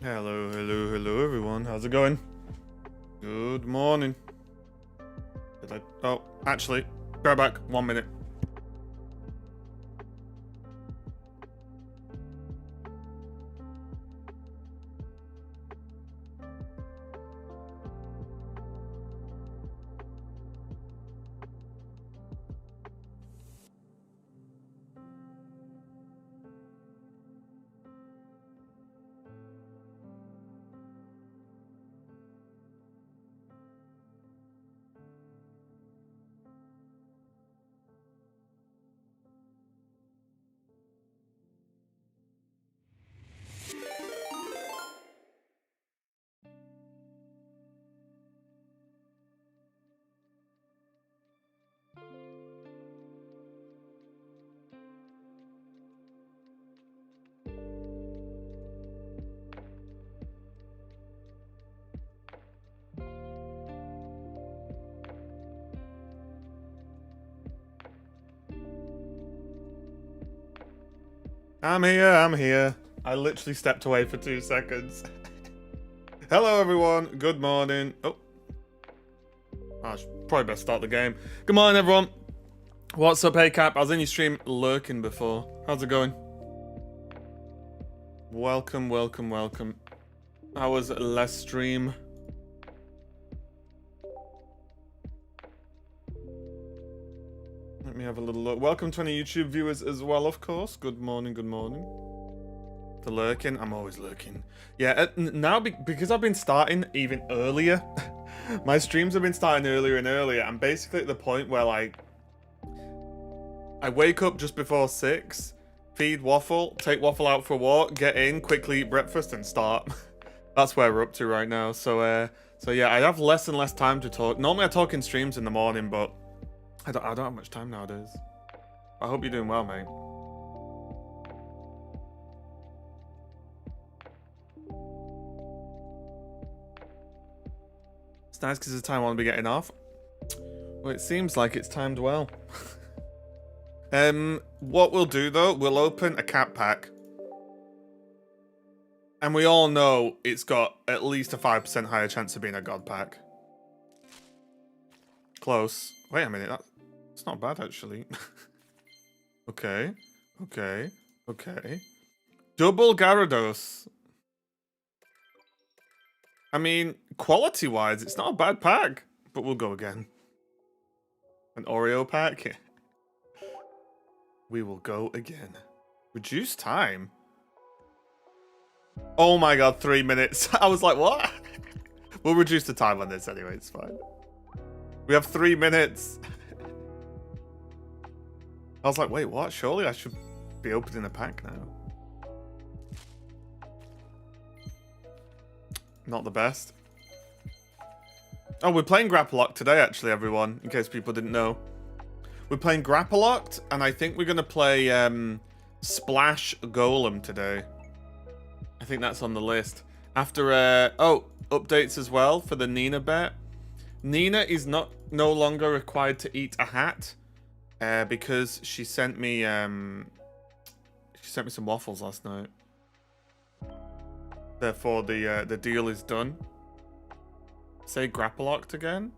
Hello everyone. How's it going? Good morning. Oh, actually, bear back 1 minute. I'm here. I literally stepped away for 2 seconds. Hello everyone. Good morning. Oh. I should probably best start the game. Good morning everyone. What's up, HeyCap? I was in your stream lurking before. How's it going? Welcome. How was last stream? Let me have a little look. Welcome to any YouTube viewers as well, of course. Good morning. The lurking. I'm always lurking. Yeah, now because I've been starting even earlier. My streams have been starting earlier and earlier. I'm basically at the point where like I wake up just before 6, feed Waffle, take Waffle out for a walk, get in, quickly eat breakfast and start. That's where we're up to right now. So yeah, I have less and less time to talk. Normally I talk in streams in the morning, but I don't have much time nowadays. I hope you're doing well, mate. It's nice because it's the time I want to be getting off. Well, it seems like it's timed well. What we'll do though, we'll open a cat pack. And we all know it's got at least a 5% higher chance of being a god pack. Close. Wait a minute, that's not bad actually. Okay. Double Gyarados. I mean, quality-wise, it's not a bad pack, but we'll go again. An Oreo pack? We will go again. Reduce time? Oh my god, 3 minutes. I was like, what? We'll reduce the time on this anyway, it's fine. We have 3 minutes. I was like, wait, what? Surely I should be opening a pack now. Not the best. Oh, we're playing Grapploct today, actually, everyone, in case people didn't know. We're playing Grapploct, and I think we're going to play Splash Golem today. I think that's on the list. After, oh, updates as well for the Nina bet. Nina is no longer required to eat a hat because she sent me some waffles last night. Therefore, the deal is done. Say Grapploct again.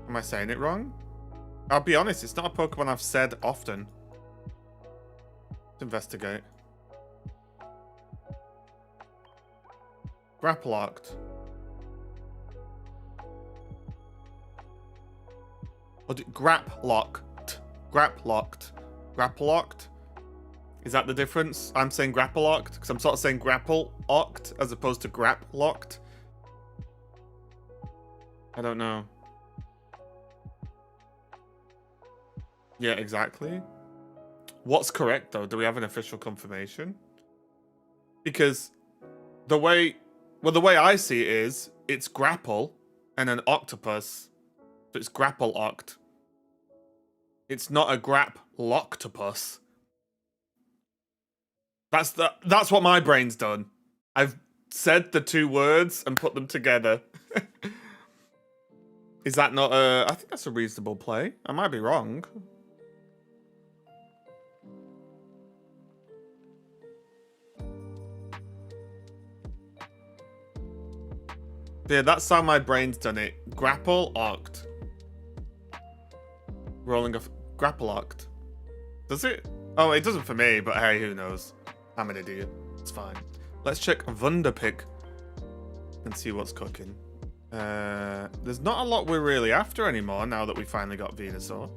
Am I saying it wrong? I'll be honest, it's not a Pokemon I've said often. Let's investigate. Grapploct. Grapploct. Grapploct. Is that the difference? I'm saying Grapploct because I'm sort of saying Grapple-oct as opposed to Grapploct. I don't know. Yeah, exactly. What's correct though? Do we have an official confirmation? Because the way I see it is, it's grapple and an octopus. So it's Grapple-oct. It's not a Grapploctopus. That's what my brain's done. I've said the two words and put them together. Is that not a... I think that's a reasonable play. I might be wrong. Yeah, that's how my brain's done it. Grapple Oct. Rolling off. Grapple Oct. Does it? Oh, it doesn't for me, but hey, who knows? I'm an idiot. It's fine. Let's check Wunderpick and see what's cooking. There's not a lot we're really after anymore now that we finally got Venusaur.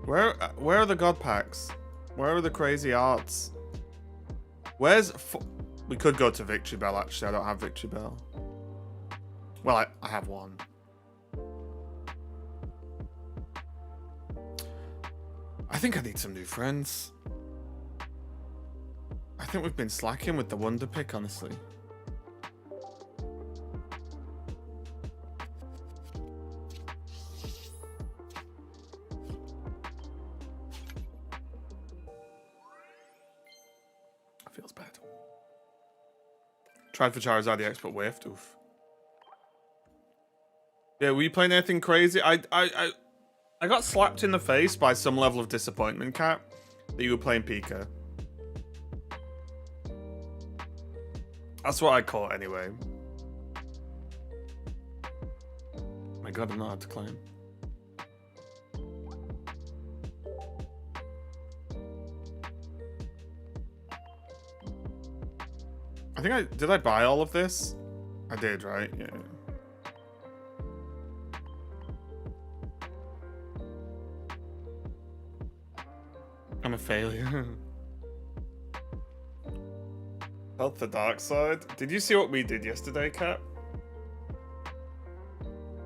Where are the god packs? Where are the crazy arts? Where's... We could go to Victory Bell, actually. I don't have Victory Bell. Well, I have one. I think I need some new friends. I think we've been slacking with the Wonder Pick, honestly. Feels bad. Tried for Charizard EX, but whiffed. Oof. Yeah, were you playing anything crazy? I got slapped in the face by some level of disappointment, Cat, that you were playing Pika. That's what I caught anyway. My god, I'm not hard to climb. I think did I buy all of this? I did, right? Yeah. I'm a failure. Help the dark side. Did you see what we did yesterday, Cat?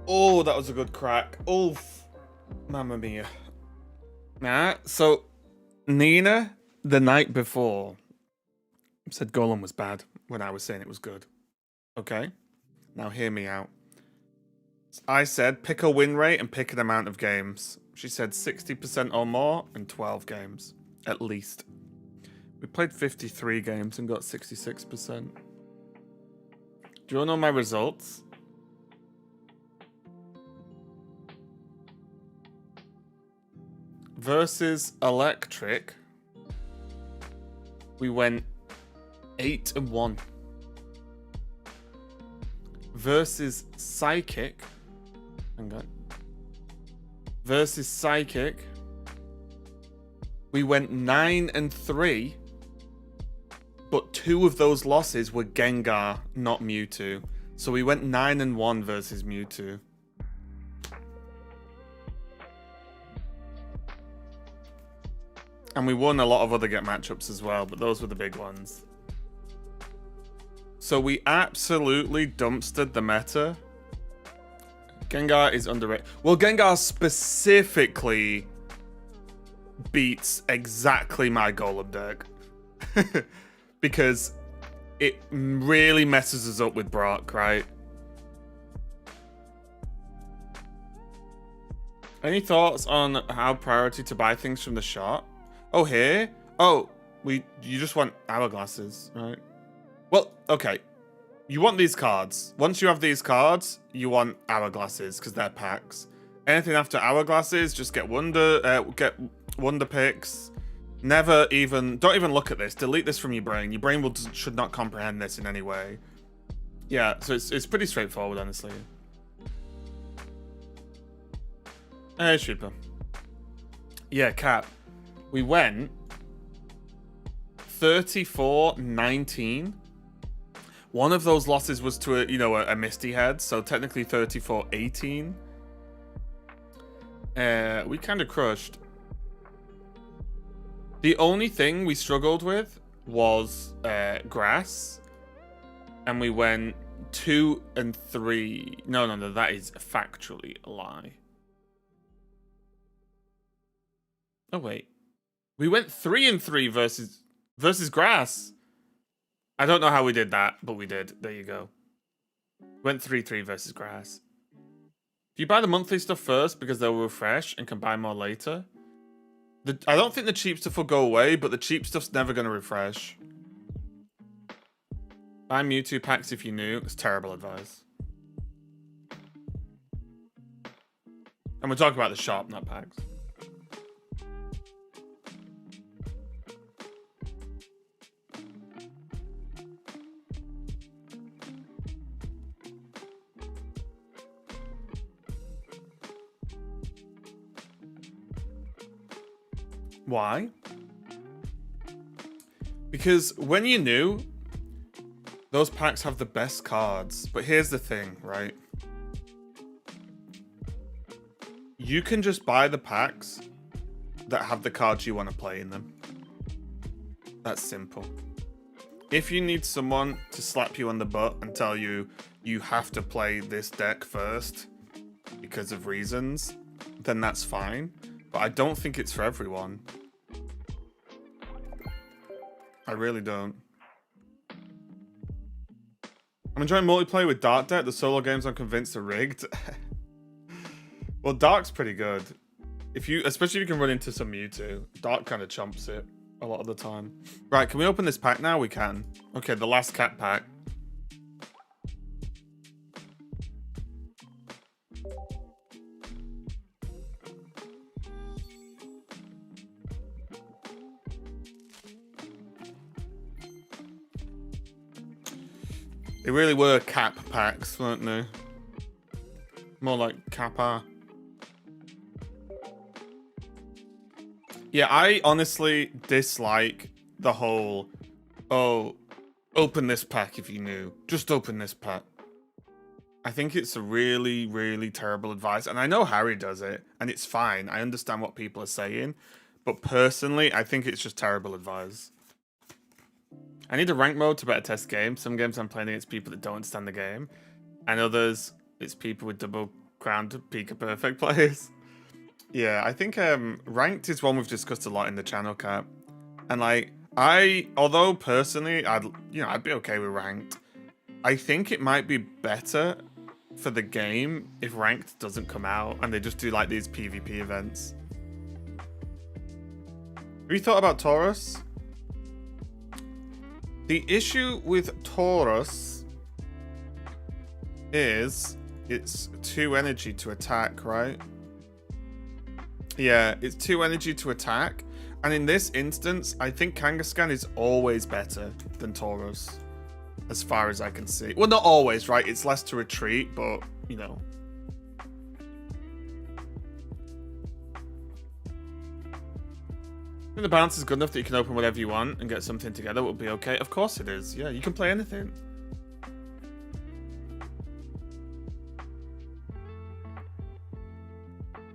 Oh, that was a good crack. Oof. Mamma mia. Nah, so Nina, the night before, said Golem was bad when I was saying it was good. Okay? Now hear me out. I said pick a win rate and pick an amount of games. She said 60% or more and 12 games. At least. We played 53 games and got 66%. Do you want to know my results? Versus Electric, we went 8-1. Versus Psychic, hang on. Versus Psychic, we went 9-3, but 2 of those losses were Gengar, not Mewtwo. So we went 9-1 versus Mewtwo. And we won a lot of other get matchups as well, but those were the big ones. So we absolutely dumpstered the meta. Gengar is underrated. Well, Gengar specifically beats exactly my Golem deck. Because it really messes us up with Brock, right? Any thoughts on how priority to buy things from the shop? Oh, here? Oh, you just want hourglasses, right? Well, okay. You want these cards. Once you have these cards, you want hourglasses because they're packs. Anything after hourglasses, just get wonder picks. Don't even look at this. Delete this from your brain. Your brain should not comprehend this in any way. Yeah, so it's pretty straightforward, honestly. Hey, Shooper. Yeah, Cat. We went 34-19. One of those losses was to a Misty Head, so technically 34-18. We kind of crushed. The only thing we struggled with was grass, and we went 2-3. No, that is factually a lie. Oh wait. We went 3-3 versus grass. I don't know how we did that, but we did. There you go. Went 3-3 versus grass. If you buy the monthly stuff first because they'll refresh and can buy more later. I don't think the cheap stuff will go away, but the cheap stuff's never going to refresh. Buy Mewtwo packs if you're new. It's terrible advice. And we're talking about the shop, not packs. Why? Because when you're new, those packs have the best cards. But here's the thing, right? You can just buy the packs that have the cards you want to play in them. That's simple. If you need someone to slap you on the butt and tell you you have to play this deck first because of reasons, then that's fine. But I don't think it's for everyone. I really don't. I'm enjoying multiplayer with Dark Deck. The solo games I'm convinced are rigged. Well, Dark's pretty good. Especially if you can run into some Mewtwo. Dark kind of chumps it a lot of the time. Right, can we open this pack now? We can. Okay, the last cat pack. They really were cap packs, weren't they? More like Kappa. Yeah, I honestly dislike the whole, oh, open this pack if you knew. Just open this pack. I think it's a really, really terrible advice. And I know Harry does it, and it's fine. I understand what people are saying. But personally, I think it's just terrible advice. I need a rank mode to better test games. Some games I'm playing against people that don't understand the game. And others, it's people with double crowned Pika Perfect players. Yeah, I think ranked is one we've discussed a lot in the channel, Cap. And like, although personally, I'd be okay with ranked. I think it might be better for the game if ranked doesn't come out and they just do like these PvP events. Have you thought about Taurus? The issue with Taurus is it's 2 energy to attack, right? Yeah, it's 2 energy to attack. And in this instance, I think Kangaskhan is always better than Taurus, as far as I can see. Well, not always, right? It's less to retreat, but, you know. I think the balance is good enough that you can open whatever you want and get something together. Will be okay. Of course it is. Yeah, you can play anything.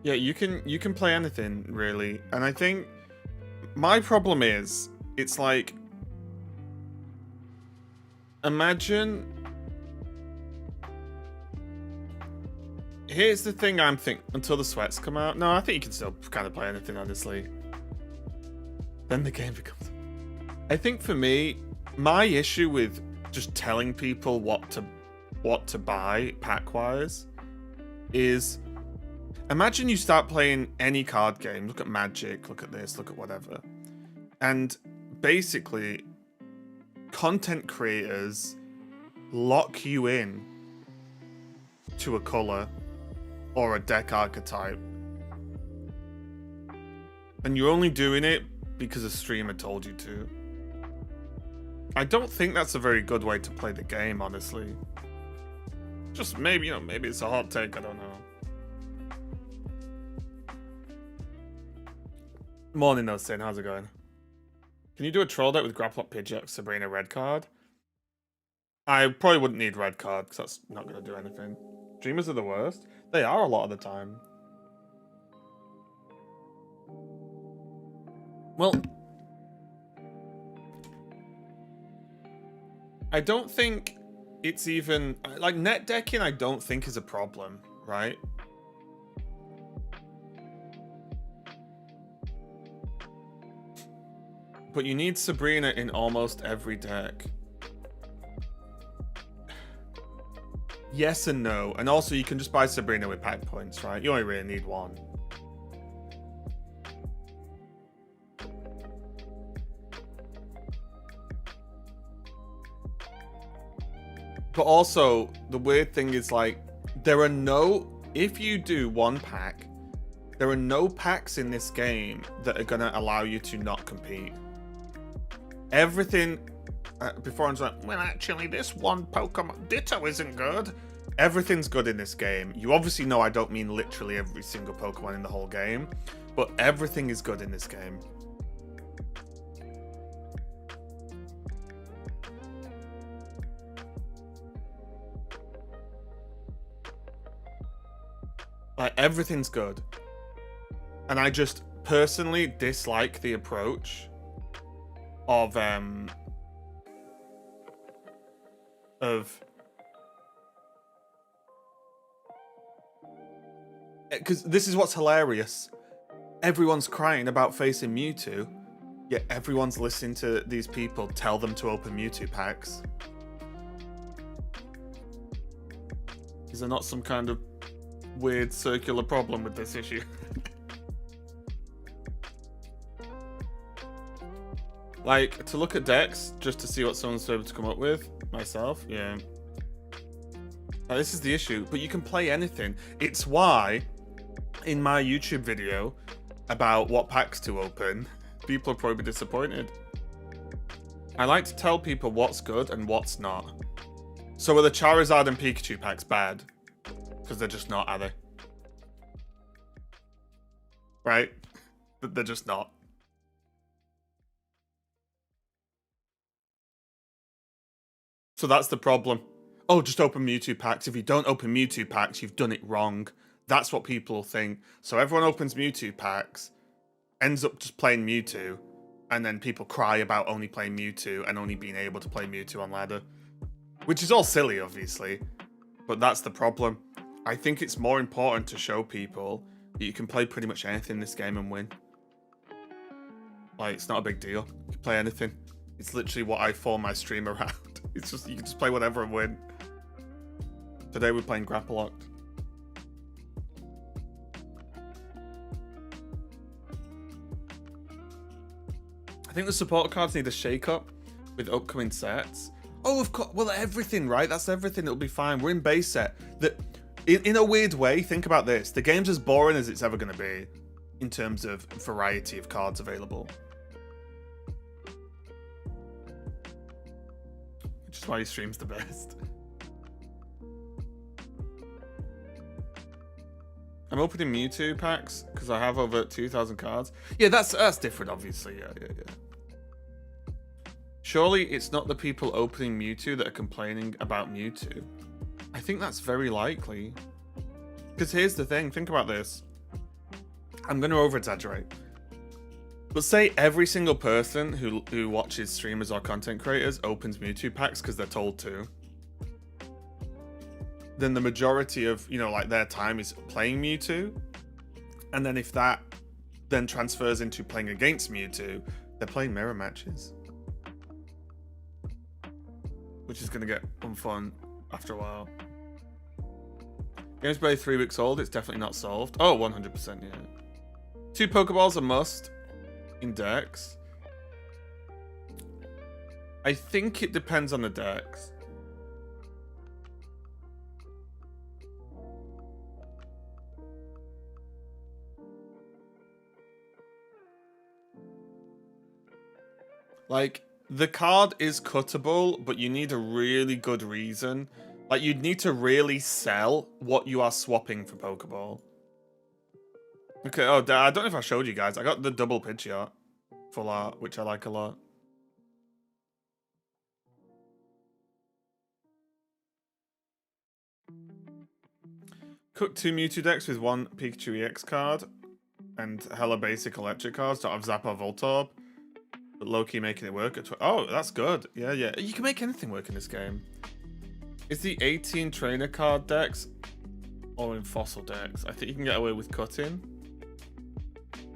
Yeah, you can play anything, really. And I think my problem is, it's like, imagine. Here's the thing I'm thinking, until the sweats come out. No, I think you can still kind of play anything, honestly. Then the game becomes... I think for me, my issue with just telling people what to buy pack-wise is, imagine you start playing any card game. Look at Magic, look at this, look at whatever. And basically, content creators lock you in to a color or a deck archetype. And you're only doing it because a streamer told you to. I don't think that's a very good way to play the game, honestly. Just maybe, maybe it's a hot take, I don't know. Morning though, Sin, how's it going? Can you do a troll deck with Grapplot, Pidgeot, Sabrina, red card? I probably wouldn't need red card, because that's not going to do anything. Dreamers are the worst? They are a lot of the time. Well, I don't think it's even... Like, net decking I don't think is a problem, right? But you need Sabrina in almost every deck. Yes and no. And also, you can just buy Sabrina with pack points, right? You only really need one. But also, the weird thing is, like, there are no... If you do one pack, there are no packs in this game that are going to allow you to not compete. Everything... before I was like, well, actually, this one Pokemon Ditto isn't good. Everything's good in this game. You obviously know I don't mean literally every single Pokemon in the whole game, but everything is good in this game. Like, everything's good. And I just personally dislike the approach of because this is what's hilarious. Everyone's crying about facing Mewtwo, yet everyone's listening to these people tell them to open Mewtwo packs. Is there not some kind of weird circular problem with this issue? Like, to look at decks just to see what someone's able to come up with, myself, yeah. This is the issue, but you can play anything. It's why, in my YouTube video about what packs to open, people are probably disappointed. I like to tell people what's good and what's not. So are the Charizard and Pikachu packs bad? Because they're just not, are they? Right? They're just not. So that's the problem. Oh, just open Mewtwo packs. If you don't open Mewtwo packs, you've done it wrong. That's what people think. So everyone opens Mewtwo packs, ends up just playing Mewtwo, and then people cry about only playing Mewtwo and only being able to play Mewtwo on ladder. Which is all silly, obviously. But that's the problem. I think it's more important to show people that you can play pretty much anything in this game and win. Like, it's not a big deal. You can play anything. It's literally what I form my stream around. It's just, you can just play whatever and win. Today we're playing Grapple Locked. I think the support cards need a shake-up with upcoming sets. Oh, of course. Well, everything, right? That's everything. It'll be fine. We're in base set. In a weird way, think about this. The game's as boring as it's ever going to be in terms of variety of cards available. Which is why he streams the best. I'm opening Mewtwo packs because I have over 2,000 cards. Yeah, that's different, obviously. Yeah. Surely it's not the people opening Mewtwo that are complaining about Mewtwo. I think that's very likely. Because here's the thing, think about this. I'm going to over-exaggerate. But say every single person who watches streamers or content creators opens Mewtwo packs because they're told to. Then the majority of, like their time is playing Mewtwo. And then if that then transfers into playing against Mewtwo, they're playing mirror matches. Which is going to get unfun after a while. Game's barely 3 weeks old. It's definitely not solved. Oh, 100%, yeah. 2 Pokeballs a must in decks. I think it depends on the decks. Like, the card is cuttable, but you need a really good reason. Like, you'd need to really sell what you are swapping for Pokeball. Okay, oh, I don't know if I showed you guys. I got the double Pidgeot full art, which I like a lot. Cook 2 Mewtwo decks with 1 Pikachu EX card and hella basic electric cards to have Zappa Voltorb. But low-key making it work at oh, that's good. Yeah. You can make anything work in this game. Is the 18 trainer card decks or in fossil decks? I think you can get away with cutting.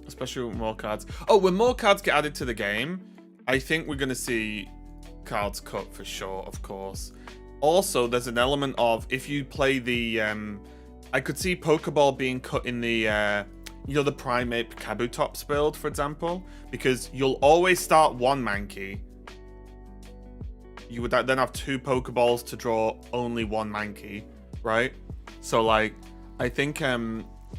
Especially with more cards. Oh, when more cards get added to the game, I think we're going to see cards cut for sure, of course. Also, there's an element of, if you play the... I could see Pokeball being cut in the... the Primeape Kabutops build, for example, because you'll always start 1 Mankey. You would then have 2 Pokeballs to draw only 1 Mankey, right? So, like, I think,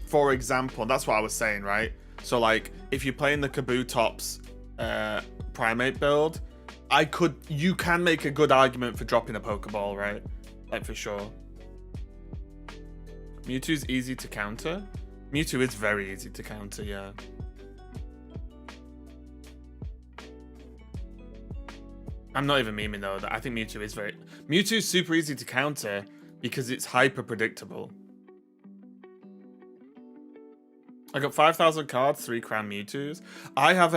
for example, that's what I was saying, right? So, like, if you're playing the Kabutops Primeape build, you can make a good argument for dropping a Pokeball, right? Like, for sure. Mewtwo's easy to counter. Mewtwo is very easy to counter, yeah. I'm not even memeing though. I think Mewtwo is super easy to counter because it's hyper predictable. I got 5,000 cards, 3 Crown Mewtwo's. I have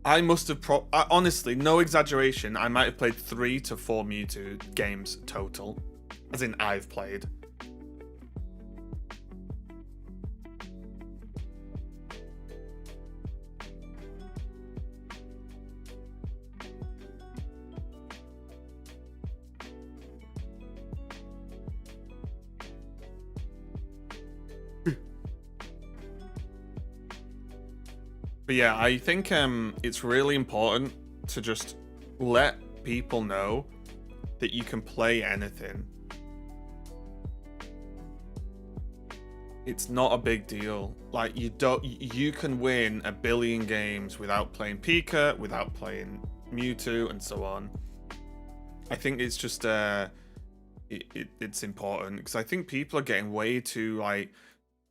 I must have honestly, no exaggeration, I might have played 3 to 4 Mewtwo games total. As in I've played. But yeah, I think it's really important to just let people know that you can play anything. It's not a big deal. Like, you can win a billion games without playing Pika, without playing Mewtwo, and so on. I think it's just it's important because I think people are getting way too like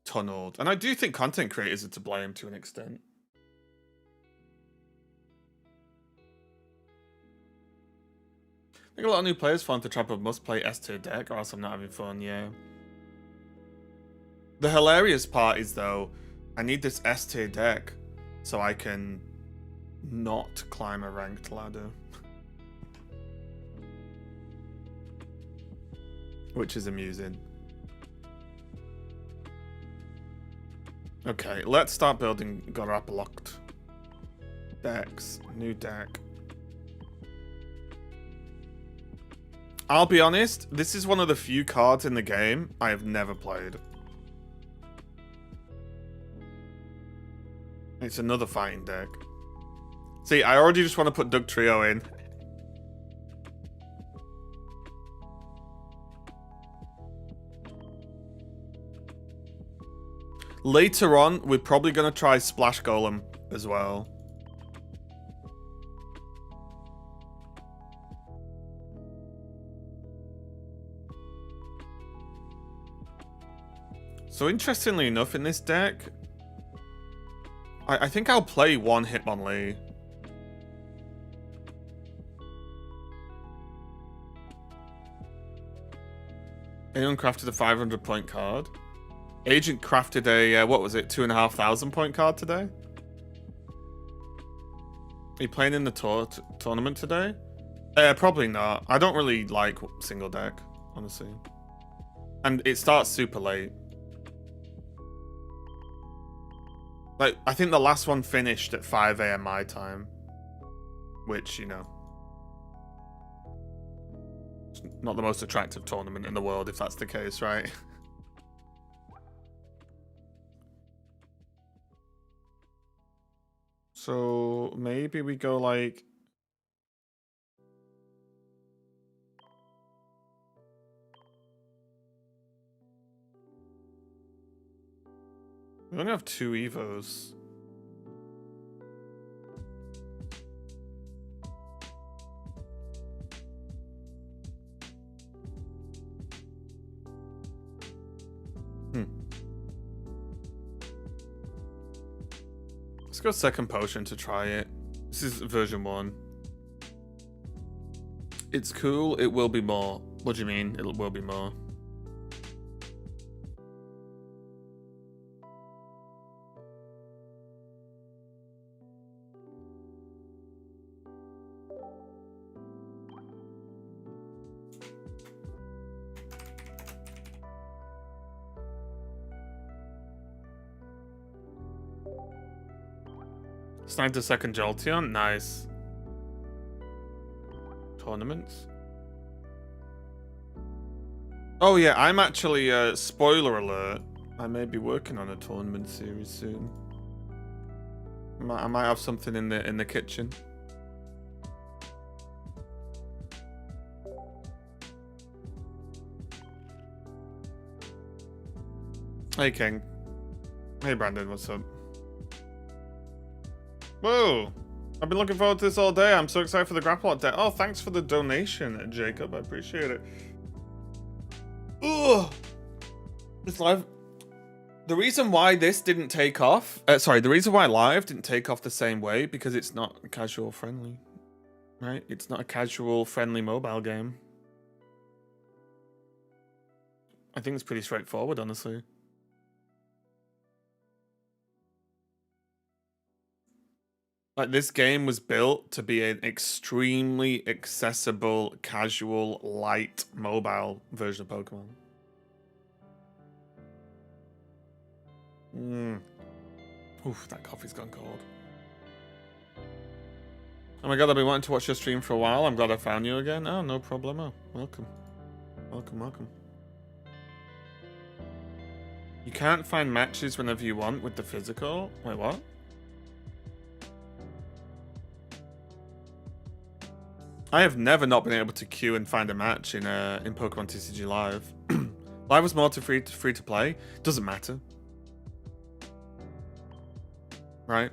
tunneled, and I do think content creators are to blame to an extent. I think a lot of new players find the trap of must play S tier deck or else I'm not having fun, yeah. The hilarious part is though, I need this S tier deck so I can not climb a ranked ladder. Which is amusing. Okay, let's start building Garapaloct decks. New deck. I'll be honest, this is one of the few cards in the game I have never played. It's another fighting deck. See, I already just want to put Dugtrio in. Later on, we're probably going to try Splash Golem as well. So interestingly enough, in this deck, I think I'll play one Hitmonlee. Anyone crafted a 500 point card? Agent crafted a, what was it, 2,500 point card today? Are you playing in the tournament today? Probably not. I don't really like single deck, honestly. And it starts super late. Like, I think the last one finished at 5 AM my time. Which, you know, it's not the most attractive tournament in the world if that's the case, right? So maybe we go like... We only have 2 Evos. Let's go second potion to try it. This is version 1. It's cool, it will be more. What do you mean, it will be more? Sniped a second Jolteon, nice. Tournaments? Oh yeah, I'm actually, spoiler alert, I may be working on a tournament series soon. I might have something in the kitchen. Hey King. Hey Brandon, what's up? Whoa! I've been looking forward to this all day. I'm so excited for the Grapplot deck. Oh, thanks for the donation, Jacob. I appreciate it. Ugh! It's live. The reason why this didn't take off... the reason why live didn't take off the same way, because it's not casual friendly. Right? It's not a casual friendly mobile game. I think it's pretty straightforward, honestly. Like, this game was built to be an extremely accessible, casual, light, mobile version of Pokemon. Oof, that coffee's gone cold. Oh my god, I've been wanting to watch your stream for a while. I'm glad I found you again. Oh, no problemo. Welcome. Welcome, welcome. You can't find matches whenever you want with the physical? Wait, what? I have never not been able to queue and find a match in Pokemon TCG Live. Live was more free to play. Doesn't matter. Right?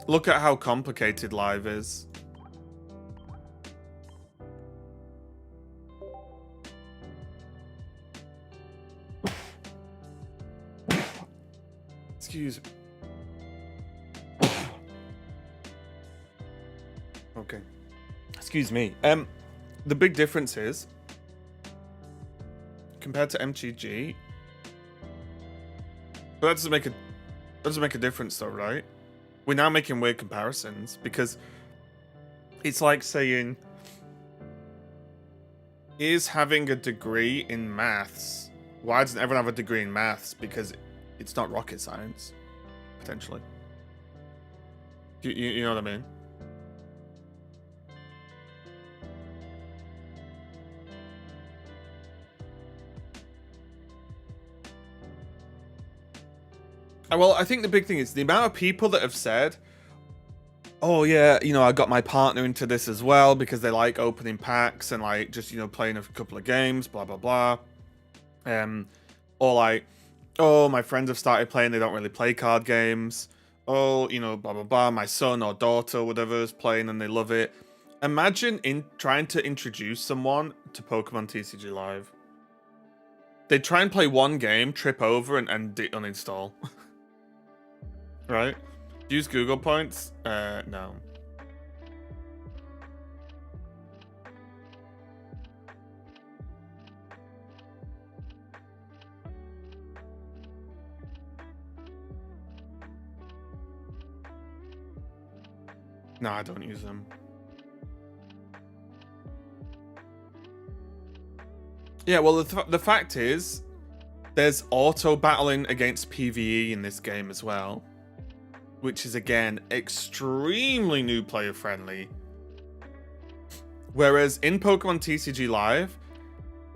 Look at how complicated Live is. Excuse me. Okay. Excuse me. The big difference is, compared to MTG, but that doesn't make a difference though, right? We're now making weird comparisons because it's like saying, is having a degree in maths, why doesn't everyone have a degree in maths? Because it's not rocket science, potentially. You know what I mean? Well, I think the big thing is the amount of people that have said, oh yeah, you know, I got my partner into this as well because they like opening packs and like just, you know, playing a couple of games, blah, blah, blah. Or like, oh, my friends have started playing, they don't really play card games. Oh, you know, blah, blah, blah. My son or daughter, whatever, is playing and they love it. Imagine trying to introduce someone to Pokemon TCG Live. They try and play one game, trip over, and uninstall. Right? Use Google Points? No. No, I don't use them. Yeah, well, the fact is, there's auto battling against PvE in this game as well, which is again extremely new player friendly. Whereas in Pokemon TCG Live,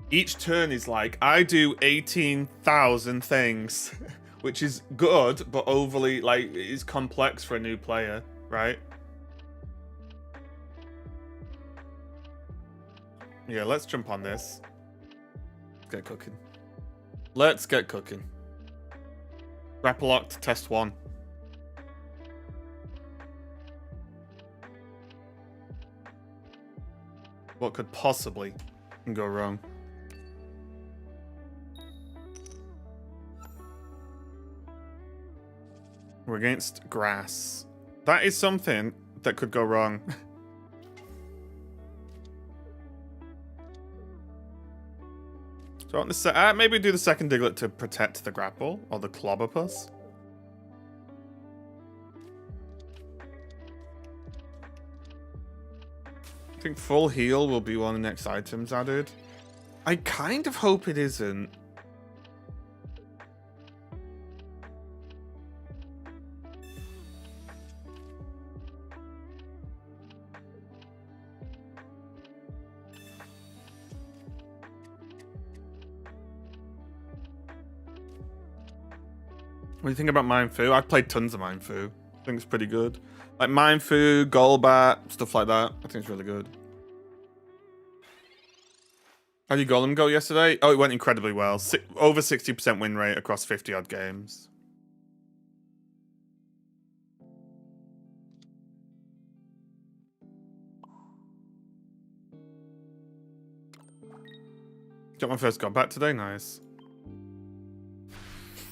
each turn is like, I do 18,000 things, which is good, but overly, like, is complex for a new player, right? Yeah, let's jump on this. Let's get cooking. Let's get cooking. Rappalocked test 1. What could possibly go wrong? We're against grass. That is something that could go wrong. So I want to maybe do the second Diglett to protect the grapple, or the Clobberpuss. I think full heal will be one of the next items added. I kind of hope it isn't. What do you think about Mindfu? I've played tons of Mindfu. I think it's pretty good. Like Mindfu, Golbat, stuff like that. I think it's really good. How did Golem go yesterday? Oh, it went incredibly well. Over 60% win rate across 50 odd games. Got my first Golbat today, nice.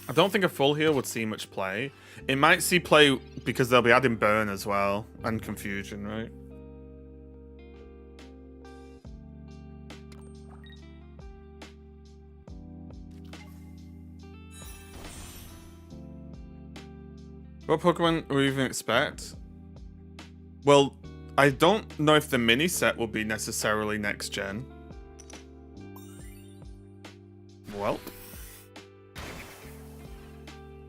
I don't think a full heal would see much play. It might see play because they'll be adding burn as well, and confusion, right? What Pokemon will you even expect? Well, I don't know if the mini set will be necessarily next gen. Well.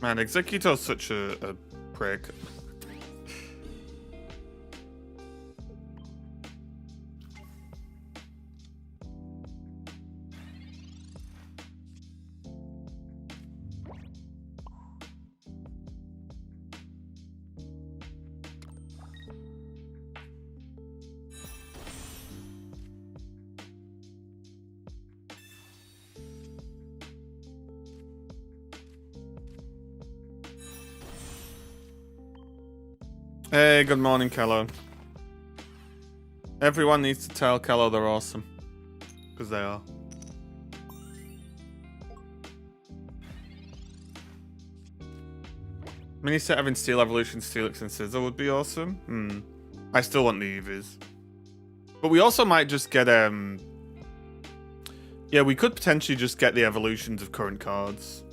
Man, Exeggutor's such a prick. Hey, good morning, Kello. Everyone needs to tell Kello they're awesome. Because they are. Mini set having Steel Evolution, Steelix, and Scizor would be awesome. I still want the Eevees. But we also might just get, yeah, we could potentially just get the evolutions of current cards.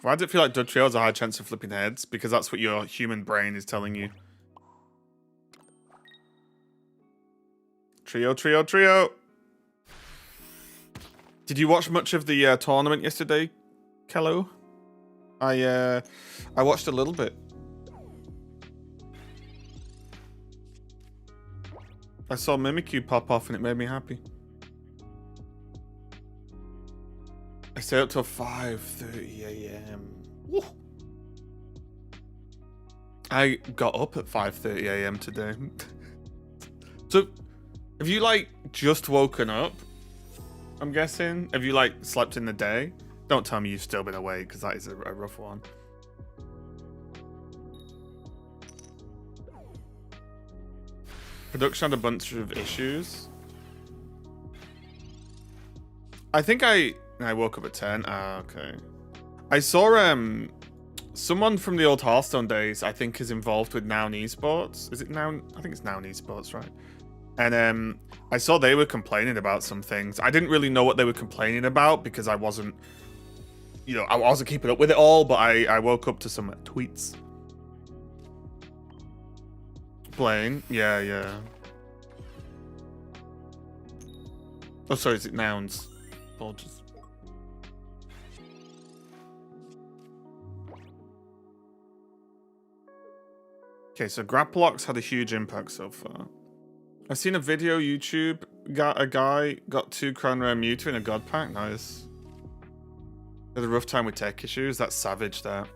Why does it feel like Dugtrio has a high chance of flipping heads? Because that's what your human brain is telling you. Trio, trio, trio. Did you watch much of the tournament yesterday, Kello? I watched a little bit. I saw Mimikyu pop off and it made me happy. I stayed up till 5:30 a.m. I got up at 5:30 a.m. today. So, have you like just woken up? I'm guessing. Have you like slept in the day? Don't tell me you've still been awake, because that is a rough one. Production had a bunch of issues. I think I woke up at 10. Ah, okay. I saw someone from the old Hearthstone days, I think, is involved with Noun Esports. Is it Noun? I think it's Noun Esports, right? And I saw they were complaining about some things. I didn't really know what they were complaining about because I wasn't, you know, I wasn't keeping up with it all, but I woke up to some tweets. Blaine? Yeah. Oh, sorry, is it Nouns? Apologies. Okay, so Grapplox had a huge impact so far. I've seen a video YouTube, a guy got 2 Crown Rare Mewtwo in a God Pack. Nice. Had a rough time with tech issues. That's savage there.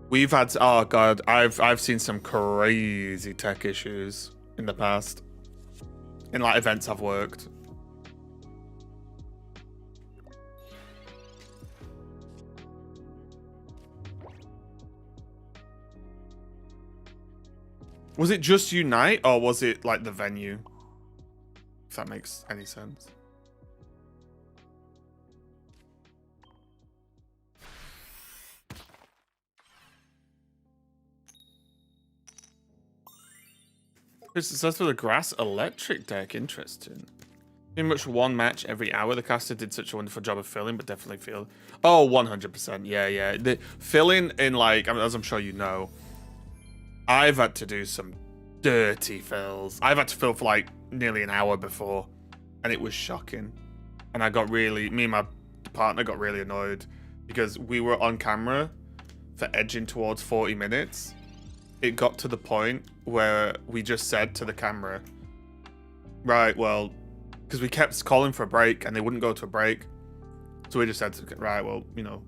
We've had, oh god, I've seen some crazy tech issues in the past. In like events I've worked. Was it just Unite, or was it like the venue? If that makes any sense. It's success with a grass electric deck, interesting. Pretty much one match every hour. The caster did such a wonderful job of filling, but definitely feel. Oh, 100%. Yeah. The filling in, like, as I'm sure you know, I've had to do some dirty fills. I've had to fill for like nearly an hour before, and it was shocking. And I got really, me and my partner got really annoyed because we were on camera for edging towards 40 minutes. It got to the point where we just said to the camera, right, well, because we kept calling for a break and they wouldn't go to a break. So we just said, right, well, you know,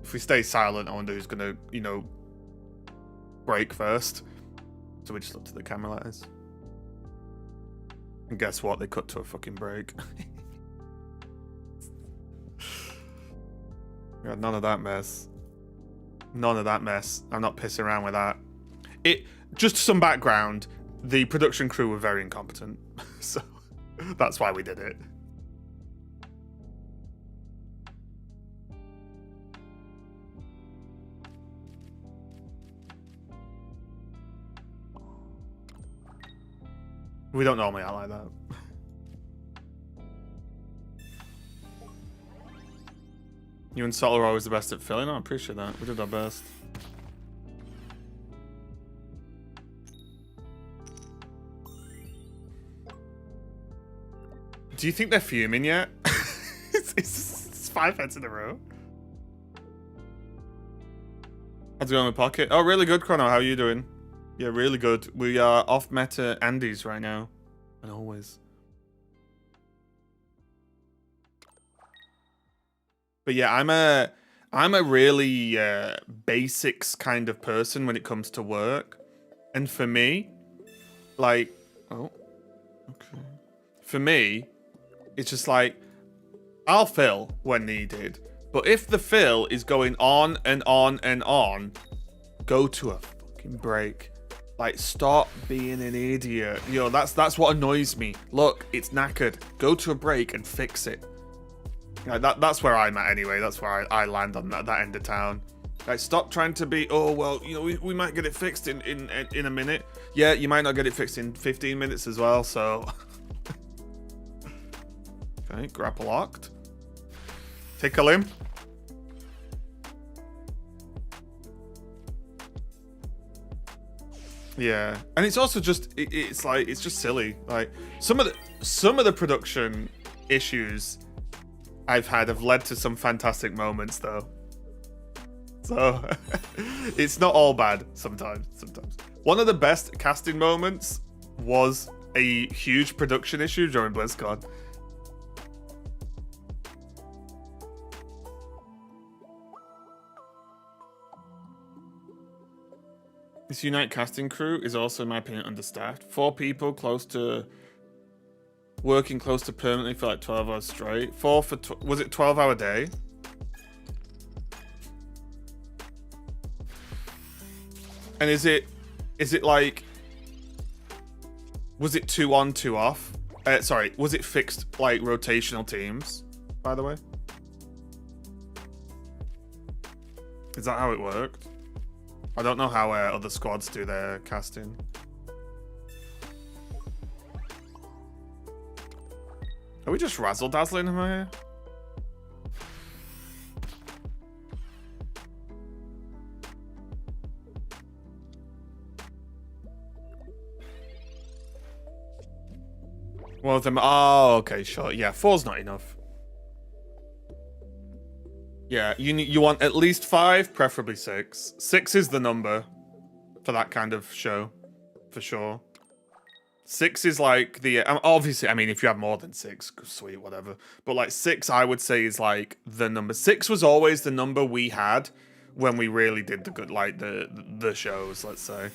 if we stay silent, I wonder who's going to, you know, break first. So we just looked at the camera like this. And guess what? They cut to a fucking break. We had none of that mess. None of that mess. I'm not pissing around with that. Just some background. The production crew were very incompetent. So that's why we did it. We don't normally act like that. You and Sol are always the best at filling. I appreciate that. We did our best. Do you think they're fuming yet? it's 5 heads in a row. How's it going with Pocket? Oh, really good, Chrono. How are you doing? Yeah, really good. We are off meta Andes right now. And always. But yeah, I'm a really basics kind of person when it comes to work. And for me, like, oh, okay. For me, it's just like, I'll fill when needed. But if the fill is going on and on and on, go to a fucking break. Like, stop being an idiot. You know, that's what annoys me. Look, it's knackered. Go to a break and fix it. Like, that's where I'm at anyway. That's where I land on that end of town. Like, stop trying to be, oh, well, you know, we might get it fixed in a minute. Yeah, you might not get it fixed in 15 minutes as well, so... Okay, grapple locked. Tickle him. Yeah, and it's also just it's like it's just silly. Like some of the production issues I've had have led to some fantastic moments though. So it's not all bad sometimes. One of the best casting moments was a huge production issue during BlizzCon. This Unite casting crew is also, in my opinion, understaffed. 4 people working close to permanently for like 12 hours straight. 4 for, was it 12-hour day? And is it like, was it 2 on, 2 off? Sorry, was it fixed like rotational teams, by the way? Is that how it worked? I don't know how other squads do their casting. Are we just razzle-dazzling him here? Well, them. Oh, okay, sure. Yeah, 4's not enough. Yeah, you want at least 5, preferably 6. 6 is the number for that kind of show, for sure. 6 is like the obviously. I mean, if you have more than 6, sweet, whatever. But like 6, I would say is like the number. 6 was always the number we had when we really did the good, like the shows. Let's say.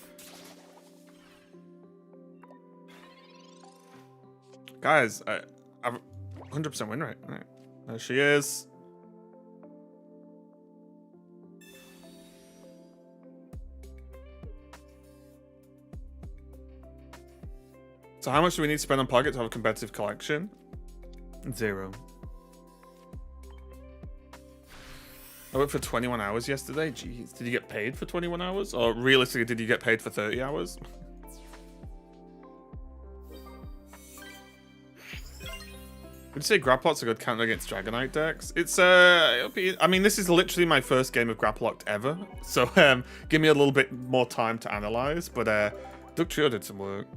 Guys, I've 100% win rate. Right. There she is. So how much do we need to spend on Pocket to have a competitive collection? 0. I worked for 21 hours yesterday. Jeez, did you get paid for 21 hours? Or realistically, did you get paid for 30 hours? Would you say Grapplock's a good counter against Dragonite decks? It's I mean, this is literally my first game of Grapplocked ever, so give me a little bit more time to analyze. But Dugtrio did some work.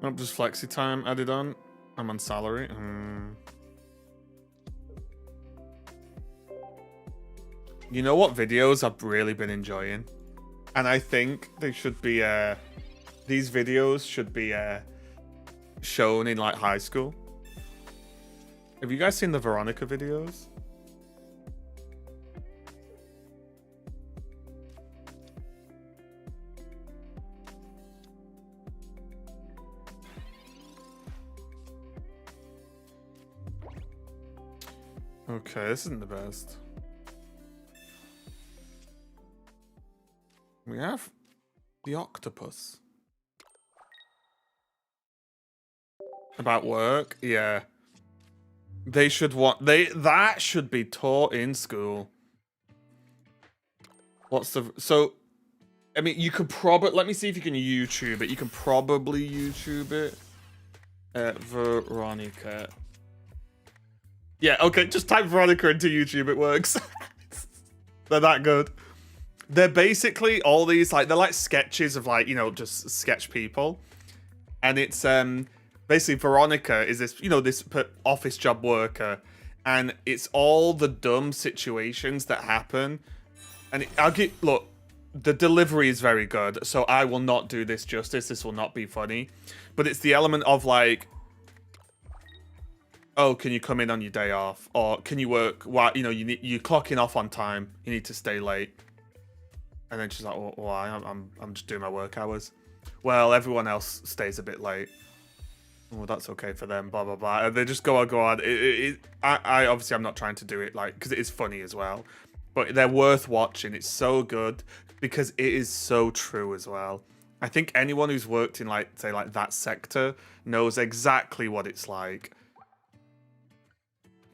Oh, just flexi time added on. I'm on salary. You know what videos I've really been enjoying? And I think they should be, these videos should be shown in like high school. Have you guys seen the Veronica videos? Okay, this isn't the best. We have the octopus. About work? Yeah. They should that should be taught in school. What's the so I mean you could probably let me see if you can YouTube it. You can probably YouTube it. Veronica. Yeah, okay, just type Veronica into YouTube, it works. They're that good. They're basically all these like they're like sketches of like, you know, just sketch people. And it's basically Veronica is this, you know, this office job worker, and it's all the dumb situations that happen. And look, the delivery is very good, so I will not do this justice. This will not be funny, but it's the element of like, oh, can you come in on your day off, or can you work? Why, you know, you're clocking off on time. You need to stay late. And then she's like, well, why? I'm just doing my work hours. Well, everyone else stays a bit late. Well, that's okay for them, blah, blah, blah. And they just go on. I obviously, I'm not trying to do it, like, because it is funny as well. But they're worth watching. It's so good because it is so true as well. I think anyone who's worked in, like, say, like, that sector knows exactly what it's like.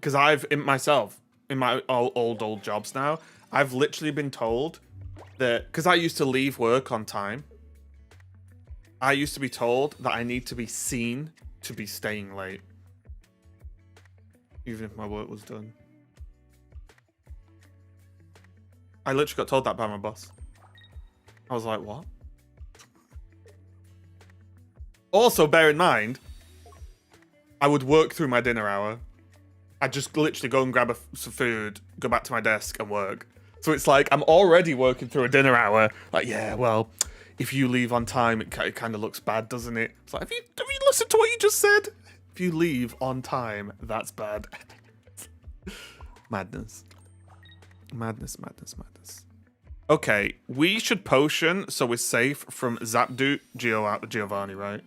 Because in my old jobs now, I've literally been told that, because I used to leave work on time, I used to be told that I need to be seen to be staying late. Even if my work was done. I literally got told that by my boss. I was like, what? Also, bear in mind, I would work through my dinner hour. I'd just literally go and grab some food, go back to my desk and work. So it's like, I'm already working through a dinner hour. Like, yeah, well, if you leave on time, it kind of looks bad, doesn't it? It's like, have you listened to what you just said? If you leave on time, that's bad. Madness. Madness, madness, madness. Okay, we should potion so we're safe from Zapdos Giovanni, right?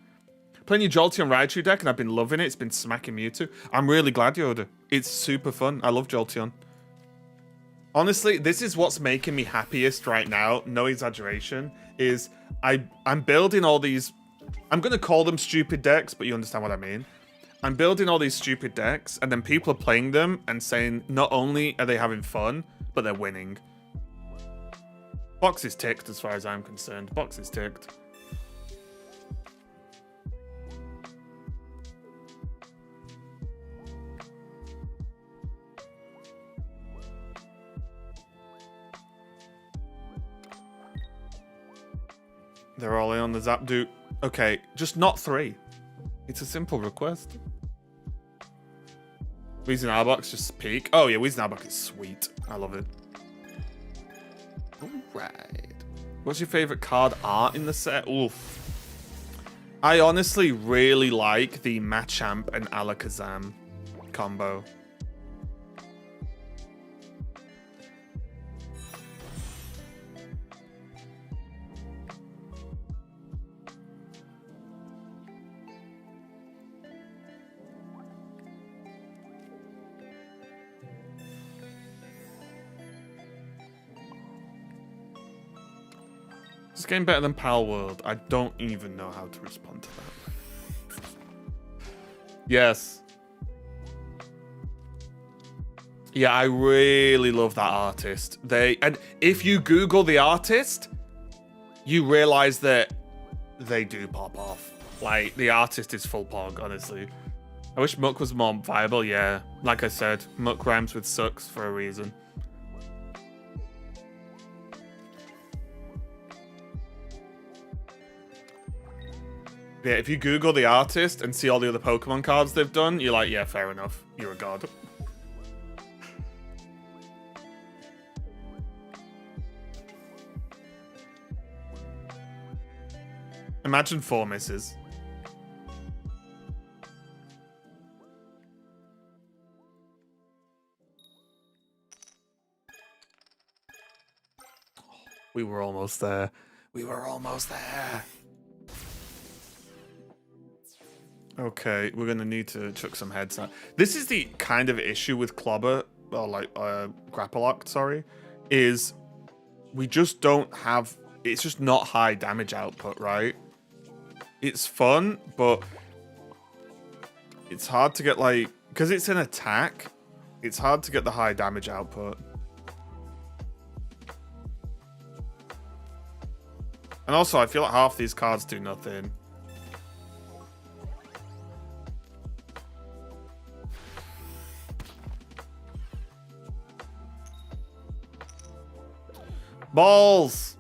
Playing your Jolteon Raichu deck, and I've been loving it. It's been smacking Mewtwo. I'm really glad, Yoda. It's super fun. I love Jolteon. Honestly, this is what's making me happiest right now, no exaggeration, is I'm building all these... I'm going to call them stupid decks, but you understand what I mean. I'm building all these stupid decks, and then people are playing them and saying not only are they having fun, but they're winning. Box is ticked as far as I'm concerned. Box is ticked. They're all in on the Zapdos. Okay, just not 3. It's a simple request. Weezing Arbok just peak. Oh yeah, Weezing Arbok is sweet. I love it. Alright. What's your favorite card art in the set? Oof. I honestly really like the Machamp and Alakazam combo. This game better than Pal World. I don't even know how to respond to that. Yes. Yeah, I really love that artist. And if you Google the artist, you realize that they do pop off. Like, the artist is full pog, honestly. I wish Muck was more viable, yeah. Like I said, Muck rhymes with sucks for a reason. Yeah, if you Google the artist and see all the other Pokemon cards they've done, you're like, yeah, fair enough. You're a god. Imagine 4 misses. We were almost there. We were almost there. Okay, we're going to need to chuck some heads out. This is the kind of issue with Clobber or like Grapple Locked, sorry, is we just don't have. It's just not high damage output, right? It's fun, but it's hard to get like because it's an attack. It's hard to get the high damage output. And also, I feel like half these cards do nothing. Balls!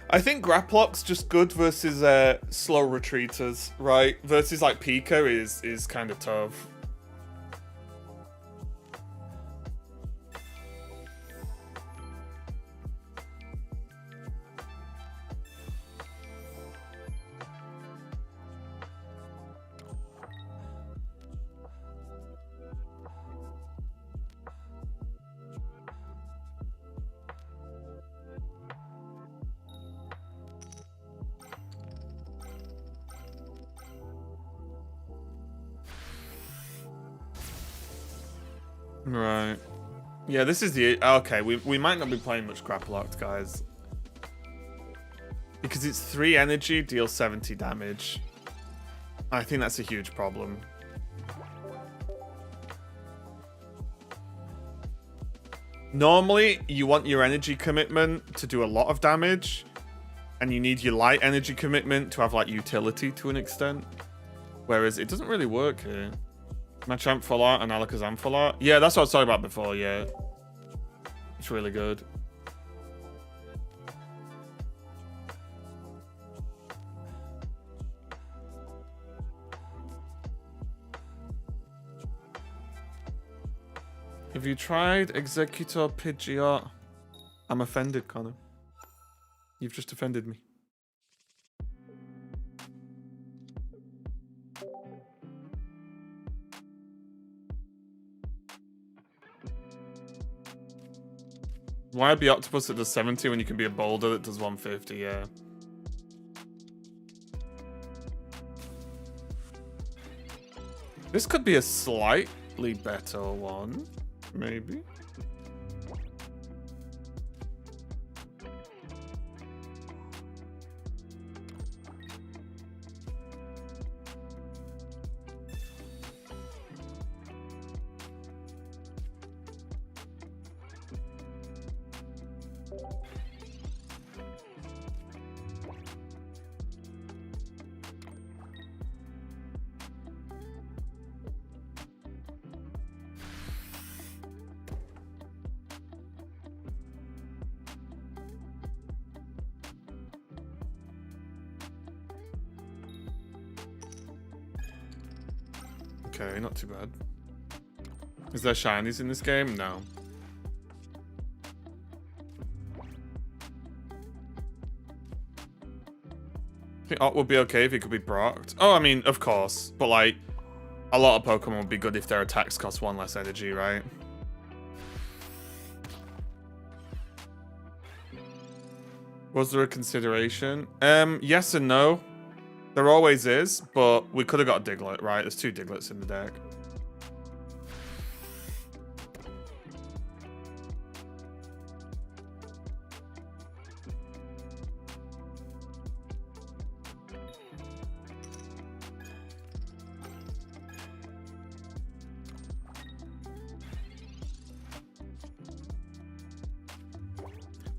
I think Graplock's just good versus slow retreaters, right? Versus like Pika is kind of tough. Right. Yeah, this is the... Okay, we might not be playing much Grapple Locked, guys. Because it's 3 energy, deals 70 damage. I think that's a huge problem. Normally, you want your energy commitment to do a lot of damage. And you need your light energy commitment to have, like, utility to an extent. Whereas it doesn't really work here. Machamp full art and Alakazam full art. Yeah, that's what I was talking about before, yeah. It's really good. Have you tried Executor Pidgeot? I'm offended, Connor. You've just offended me. Why be Octopus that does 70 when you can be a Boulder that does 150? Yeah. This could be a slightly better one, maybe. Okay, not too bad. Is there shinies in this game? No. I think Ott would be okay if he could be Brocked. Oh, I mean, of course. But, like, a lot of Pokemon would be good if their attacks cost 1 less energy, right? Was there a consideration? Yes and no. There always is, but we could have got a Diglett, right? There's 2 Diglets in the deck.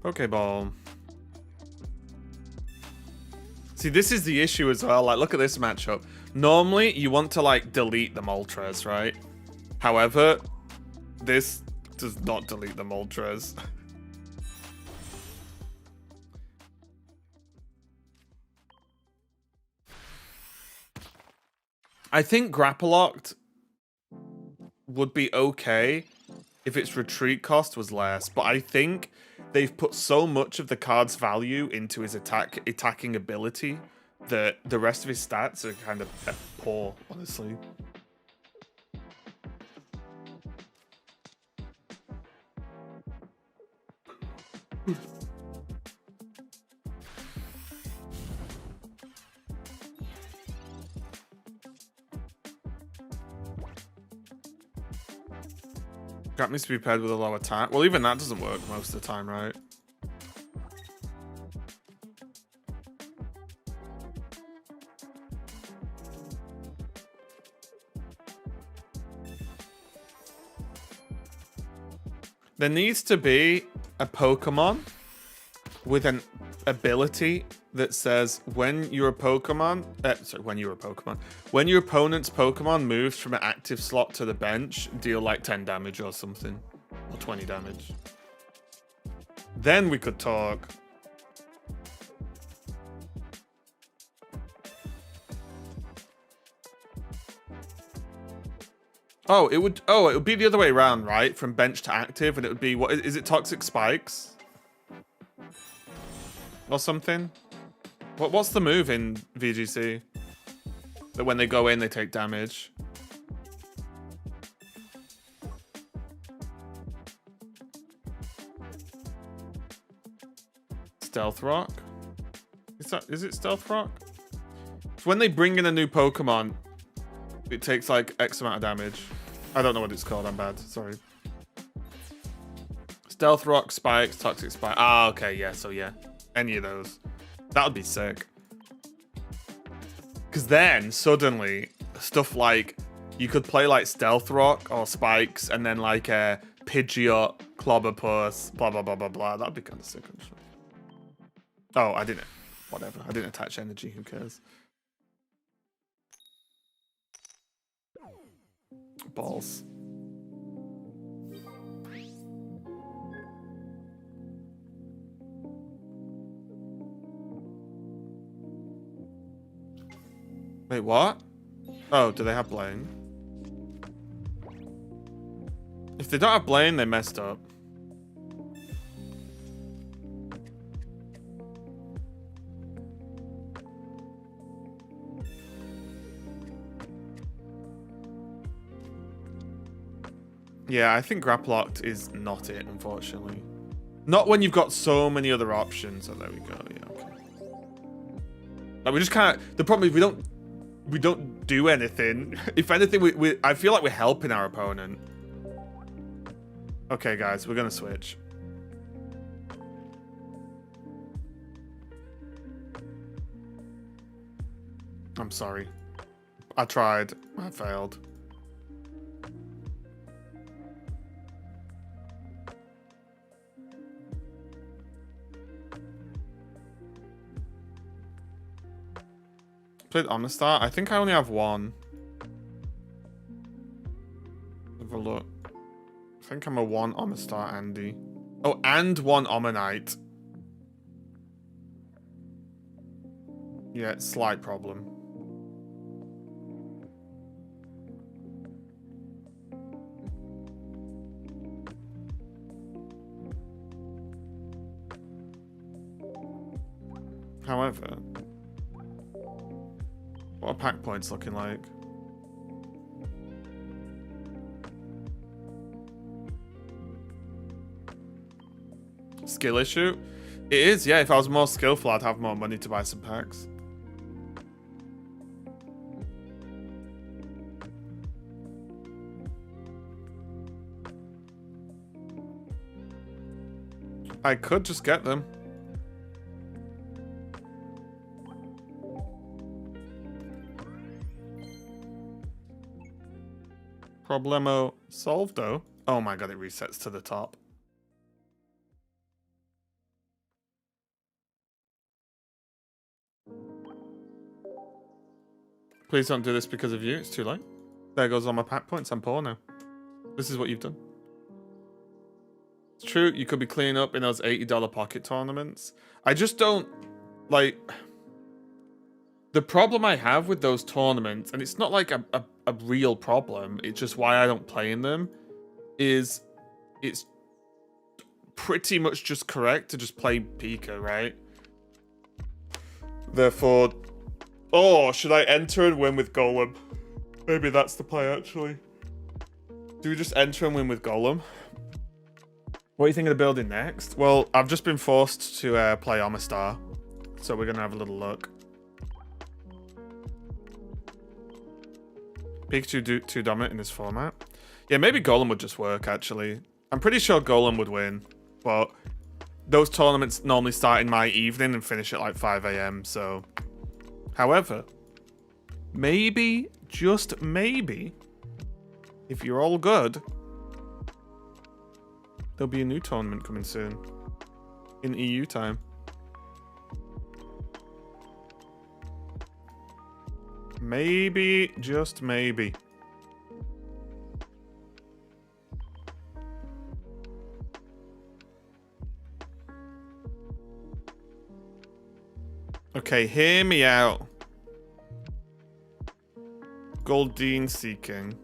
Pokeball. See, this is the issue as well. Like, look at this matchup. Normally, you want to, like, delete the Moltres, right? However, this does not delete the Moltres. I think Grapple Locked would be okay if its retreat cost was less, but I think they've put so much of the card's value into his attacking ability that the rest of his stats are kind of poor, honestly. Grap needs to be paired with a low attack. Well, even that doesn't work most of the time, right? There needs to be a Pokemon with an ability that says when your opponent's Pokemon moves from an active slot to the bench, deal like 10 damage or something, or 20 damage. Then we could talk. Oh, it would be the other way around, right? From bench to active, and it would be, what is it, Toxic Spikes? Or something? What's the move in VGC? That when they go in, they take damage. Stealth Rock? Is it Stealth Rock? It's when they bring in a new Pokemon, it takes like X amount of damage. I don't know what it's called, I'm bad, sorry. Stealth Rock, Spikes, Toxic Spike. Ah, okay, yeah, so yeah. Any of those. That would be sick. Because then, suddenly, stuff like, you could play like Stealth Rock or Spikes, and then like a Pidgeot, Clobberpuss, blah, blah, blah, blah, blah. That'd be kind of sick, actually. Oh, I didn't. Whatever. I didn't attach energy, who cares? Balls. Wait, what? Oh, do they have Blaine? If they don't have Blaine, they messed up. Yeah, I think Graplocked is not it, unfortunately. Not when you've got so many other options. Oh, there we go. Yeah, okay. Like, we just kind of... The problem is we don't do anything. If anything, I feel like we're helping our opponent. Okay, guys, we're going to switch. I'm sorry. I tried. I failed. Played Omastar? I think I only have one. Have a look. I think I'm a 1 Omastar Andy. Oh, and 1 Omanite. Yeah, slight problem. However, what are pack points looking like? Skill issue? It is, yeah. If I was more skillful, I'd have more money to buy some packs. I could just get them. Problemo solved, though. Oh my god, it resets to the top. Please don't do this because of you. It's too late. There goes all my pack points. I'm poor now. This is what you've done. It's true. You could be cleaning up in those $80 pocket tournaments. I just don't... Like... The problem I have with those tournaments, and it's not like a real problem, it's just why I don't play in them, is it's pretty much just correct to just play Pika, right? Therefore... Oh, should I enter and win with Golem? Maybe that's the play, actually. Do we just enter and win with Golem? What do you think of the building next? Well, I've just been forced to play Omastar, so we're going to have a little look. Pikachu too dominant in this format. Yeah, maybe Golem would just work, actually. I'm pretty sure Golem would win, but those tournaments normally start in my evening and finish at like 5 a.m, so... However, maybe, just maybe, if you're all good, there'll be a new tournament coming soon. In EU time. Maybe, just maybe. Okay, hear me out. Goldeen seeking.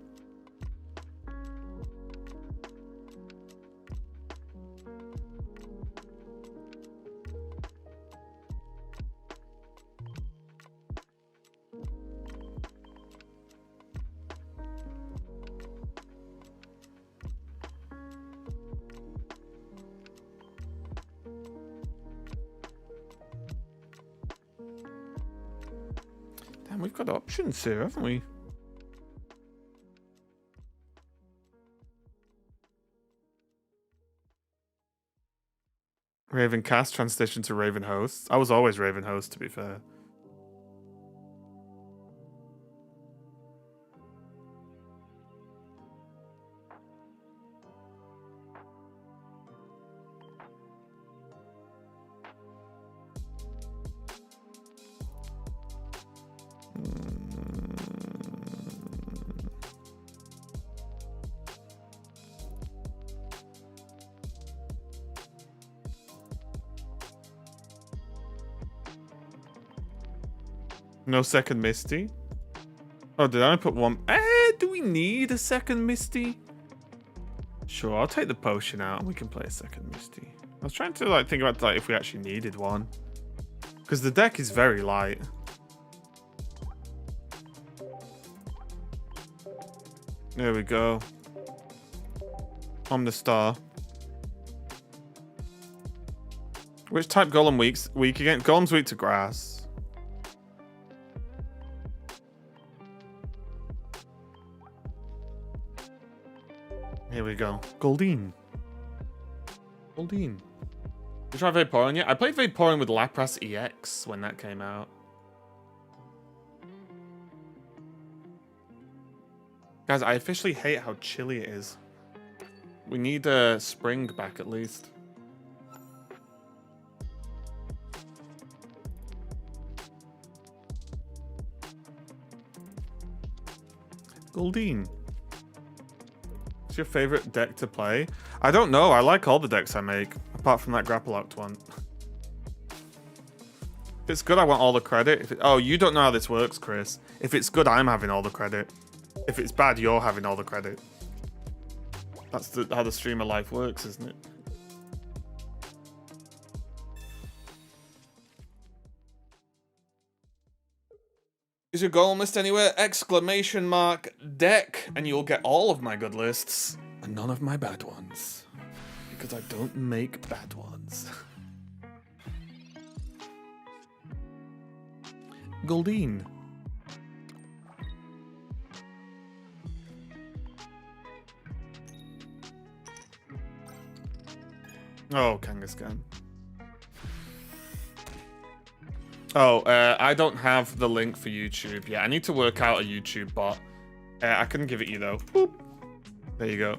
Damn, we've got options here, haven't we? Raven cast transition to Raven host. I was always Raven host, to be fair. No second Misty? Oh, did I only put one? Do we need a second Misty? Sure, I'll take the potion out and we can play a second Misty. I was trying to like think about like if we actually needed one. Because the deck is very light. There we go. I'm the star. Which type Golem weak again? Golem's weak to grass. Here we go. Goldeen. Goldeen. You tried Vaporeon yet? I played Vaporeon with Lapras EX when that came out. Guys, I officially hate how chilly it is. We need a spring back at least. Goldeen. What's your favorite deck to play? I don't know. I like all the decks I make, apart from that Grapple Act one. If it's good, I want all the credit. Oh, you don't know how this works, Chris. If it's good, I'm having all the credit. If it's bad, you're having all the credit. That's how the streamer life works, isn't it? Is your Golem list anywhere? Exclamation mark deck, and you'll get all of my good lists and none of my bad ones. Because I don't make bad ones. Goldeen. Oh, Kangaskhan. Oh, I don't have the link for YouTube yet. I need to work out a YouTube bot. I can give it you though. Boop. There you go.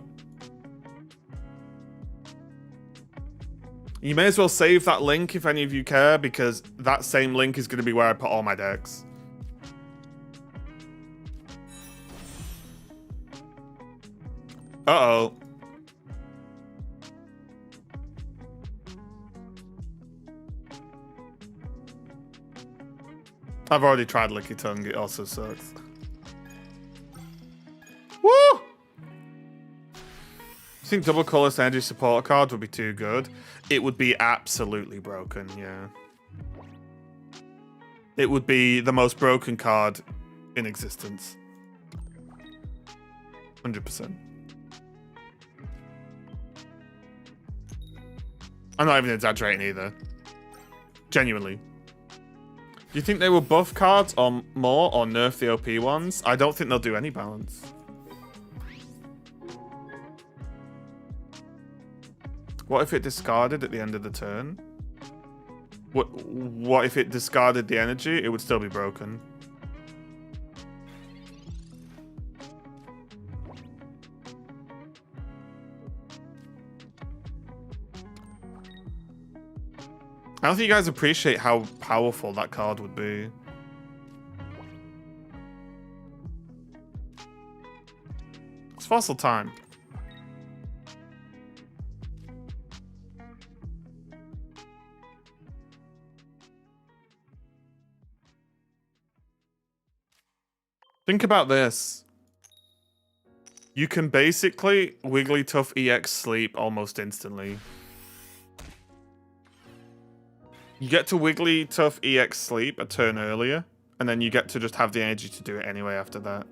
You may as well save that link if any of you care, because that same link is going to be where I put all my decks. Uh-oh. I've already tried Licky Tongue, it also sucks. Woo! I think double colorless energy support card would be too good. It would be absolutely broken, yeah. It would be the most broken card in existence. 100%. I'm not even exaggerating either. Genuinely. Do you think they will buff cards or more or nerf the OP ones? I don't think they'll do any balance. What if it discarded at the end of the turn? What if it discarded the energy? It would still be broken. I don't think you guys appreciate how powerful that card would be. It's fossil time. Think about this. You can basically Wigglytuff EX sleep almost instantly. You get to Wigglytuff EX sleep a turn earlier, and then you get to just have the energy to do it anyway after that.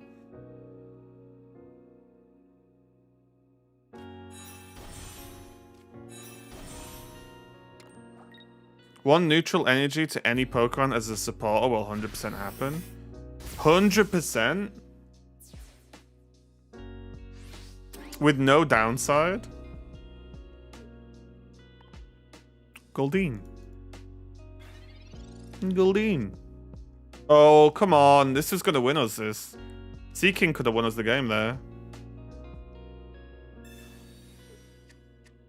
One neutral energy to any Pokemon as a supporter will 100% happen. 100%? With no downside? Goldeen. Goldeen. Oh, come on. This is going to win us, this. Seaking could have won us the game there.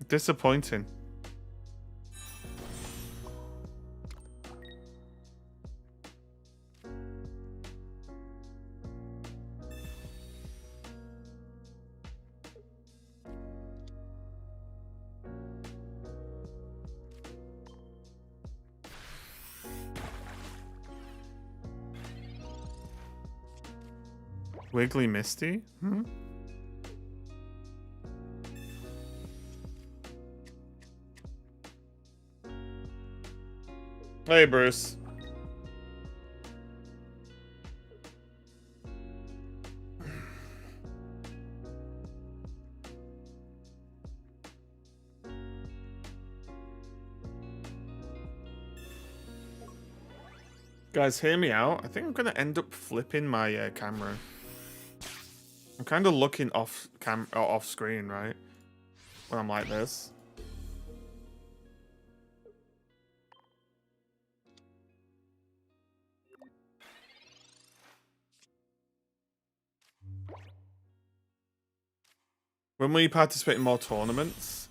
Disappointing. Wiggly Misty? Hmm? Hey, Bruce. Guys, hear me out. I think I'm going to end up flipping my camera. I'm kind of looking off screen, right? When I'm like this. When will you participate in more tournaments?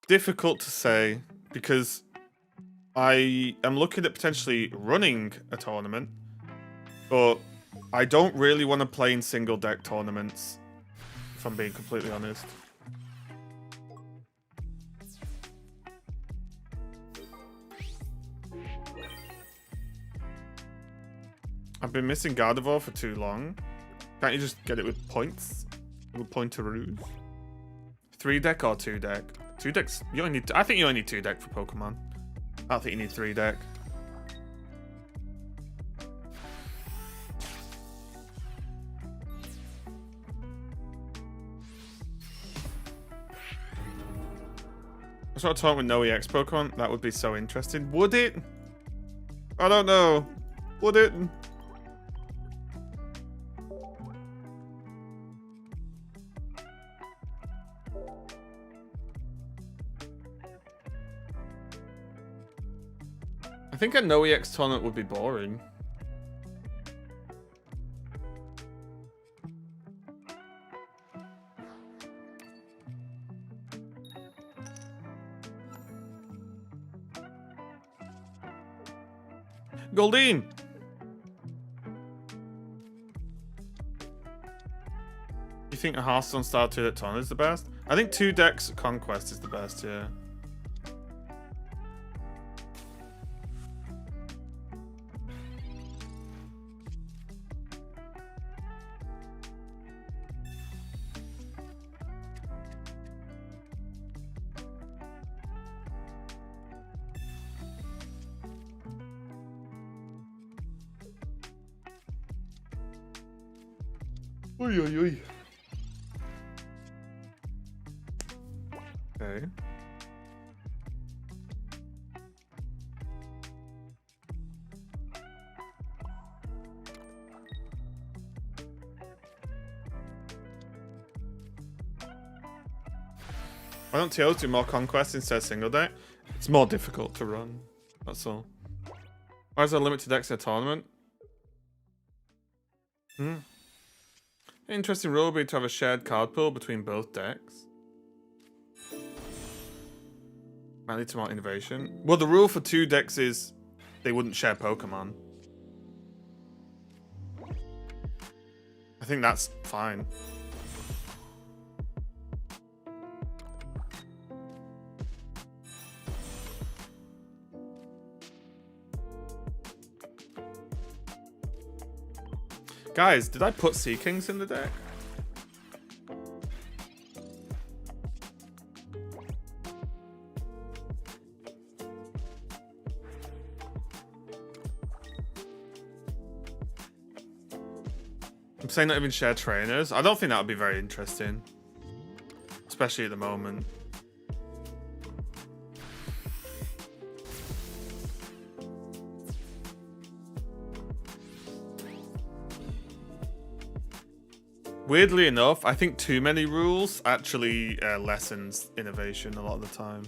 Difficult to say, because I am looking at potentially running a tournament, but I don't really want to play in single deck tournaments, if I'm being completely honest. I've been missing Gardevoir for too long. Can't you just get it with points? With pointeroos? 3 deck or 2 deck? 2 decks. You only need. I think you only need 2 deck for Pokemon. I don't think you need 3 deck. I start talking with no EX Pokemon. That would be so interesting. Would it? I don't know. Would it? I think a no EX tournament would be boring. Goldeen! You think a Hearthstone style 2 deck tournament is the best? I think 2 decks Conquest is the best, yeah. Oy, oy, oy. Okay. Why don't TOs do more conquests instead of single deck? It's more difficult to run. That's all. Why is there limited decks in a tournament? Interesting rule would be to have a shared card pool between both decks. Might lead to more innovation. Well, the rule for 2 decks is they wouldn't share Pokemon. I think that's fine. Guys, did I put Sea Kings in the deck? I'm saying not even share trainers. I don't think that would be very interesting. Especially at the moment. Weirdly enough, I think too many rules actually lessens innovation a lot of the time.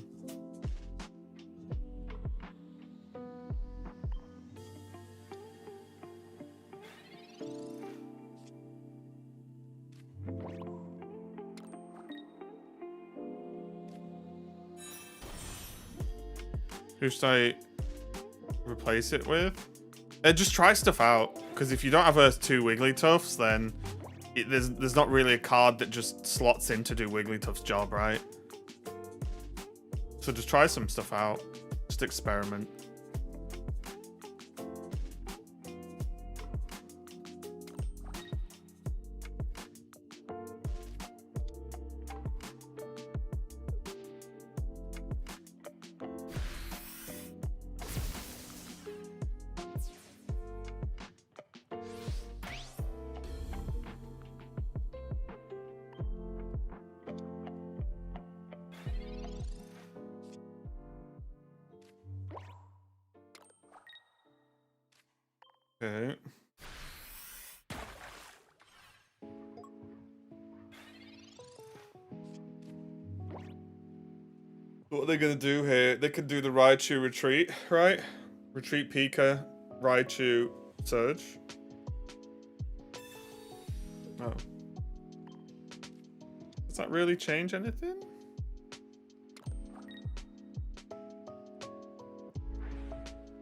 Who should I replace it with? Just try stuff out, because if you don't have Earth 2 Wigglytuffs, then there's not really a card that just slots in to do Wigglytuff's job, right? So just try some stuff out. Just experiment. Okay. What are they gonna do here? They could do the Raichu retreat, right? Retreat Pika, Raichu, Surge. Oh. Does that really change anything?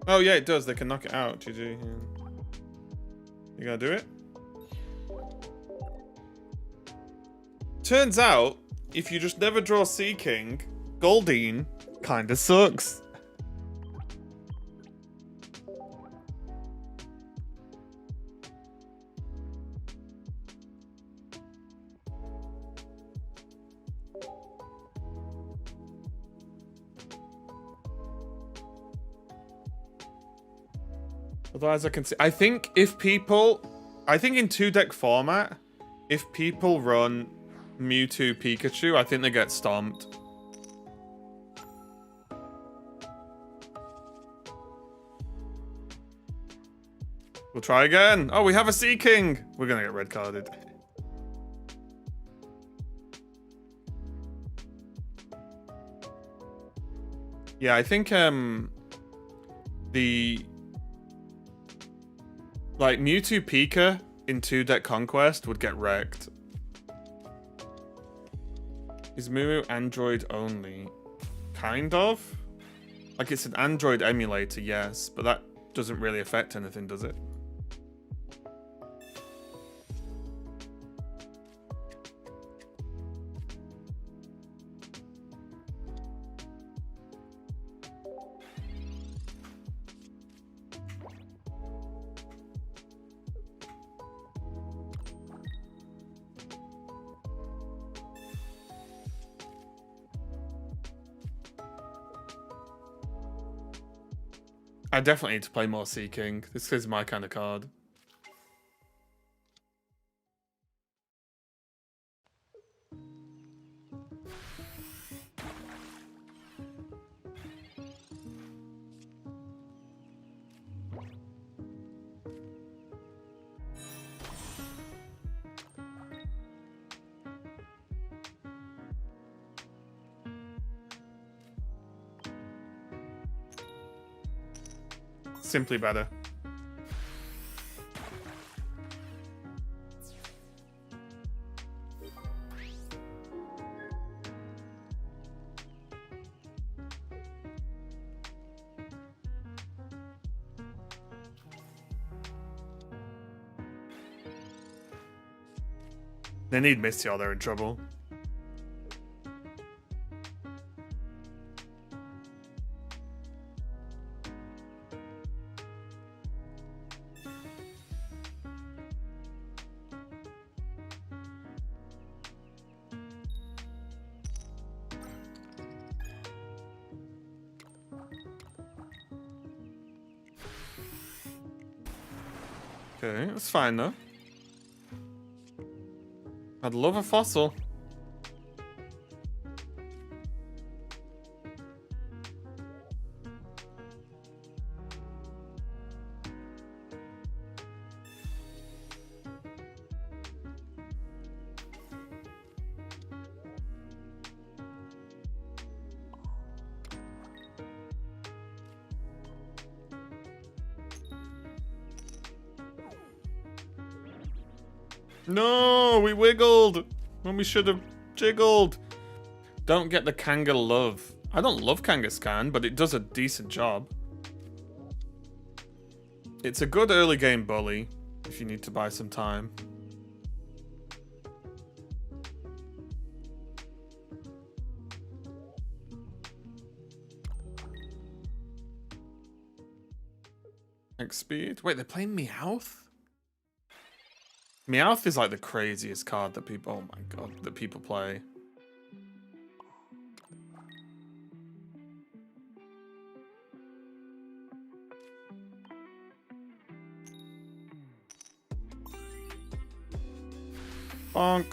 Oh yeah, it does. They can knock it out. GG. Yeah. You gonna do it? Turns out, if you just never draw Sea King, Goldeen kinda sucks. Otherwise I can see, I think in 2-deck format, if people run Mewtwo Pikachu, I think they get stomped. We'll try again. Oh, we have a Sea King. We're gonna get red carded. Yeah, I think like Mewtwo Pika in 2-deck Conquest would get wrecked. Is Moo Android only? Kind of. Like it's an Android emulator, yes, but that doesn't really affect anything, does it? I definitely need to play more Sea King. This is my kind of card. simply better. They need Misty or they're in trouble. Okay, that's fine though. I'd love a fossil. No, we wiggled when we should have jiggled. Don't get the Kanga love. I don't love Kangaskhan, but it does a decent job. It's a good early game bully if you need to buy some time. X speed. Wait, they're playing Meowth? Meowth is like the craziest card that people, oh my god, that people play. Bonk.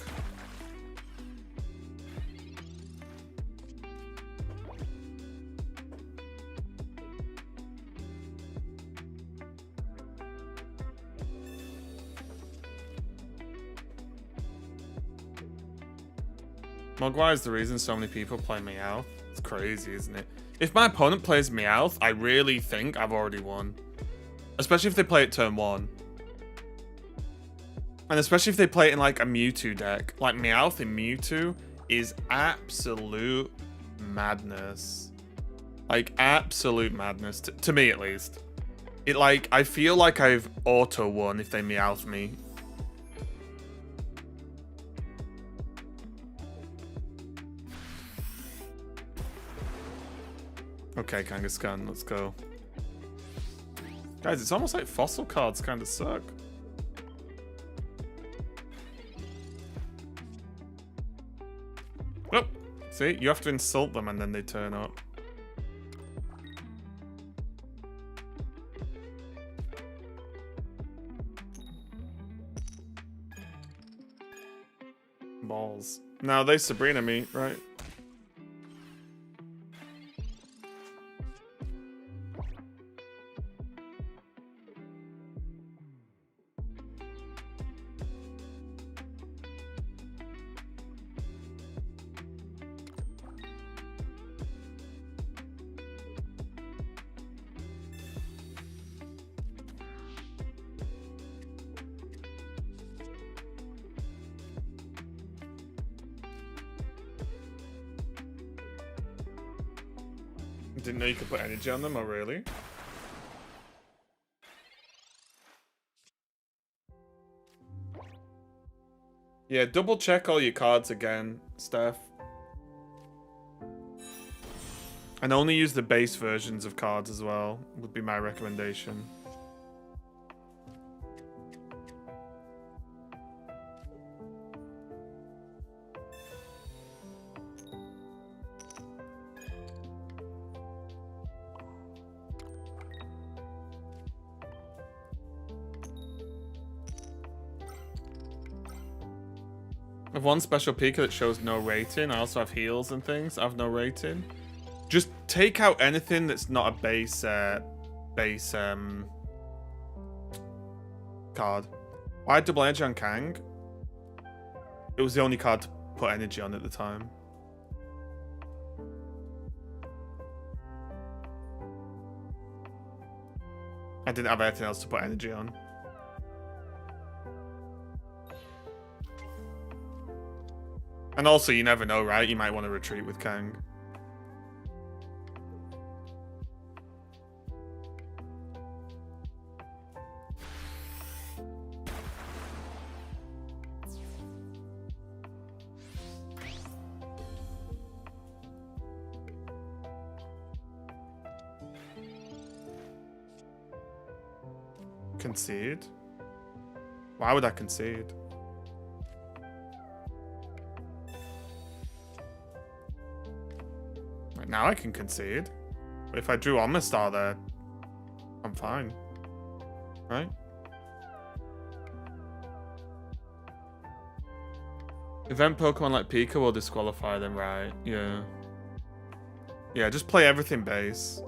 Mogwai is the reason so many people play Meowth. It's crazy, isn't it? If my opponent plays Meowth, I really think I've already won. Especially if they play it turn 1. And especially if they play it in like a Mewtwo deck. Like Meowth in Mewtwo is absolute madness. Like absolute madness, to me at least. It like, I feel like I've auto won if they Meowth me. Okay, Kangaskhan, let's go. Guys, it's almost like fossil cards kind of suck. Oh, see, you have to insult them and then they turn up. Balls. Now they Sabrina me, right? Didn't know you could put energy on them, oh really? Yeah, double check all your cards again, Steph. And only use the base versions of cards as well, would be my recommendation. I have one special Pika that shows no rating. I also have heals and things. I have no rating. Just take out anything that's not a base card. I had double energy on Kang. It was the only card to put energy on at the time. I didn't have anything else to put energy on. And also, you never know, right? You might want to retreat with Kang. Concede? Why would I concede? Right, now I can concede. But if I drew Omastar there, I'm fine. Right? Event Pokemon like Pika will disqualify them, right? Yeah. Yeah, just play everything base.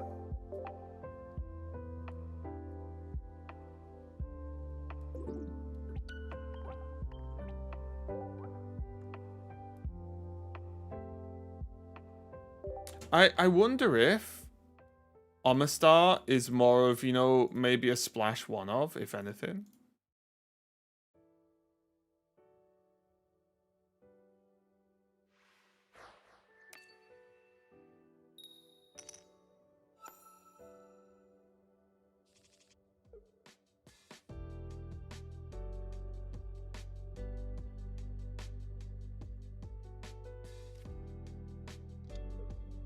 I wonder if Omastar is more of, you know, maybe a splash one of, if anything.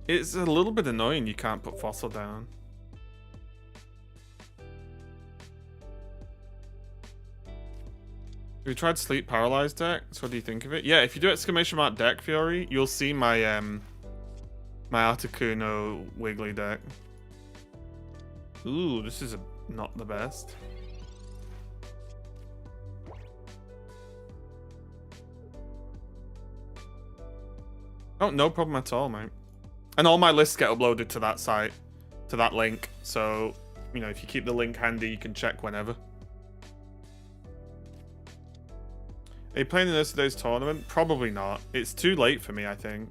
It's a little bit annoying you can't put Fossil down. Have you tried Sleep Paralyzed deck? So what do you think of it? Yeah, if you do exclamation mark deck Fury, you'll see my my Articuno Wiggly deck. Ooh, this is not the best. Oh, no problem at all, mate. And all my lists get uploaded to that site, to that link. So, you know, if you keep the link handy, you can check whenever. Are you playing in yesterday's tournament? Probably not. It's too late for me, I think.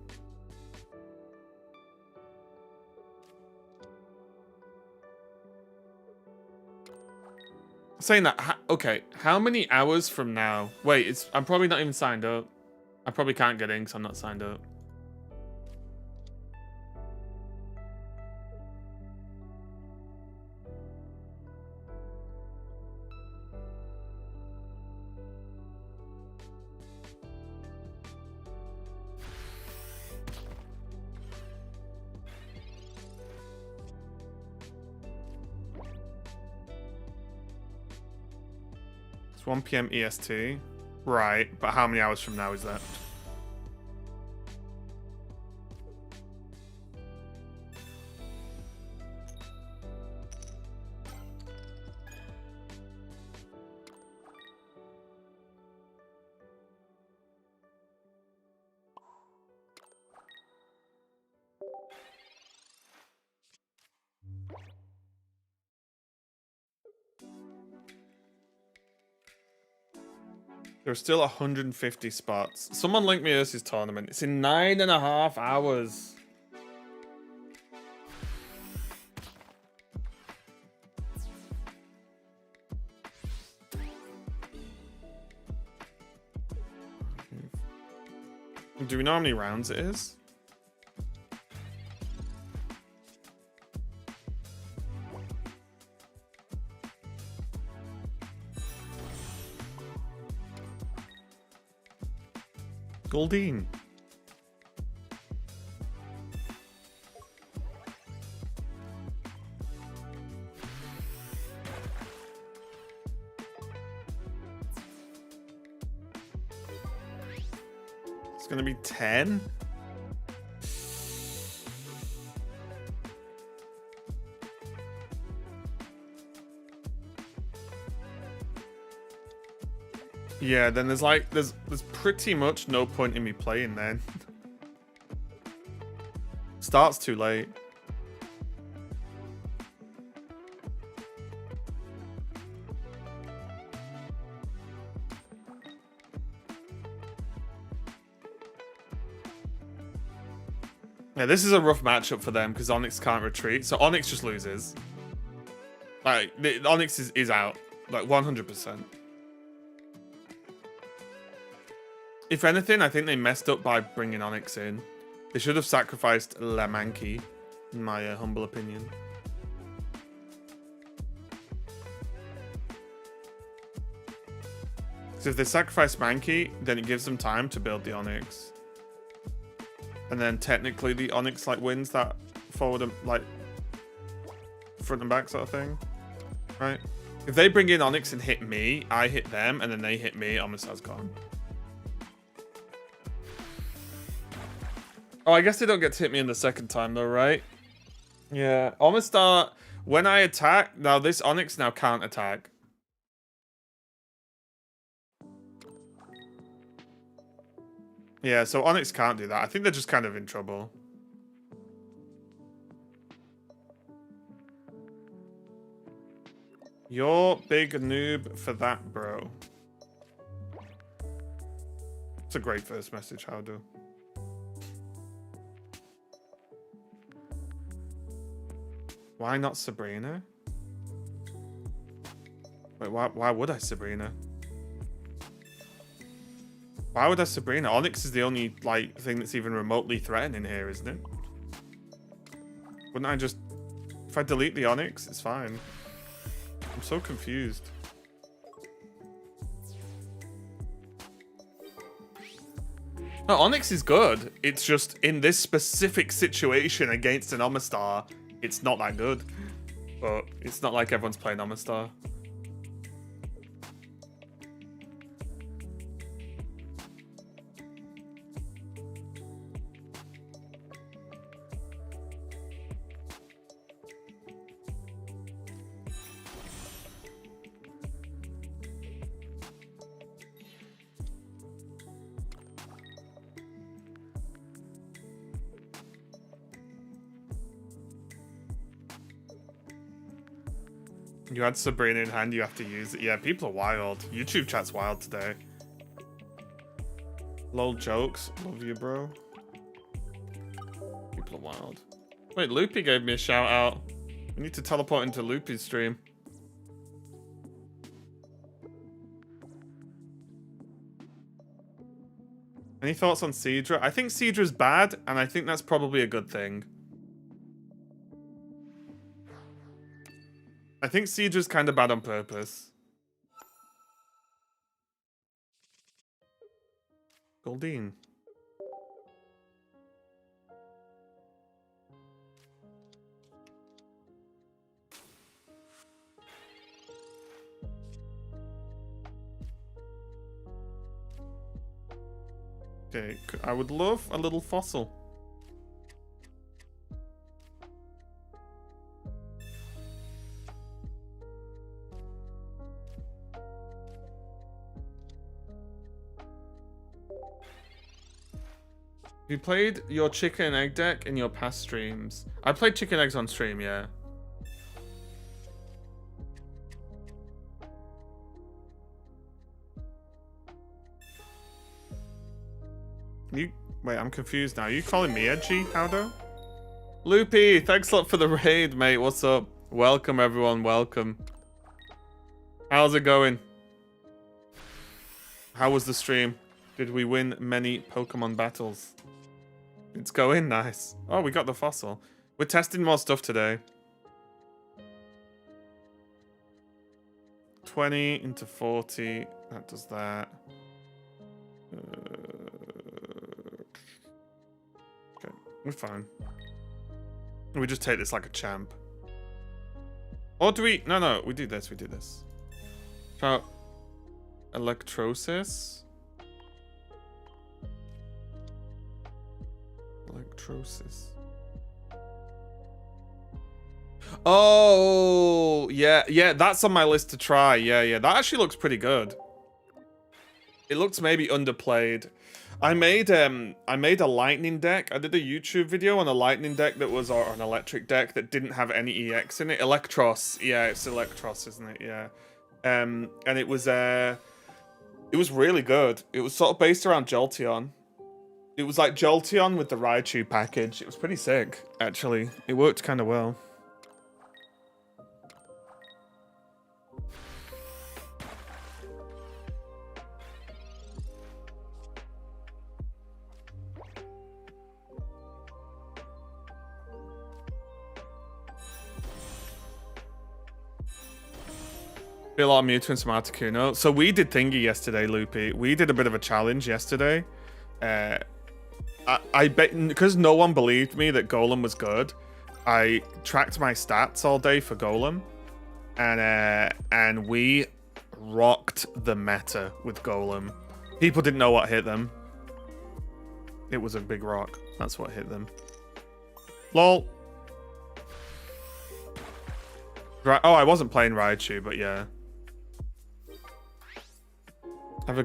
Saying that, okay, how many hours from now? Wait, I'm probably not even signed up. I probably can't get in because I'm not signed up. It's 1 PM EST. Right, but how many hours from now is that? There's still 150 spots. Someone link me Ursa's tournament. It's in 9.5 hours. Do we know how many rounds it is? Goldeen. It's gonna be 10? Yeah, then there's pretty much no point in me playing then. Starts too late. Yeah, this is a rough matchup for them because Onyx can't retreat, so Onyx just loses. Like, the Onyx is out. Like, 100%. If anything, I think they messed up by bringing Onyx in. They should have sacrificed La Mankey, in my humble opinion. So if they sacrifice Mankey, then it gives them time to build the Onyx. And then technically the Onyx like wins that forward and like front and back sort of thing. Right? If they bring in Onyx and hit me, I hit them, and then they hit me, Omastar's gone. Oh, I guess they don't get to hit me in the second time though, right? Yeah. Omastar, when I attack, now this Onyx now can't attack. Yeah, so Onyx can't do that. I think they're just kind of in trouble. You're big noob for that, bro. It's a great first message, how do? Why not Sabrina? Wait, why would I Sabrina? Why would I Sabrina? Onyx is the only, like, thing that's even remotely threatening here, isn't it? Wouldn't I just... If I delete the Onyx, it's fine. I'm so confused. No, Onyx is good. It's just, in this specific situation against an Omastar, it's not that good. But it's not like everyone's playing Omastar. You had Sabrina in hand, you have to use it. Yeah, people are wild. YouTube chat's wild today. Lol jokes. Love you, bro. People are wild. Wait, Loopy gave me a shout out. We need to teleport into Loopy's stream. Any thoughts on Seadra? I think Seadra's bad, and I think that's probably a good thing. I think Seadra's kind of bad on purpose. Goldeen. Okay, I would love a little fossil. You played your chicken and egg deck in your past streams. I played chicken eggs on stream, yeah. Wait, I'm confused now. Are you calling me edgy, Howdo? Loopy, thanks a lot for the raid, mate. What's up? Welcome, everyone. Welcome. How's it going? How was the stream? Did we win many Pokemon battles? It's going nice. Oh, we got the fossil. We're testing more stuff today. 20 into 40. That does that. Okay, we're fine. We just take this like a champ. Or do we... No, we do this. We do this. Try out Electrosis. Electrosis. Oh, yeah, that's on my list to try. Yeah, that actually looks pretty good. It looks maybe underplayed. I made a lightning deck. I did a YouTube video on a lightning deck that was, or an electric deck that didn't have any EX in it. Electros. Yeah, it's Electros, isn't it? Yeah. And it was really good. It was sort of based around Jolteon. It was like Jolteon with the Raichu package. It was pretty sick, actually. It worked kind of well. Be a lot of Mewtwo and some Articuno. So we did thingy yesterday, Loopy. We did a bit of a challenge yesterday. I bet, because no one believed me that Golem was good, I tracked my stats all day for Golem. And we rocked the meta with Golem. People didn't know what hit them. It was a big rock. That's what hit them. Lol. Right. Oh, I wasn't playing Raichu, but yeah. I have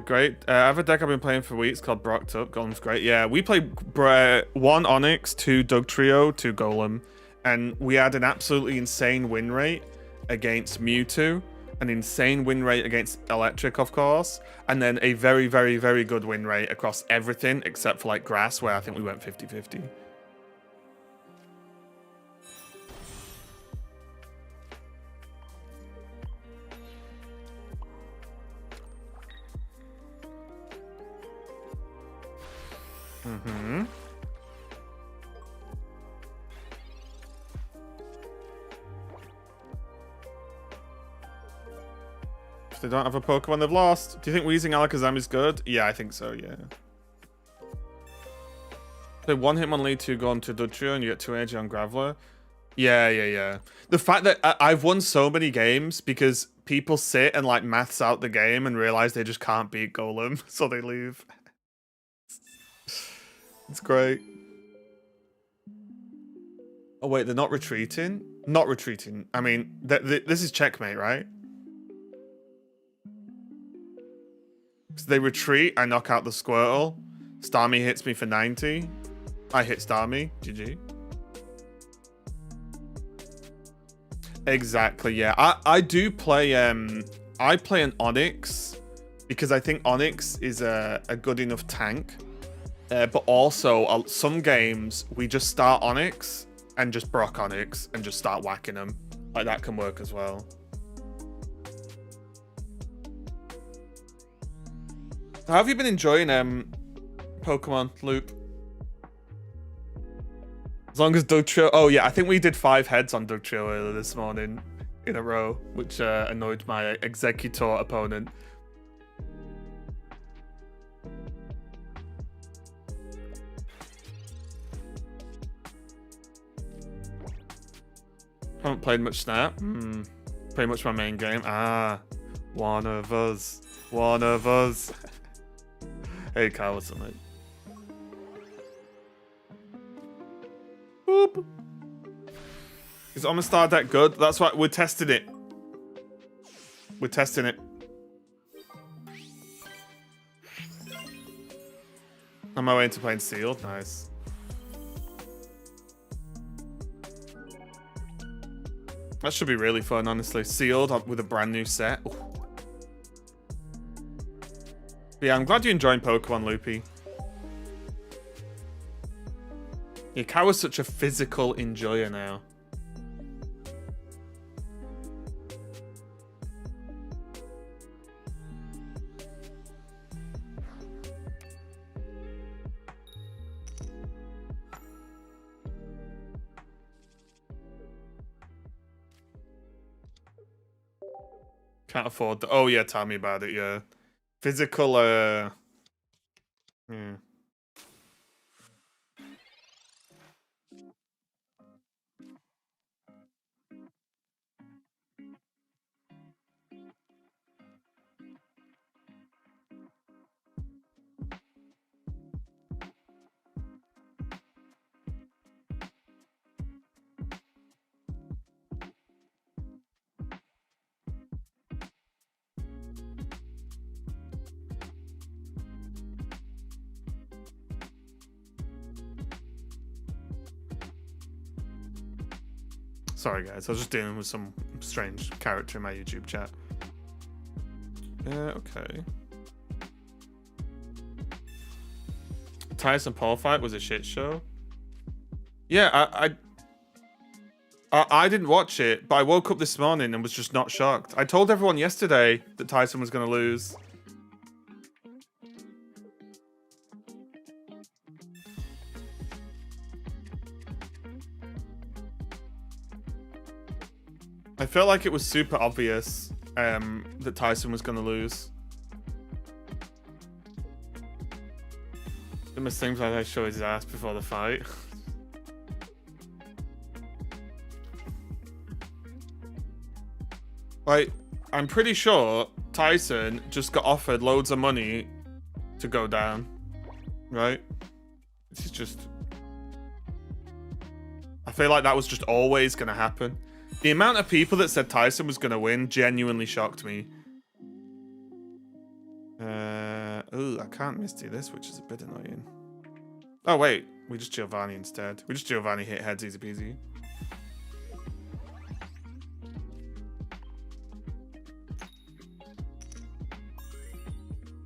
a deck I've been playing for weeks called Brocked Up. Golem's great. Yeah, we played 1 Onyx, 2 Dugtrio, 2 Golem, and we had an absolutely insane win rate against Mewtwo, an insane win rate against Electric, of course, and then a very, very, very good win rate across everything except for like Grass, where I think we went 50-50. Mm-hmm. If they don't have a Pokemon they've lost. Do you think Weezing Alakazam is good? Yeah, I think so, yeah. So 1 Hitmonlee, 2 go on to Dugtrio, and you get 2 energy on Graveler. Yeah. The fact that I've won so many games because people sit and like maths out the game and realize they just can't beat Golem, so they leave. It's great. Oh wait, they're not retreating? Not retreating. I mean, this is checkmate, right? So they retreat, I knock out the Squirtle. Starmie hits me for 90. I hit Starmie. GG. Exactly, yeah. I do play I play an Onyx because I think Onyx is a good enough tank. But also, some games, we just start Onyx and just Brock Onyx and just start whacking them. Like, that can work as well. How have you been enjoying Pokemon Loop? As long as Dugtrio... Oh, yeah, I think we did 5 heads on Dugtrio earlier this morning in a row, which annoyed my Executor opponent. Haven't played much Snap. Pretty much my main game. Ah, one of us. One of us. Hey, Kyle, what's up, mate? Boop. Is Omastar deck good? That's why we're testing it. We're testing it. On my way into playing Sealed. Nice. That should be really fun, honestly. Sealed with a brand new set. Ooh. Yeah, I'm glad you're enjoying Pokemon, Loopy. Yeah, Kawa's such a physical enjoyer now. Can't afford the... Oh, yeah, tell me about it, yeah. Physical, yeah. Sorry, guys. I was just dealing with some strange character in my YouTube chat. Okay. Tyson Paul fight was a shit show. Yeah, I didn't watch it, but I woke up this morning and was just not shocked. I told everyone yesterday that Tyson was going to lose. I felt like it was super obvious, that Tyson was gonna lose. It must seem like I show his ass before the fight. Like, I'm pretty sure Tyson just got offered loads of money to go down, right? This is just... I feel like that was just always going to happen. The amount of people that said Tyson was going to win genuinely shocked me. Ooh, I can't misdo this, which is a bit annoying. Oh, wait. We just Giovanni instead. We just Giovanni hit heads, easy peasy.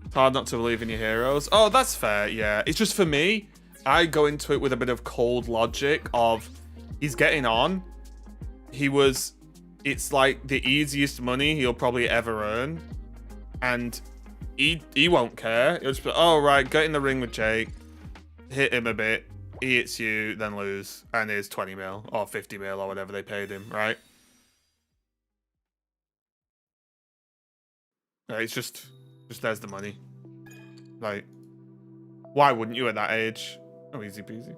It's hard not to believe in your heroes. Oh, that's fair, yeah. It's just for me, I go into it with a bit of cold logic of he's getting on. It's like the easiest money he'll probably ever earn. And he won't care. He'll just be, oh, right, get in the ring with Jake. Hit him a bit. He hits you, then lose. And here's 20 mil or 50 mil or whatever they paid him, right? It's just there's the money. Like, why wouldn't you at that age? Oh, easy peasy.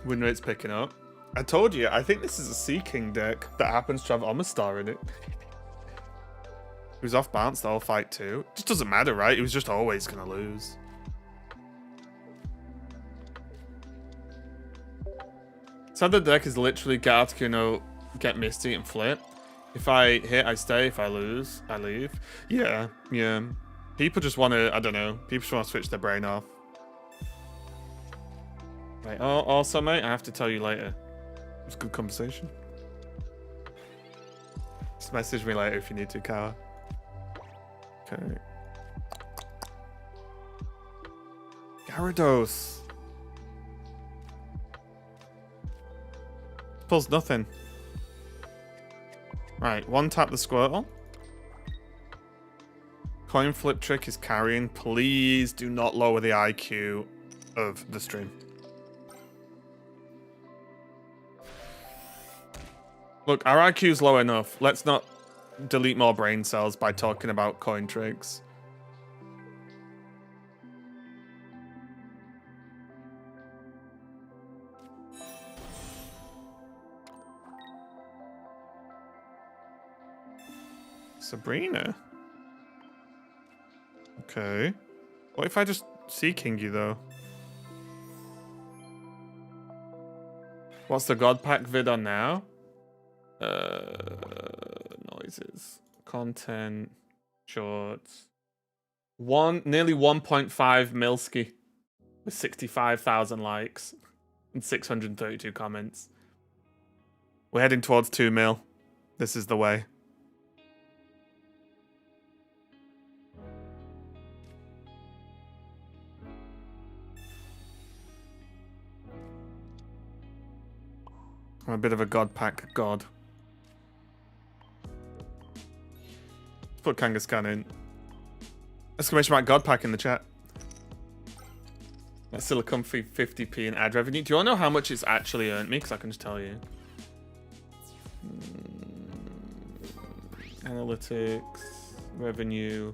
Win rate's picking up. I told you, I think this is a Sea King deck that happens to have Omastar in it. He was off balance the whole fight too. Just doesn't matter, right? He was just always gonna lose. So the deck is literally get Articuno, get Misty, and flip. If I hit, I stay. If I lose, I leave. Yeah, yeah. People just want to, I don't know. People just want to switch their brain off. Right. Oh, also, mate, I have to tell you later. It was a good conversation. Just message me later if you need to, Kawa. Okay. Gyarados. Pulls nothing. Right, one tap the Squirtle. Coin flip trick is carrying. Please do not lower the IQ of the stream. Look, our IQ's low enough. Let's not delete more brain cells by talking about coin tricks. Sabrina? Okay. What if I just Sea King you, though? What's the God Pack vid on now? Noises, content, shorts. Nearly 1.5 Milski with 65,000 likes and 632 comments. We're heading towards 2 mil. This is the way. I'm a bit of a God Pack god. Put Kangaskhan in. Exclamation mark God Pack in the chat. That's still a comfy 50p in ad revenue. Do you want to know how much it's actually earned me? Because I can just tell you. Analytics, revenue.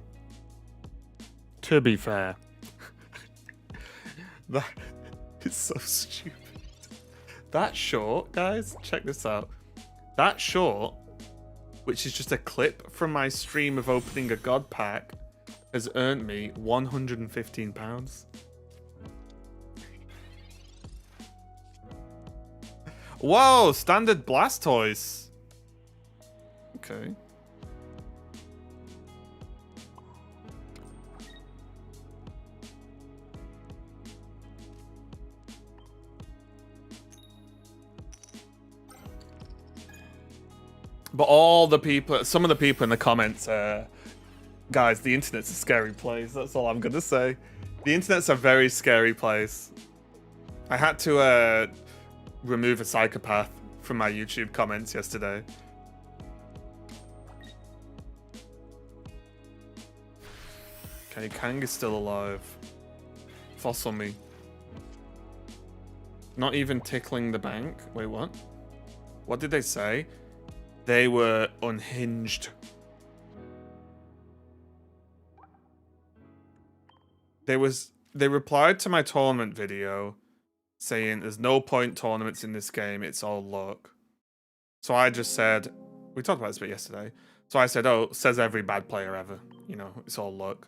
To be fair. That is so stupid. That short, guys, check this out. That short, which is just a clip from my stream of opening a God Pack, has earned me £115. Whoa, standard Blastoise. Okay. But all the people, some of the people in the comments, guys, the internet's a scary place. That's all I'm going to say. The internet's a very scary place. I had to remove a psychopath from my YouTube comments yesterday. Okay, Kang is still alive. Fossil me. Not even tickling the bank. Wait, what? What did they say? They were unhinged. They replied to my tournament video saying there's no point tournaments in this game, it's all luck. So I just said, we talked about this a bit yesterday. So I said, oh, says every bad player ever. You know, it's all luck.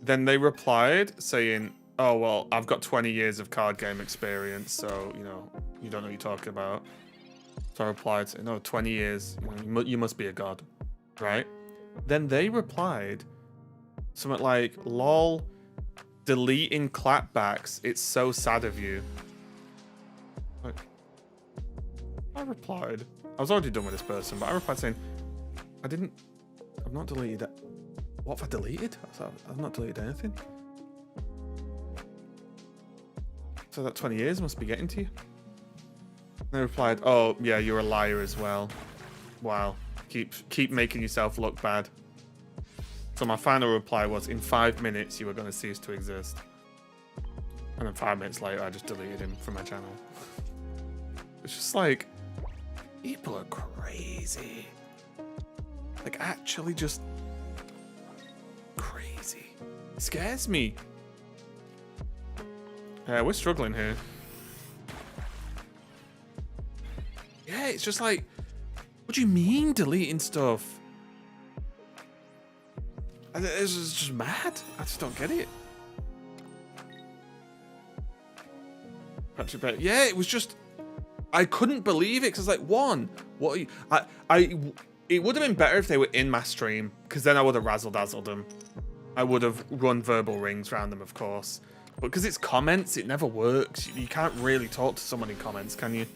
Then they replied saying, oh, well, I've got 20 years of card game experience, so, you know, you don't know what you're talking about. So I replied, saying, no, 20 years, you know, you must be a god, right? Then they replied something like, lol, deleting clapbacks, it's so sad of you. Like, I replied, I was already done with this person, but I replied saying, I've not deleted it. What have I deleted? I've not deleted anything. So that 20 years must be getting to you. And they replied, oh, yeah, you're a liar as well. Wow. Keep making yourself look bad. So my final reply was, in 5 minutes, you were going to cease to exist. And then 5 minutes later, I just deleted him from my channel. It's just like, people are crazy. Like, actually just crazy. It scares me. Yeah, we're struggling here. Yeah, it's just like, what do you mean deleting stuff? It's just mad. I just don't get it. Yeah, it was just, I couldn't believe it because like, one, what are you, it would have been better if they were in my stream because then I would have razzle dazzled them. I would have run verbal rings around them, of course. But because it's comments, it never works. You can't really talk to someone in comments, can you?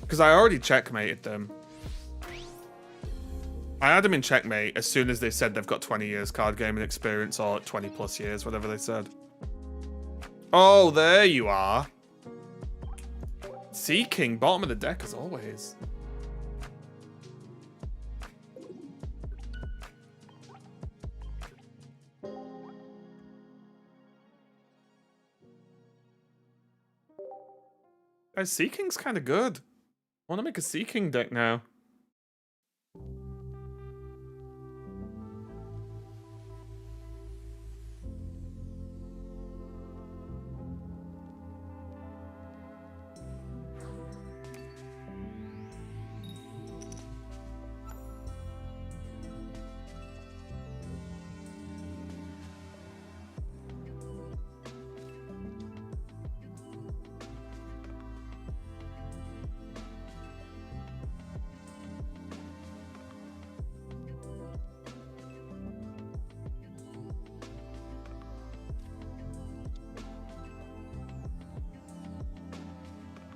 Because I already checkmated them. I had them in checkmate as soon as they said they've got 20 years card gaming experience or 20 plus years, whatever they said. Oh, there you are. Sea King, bottom of the deck as always. Sea King's kind of good. I want to make a Sea King deck now.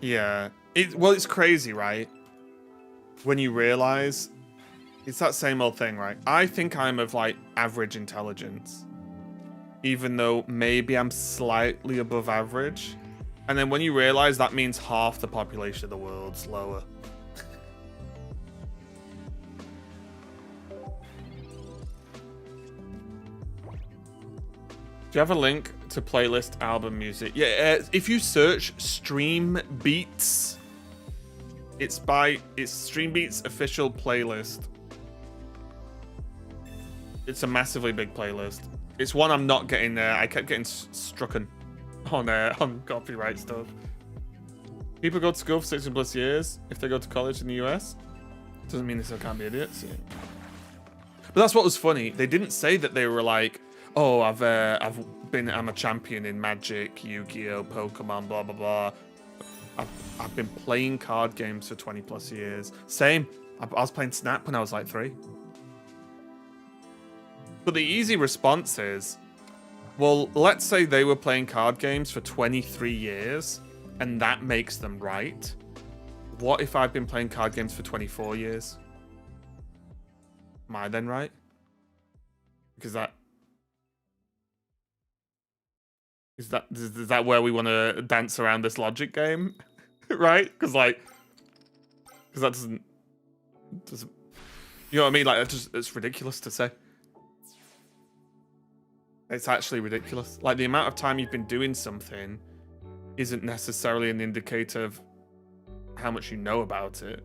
Yeah. Well, it's crazy, right? When you realize it's that same old thing, right? I think I'm of like average intelligence, even though maybe I'm slightly above average. And then when you realize that means half the population of the world's lower. Do you have a link to playlist album music? Yeah, if you search Stream Beats, it's Stream Beats official playlist. It's a massively big playlist. It's one I'm not getting there. I kept getting strucken on copyright stuff. People go to school for 16 plus years if they go to college in the US. Doesn't mean they still can't be idiots. But that's what was funny. They didn't say that they were like, oh, I'm a champion in Magic, Yu-Gi-Oh, Pokemon, blah blah blah. I've been playing card games for 20 plus years. Same. I was playing Snap when I was like 3. But the easy response is, well, let's say they were playing card games for 23 years, and that makes them right. What if I've been playing card games for 24 years? Am I then right? Because Is that where we want to dance around this logic game? Right? Because that doesn't, you know what I mean? Like, it's ridiculous to say. It's actually ridiculous. Like, the amount of time you've been doing something isn't necessarily an indicator of how much you know about it.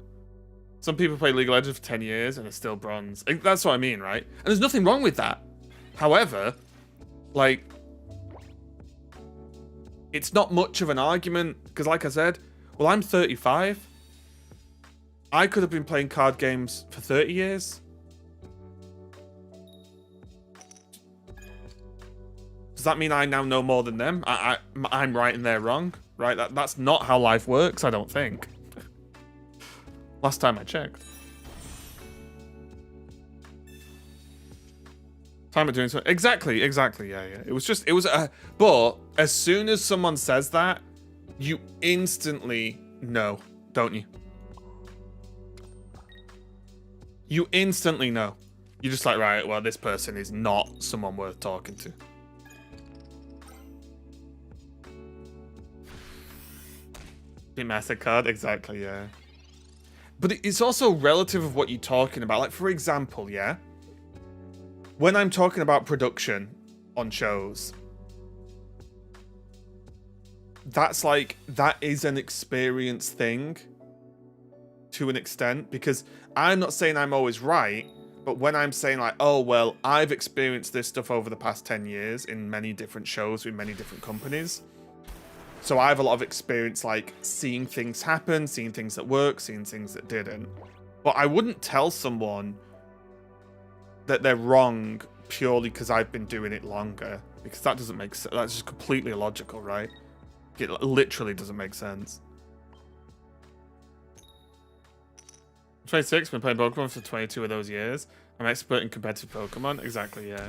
Some people play League of Legends for 10 years and are still bronze. That's what I mean, right? And there's nothing wrong with that. However, like, it's not much of an argument, because like I said, well, I'm 35. I could have been playing card games for 30 years. Does that mean I now know more than them? I'm right and they're wrong, right? That's not how life works, I don't think. Last time I checked. Time of doing so. Exactly, yeah. It was but as soon as someone says that, you instantly know, don't you? You instantly know. You're just like, right, well, this person is not someone worth talking to. MasterCard, exactly, yeah. But it's also relative of what you're talking about. Like, for example, yeah, when I'm talking about production on shows, that is an experience thing to an extent, because I'm not saying I'm always right, but when I'm saying like, oh, well, I've experienced this stuff over the past 10 years in many different shows with many different companies. So I have a lot of experience, like, seeing things happen, seeing things that work, seeing things that didn't. But I wouldn't tell someone that they're wrong purely because I've been doing it longer, because that doesn't make sense. That's just completely illogical, right? It literally doesn't make sense. 26, been playing Pokemon for 22 of those years. I'm expert in competitive Pokemon. Exactly, yeah.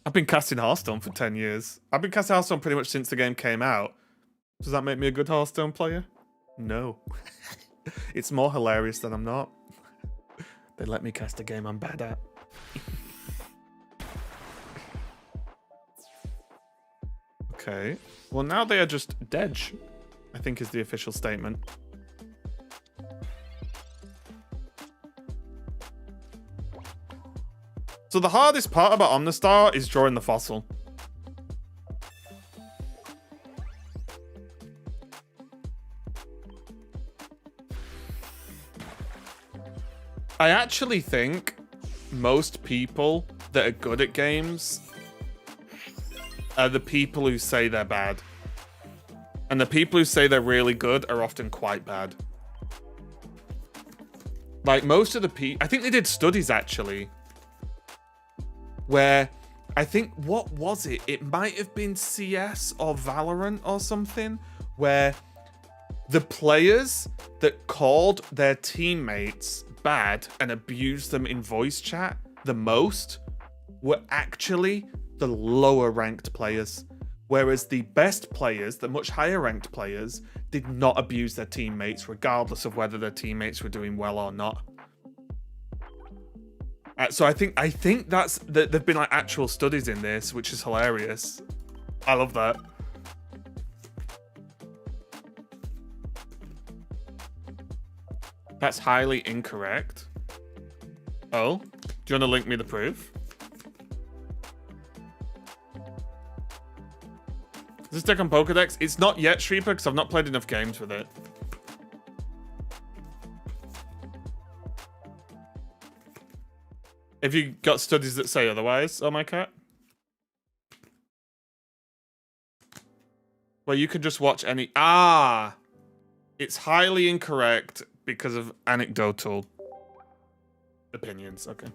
I've been casting Hearthstone for 10 years. I've been casting Hearthstone pretty much since the game came out. Does that make me a good Hearthstone player? No. It's more hilarious than I'm not. They let me cast a game I'm bad at. Okay. Well, now they are just dead, I think is the official statement. So the hardest part about Omnistar is drawing the fossil. I actually think most people that are good at games are the people who say they're bad. And the people who say they're really good are often quite bad. Like, most of the people... I think they did studies, actually, where I think, what was it? It might have been CS or Valorant or something, where the players that called their teammates bad and abused them in voice chat the most were actually the lower ranked players. Whereas the best players, the much higher ranked players, did not abuse their teammates regardless of whether their teammates were doing well or not. So I think that's there've been like actual studies in this, which is hilarious. I love that. That's highly incorrect. Oh, do you want to link me the proof? Is this deck on Pokedex? It's not yet, Shreeper, because I've not played enough games with it. Have you got studies that say otherwise, oh my cat? Well, you can just watch any... Ah! It's highly incorrect because of anecdotal opinions. Okay.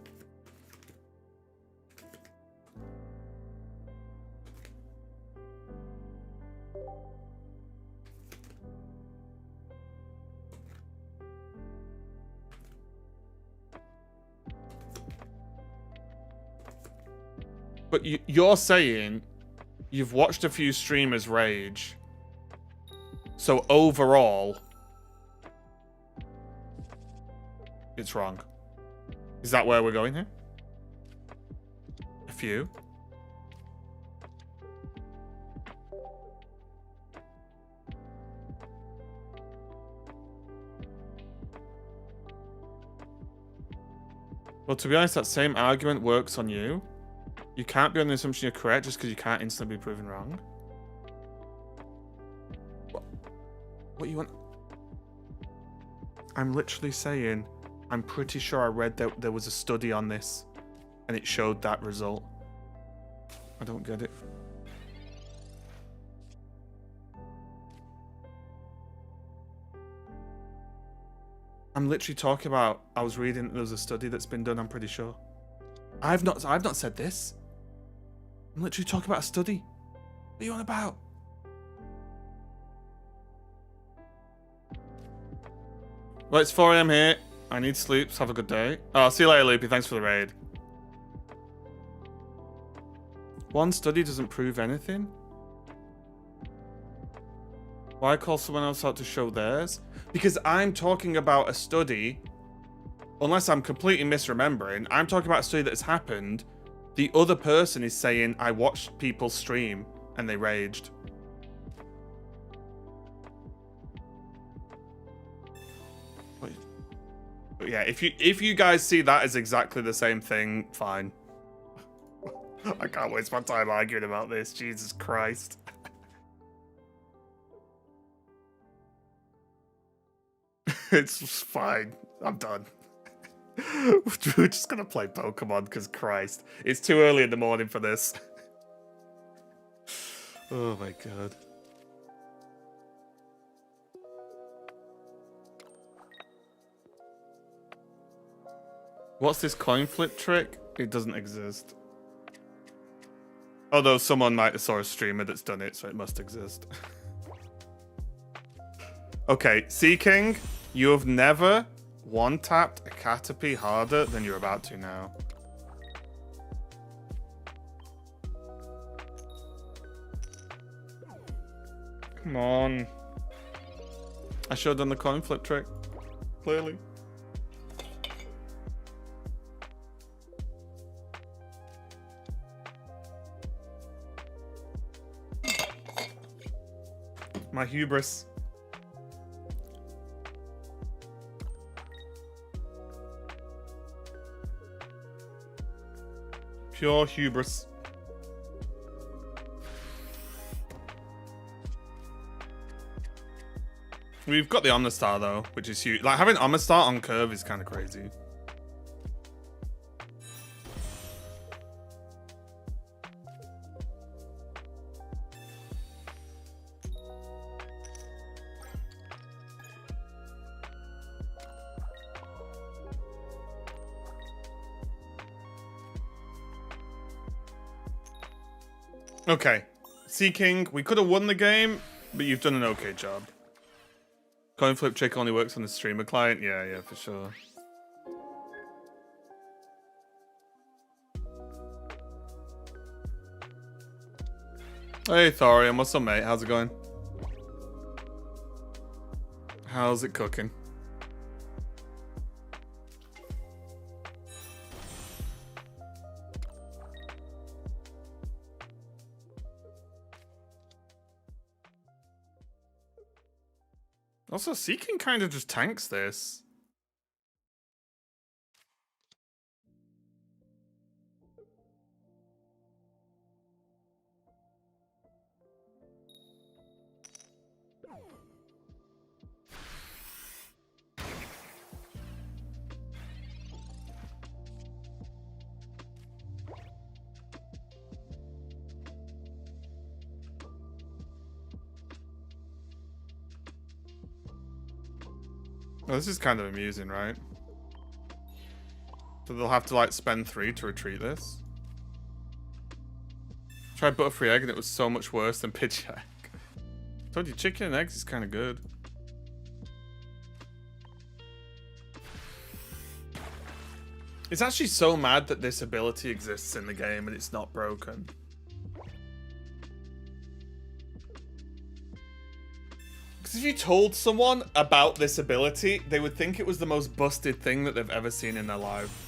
But you're saying you've watched a few streamers rage. So overall, it's wrong. Is that where we're going here? A few. Well, to be honest, that same argument works on you. You can't be on the assumption you're correct just because you can't instantly be proven wrong. What you want? I'm literally saying, I'm pretty sure I read that there was a study on this and it showed that result. I don't get it. I'm literally talking about, I was reading there was a study that's been done, I'm pretty sure. I've not said this. I'm literally talking about a study. What are you on about? Well, it's 4 AM here. I need sleep, so have a good day. Oh, see you later, Loopy. Thanks for the raid. One study doesn't prove anything? Why call someone else out to show theirs? Because I'm talking about a study, unless I'm completely misremembering, I'm talking about a study that has happened. The other person is saying, I watched people stream and they raged. But yeah, if you guys see that as exactly the same thing, fine. I can't waste my time arguing about this, Jesus Christ. It's fine. I'm done. We're just gonna play Pokemon because Christ. It's too early in the morning for this. Oh my god. What's this coin flip trick? It doesn't exist. Although someone might have saw a streamer that's done it, so it must exist. Okay, Sea King, you have never one-tapped a Caterpie harder than you're about to now. Come on. I should have done the coin flip trick. Clearly. My hubris. Pure hubris. We've got the Omnistar though, which is huge. Like having Omnistar on curve is kind of crazy. Okay, Sea King, we could have won the game, but you've done an okay job. Coin flip trick only works on the streamer client? Yeah, for sure. Hey Thorium, what's up mate? How's it going? How's it cooking? Also, Sea King kind of just tanks this. Oh, this is kind of amusing, right? So they'll have to like spend 3 to retreat this. Tried Butterfree Egg and it was so much worse than Pidgeot. Told you, chicken and eggs is kind of good. It's actually so mad that this ability exists in the game and it's not broken. Because if you told someone about this ability, they would think it was the most busted thing that they've ever seen in their life.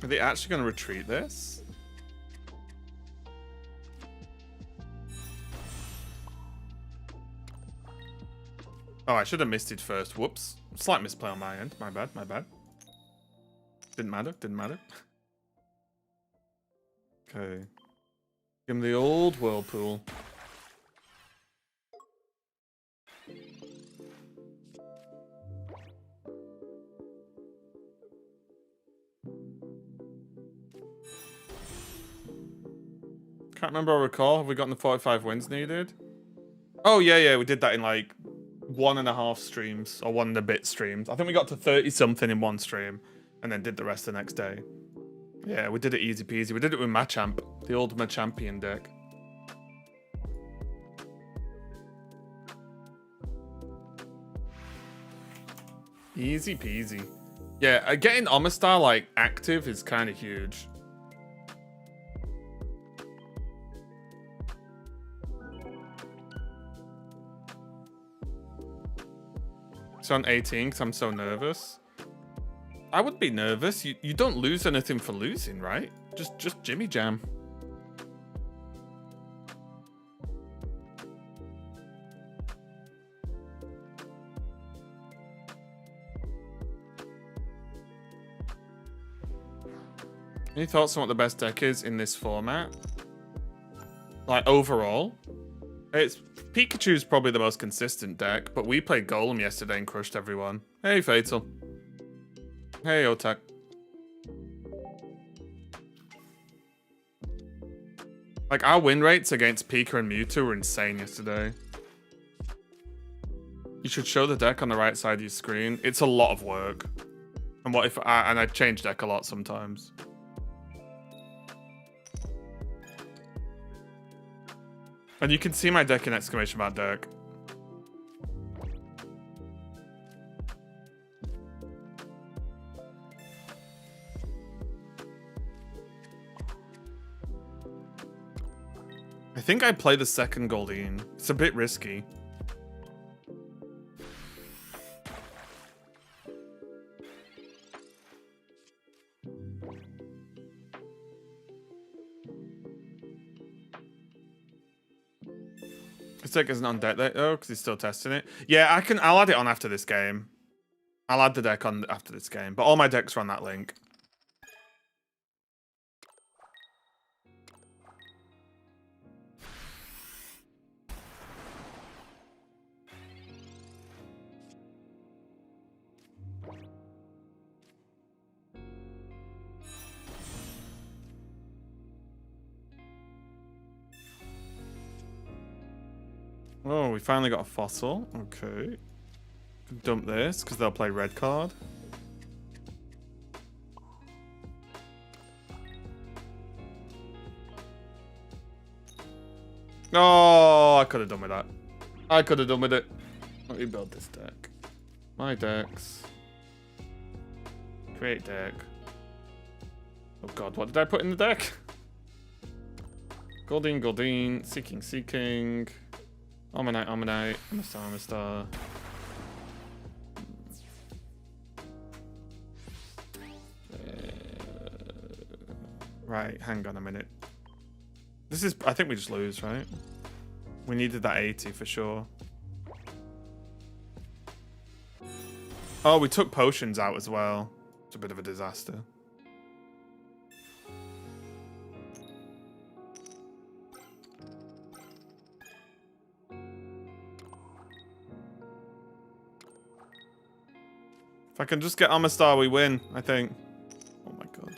Are they actually going to retreat this? Oh, I should have missed it first. Whoops. Slight misplay on my end. My bad, my bad. Didn't matter, didn't matter. Okay. Give him the old whirlpool. Can't remember or recall. Have we gotten the 45 wins needed? Oh, yeah, we did that in like 1.5 streams, or 1 and a bit streams. I think we got to 30 something in one stream, and then did the rest the next day. Yeah, we did it easy peasy. We did it with Machamp, the old Machampion deck. Easy peasy. Yeah, getting Omastar like active is kind of huge. It's on 18 because I'm so nervous. I would be nervous. You don't lose anything for losing, right? Just Jimmy Jam. Any thoughts on what the best deck is in this format? Like overall? It's Pikachu's probably the most consistent deck, but we played Golem yesterday and crushed everyone. Hey, Fatal. Hey, Otak. Like, our win rates against Pika and Mewtwo were insane yesterday. You should show the deck on the right side of your screen. It's a lot of work. And what if I change deck a lot sometimes. And you can see my deck in exclamation mark deck. I think I play the second Goldeen. It's a bit risky. This deck isn't on deck though, because he's still testing it. Yeah, I'll add it on after this game. I'll add the deck on after this game, but all my decks are on that link. Oh, we finally got a fossil. Okay. Dump this, because they'll play red card. Oh, I could have done with that. I could have done with it. Let me build this deck. My decks. Create deck. Oh god, what did I put in the deck? Goldeen, Seeking. Omanyte, Omastar. Right, hang on a minute. This is, I think we just lose, right? We needed that 80 for sure. Oh, we took potions out as well. It's a bit of a disaster. If I can just get Omastar, we win, I think. Oh my god.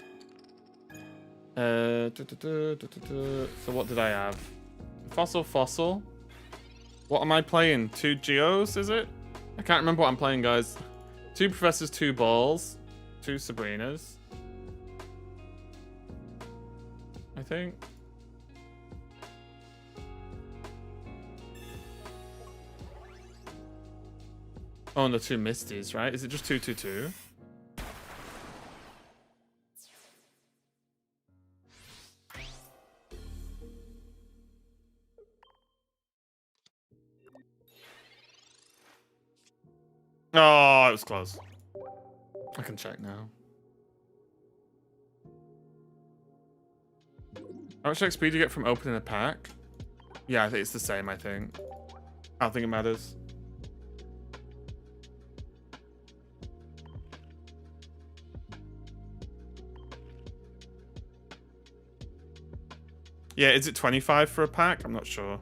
So what did I have? Fossil. What am I playing? 2 Geos, is it? I can't remember what I'm playing, guys. 2 Professors, 2 Balls, 2 Sabrinas. I think. Oh, and the 2 Misties, right? Is it just 2/2/2? Oh, it was close. I can check now. How much XP do you get from opening a pack? Yeah, I think it's the same, I think. I don't think it matters. Yeah, is it 25 for a pack? I'm not sure.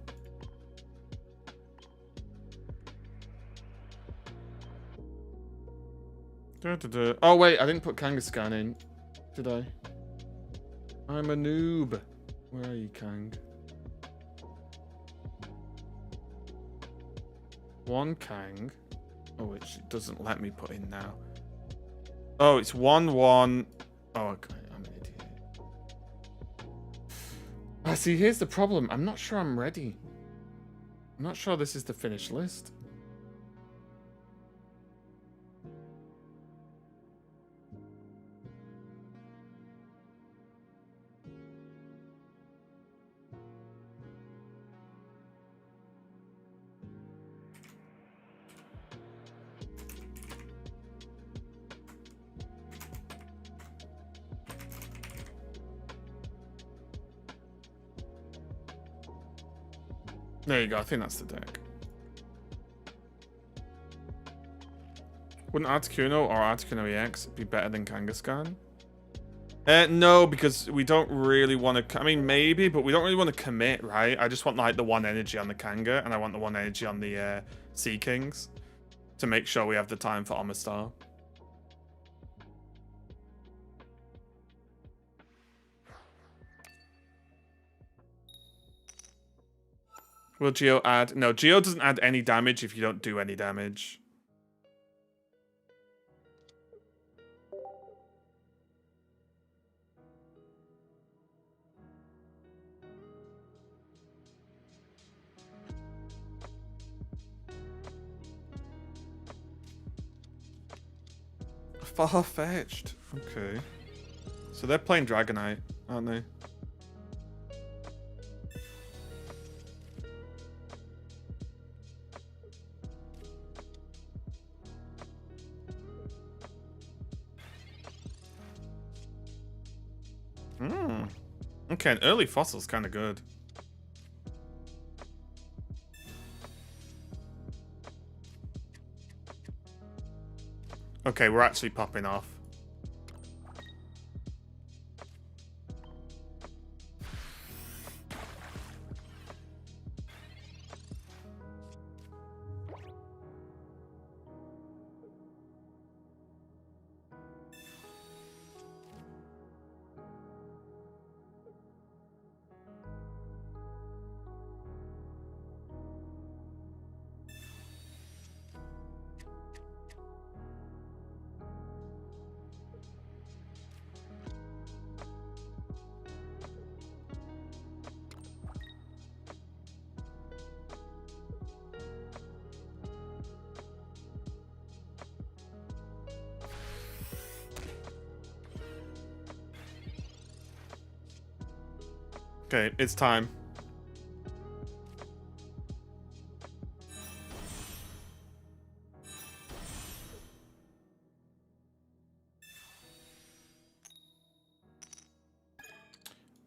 Oh, wait, I didn't put Kangaskhan in, did I? I'm a noob. Where are you, Kang? One Kang. Oh, it doesn't let me put in now. Oh, it's 1-1. Oh, okay, I'm an idiot. See, here's the problem. I'm not sure I'm ready. I'm not sure this is the finished list. There you go. I think that's the deck. Wouldn't Articuno or Articuno EX be better than Kangaskhan? No, because we don't really want to... I mean, maybe, but we don't really want to commit, right? I just want, like, the 1 energy on the Kanga, and I want the 1 energy on the Sea Kings to make sure we have the time for Omastar. Will Geo add... No, Geo doesn't add any damage if you don't do any damage. Far-fetched. Okay. So they're playing Dragonite, aren't they? Hmm. Okay, an early fossil's kind of good. Okay, we're actually popping off. Okay, it's time.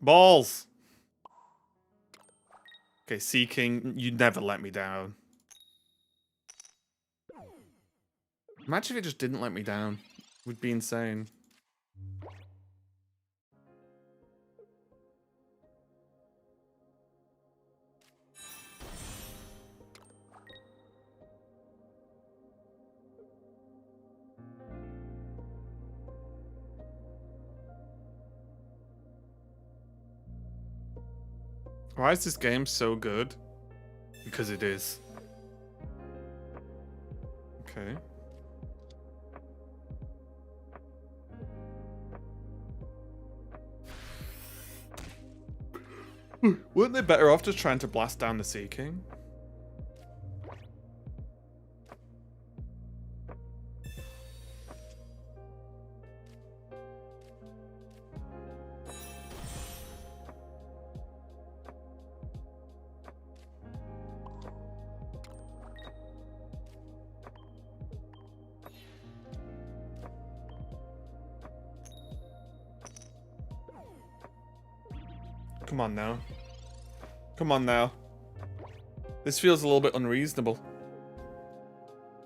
Balls! Okay, Sea King, you never let me down. Imagine if it just didn't let me down. It would be insane. Why is this game so good? Because it is. Okay. Weren't they better off just trying to blast down the Sea King? Come on now. Come on now. This feels a little bit unreasonable.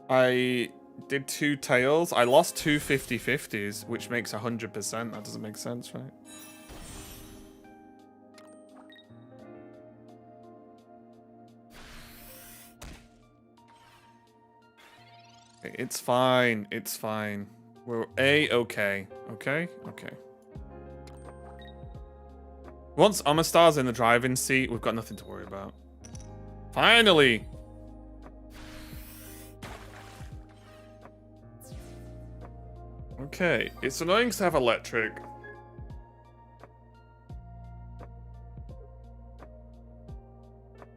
I did 2 tails. I lost 2 50-50s, which makes 100%. That doesn't make sense, right? It's fine. It's fine. We're A-okay. Okay? Okay. Once Omastar's in the driving seat, we've got nothing to worry about. Finally! Okay. It's annoying to have electric.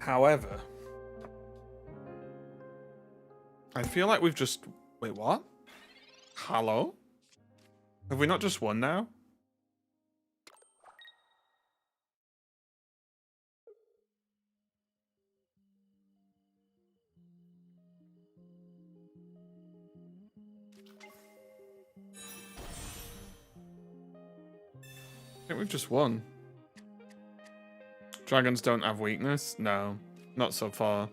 However, I feel like we've just... Wait, what? Hello? Have we not just won now? I think we've just won. Dragons don't have weakness? No, not so far.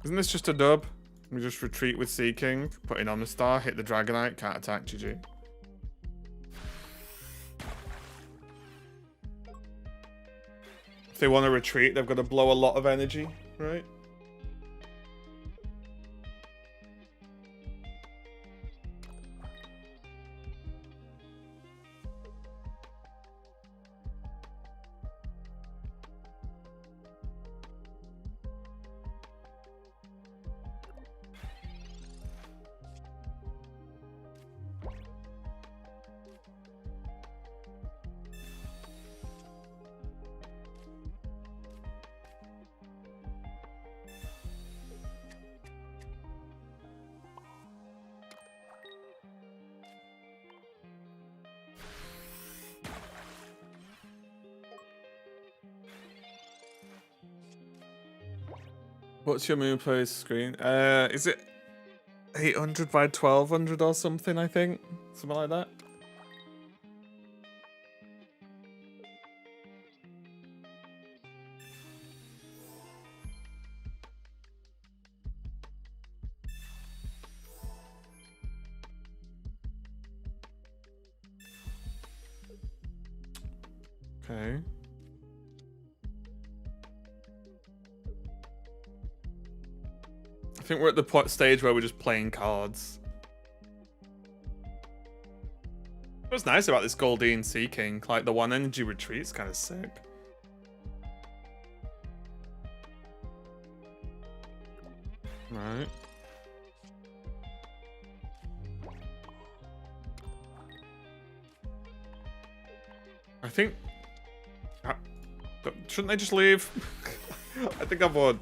Isn't this just a dub? We just retreat with Sea King, put in Omastar, hit the Dragonite, can't attack, GG. If they want to retreat, they've got to blow a lot of energy, right? What's your moon play screen? Is it 800 by 1200 or something, I think? Something like that. Okay. I think we're at the stage where we're just playing cards. What's nice about this Goldeen Sea King, like the 1 energy retreat's kind of sick. Right. I think... shouldn't they just leave? I think I've won.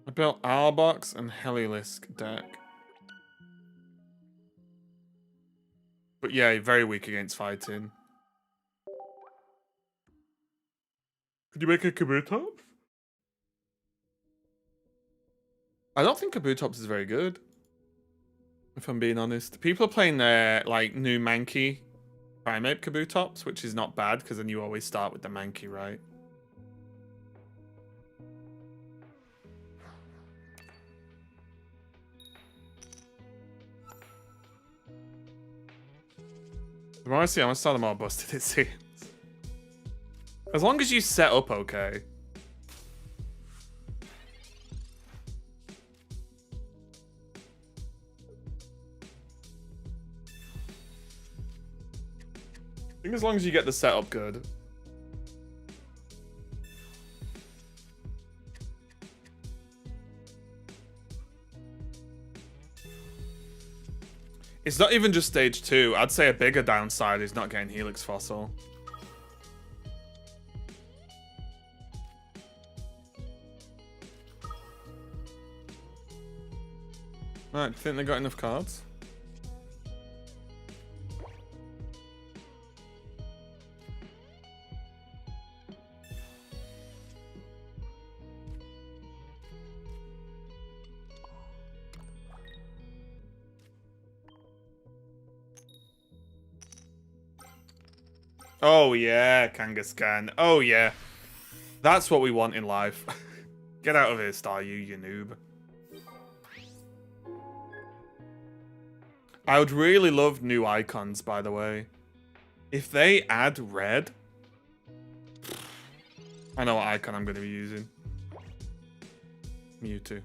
I built Owlbox and Helilisk deck. But yeah, very weak against fighting. Could you make a Kabutops? I don't think Kabutops is very good, if I'm being honest. People are playing their like new Mankey Primeape Kabutops, which is not bad because then you always start with the Mankey, right? The more I see Omastar, the more busted it seems. As long as you set up okay. I think as long as you get the setup good. It's not even just stage 2. I'd say a bigger downside is not getting Helix Fossil. Right, think they got enough cards? Oh yeah, Kangaskhan. Oh yeah. That's what we want in life. Get out of here, Staryu, you noob. I would really love new icons, by the way. If they add red... I know what icon I'm going to be using. Mewtwo.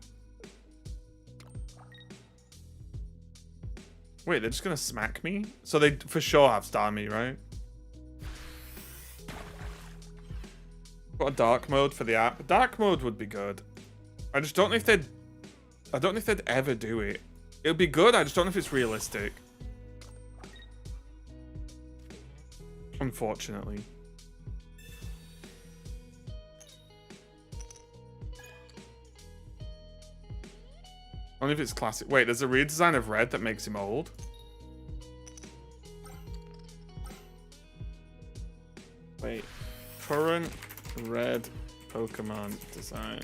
Wait, they're just going to smack me? So they for sure have Starmie, right? Got a dark mode for the app. Dark mode would be good. I just don't know if they'd... I don't know if they'd ever do it. It would be good, I just don't know if it's realistic. Unfortunately. Only if it's classic. Wait, there's a redesign of Red that makes him old. Wait. Current Red Pokemon design.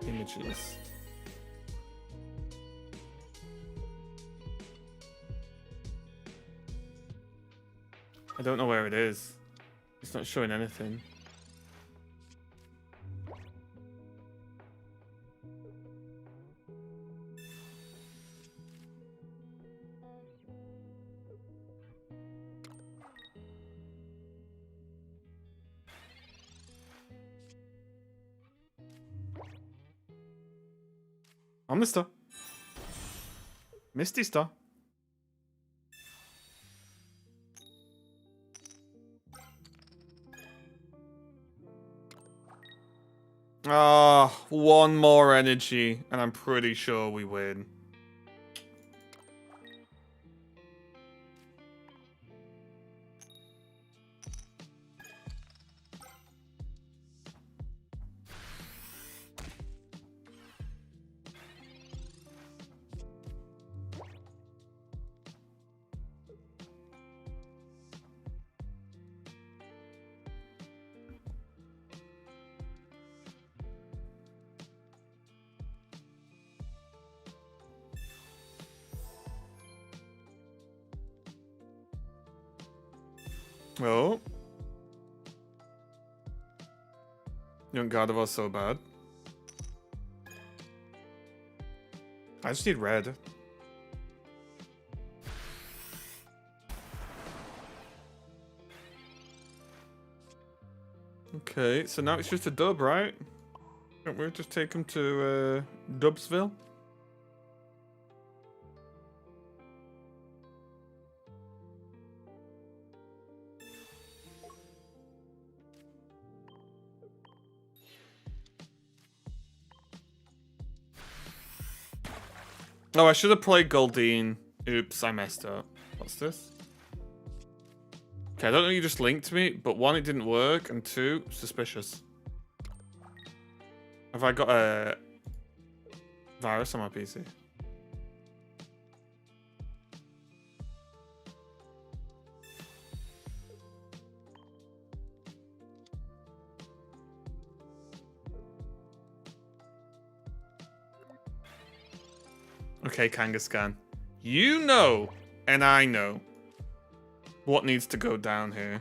Images. I don't know where it is. It's not showing anything. I'm the star. Misty Star. Ah, one more energy, and I'm pretty sure we win. Oh. Young Gardevoir's so bad. I just need red. Okay, so now it's just a dub, right? Can't we just take him to Dubsville? Oh, I should have played Goldeen. Oops, I messed up. What's this? Okay, I don't know you just linked me, but one, it didn't work, and two, suspicious. Have I got a virus on my PC? Okay, Kangaskhan. You know, and I know, what needs to go down here.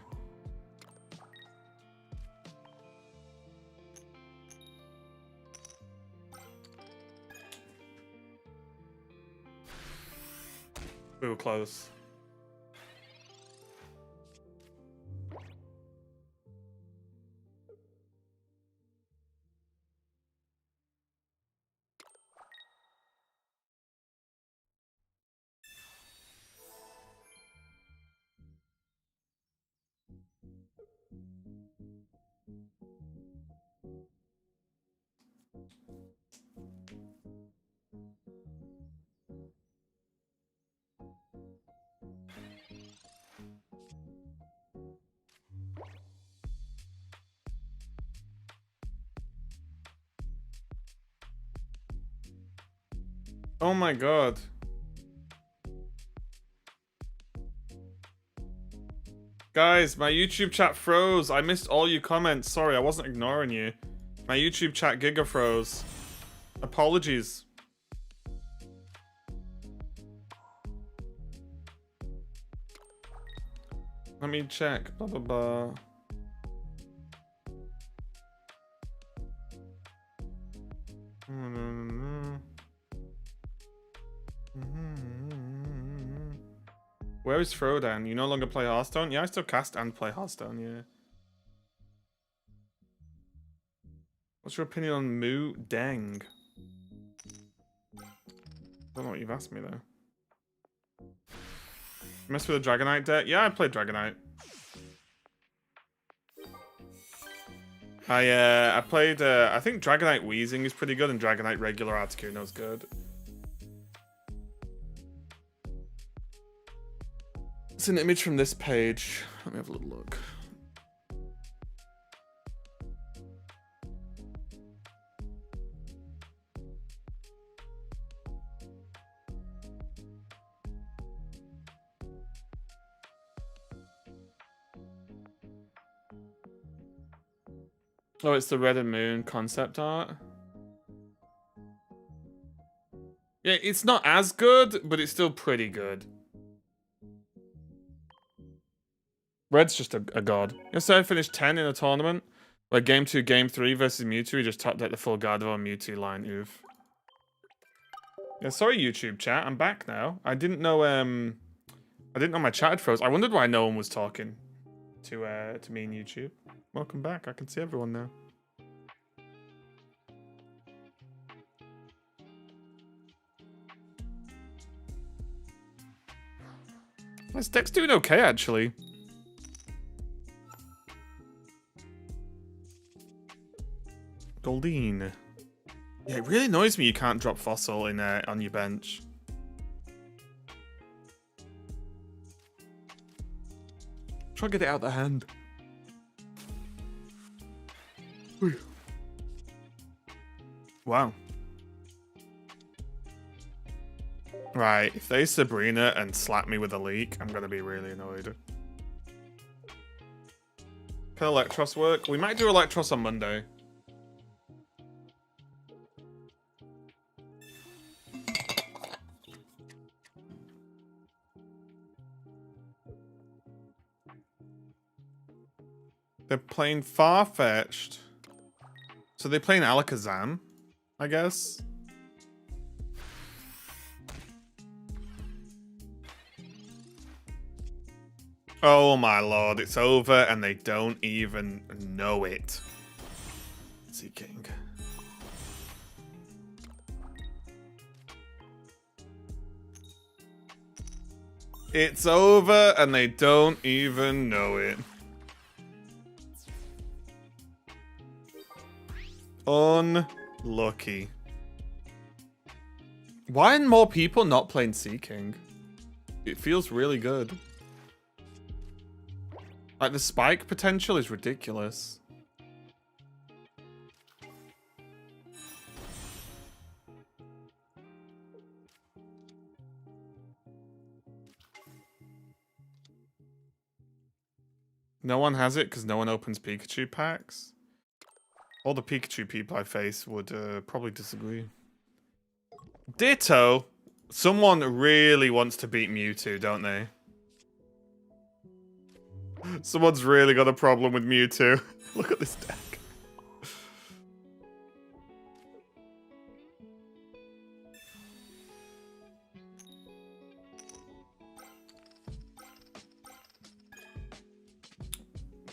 We were close. Oh my god. Guys, my YouTube chat froze. I missed all your comments. Sorry, I wasn't ignoring you. My YouTube chat giga froze. Apologies. Let me check. Blah, blah, blah. Where is Frodan? You no longer play Hearthstone? Yeah, I still cast and play Hearthstone, yeah. What's your opinion on Mu Deng? Don't know what you've asked me though. Mess with a Dragonite deck? Yeah, I played Dragonite. I played I think Dragonite Weezing is pretty good and Dragonite regular Articuno is good. It's an image from this page. Let me have a little look. Oh, it's the Red and Moon concept art. Yeah, it's not as good, but it's still pretty good. Red's just a god. Yesterday I finished 10 in a tournament. Where game 2, game 3 versus Mewtwo, he just topped out the full Gardevoir Mewtwo line. Oof. Yeah, sorry YouTube chat, I'm back now. I didn't know my chat had froze. I wondered why no one was talking to me in YouTube. Welcome back. I can see everyone now. This deck's doing okay, actually. Goldeen. Yeah, it really annoys me you can't drop Fossil in on your bench. Try to get it out of the hand. Wow. Right, if they Sabrina and slap me with a leak, I'm gonna be really annoyed. Can Electros work? We might do Electros on Monday. They're playing Farfetch'd. So they're playing Alakazam, I guess. Oh my lord, it's over and they don't even know it. Seaking. It's over and they don't even know it. Unlucky. Why are more people not playing Seaking? It feels really good. Like, the spike potential is ridiculous. No one has it because no one opens Pikachu packs? All the Pikachu people I face would probably disagree. Ditto? Someone really wants to beat Mewtwo, don't they? Someone's really got a problem with Mewtwo. Look at this deck.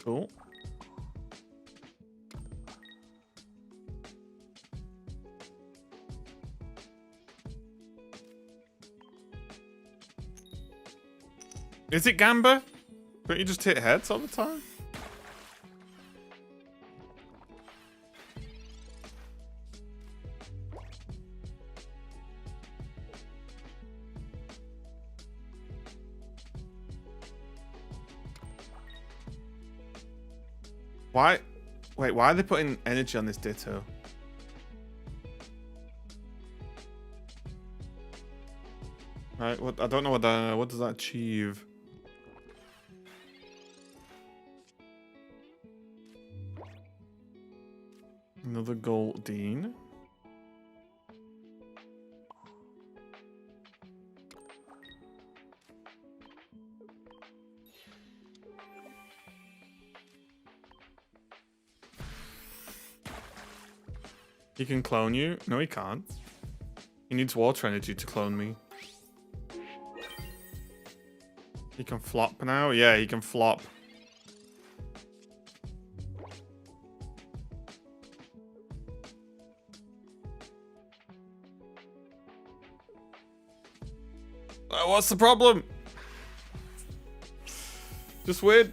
Cool. Is it Gamba? Don't you just hit heads all the time? Why? Wait, why are they putting energy on this Ditto? Right, what I don't know what does that achieve? Another Goldeen. He can clone you? No, he can't. He needs water energy to clone me. He can flop now? Yeah, he can flop. What's the problem? Just win.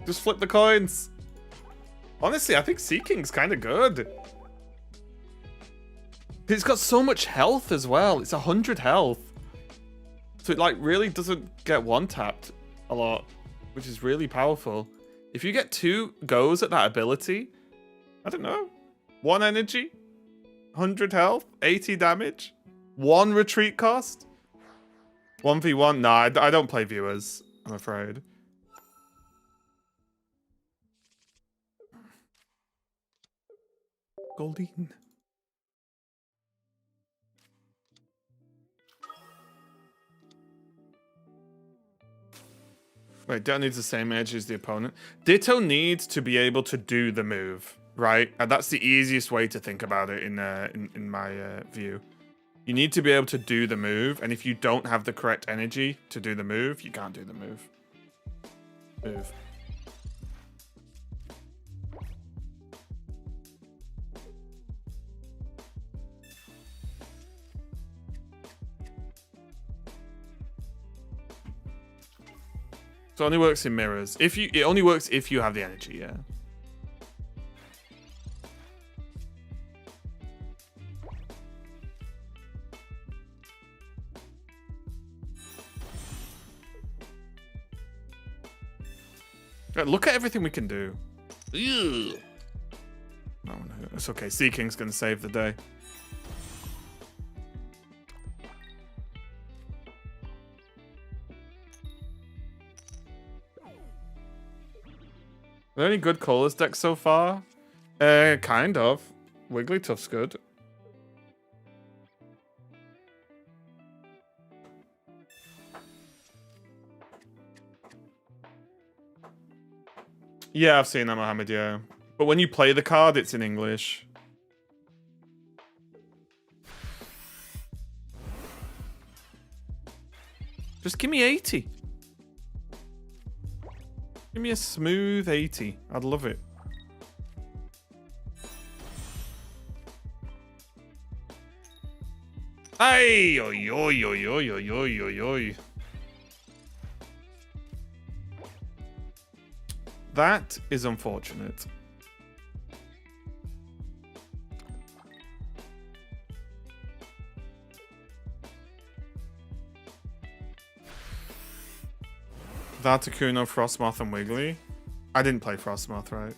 Just flip the coins. Honestly, I think Sea King's kind of good. It's got so much health as well. It's 100 health. So it like really doesn't get one-tapped a lot, which is really powerful. If you get 2 goes at that ability, I don't know. 1 energy, 100 health, 80 damage, 1 retreat cost, 1v1. Nah, I don't play viewers, I'm afraid. Goldeen. Wait, Ditto needs the same edge as the opponent. Ditto needs to be able to do the move, right? And that's the easiest way to think about it in my view. You need to be able to do the move, and if you don't have the correct energy to do the move, you can't do the move. Move. So it only works in mirrors. It only works if you have the energy, yeah. Right, look at everything we can do. Ew. No, it's okay. Sea King's gonna save the day. Are there any good Colas decks so far? Kind of. Wigglytuff's good. Yeah, I've seen that, Mohammed, yeah. But when you play the card, it's in English. Just give me 80. Give me a smooth 80. I'd love it. Ay, oi, oi, oi, oi, oi, oi, oi, oi. That is unfortunate. Articuno, Frostmoth, and Wiggly. I didn't play Frostmoth, right?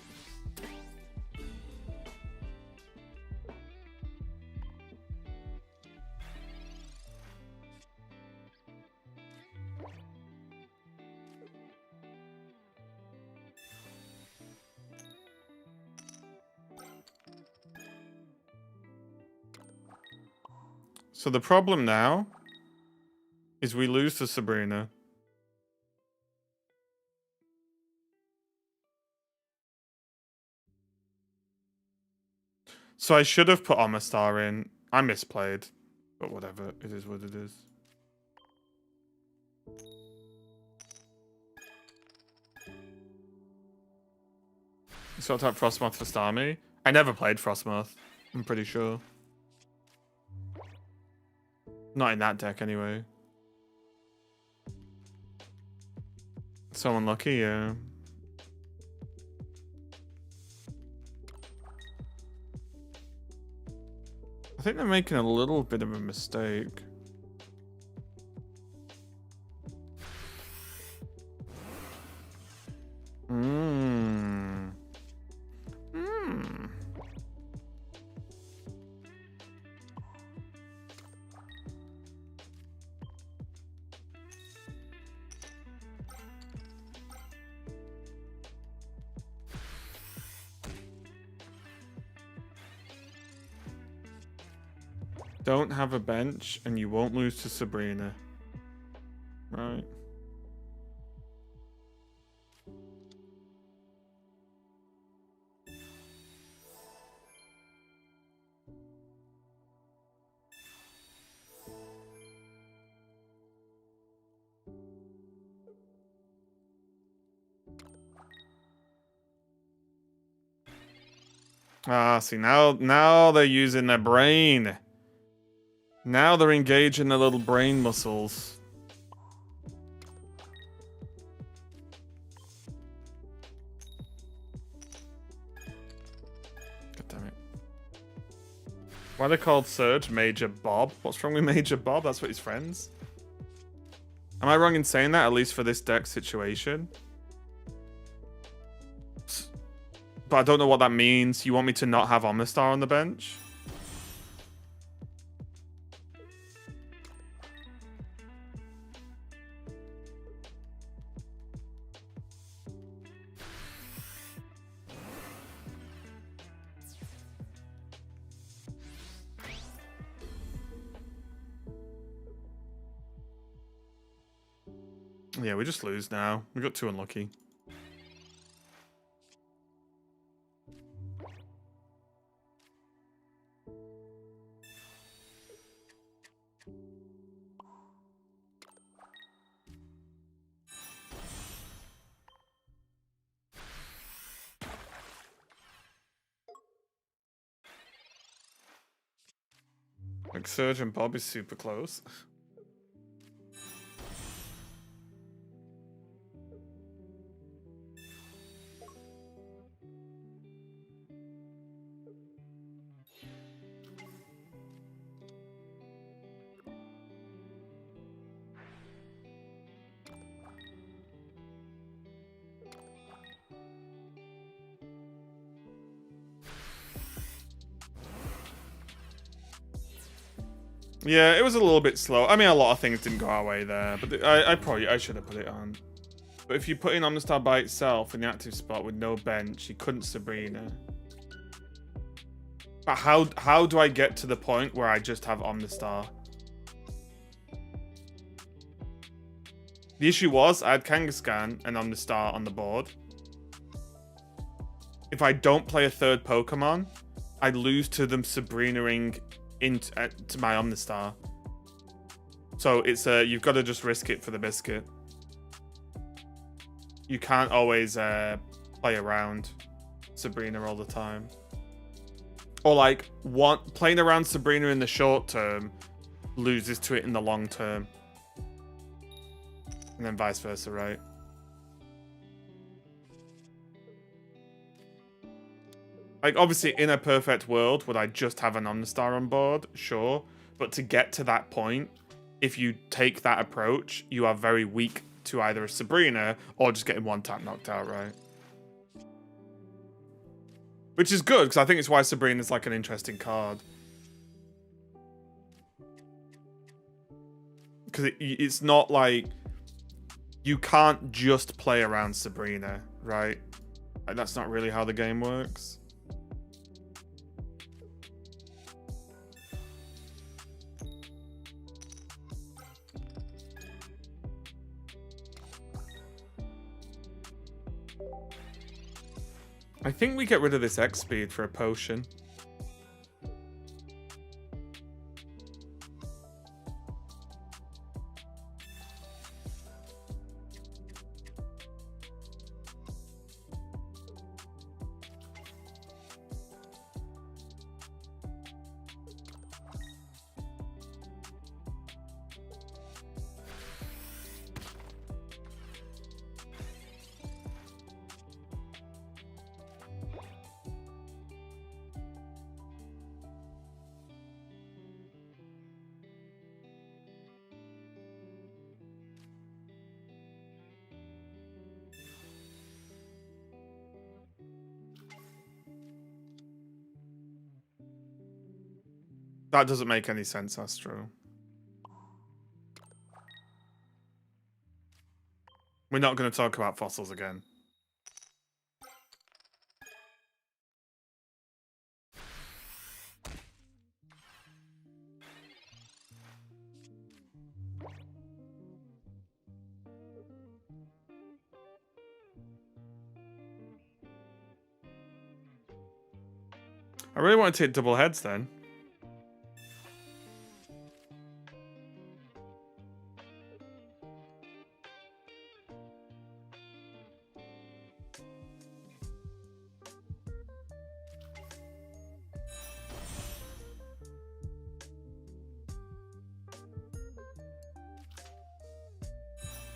So the problem now is we lose to Sabrina. So I should have put Omastar in. I misplayed. But whatever. It is what it is. Sort out Frostmoth for Starmie. I never played Frostmoth. I'm pretty sure. Not in that deck anyway. So unlucky, yeah. I think they're making a little bit of a mistake. don't have a bench and you won't lose to Sabrina. Right. Ah, see, now they're using their brain. Now they're engaging their little brain muscles. God damn it. Why are they called Surge? Major Bob? What's wrong with Major Bob? That's what his friends. Am I wrong in saying that, at least for this deck situation? But I don't know what that means. You want me to not have Omnistar on the bench? Yeah, we just lose now. We got too unlucky. Like, Surge and Bob is super close. Yeah, it was a little bit slow. I mean, a lot of things didn't go our way there, but I should have put it on. But if you put in Omnistar by itself in the active spot with no bench, you couldn't Sabrina. But how do I get to the point where I just have Omnistar? The issue was I had Kangaskhan and Omnistar on the board. If I don't play a third Pokemon, I lose to them Sabrina-ing into to my Omnistar. So it's you've got to just risk it for the biscuit. You can't always play around Sabrina all the time. Or like playing around Sabrina in the short term loses to it in the long term. And then vice versa, right? Like, obviously, in a perfect world, would I just have an Omnistar on board? Sure. But to get to that point, if you take that approach, you are very weak to either a Sabrina or just getting one tap knocked out, right? Which is good, because I think it's why Sabrina is like an interesting card. Because it's not like... You can't just play around Sabrina, right? Like, that's not really how the game works. I think we get rid of this X speed for a potion. That doesn't make any sense, Astro. We're not going to talk about fossils again. I really want to take double heads then.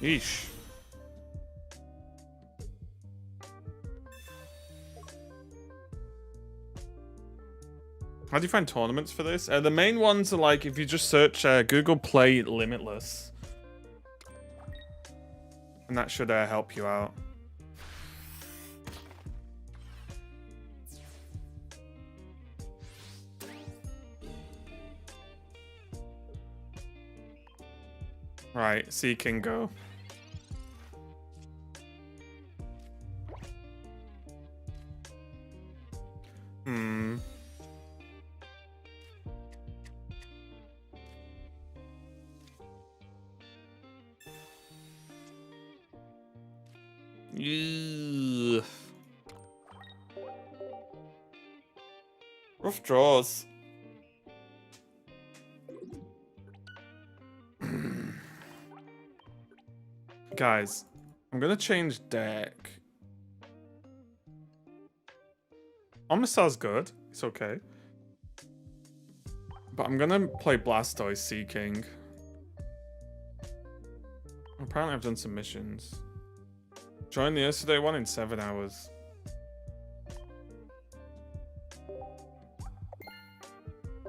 Yeesh. How do you find tournaments for this? The main ones are like, if you just search Google Play Limitless. And that should help you out. Right, Seek and go. Ugh. Rough draws. Guys, I'm gonna change deck. Omastar's good. It's okay. But I'm gonna play Blastoise Seeking. Apparently I've done some missions. Join the yesterday one in 7 hours.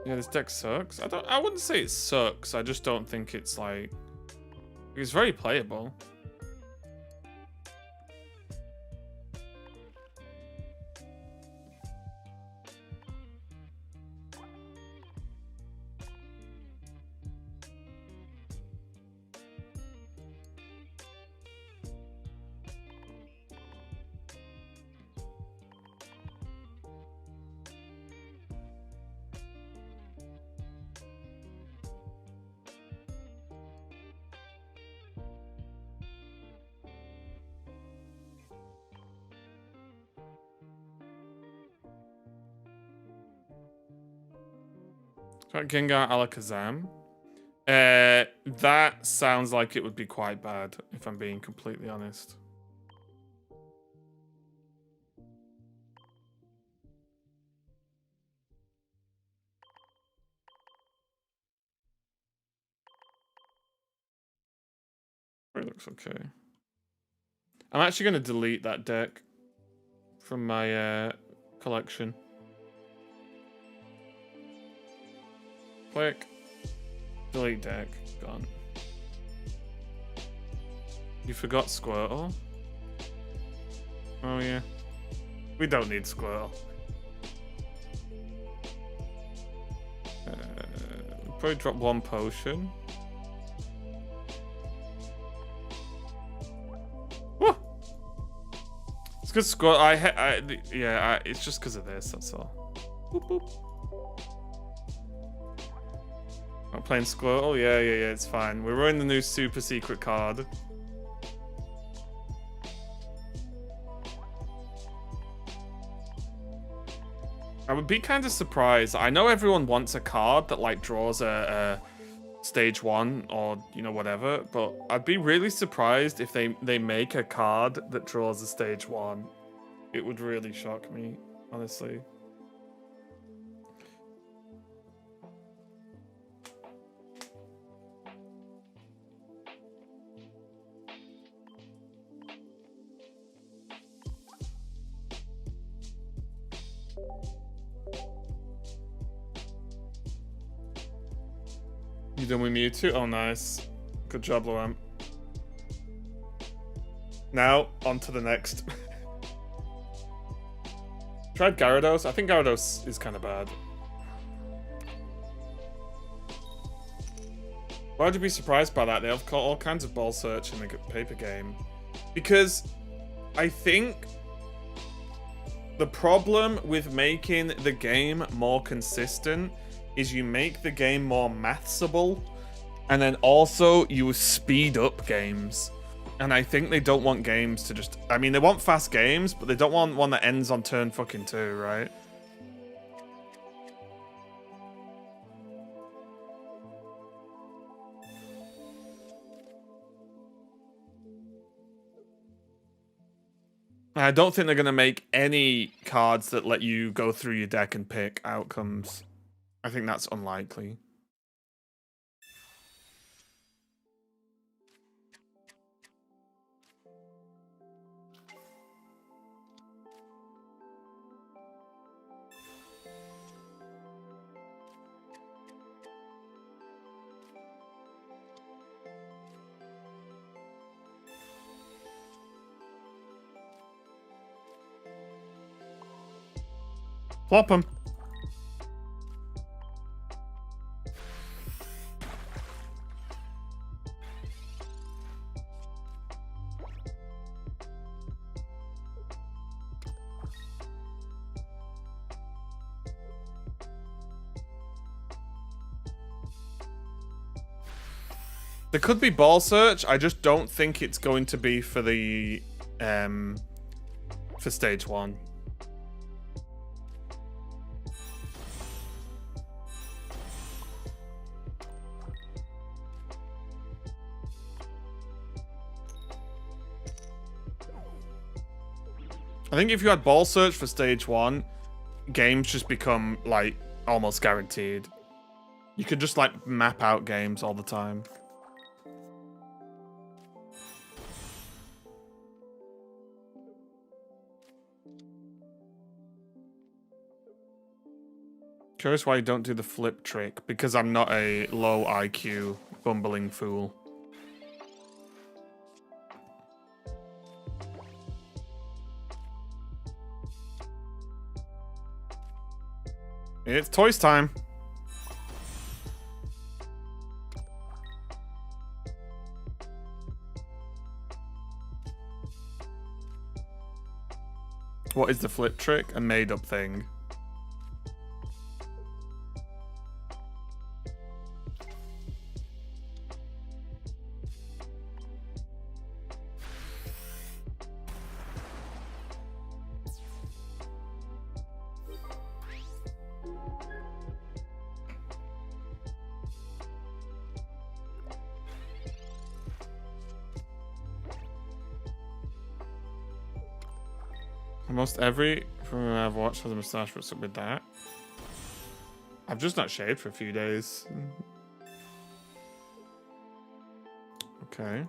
Yeah, this deck sucks. I wouldn't say it sucks. I just don't think it's like... It's very playable. Gengar Alakazam. That sounds like it would be quite bad, if I'm being completely honest. It looks okay. I'm actually going to delete that deck from my collection. Click. Delete deck. Gone. You forgot Squirtle? Oh yeah. We don't need Squirtle. Probably drop one potion. Woo! It's because Squirtle. It's just because of this. That's all. Boop, boop. I'm playing Squirtle? Yeah, it's fine. We're running the new super secret card. I would be kind of surprised. I know everyone wants a card that like draws a stage 1 or, you know, whatever, but I'd be really surprised if they make a card that draws a stage 1. It would really shock me, honestly. You done with Mewtwo? Oh, nice. Good job, Loam. Now, on to the next. Tried Gyarados? I think Gyarados is kind of bad. Why would you be surprised by that? They have all kinds of ball search in the paper game. Because I think the problem with making the game more consistent is you make the game more mathsable, and then also you speed up games. And I think they don't want games to just... I mean, they want fast games, but they don't want one that ends on turn fucking 2, right? I don't think they're going to make any cards that let you go through your deck and pick outcomes. I think that's unlikely. Plop him. There could be ball search. I just don't think it's going to be for the for stage 1. I think if you had ball search for stage 1, games just become like almost guaranteed. You could just like map out games all the time. Curious why you don't do the flip trick. Because I'm not a low IQ bumbling fool. It's toys time. What is the flip trick? A made-up thing. Almost every from I've watched has a moustache. What's up with that? I've just not shaved for a few days. Okay.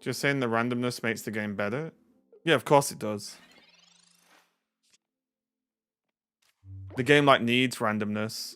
Just saying the randomness makes the game better? Yeah, of course it does. The game like needs randomness.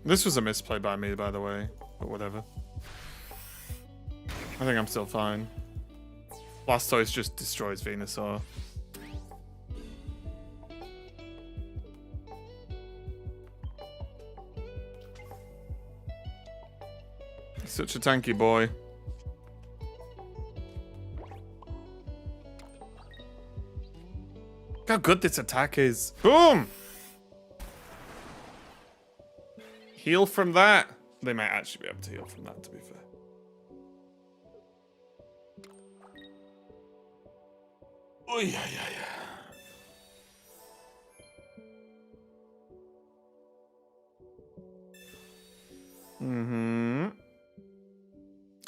This was a misplay by me, by the way, but whatever. I think I'm still fine. Blastoise just destroys Venusaur. He's such a tanky boy. Look how good this attack is. Boom! Heal from that. They might actually be able to heal from that, to be fair. Oh, yeah.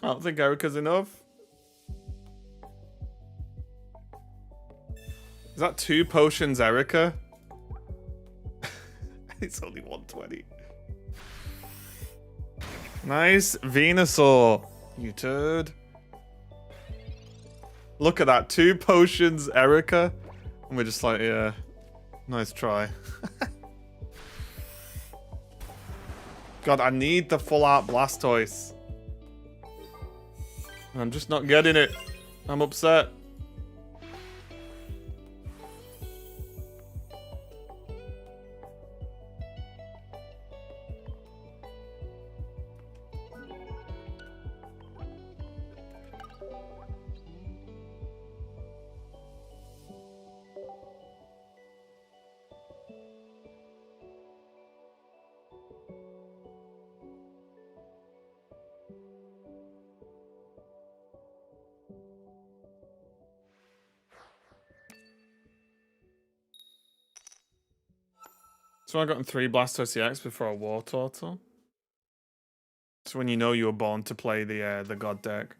I don't think Erica's enough. Is that 2 potions, Erica? It's only 120. Nice Venusaur, you turd. Look at that, 2 potions, Erica. And we're just like, yeah, nice try. God, I need the full art Blastoise. I'm just not getting it. I'm upset. So I got 3 Blastoise EX before a War Turtle. So when you know you were born to play the God deck.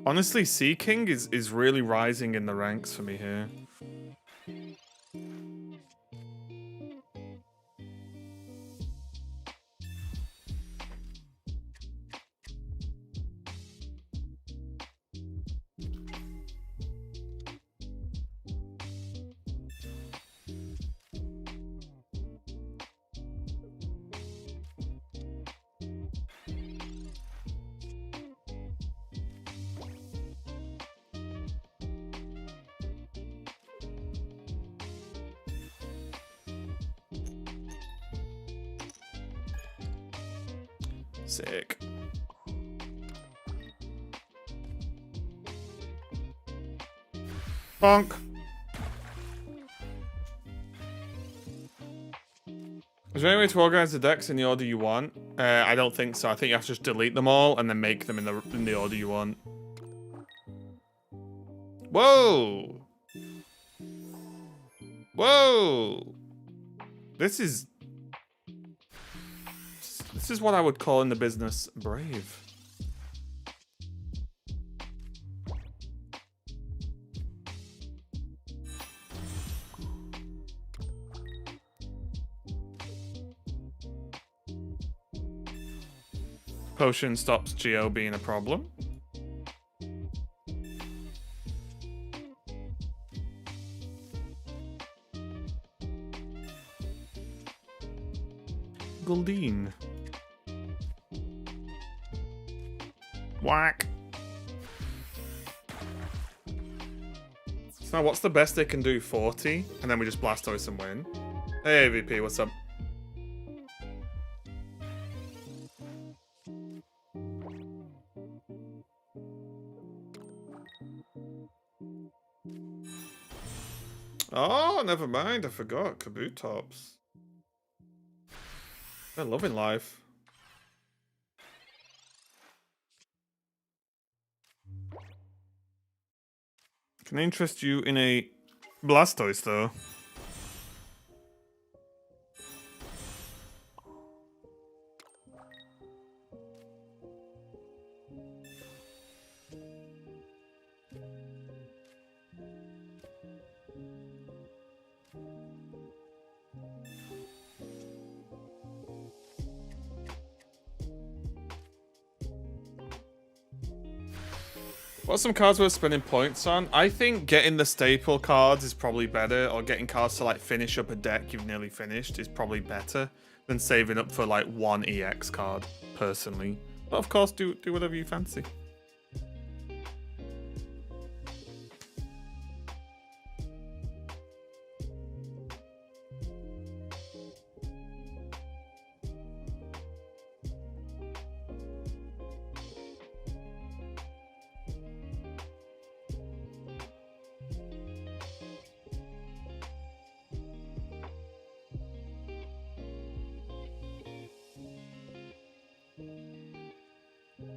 Honestly, Sea King is really rising in the ranks for me here. Sick. Bonk. Is there any way to organize the decks in the order you want? I don't think so. I think you have to just delete them all and then make them in the order you want. Whoa! Whoa! This is what I would call in the business brave. Potion stops Geo being a problem. Goldeen. Whack. So now what's the best they can do? 40? And then we just Blastoise and win? Hey AVP, what's up? Oh, never mind. I forgot. Kabutops. They're loving life. Can I interest you in a Blastoise, though? What's some cards worth spending points on? I think getting the staple cards is probably better, or getting cards to like finish up a deck you've nearly finished is probably better than saving up for like 1 EX card, personally. But of course, do whatever you fancy.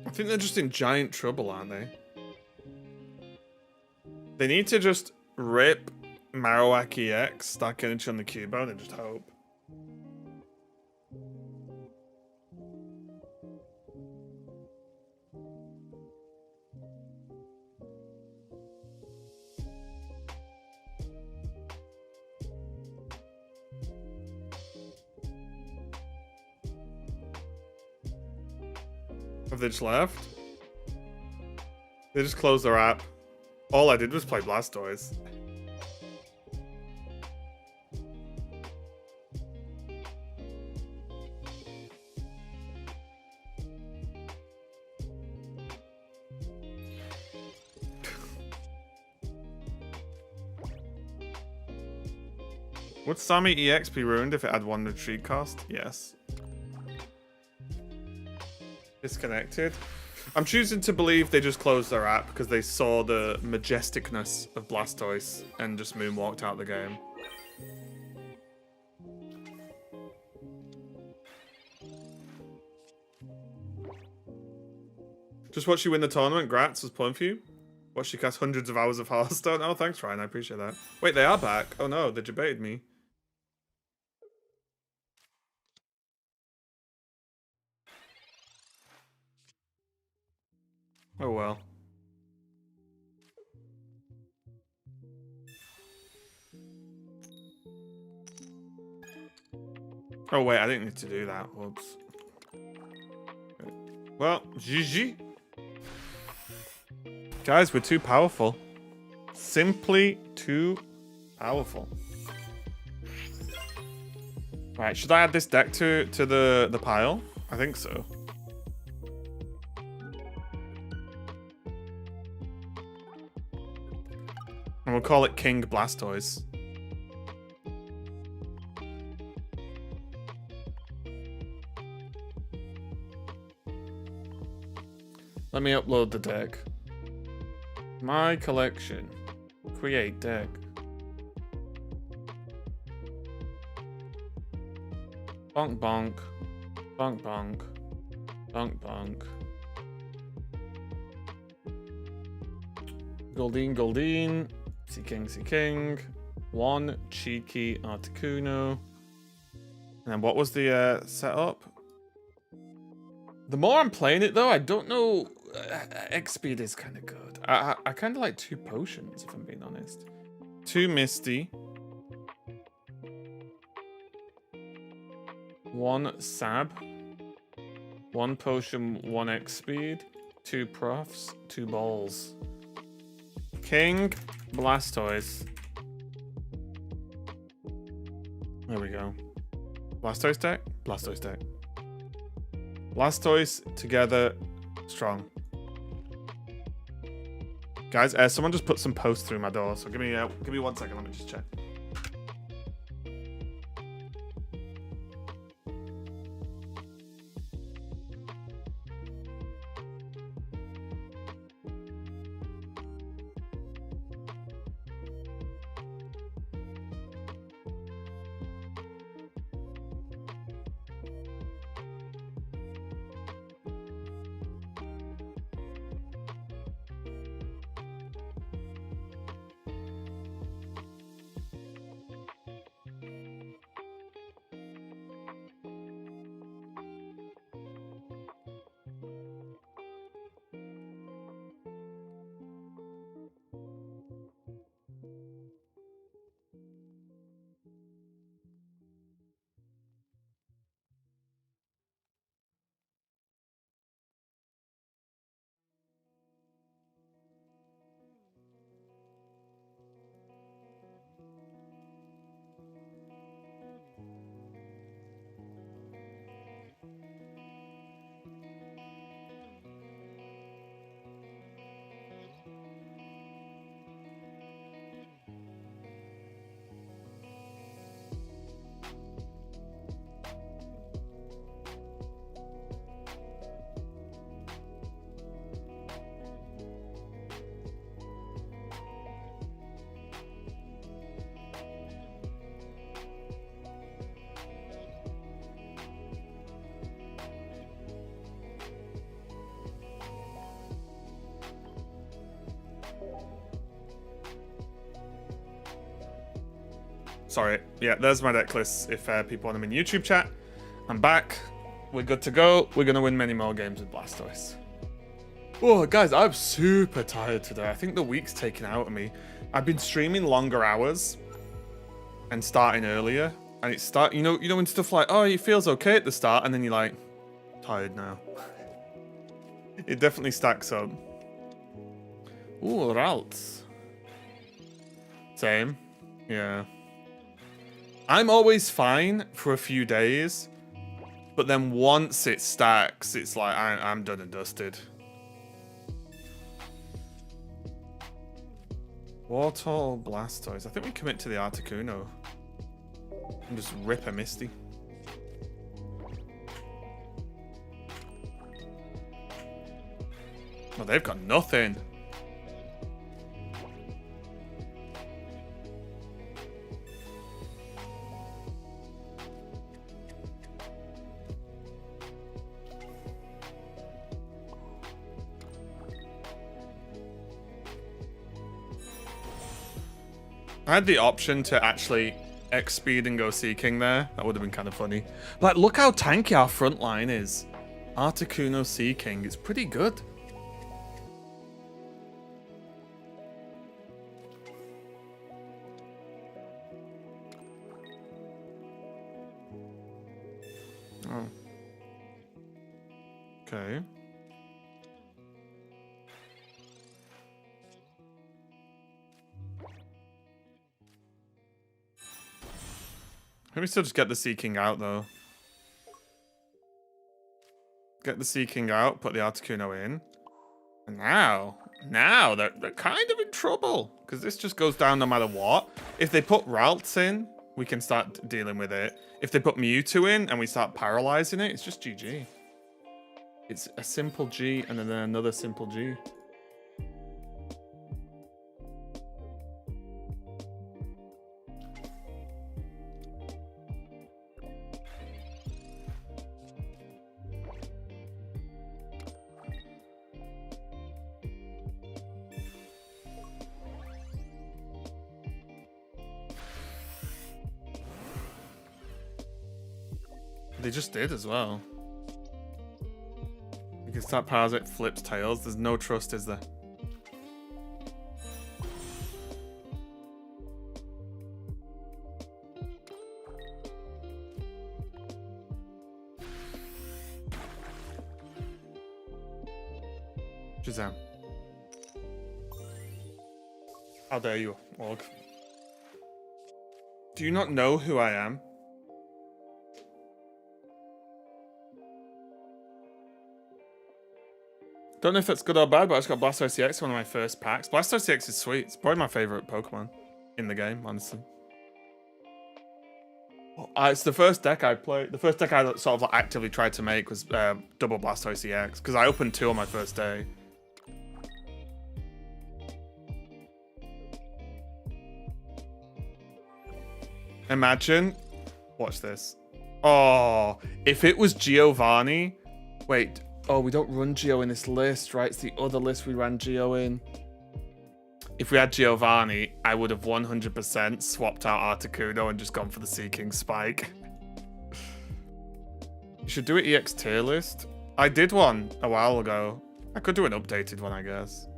I think they're just in giant trouble, aren't they? They need to just rip Marowak EX, stack energy on the Cubone, and just hope. Have they just left? They just closed their app. All I did was play Blastoise. Would Sammy EX be ruined if it had one retreat cost? Yes. Disconnected. I'm choosing to believe they just closed their app because they saw the majesticness of Blastoise and just moonwalked out the game. Just watch you win the tournament. Grats was pulling for you. Watch you cast hundreds of hours of Hearthstone. Oh, thanks, Ryan. I appreciate that. Wait, they are back. Oh no, they debated me. Oh well. Oh wait, I didn't need to do that. Whoops. Well, GG. Guys, we're too powerful. Simply too powerful. Right, should I add this deck to the pile? I think so. And we'll call it King Blastoise. Let me upload the deck. My collection. Create deck. Bonk bonk. Bonk bonk. Bonk bonk. Goldeen, Goldeen. Seaking, Seaking. One cheeky Articuno. And then what was the setup? The more I'm playing it though, I don't know. X speed is kind of good. I kind of like 2 potions, if I'm being honest. 2 Misty. 1 Sab. 1 potion, 1 X speed. 2 Profs, 2 balls. King Blastoise. There we go. Blastoise deck? Blastoise deck. Blastoise together strong. Guys, someone just put some posts through my door, so give me 1 second, let me just check. Sorry. Yeah, there's my deck list if people want them in YouTube chat. I'm back. We're good to go. We're going to win many more games with Blastoise. Oh, guys, I'm super tired today. I think the week's taken out of me. I've been streaming longer hours and starting earlier. And it's you know when stuff like, oh, it feels okay at the start, and then you're like, tired now. It definitely stacks up. Ooh, Ralts. Same. Yeah. I'm always fine for a few days, but then once it stacks, it's like, I'm done and dusted. Wartortle, Blastoise. I think we commit to the Articuno. And just rip a Misty. Well, they've got nothing. I had the option to actually X-speed and go Seeking there. That would have been kind of funny. Like, look how tanky our front line is. Articuno Seeking. It's pretty good. Oh. Okay. Maybe still just get the Seeking out, though. Get the Seeking out, put the Articuno in. And now they're kind of in trouble. Because this just goes down no matter what. If they put Ralts in, we can start dealing with it. If they put Mewtwo in and we start paralyzing it, it's just GG. It's a simple G and then another simple G. They just did as well. Because that Parasite flips tails. There's no trust, is there? Shazam. How dare you, Org? Do you not know who I am? Don't know if that's good or bad, but I just got Blastoise EX, one of my first packs. Blastoise EX is sweet. It's probably my favorite Pokemon in the game, honestly. It's the first deck I played. The first deck I sort of like actively tried to make was double Blastoise EX, because I opened 2 on my first day. Imagine. Watch this. Oh, if it was Giovanni. Wait. Oh, we don't run Geo in this list, right? It's the other list we ran Geo in. If we had Giovanni, I would have 100% swapped out Articuno and just gone for the Seeking Spike. You should do an EX tier list. I did one a while ago. I could do an updated one, I guess.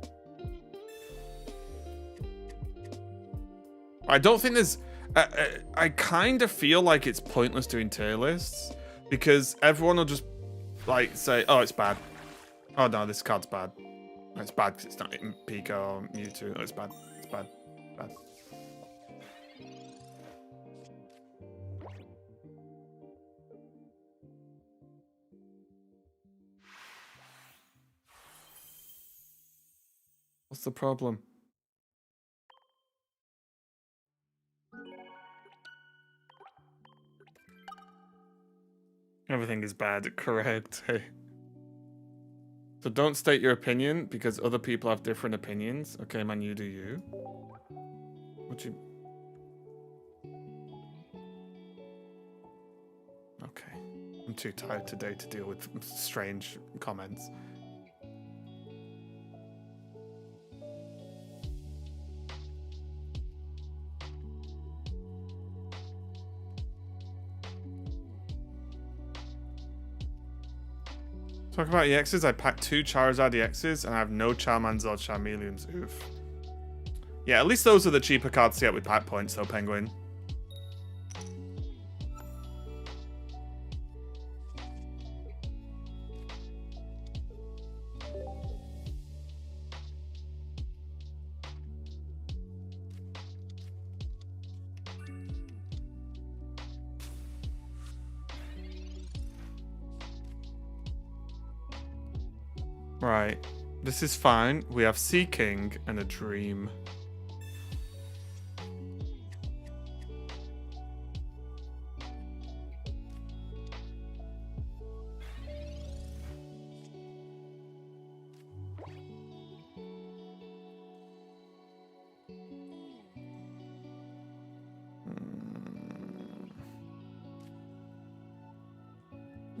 I don't think there's... I kind of feel like it's pointless doing tier lists because everyone will just like say, oh, it's bad. Oh no, this card's bad. It's bad because it's not in Pico or Mewtwo. Oh, it's bad. It's bad. Bad. What's the problem? Everything is bad, correct. Hey. So don't state your opinion because other people have different opinions. Okay, man, you do you. What you... Okay. I'm too tired today to deal with strange comments. Talk about EXs, I packed 2 Charizard EXs and I have no Charmans or Charmeleons. Oof. Yeah, at least those are the cheaper cards to get with pack points though, Penguin. Right, this is fine. We have Seeking and a Dream.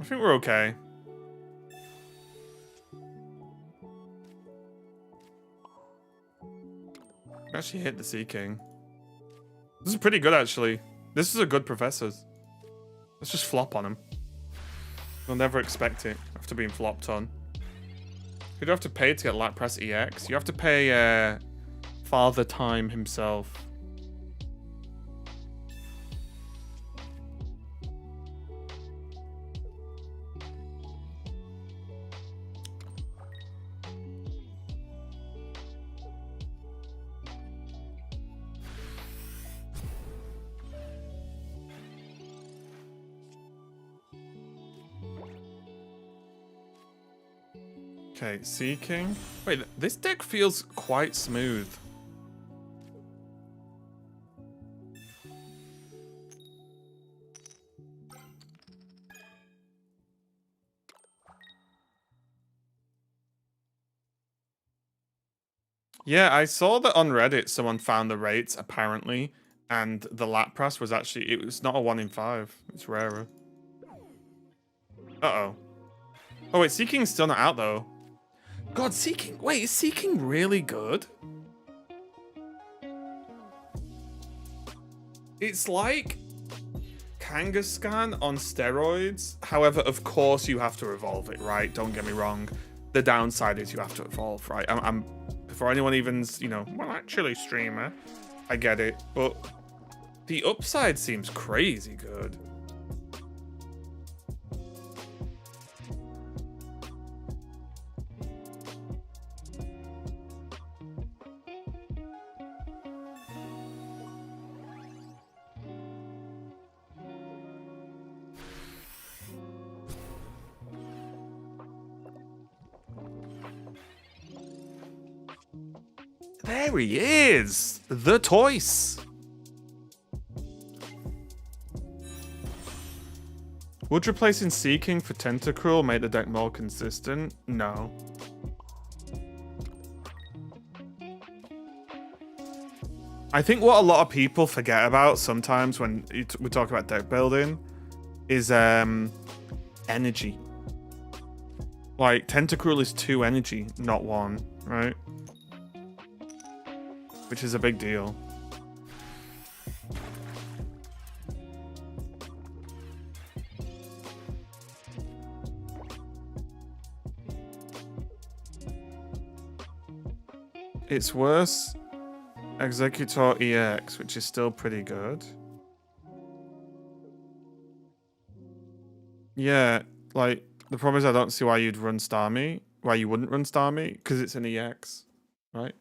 I think we're okay. Actually hit the Sea King. This is pretty good, actually. This is a good professors. Let's just flop on him. You'll never expect it after being flopped on. You don't have to pay to get Lapras EX. You have to pay Father Time himself. Okay, Sea King. Wait, this deck feels quite smooth. Yeah, I saw that on Reddit someone found the rates, apparently, and the Lapras was actually, it was not a 1 in 5. It's rarer. Uh-oh. Oh wait, Sea King's still not out though. God, Sea King, wait, is Sea King really good? It's like Kangaskhan on steroids. However, of course you have to evolve it, right? Don't get me wrong. The downside is you have to evolve, right? I'm before anyone even's, you know, well, actually streamer, I get it, but the upside seems crazy good. There he is! The Toys! Would replacing Sea King for Tentacruel make the deck more consistent? No. I think what a lot of people forget about sometimes when we talk about deck building is energy. Like, Tentacruel is 2 energy, not 1, right? Which is a big deal. It's worse Executor EX, which is still pretty good. Yeah, like, the problem is I don't see why you'd run Starmie. Why you wouldn't run Starmie, because it's an EX, right?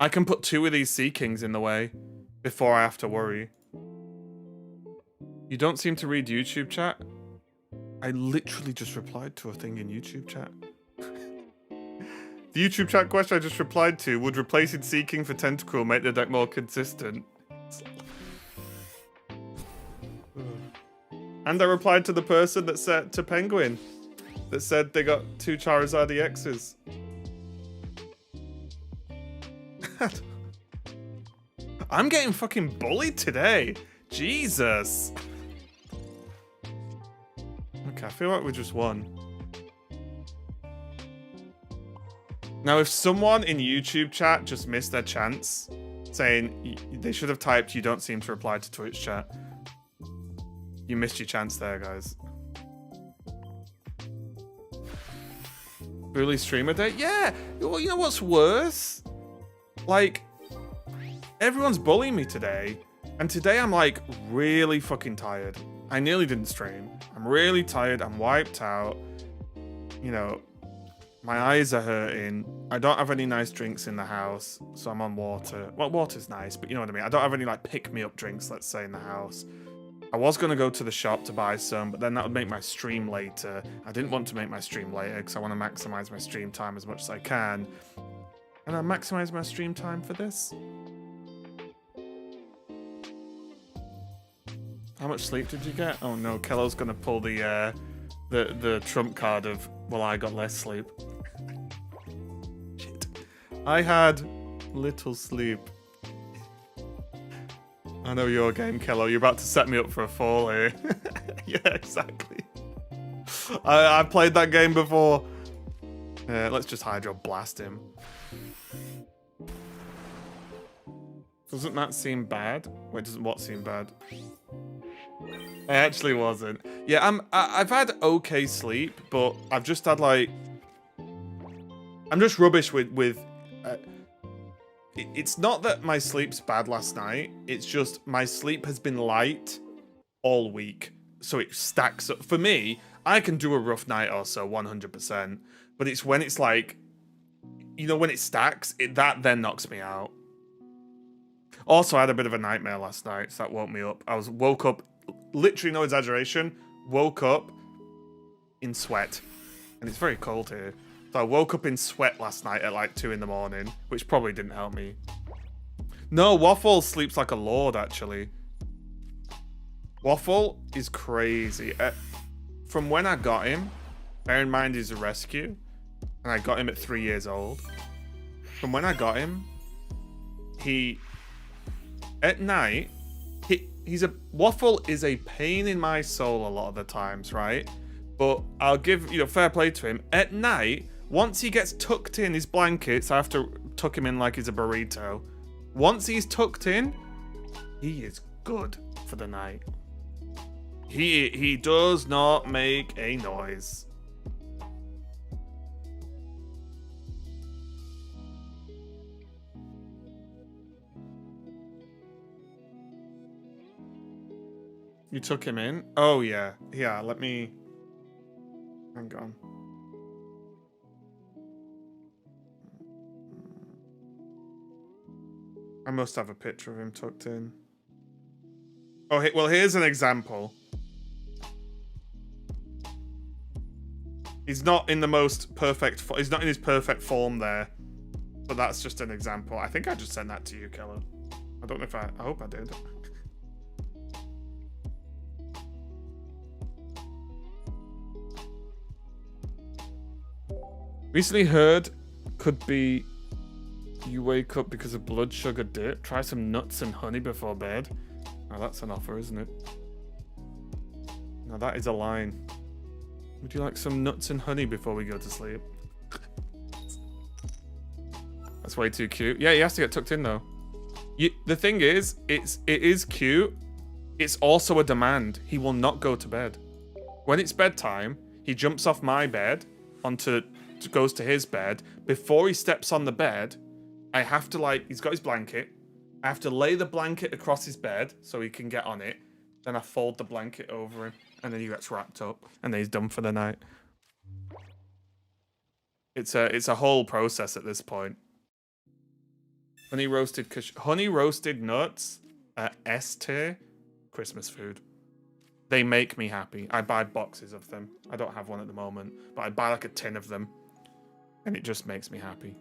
I can put 2 of these Sea Kings in the way before I have to worry. You don't seem to read YouTube chat? I literally just replied to a thing in YouTube chat. The YouTube chat question I just replied to, would replacing Sea King for Tentacruel make the deck more consistent? And I replied to the person that said, to Penguin, that said they got 2 Charizard EXs. I'm getting fucking bullied today. Jesus. Okay, I feel like we just won. Now, if someone in YouTube chat just missed their chance, saying they should have typed, "You don't seem to reply to Twitch chat," you missed your chance there, guys. Bully streamer day? Yeah. Well, you know what's worse? Like, everyone's bullying me today, and today I'm like really fucking tired. I nearly didn't stream. I'm really tired. I'm wiped out. You know, my eyes are hurting. I don't have any nice drinks in the house, so I'm on water. Well, water's nice, but you know what I mean. I don't have any like pick-me-up drinks, let's say, in the house. I was going to go to the shop to buy some, but then that would make my stream later. I didn't want to make my stream later because I want to maximize my stream time as much as I can. And I maximize my stream time for this. How much sleep did you get? Oh no, Kello's gonna pull the trump card of, well, I got less sleep. Shit. I had little sleep. I know your game, Kello. You're about to set me up for a fall here. Yeah, exactly. I played that game before. Let's just Hydro Blast him. Doesn't that seem bad? Wait, doesn't what seem bad? It actually wasn't. Yeah, I've had okay sleep, but I've just had like... I'm just rubbish with it's not that my sleep's bad last night. It's just my sleep has been light all week. So it stacks up. For me, I can do a rough night or so, 100%. But it's when it's like, you know, when it stacks, that then knocks me out. Also, I had a bit of a nightmare last night, so that woke me up. I woke up, literally no exaggeration, woke up in sweat. And it's very cold here. So I woke up in sweat last night at like 2 in the morning, which probably didn't help me. No, Waffle sleeps like a lord, actually. Waffle is crazy. From when I got him, bear in mind he's a rescue, and I got him at 3 years old. From when I got him, at night, Waffle is a pain in my soul a lot of the times, right? But I'll give, fair play to him. At night, once he gets tucked in his blankets, I have to tuck him in like he's a burrito. Once he's tucked in, he is good for the night. He does not make a noise. You took him in? Oh, yeah. Yeah, let me... Hang on. I must have a picture of him tucked in. Oh, well, here's an example. He's not in the most perfect... He's not in his perfect form there. But that's just an example. I think I just sent that to you, Keller. I don't know if I hope I did. Recently heard could be you wake up because of blood sugar dip. Try some nuts and honey before bed. Oh, that's an offer, isn't it? Now that is a line. Would you like some nuts and honey before we go to sleep? That's way too cute. Yeah, he has to get tucked in though. The thing is, it is cute. It's also a demand. He will not go to bed. When it's bedtime, he jumps off my bed goes to his bed. Before he steps on the bed, I have to he's got his blanket. I have to lay the blanket across his bed so he can get on it. Then I fold the blanket over him and then he gets wrapped up and then he's done for the night. It's a whole process at this point. Honey roasted nuts are S tier Christmas food. They make me happy. I buy boxes of them. I don't have one at the moment, but I buy like a tin of them. And it just makes me happy.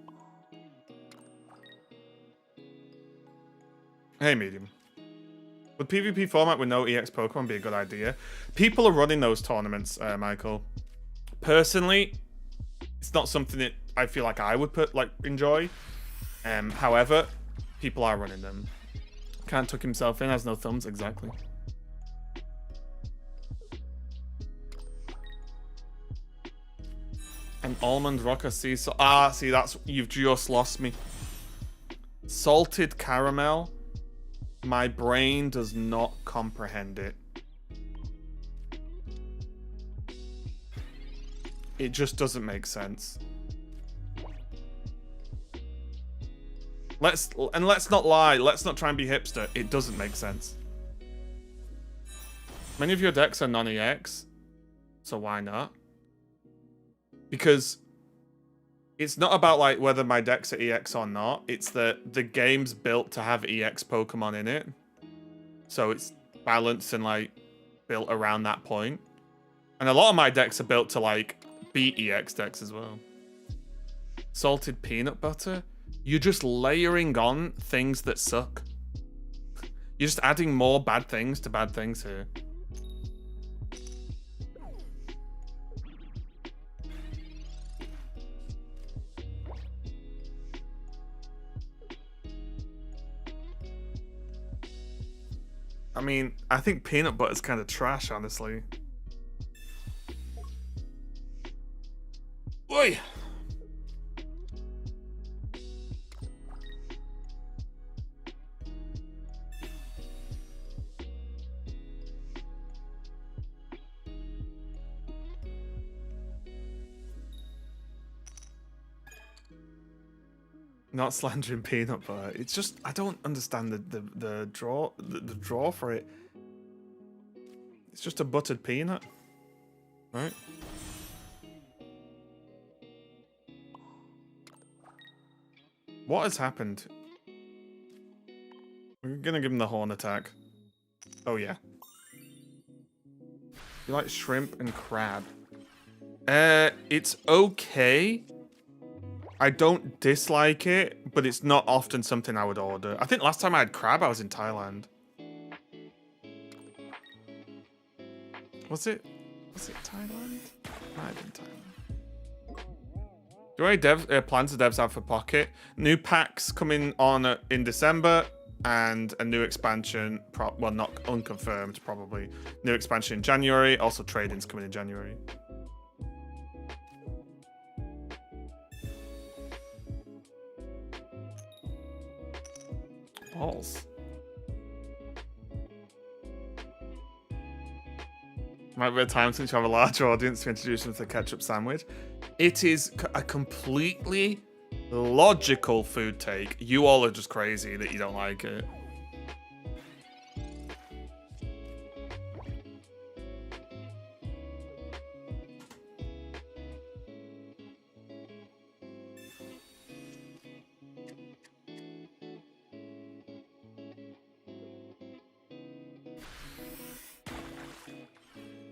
Hey, Medium. Would PvP format with no EX Pokemon be a good idea? People are running those tournaments, Michael. Personally, it's not something that I feel like I would enjoy. However, people are running them. Can't tuck himself in, has no thumbs, exactly. An almond rocker sea salt. Ah, see, you've just lost me. Salted caramel. My brain does not comprehend it. It just doesn't make sense. Let's not lie. Let's not try and be hipster. It doesn't make sense. Many of your decks are non-EX, so why not? Because it's not about whether my decks are EX or not. It's that the game's built to have EX Pokemon in it. So it's balanced and built around that point. And a lot of my decks are built to beat EX decks as well. Salted peanut butter? You're just layering on things that suck. You're just adding more bad things to bad things here. I mean, I think peanut butter's kind of trash, honestly. Oi! Not slandering peanut butter. It's just I don't understand the draw for it. It's just a buttered peanut, right? What has happened? We're gonna give him the horn attack. Oh yeah. You like shrimp and crab? It's okay. I don't dislike it, but it's not often something I would order. I think last time I had crab, I was in Thailand. Was it Thailand? Might have been Thailand. Do any plans the devs have for Pocket? New packs coming on in December, and a new expansion. Well, not unconfirmed, probably. New expansion in January. Also, trading's coming in January. Balls. Might be a time since you have a larger audience to introduce them to the ketchup sandwich. It is a completely logical food take. You all are just crazy that you don't like it.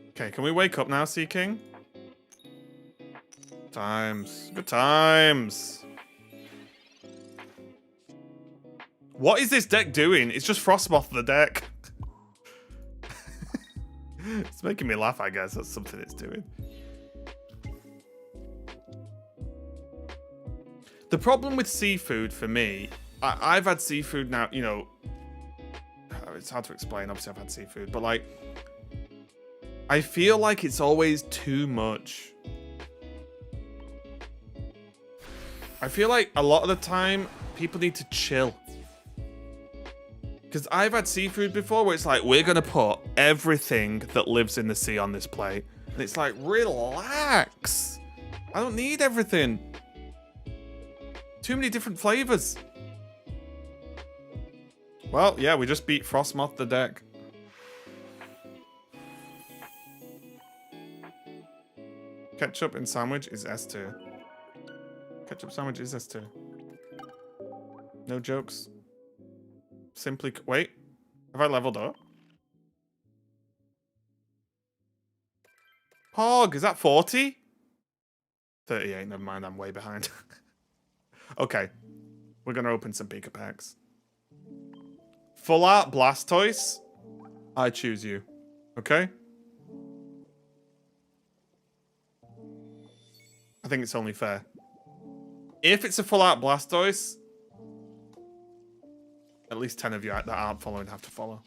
Okay, can we wake up now, Sea King? Times. Good times. What is this deck doing? It's just Frostmoth the deck. It's making me laugh, I guess. That's something it's doing. The problem with seafood for me, I've had seafood now, you know, it's hard to explain. Obviously, I've had seafood, but like, I feel like it's always too much. I feel like a lot of the time, people need to chill. Because I've had seafood before where it's like, we're going to put everything that lives in the sea on this plate. And it's like, relax. I don't need everything. Too many different flavors. Well, yeah, we just beat Frostmoth the deck. Ketchup and sandwich is S tier. Ketchup sandwich is S tier. No jokes. Simply... Wait. Have I leveled up? Pog, is that 40? 38, never mind, I'm way behind. Okay. We're gonna open some Pika packs. Full Art Blastoise. I choose you. Okay? I think it's only fair. If it's a Full Art Blastoise, at least 10 of you that aren't following have to follow.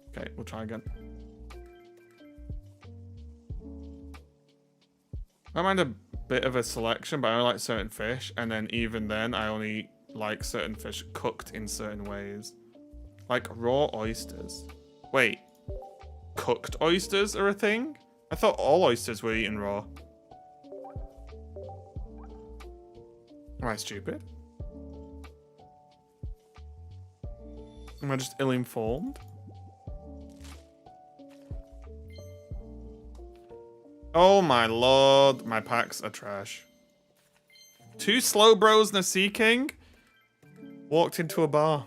Okay, we'll try again. I mind a bit of a selection, but I only like certain fish, and then even then, I only like certain fish cooked in certain ways. Like raw oysters. Wait, cooked oysters are a thing? I thought all oysters were eaten raw. Am I stupid? Am I just ill-informed? Oh my lord, my packs are trash. 2 slow bros and a Sea King walked into a bar.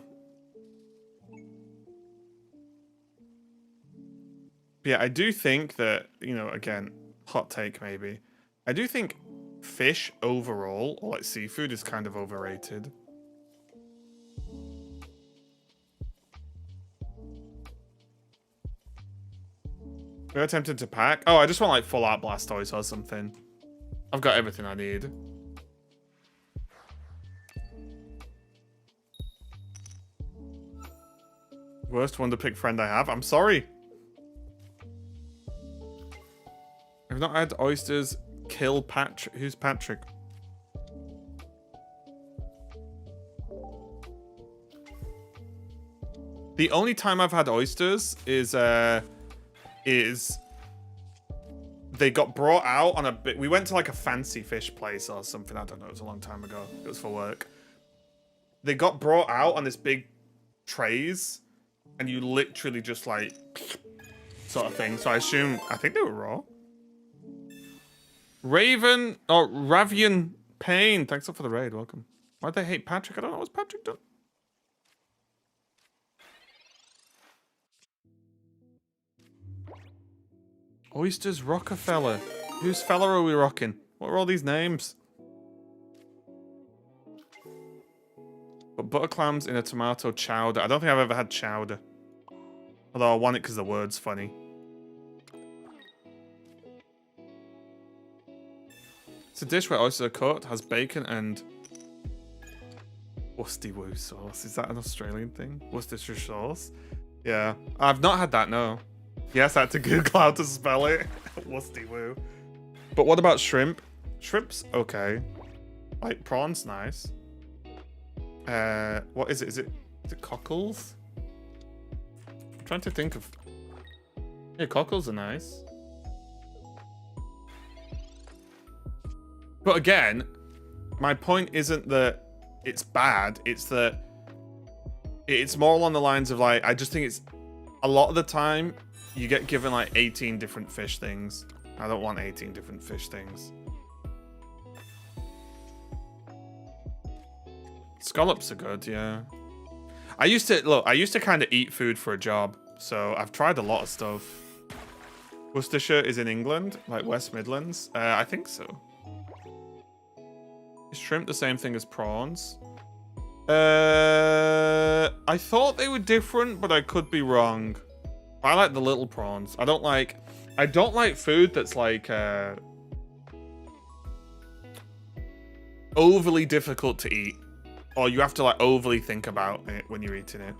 Yeah, I do think that, you know, again, hot take maybe. I do think fish overall, or like seafood, is kind of overrated. We're attempted to pack. Oh, I just want like Full Art Blastoise or something. I've got everything I need. Worst Wonder Pig friend I have. I'm sorry. I've not had oysters kill Patrick. Who's Patrick? The only time I've had oysters is they got brought out on a bit. We went to like a fancy fish place or something. I don't know. It was a long time ago. It was for work. They got brought out on this big trays, and you literally just like sort of thing. So I think they were raw. Raven or Ravian Pain. Thanks for the raid. Welcome. Why'd they hate Patrick? I don't know. What's Patrick done? Oysters Rockefeller. Whose fella are we rocking? What are all these names? But butter clams in a tomato chowder. I don't think I've ever had chowder. Although I want it because the word's funny. It's a dish where oysters are cooked, has bacon and Worcester sauce. Is that an Australian thing? Worcestershire sauce? Yeah. I've not had that, no. Yes, I had to Google how to spell it. Worcester. But what about shrimp? Shrimp's okay. Like, prawn's nice. What is it? Is it cockles? I'm trying to think of... Yeah, cockles are nice. But again, my point isn't that it's bad. It's that it's more along the lines of like, I just think it's a lot of the time you get given like 18 different fish things. I don't want 18 different fish things. Scallops are good, yeah. I used to kind of eat food for a job, so I've tried a lot of stuff. Worcestershire is in England, like West Midlands. I think so. Is shrimp the same thing as prawns? I thought they were different, but I could be wrong. I like the little prawns. I don't like food that's like overly difficult to eat, or you have to like overly think about it when you're eating it.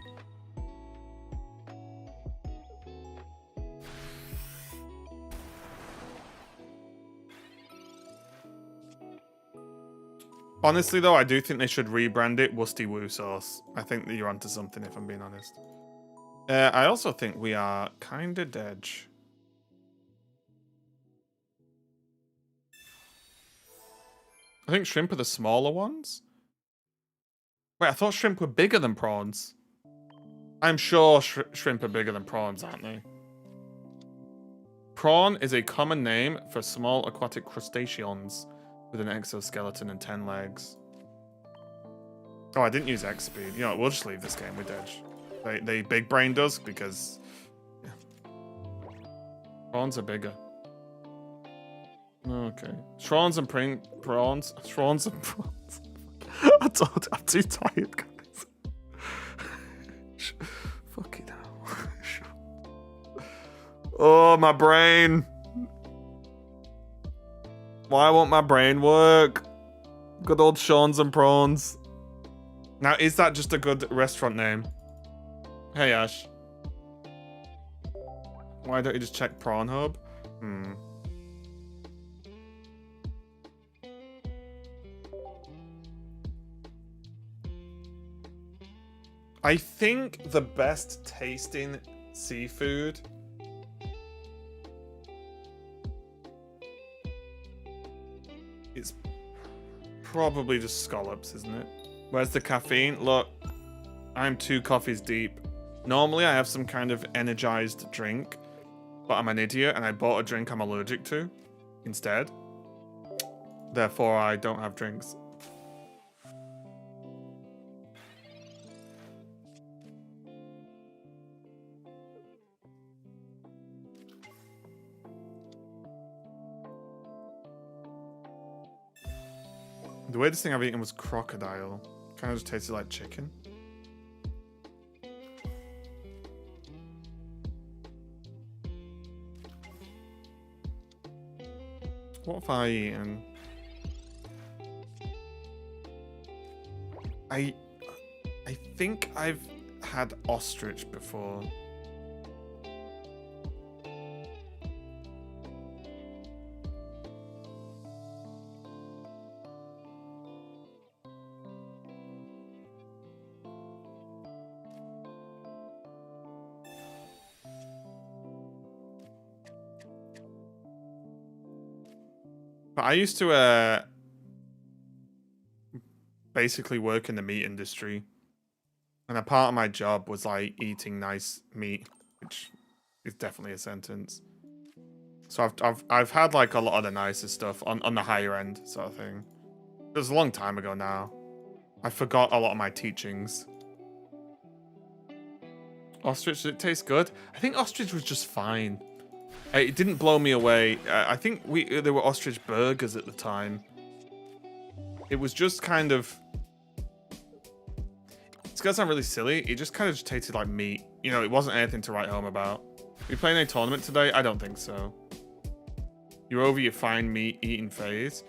Honestly, though, I do think they should rebrand it Worcester sauce. I think that you're onto something, if I'm being honest. I also think we are kinda dead. I think shrimp are the smaller ones. Wait, I thought shrimp were bigger than prawns. I'm sure shrimp are bigger than prawns, aren't they? Prawn is a common name for small aquatic crustaceans with an exoskeleton and 10 legs. Oh, I didn't use X speed. You know, we'll just leave this game with Edge. They big brained us because yeah. Prawns are bigger. Okay. Prawns and prawns. Prawns and prawns. I'm too tired, guys. Fuck it out. Oh, my brain. Why won't my brain work? Good old Sean's and Prawns. Now, is that just a good restaurant name? Hey, Ash. Why don't you just check Prawnhub? I think the best tasting seafood is probably just scallops, isn't it? Where's the caffeine? Look, I'm 2 coffees deep. Normally I have some kind of energized drink, but I'm an idiot and I bought a drink I'm allergic to instead. Therefore, I don't have drinks. The weirdest thing I've eaten was crocodile. Kind of just tasted like chicken. What have I eaten? I think I've had ostrich before. But I used to basically work in the meat industry, and a part of my job was like eating nice meat, which is definitely a sentence. So I've had like a lot of the nicest stuff on the higher end sort of thing. It was a long time ago now. I forgot a lot of my teachings. Ostrich, did it taste good? I think ostrich was just fine. It didn't blow me away. I think there were ostrich burgers at the time. It was just kind of... It's gonna sound really silly. It just kind of just tasted like meat. You know, it wasn't anything to write home about. Are you playing a tournament today? I don't think so. You're over your fine meat eating phase.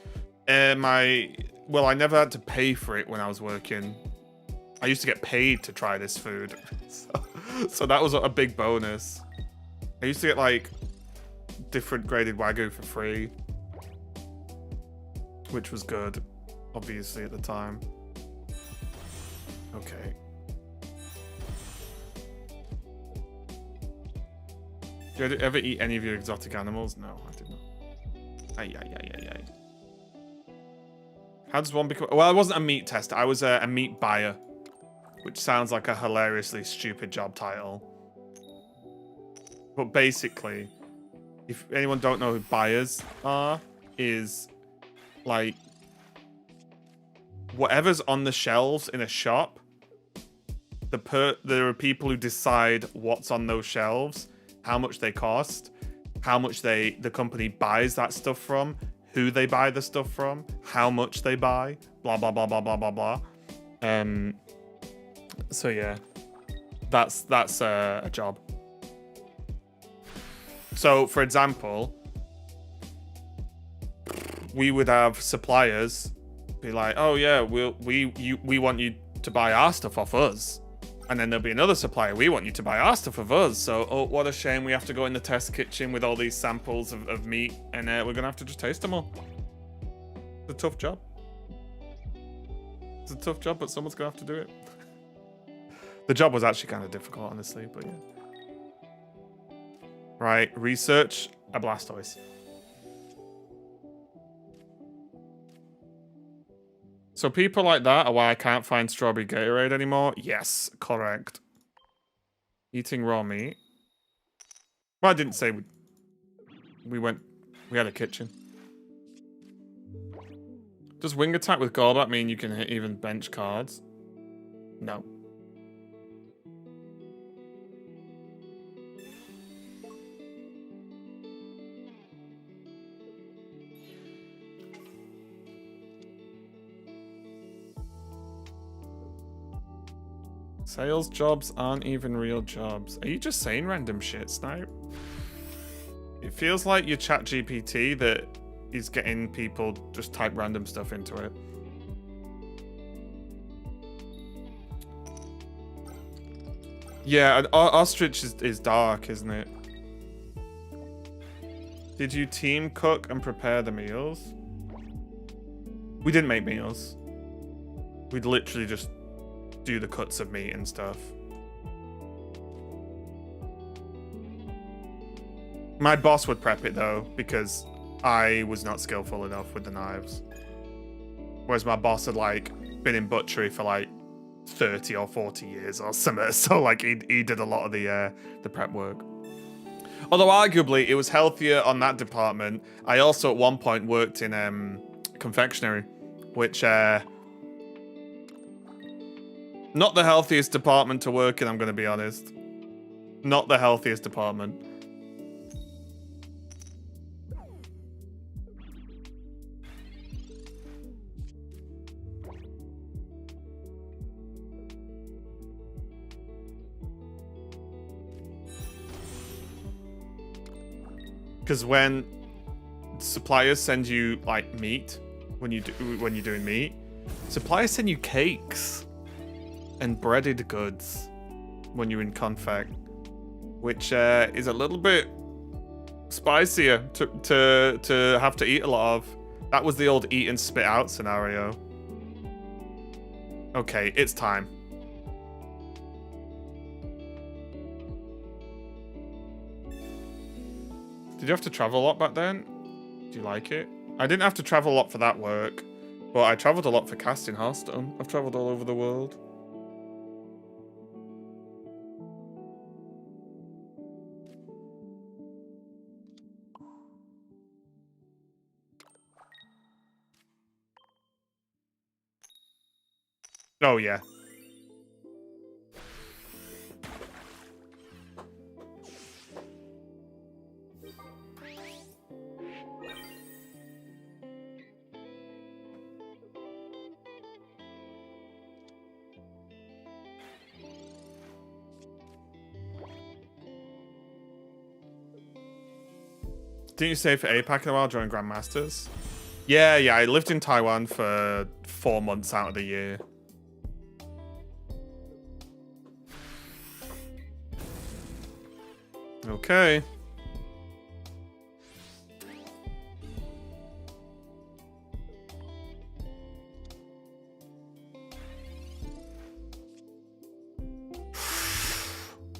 Well, I never had to pay for it when I was working. I used to get paid to try this food. So that was a big bonus. I used to get like different graded Wagyu for free, which was good, obviously, at the time. Okay. Did you ever eat any of your exotic animals? No, I did not. Ay. How does one become... Well, I wasn't a meat tester. I was a meat buyer, which sounds like a hilariously stupid job title. But basically, if anyone don't know who buyers are, is like whatever's on the shelves in a shop, there are people who decide what's on those shelves, how much they cost, how much the company buys that stuff from, who they buy the stuff from, how much they buy, blah blah blah blah blah blah blah. So yeah, that's a job. So for example, we would have suppliers be like, "Oh yeah, we want you to buy our stuff off us," and then there'll be another supplier, "We want you to buy our stuff of us." So, oh, what a shame, we have to go in the test kitchen with all these samples of meat, and we're gonna have to just taste them all. It's a tough job. It's a tough job, but someone's gonna have to do it. The job was actually kind of difficult, honestly, but yeah. Right, research a Blastoise. So people like that are why I can't find strawberry Gatorade anymore? Yes, correct. Eating raw meat. Well, I didn't say we had a kitchen. Does wing attack with Golbat mean you can hit even bench cards? No. Sales jobs aren't even real jobs. Are you just saying random shit, Snipe? It feels like your chat GPT that is getting people just type random stuff into it. Yeah, ostrich is dark, isn't it? Did you team cook and prepare the meals? We didn't make meals. We'd literally just do the cuts of meat and stuff. My boss would prep it though, because I was not skillful enough with the knives. Whereas my boss had like been in butchery for like 30 or 40 years or something, so like he did a lot of the prep work. Although arguably it was healthier on that department. I also at one point worked in confectionery, which not the healthiest department to work in, I'm going to be honest. Not the healthiest department. Because when suppliers send you like meat, when you're doing meat, suppliers send you cakes and breaded goods when you're in confect, which is a little bit spicier to have to eat a lot of. That was the old eat and spit out scenario. Okay, it's time. Did you have to travel a lot back then? Do you like it? I didn't have to travel a lot for that work, but I traveled a lot for casting Hearthstone. I've traveled all over the world. Oh, yeah. Didn't you stay for APAC in a while during Grandmasters? Yeah, I lived in Taiwan for 4 months out of the year. Okay.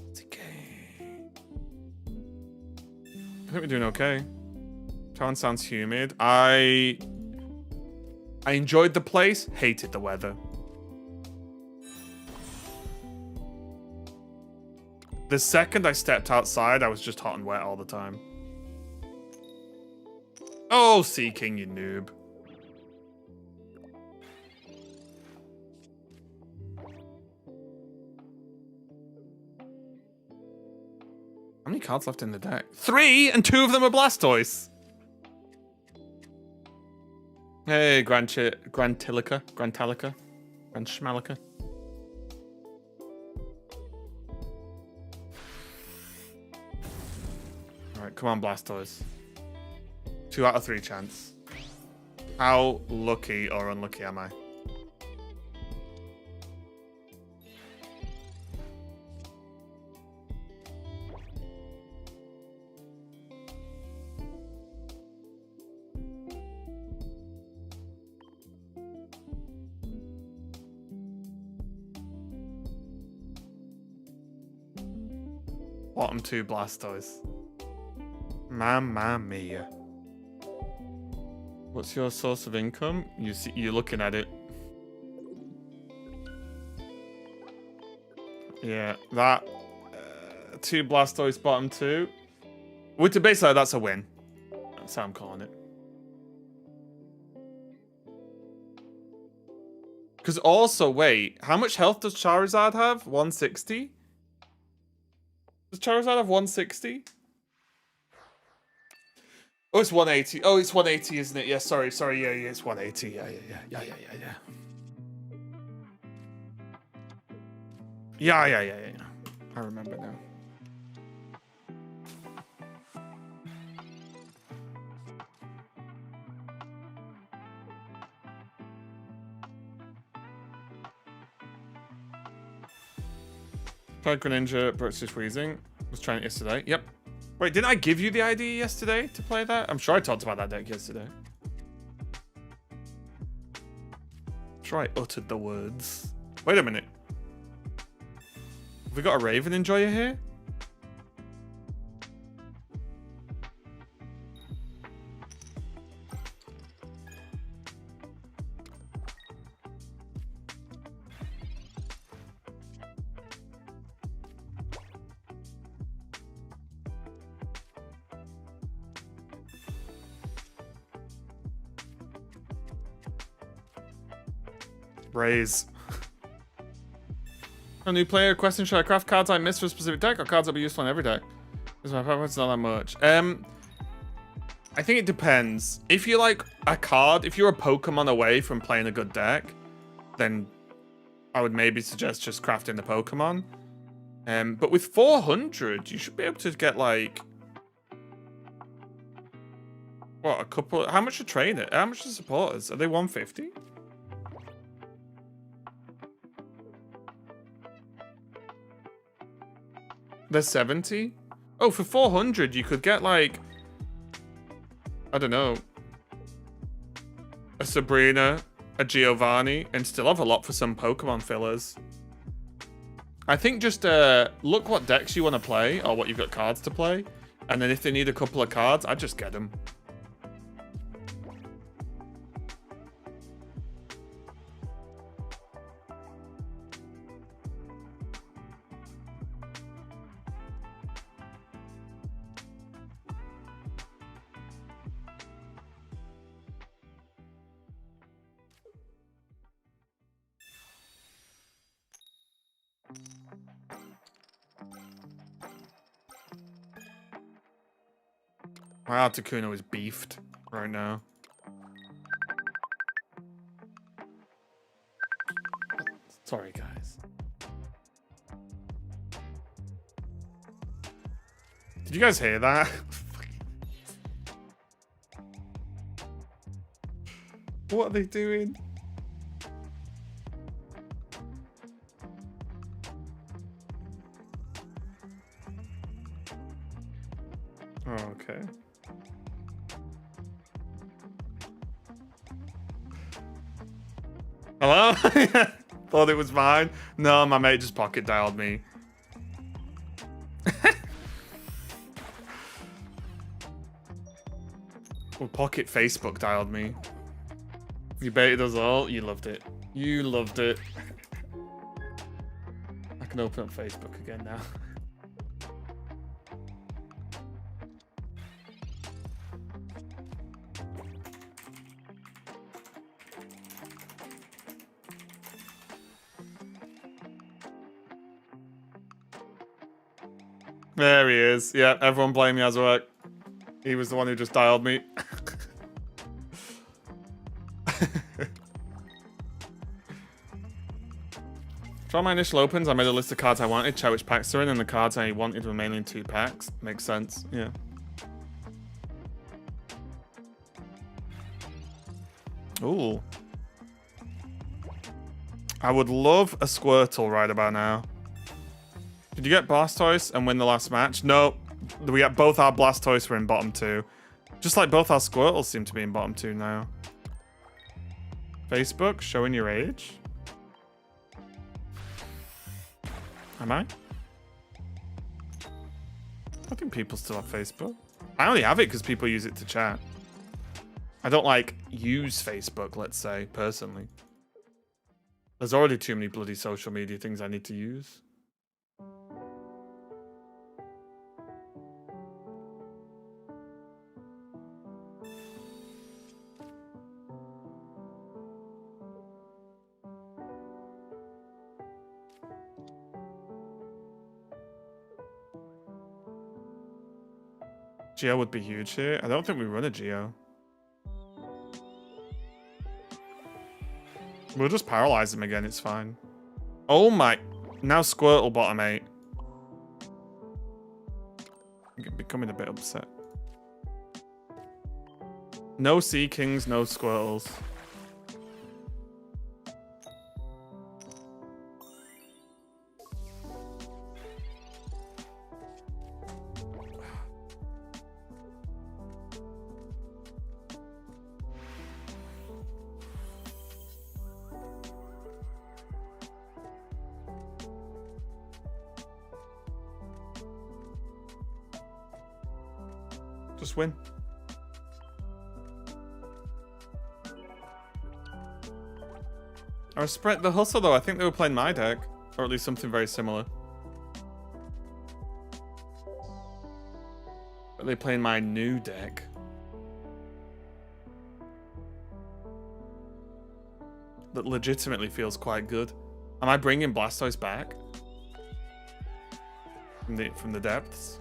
It's okay. I think we're doing okay. Town sounds humid. I enjoyed the place, hated the weather. The second I stepped outside, I was just hot and wet all the time. Oh, Sea King, you noob. How many cards left in the deck? 3, and 2 of them are Blastoise. Hey, Grantalica. Alright, come on, Blastoise. 2 out of 3 chance. How lucky or unlucky am I? Bottom 2 Blastoise. Mamma mia. What's your source of income? You're looking at it. Yeah, that 2 Blastoise bottom 2. Which basically that's a win. That's how I'm calling it. Because also, wait, how much health does Charizard have? 160? Does Charizard have 160? Oh, it's 180. Oh, it's 180, isn't it? Yeah, sorry. Yeah, it's 180. Yeah. Yeah. I remember now. Played Greninja, British Freezing. Was trying it yesterday. Yep. Wait, didn't I give you the ID yesterday to play that? I'm sure I talked about that deck yesterday. I'm sure I uttered the words. Wait a minute. Have we got a Raven Enjoyer here? Raise. A new player question: should I craft cards I missed for a specific deck, or cards that will be useful in every deck? Because my preference not that much. I think it depends. If you like a card, if you're a Pokemon away from playing a good deck, then I would maybe suggest just crafting the Pokemon. But with 400, you should be able to get like what, a couple. How much to train it? How much to supporters? Are they 150? They're 70? Oh, for 400, you could get, like, I don't know, a Sabrina, a Giovanni, and still have a lot for some Pokemon fillers. I think just look what decks you want to play, or what you've got cards to play, and then if they need a couple of cards, I'd just get them. My Articuno is beefed right now. Sorry, guys. Did you guys hear that? What are they doing? Oh, okay. Hello? Thought it was mine. No, my mate just pocket dialed me. Well, pocket Facebook dialed me. You baited us all. You loved it. You loved it. I can open up Facebook again now. There he is. Yeah, everyone blame Yazwak. He was the one who just dialed me. For my initial opens, I made a list of cards I wanted, check which packs they're in, and the cards I wanted were mainly in 2 packs. Makes sense, yeah. Ooh. I would love a Squirtle right about now. Did you get Blastoise and win the last match? No. We got both our Blastoise were in bottom 2. Just like both our Squirtles seem to be in bottom 2 now. Facebook, showing your age? Am I? I think people still have Facebook. I only have it because people use it to chat. I don't, like, use Facebook, let's say, personally. There's already too many bloody social media things I need to use. Geo would be huge here. I don't think we run a Geo. We'll just paralyze him again, it's fine. Oh my... Now Squirtle bottom 8. I'm becoming a bit upset. No Sea Kings, no Squirtles. Just win. I respect the hustle though. I think they were playing my deck. Or at least something very similar. Are they playing my new deck? That legitimately feels quite good. Am I bringing Blastoise back? From the depths?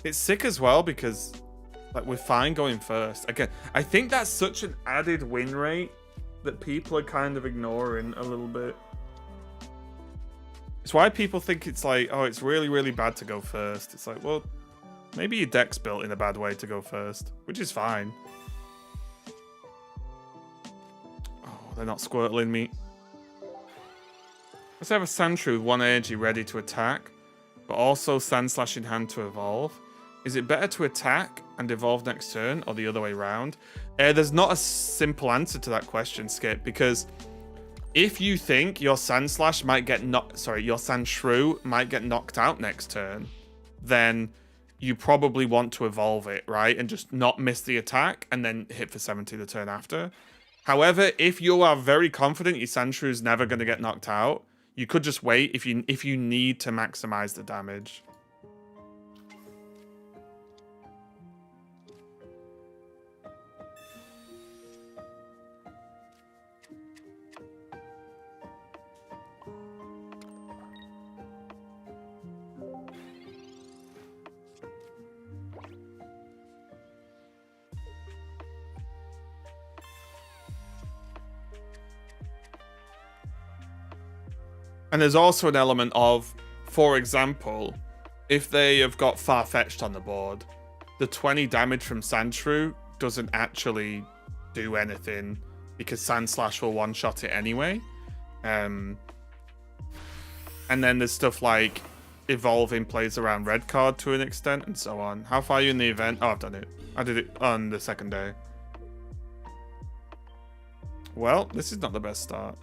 It's sick as well because like we're fine going first. Again, I think that's such an added win rate that people are kind of ignoring a little bit. It's why people think it's like, oh, it's really, really bad to go first. It's like, well, maybe your deck's built in a bad way to go first, which is fine. Oh, they're not squirtling me. Let's have a Sandshrew with 1 energy ready to attack, but also Sandslash in hand to evolve. Is it better to attack and evolve next turn, or the other way around? There's not a simple answer to that question, Skip, because if you think your Sandslash might get your Sandshrew might get knocked out next turn, then you probably want to evolve it, right? And just not miss the attack and then hit for 70 the turn after. However, if you are very confident your Sandshrew is never going to get knocked out, you could just wait if you need to maximize the damage. And there's also an element of, for example, if they have got Farfetch'd on the board, the 20 damage from Sandshrew doesn't actually do anything because Sandslash will one-shot it anyway. And then there's stuff like evolving plays around red card to an extent and so on. How far are you in the event? Oh, I've done it. I did it on the second day. Well, this is not the best start.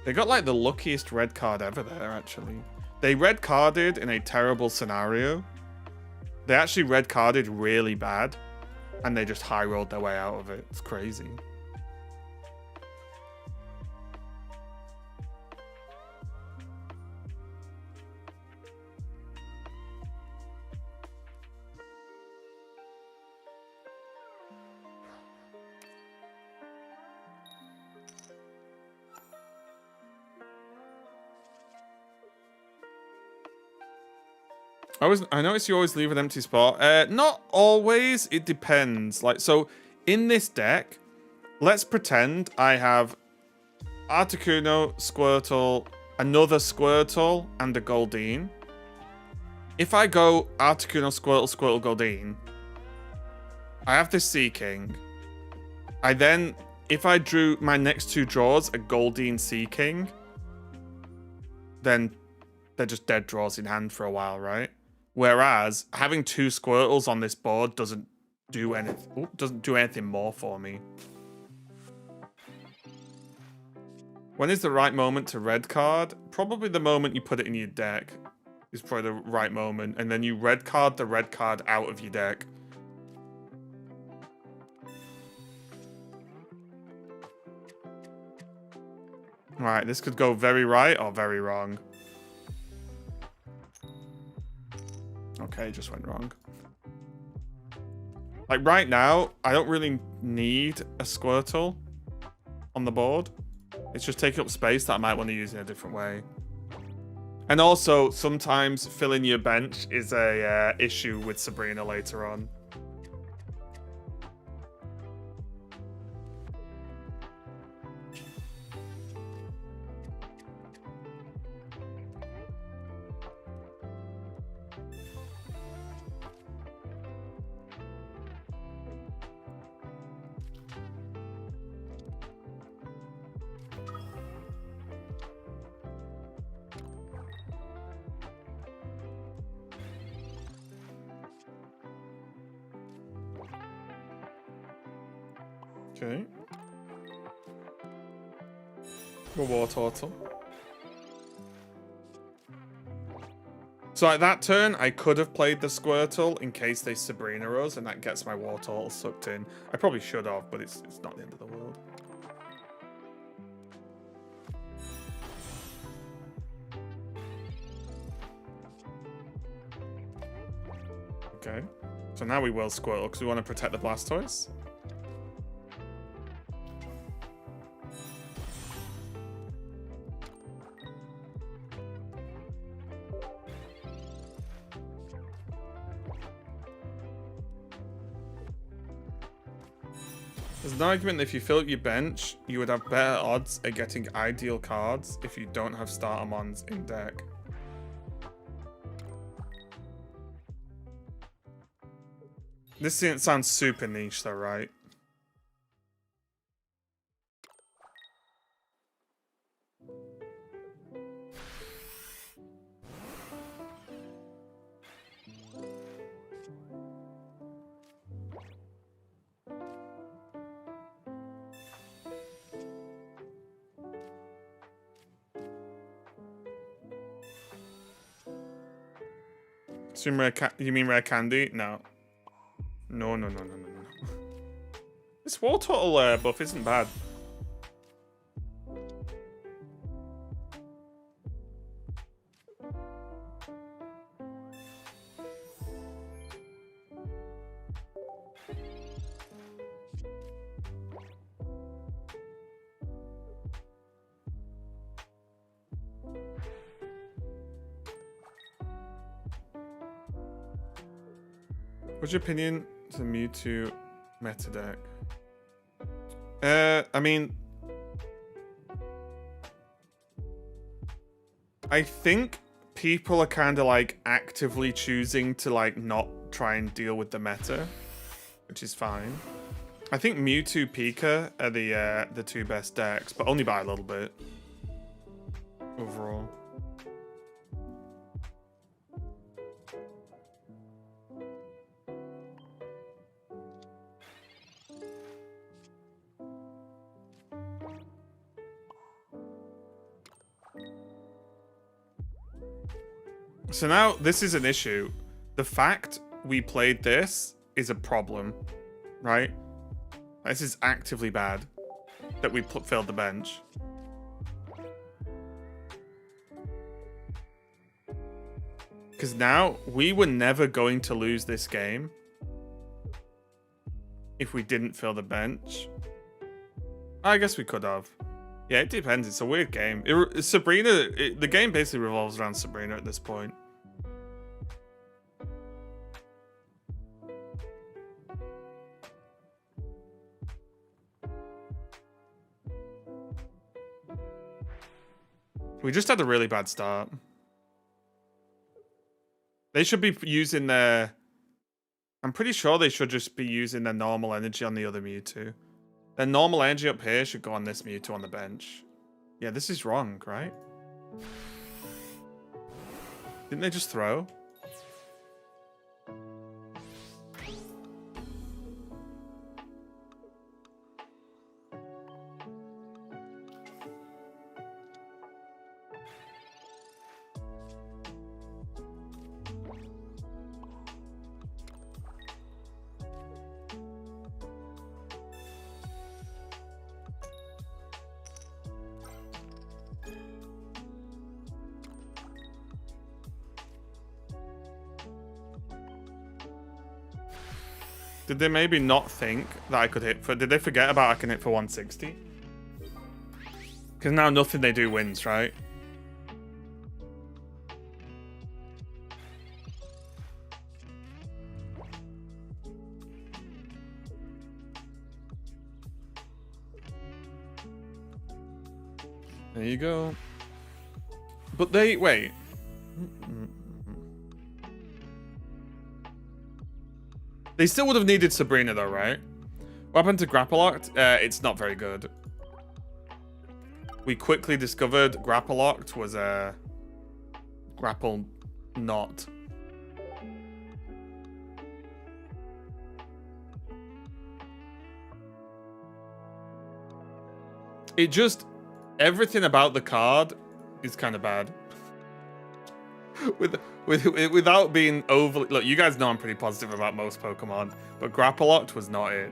They got like the luckiest red card ever there, actually. They red carded in a terrible scenario. They actually red carded really bad. And they just high rolled their way out of it. It's crazy. I notice you always leave an empty spot. Not always. It depends. Like, so in this deck, let's pretend I have Articuno, Squirtle, another Squirtle, and a Goldeen. If I go Articuno, Squirtle, Squirtle, Goldeen, I have this Sea King. I then, if I drew my next two draws, a Goldeen Sea King, then they're just dead draws in hand for a while, right? Whereas having two Squirtles on this board doesn't do anything more for me. When is the right moment to red card? Probably the moment you put it in your deck is probably the right moment, and then you red card the red card out of your deck. Right, this could go very right or very wrong. Okay, just went wrong. Like right now, I don't really need a Squirtle on the board. It's just taking up space that I might want to use in a different way. And also, sometimes filling your bench is a issue with Sabrina later on. Okay. Go Wartortle. So at that turn, I could have played the Squirtle in case they Sabrina us, and that gets my Wartortle sucked in. I probably should have, but it's not the end of the world. Okay. So now we will Squirtle, because we want to protect the Blastoise. There's an argument that if you fill up your bench, you would have better odds at getting ideal cards if you don't have Startermons in deck. This sounds super niche though, right? You mean rare candy? No. No. This Wartortle buff isn't bad. What's your opinion to Mewtwo meta deck? I mean, I think people are kind of like actively choosing to like not try and deal with the meta, which is fine. I think Mewtwo Pika are the two best decks, but only by a little bit overall. So now this is an issue. The fact we played this is a problem, right? This is actively bad that we filled the bench. Because now we were never going to lose this game if we didn't fill the bench. I guess we could have. Yeah, it depends. It's a weird game. The game basically revolves around Sabrina at this point. We just had a really bad start. They should be using their... I'm pretty sure they should just be using their normal energy on the other Mewtwo. Their normal energy up here should go on this Mewtwo on the bench. Yeah, this is wrong, right? Didn't they just throw? Did they maybe not think that I could hit for... Did they forget about I can hit for 160? Because now nothing they do wins, right? There you go. But they... Wait. They still would have needed Sabrina though, right? What happened to Grapploct? It's not very good. We quickly discovered Grapploct was a grapple not. It just... Everything about the card is kind of bad. Without being overly... Look, you guys know I'm pretty positive about most Pokemon, but Grapploct was not it.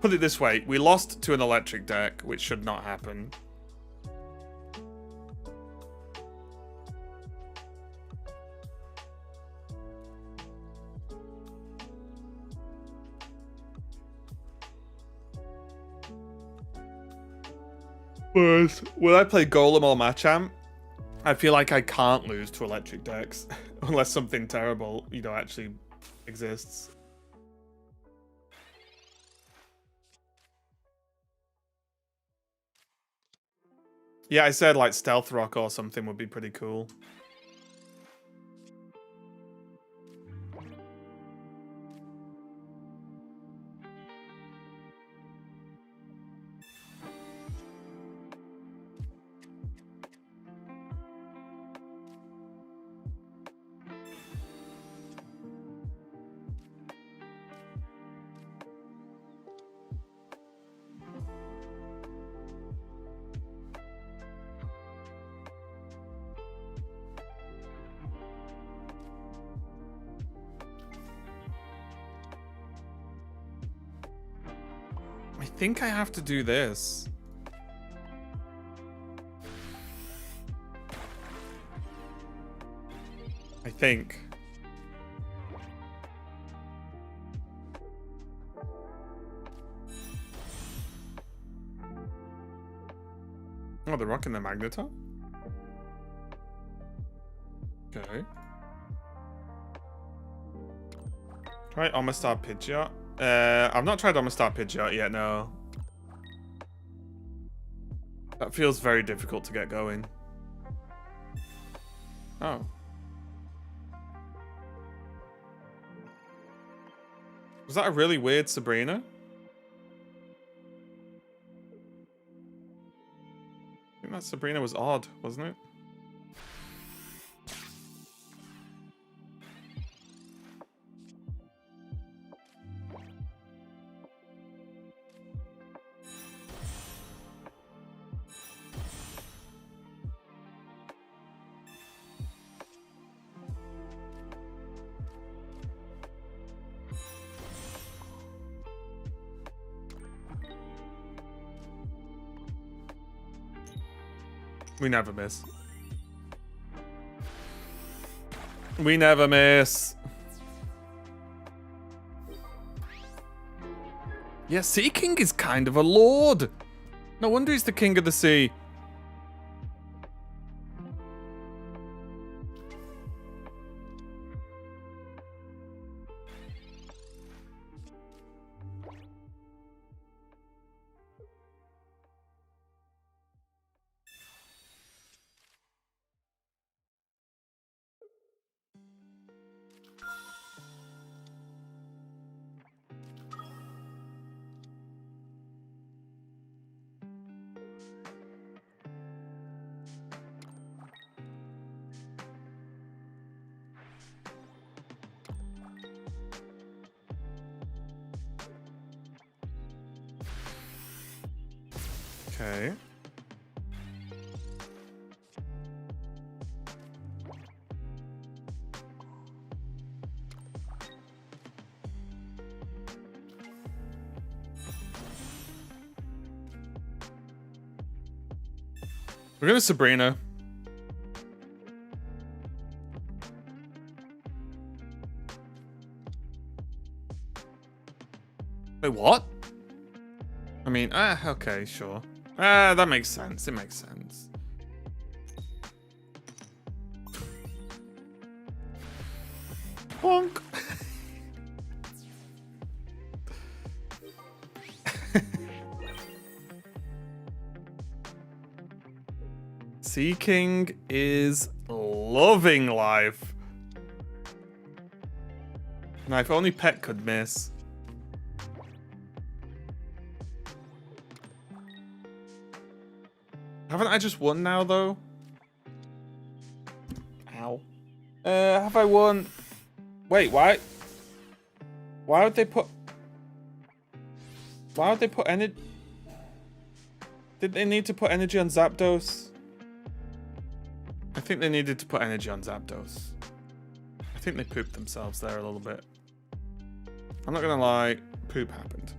Put it this way, we lost to an electric deck, which should not happen. Whereas when I play Golem or Machamp, I feel like I can't lose to electric decks unless something terrible, you know, actually exists. Yeah, I said like Stealth Rock or something would be pretty cool. I think I have to do this. I think. Oh, they're rocking the Magneton? Okay. Try Omastar Pidgeot. I've not tried Omastar Pidgeot yet, no. That feels very difficult to get going. Oh. Was that a really weird Sabrina? I think that Sabrina was odd, wasn't it? We never miss. We never miss. Yeah, Sea King is kind of a lord. No wonder he's the king of the sea. Okay. We're gonna Sabrina. Wait, what? I mean, okay, sure. That makes sense. It makes sense. Bonk. Sea King is loving life. Now, if only Pet could miss. Haven't I just won now, though? Ow. Have I won? Wait, why? Why would they put... Why would they put energy... Did they need to put energy on Zapdos? I think they needed to put energy on Zapdos. I think they pooped themselves there a little bit. I'm not gonna lie, poop happened.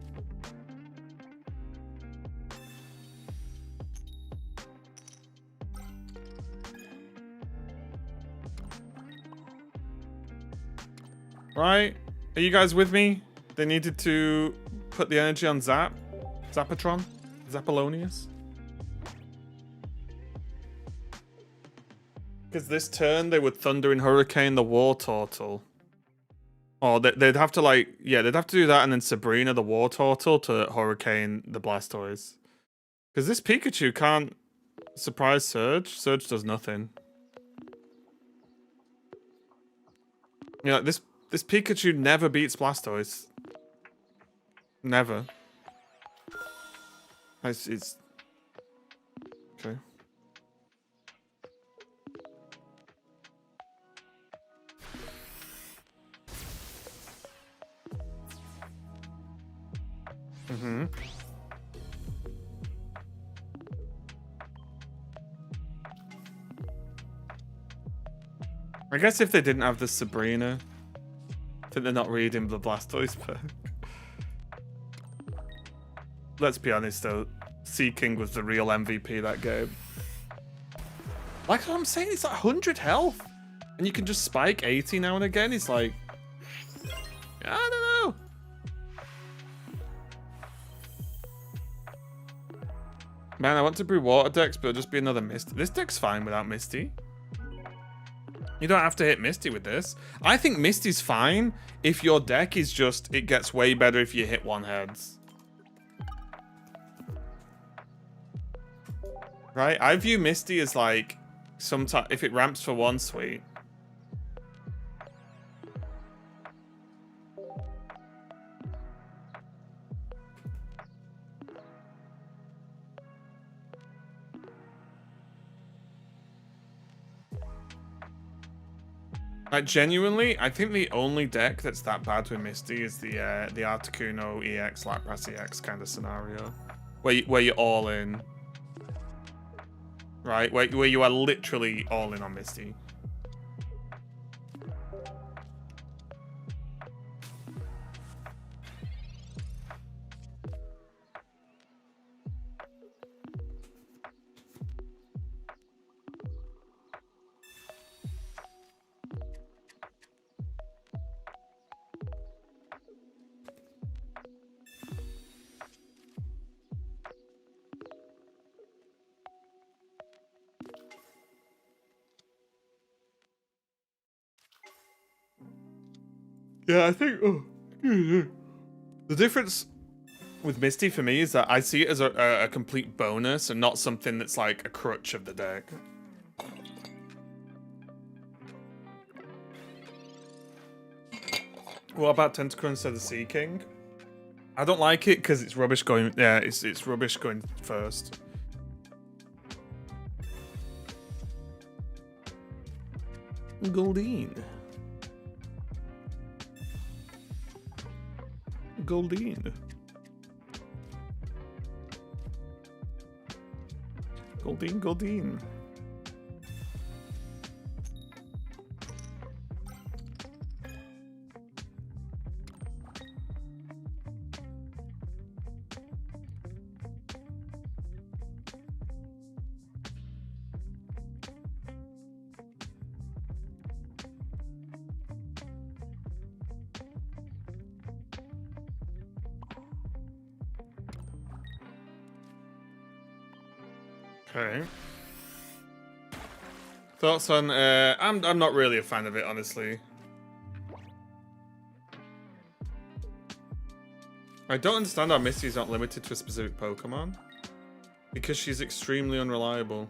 Right? Are you guys with me? They needed to put the energy on Zapatron? Zapolonius? Because this turn they would Thunder and Hurricane the War Turtle. Oh, they'd have to like... Yeah, they'd have to do that and then Sabrina the War Turtle to Hurricane the Blastoise. Because this Pikachu can't surprise Surge. Surge does nothing. Yeah, this Pikachu never beats Blastoise. Never. It's... Okay. Mm-hmm. I guess if they didn't have the Sabrina, I think they're not reading the Blastoise perk. Let's be honest though, Sea King was the real MVP that game. Like what I'm saying, it's like 100 health. And you can just spike 80 now and again. It's like, I don't know. Man, I want to brew water decks, but it'll just be another Misty. This deck's fine without Misty. You don't have to hit Misty with this. I think Misty's fine if your deck is just, it gets way better if you hit one heads. Right? I view Misty as like, sometimes if it ramps for one, sweet. Like, genuinely, I think the only deck that's that bad with Misty is the Articuno EX, Lapras EX kind of scenario. Where you're all in. Right? Where you are literally all in on Misty. Yeah, I think the difference with Misty for me is that I see it as a complete bonus and not something that's like a crutch of the deck. What about Tentacle instead of Sea King? I don't like it because it's rubbish going. Yeah, it's rubbish going first. Goldeen. Goldeen. Goldeen, Goldeen. Okay. Thoughts on? I'm not really a fan of it, honestly. I don't understand how Misty is not limited to a specific Pokemon. Because she's extremely unreliable.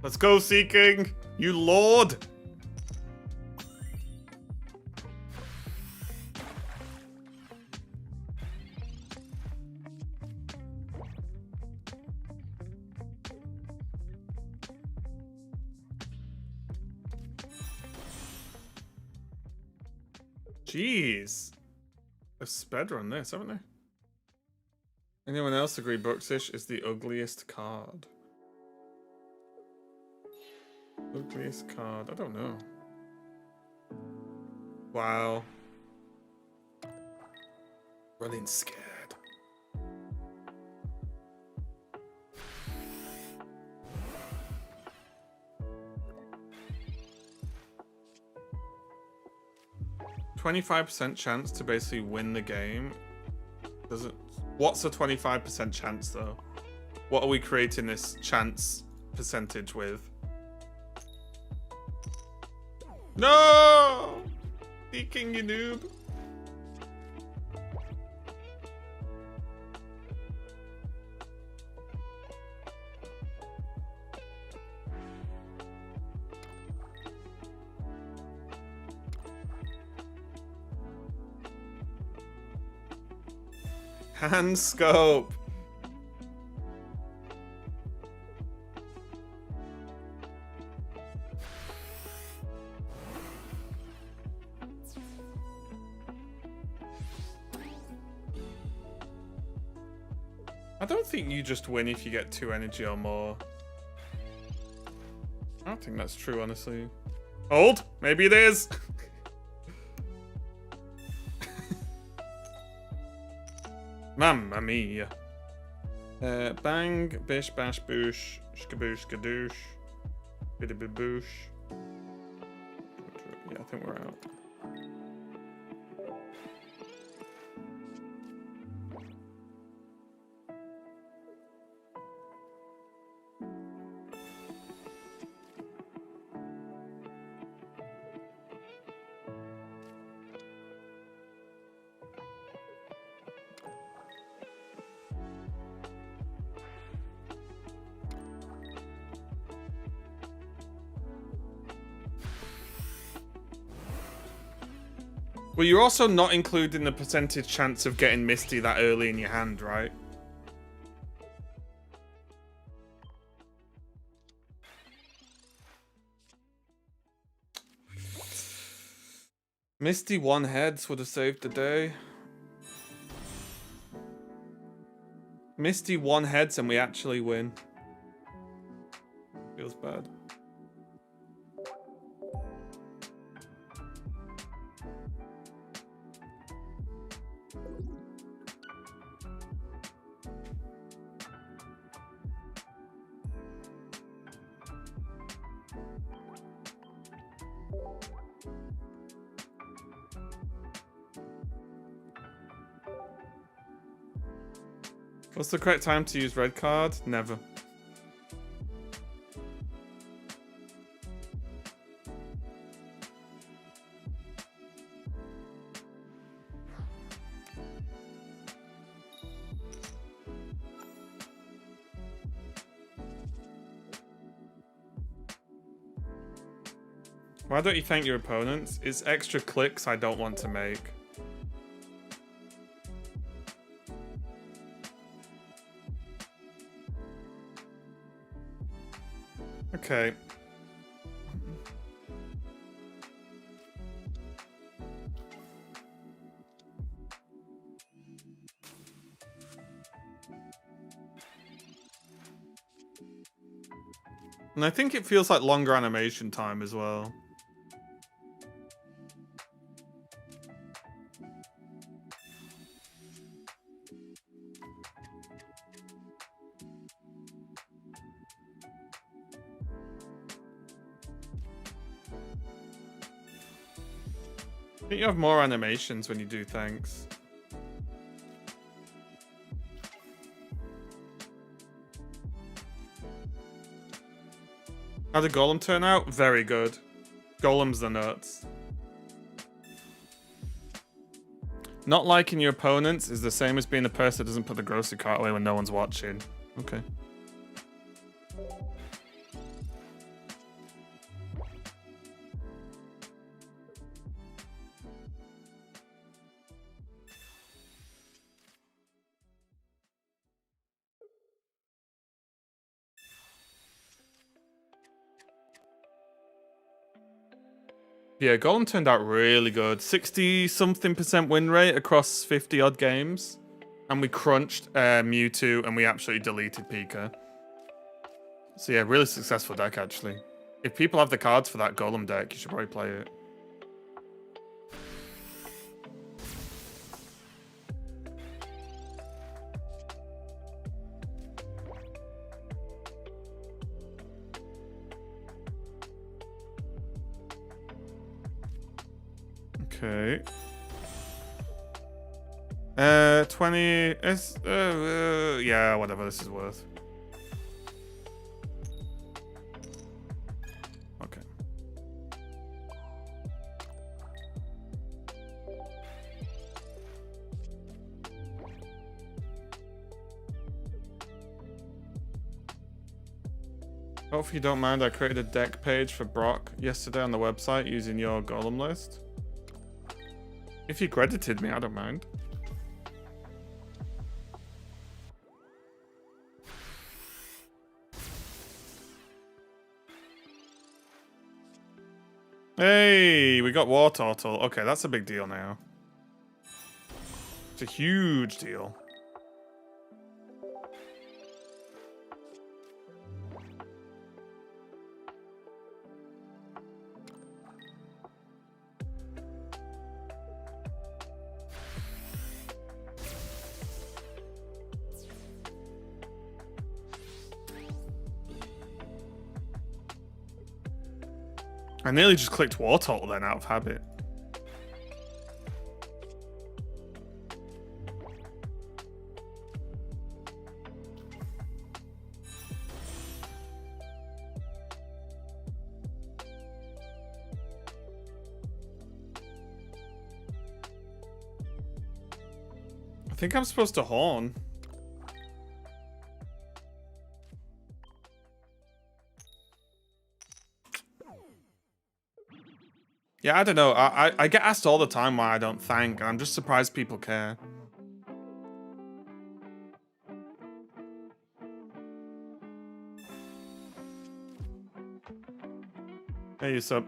Let's go, Seeking! You lord! Jeez. They've sped run this, haven't they? Anyone else agree Buxish is the ugliest card? Ugliest card? I don't know. Wow. Running scared. %25 chance to basically win the game. Does it? What's a 25% chance though? What are we creating this chance percentage with? No! Seeking, you noob. Hand scope. I don't think you just win if you get 2 energy or more. I don't think that's true, honestly. Hold! Maybe it is! Mamma mia. Bang, bish, bash, boosh, skaboosh, skadoosh, biddy boosh. Yeah, I think we're out. Well, you're also not including the percentage chance of getting Misty that early in your hand, right? Misty one heads would have saved the day. Misty one heads and we actually win. Feels bad. What's the correct time to use red card? Never. Why don't you thank your opponents? It's extra clicks I don't want to make. Okay. And I think it feels like longer animation time as well. I think you have more animations when you do thanks. How did Golem turn out? Very good. Golem's the nuts. Not liking your opponents is the same as being a person that doesn't put the grocery cart away when no one's watching. Okay. Yeah, Golem turned out really good. 60-something% win rate across 50-odd games. And we crunched Mewtwo and we absolutely deleted Pika. So yeah, really successful deck, actually. If people have the cards for that Golem deck, you should probably play it. Okay. 20 is yeah, whatever this is worth. Okay. Hopefully you don't mind, I created a deck page for Brock yesterday on the website using your Golem list. If you credited me, I don't mind. Hey, we got War Turtle. Okay, that's a big deal now. It's a huge deal. I nearly just clicked Wartortle then out of habit. I think I'm supposed to horn. Yeah, I don't know. I get asked all the time why I don't thank, and I'm just surprised people care. Hey, you sup?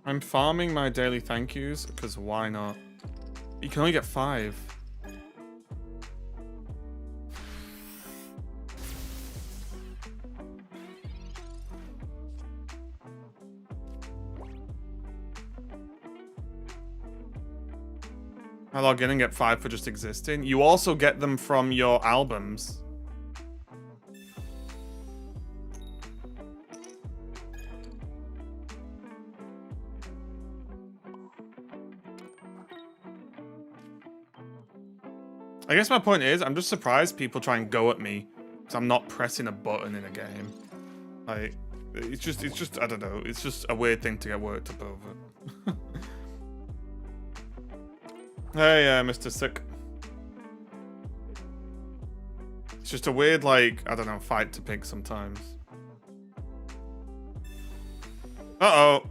I'm farming my daily thank yous, because why not? You can only get 5. I log in and get 5 for just existing. You also get them from your albums. I guess my point is, I'm just surprised people try and go at me because I'm not pressing a button in a game. Like, it's just, I don't know. It's just a weird thing to get worked up over. Hey, Mr. Sick. It's just a weird, like, I don't know, fight to pick sometimes. Uh-oh.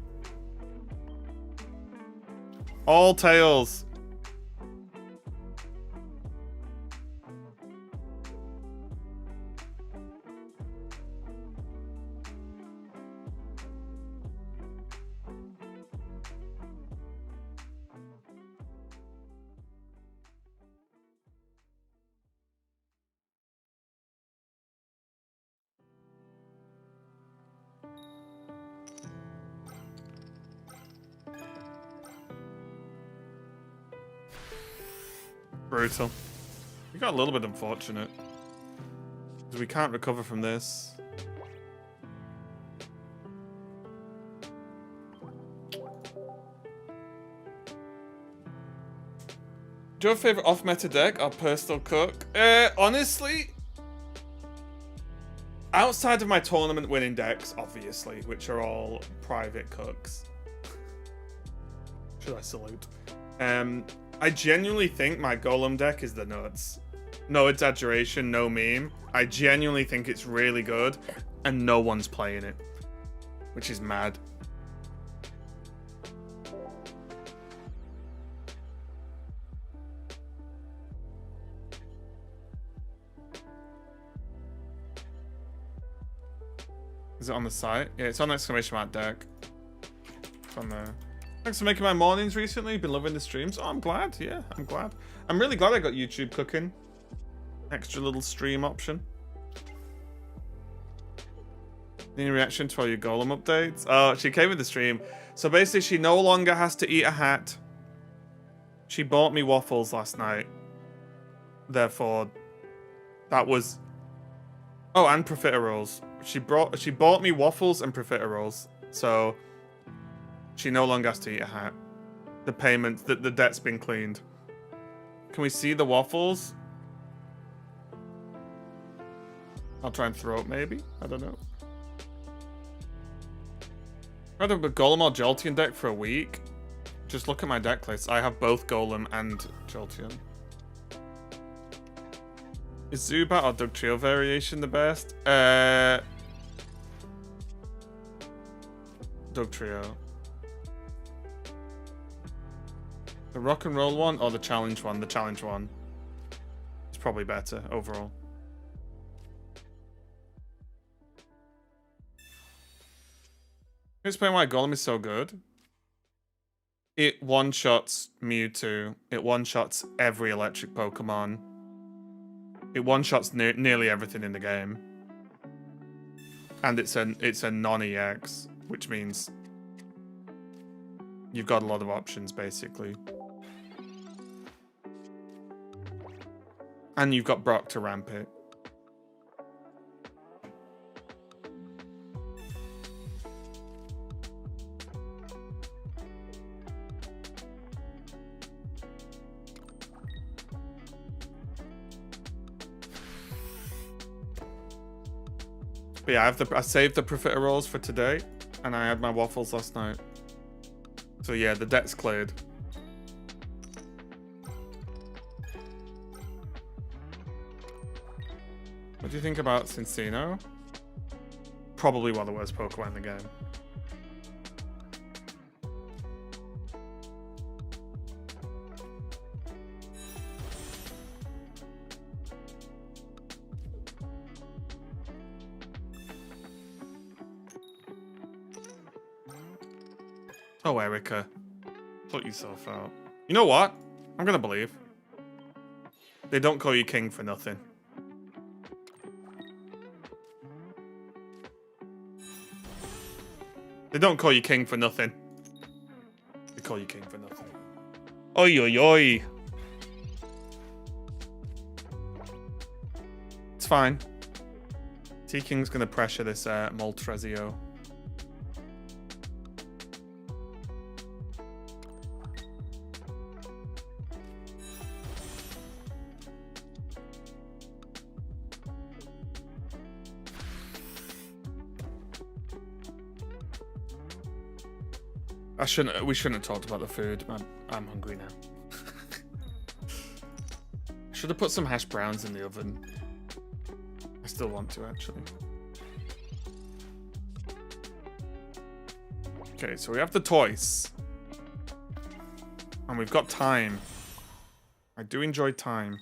All tails. Brutal. We got a little bit unfortunate. Because we can't recover from this. Do you have a favorite off-meta deck or personal cook? Honestly, outside of my tournament winning decks, obviously, which are all private cooks. Should I salute? I genuinely think my Golem deck is the nuts. No exaggeration, no meme. I genuinely think it's really good, and no one's playing it, which is mad. Is it on the site? Yeah, it's on the exclamation mark deck. It's on there. Thanks for making my mornings recently. Been loving the streams. Oh, I'm glad. Yeah, I'm glad. I'm really glad I got YouTube cooking. Extra little stream option. Any reaction to all your Golem updates? Oh, she came with the stream. So basically, she no longer has to eat a hat. She bought me waffles last night. Therefore, that was... Oh, and profiteroles. She bought me waffles and profiteroles. So... she no longer has to eat a hat. The payment, the debt's been cleaned. Can we see the waffles? I'll try and throw it maybe. I don't know. I had a Golem or Jolteon deck for a week. Just look at my deck list. I have both Golem and Jolteon. Is Zubat or Dugtrio variation the best? Dugtrio. The rock and roll one or the challenge one? The challenge one. It's probably better overall. Can you explain why Golem is so good? It one-shots Mewtwo. It one-shots every electric Pokemon. It one-shots nearly everything in the game. And it's a non-EX, which means you've got a lot of options, basically. And you've got Brock to ramp it. But yeah, I saved the profiteroles for today, and I had my waffles last night. So yeah, the debt's cleared. What do you think about Cincino? Probably one of the worst Pokemon in the game. Oh, Erica. Sort yourself out. You know what? I'm gonna believe. They don't call you king for nothing. They don't call you king for nothing. They call you king for nothing. Oi, oi, oi. It's fine. T-King's gonna pressure this Moltrezio. We shouldn't have talked about the food. I'm hungry now. Should have put some hash browns in the oven. I still want to, actually. Okay, so we have the toys. And we've got time. I do enjoy time.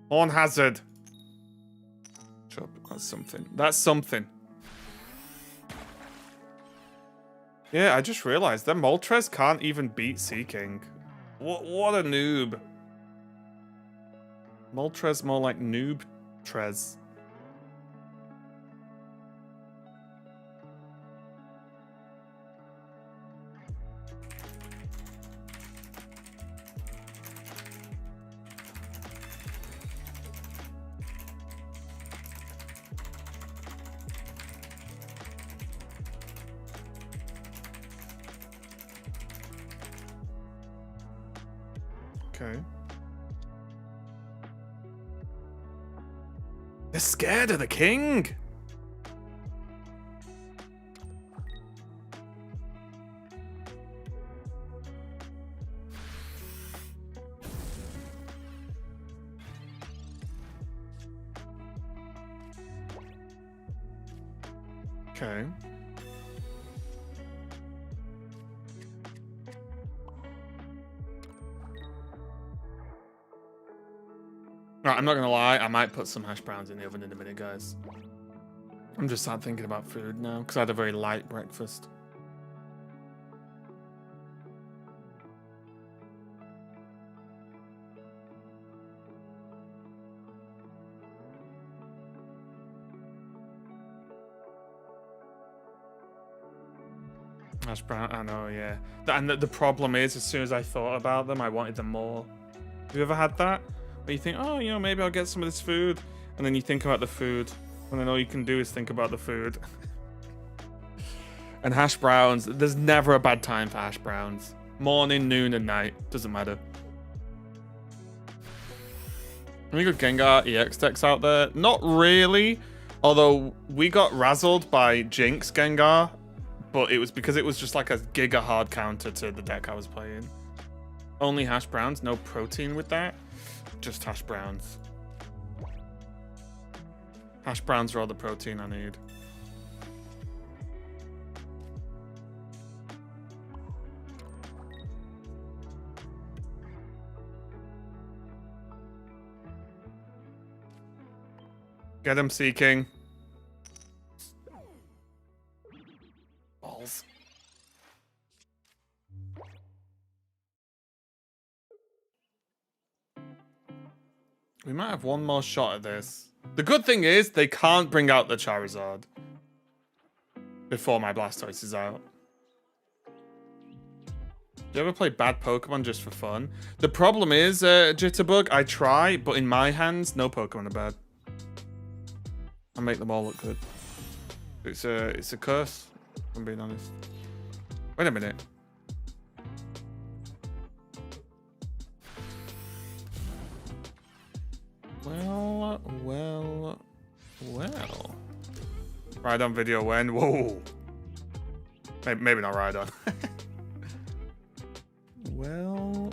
Horn Hazard. Chop, that's something. That's something. Yeah, I just realized that Moltres can't even beat Seaking. What a noob. Moltres more like noob Trez. Okay. They're scared of the king. Okay. Right, I'm not gonna lie, I might put some hash browns in the oven in a minute, guys. I'm just start thinking about food now, because I had a very light breakfast. Hash brown, I know, yeah. And the problem is, as soon as I thought about them, I wanted them more. Have you ever had that? Where you think, oh, you know, maybe I'll get some of this food. And then you think about the food. And then all you can do is think about the food. And hash browns, there's never a bad time for hash browns. Morning, noon, and night. Doesn't matter. Any good Gengar EX decks out there? Not really. Although, we got razzled by Jinx Gengar. But it was because it was just like a giga hard counter to the deck I was playing. Only hash browns, no protein with that. Just hash browns. Hash browns are all the protein I need. Get him, Seaking. Balls. We might have one more shot at this. The good thing is they can't bring out the Charizard before my Blastoise is out. Do you ever play bad Pokemon just for fun? The problem is, Jitterbug, I try, but in my hands, no Pokemon are bad. I make them all look good. It's a curse, if I'm being honest. Wait a minute. Well. Rhydon video when? Whoa. Maybe not Rhydon. Well.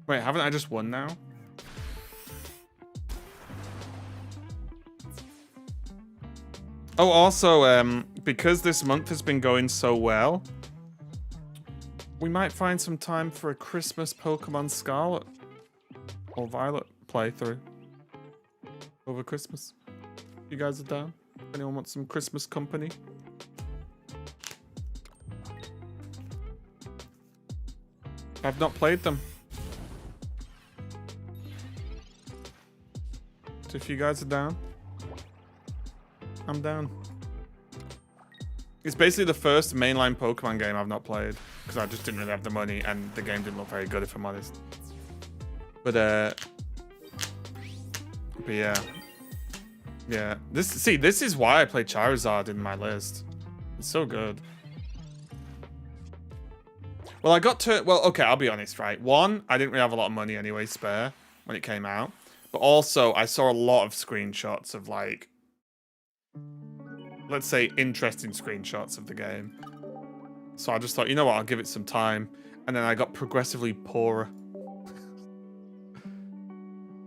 Wait, haven't I just won now? Oh, also, because this month has been going so well, we might find some time for a Christmas Pokemon Scarlet or Violet playthrough over Christmas. You guys are down? Anyone want some Christmas company? I've not played them. So if you guys are down, I'm down. It's basically the first mainline Pokemon game I've not played because I just didn't really have the money and the game didn't look very good, if I'm honest. But yeah. This is why I play Charizard in my list. It's so good. Well, okay, I'll be honest, right? One, I didn't really have a lot of money anyway spare when it came out. But also, I saw a lot of screenshots of, like, let's say, interesting screenshots of the game. So I just thought, you know what, I'll give it some time. And then I got progressively poorer.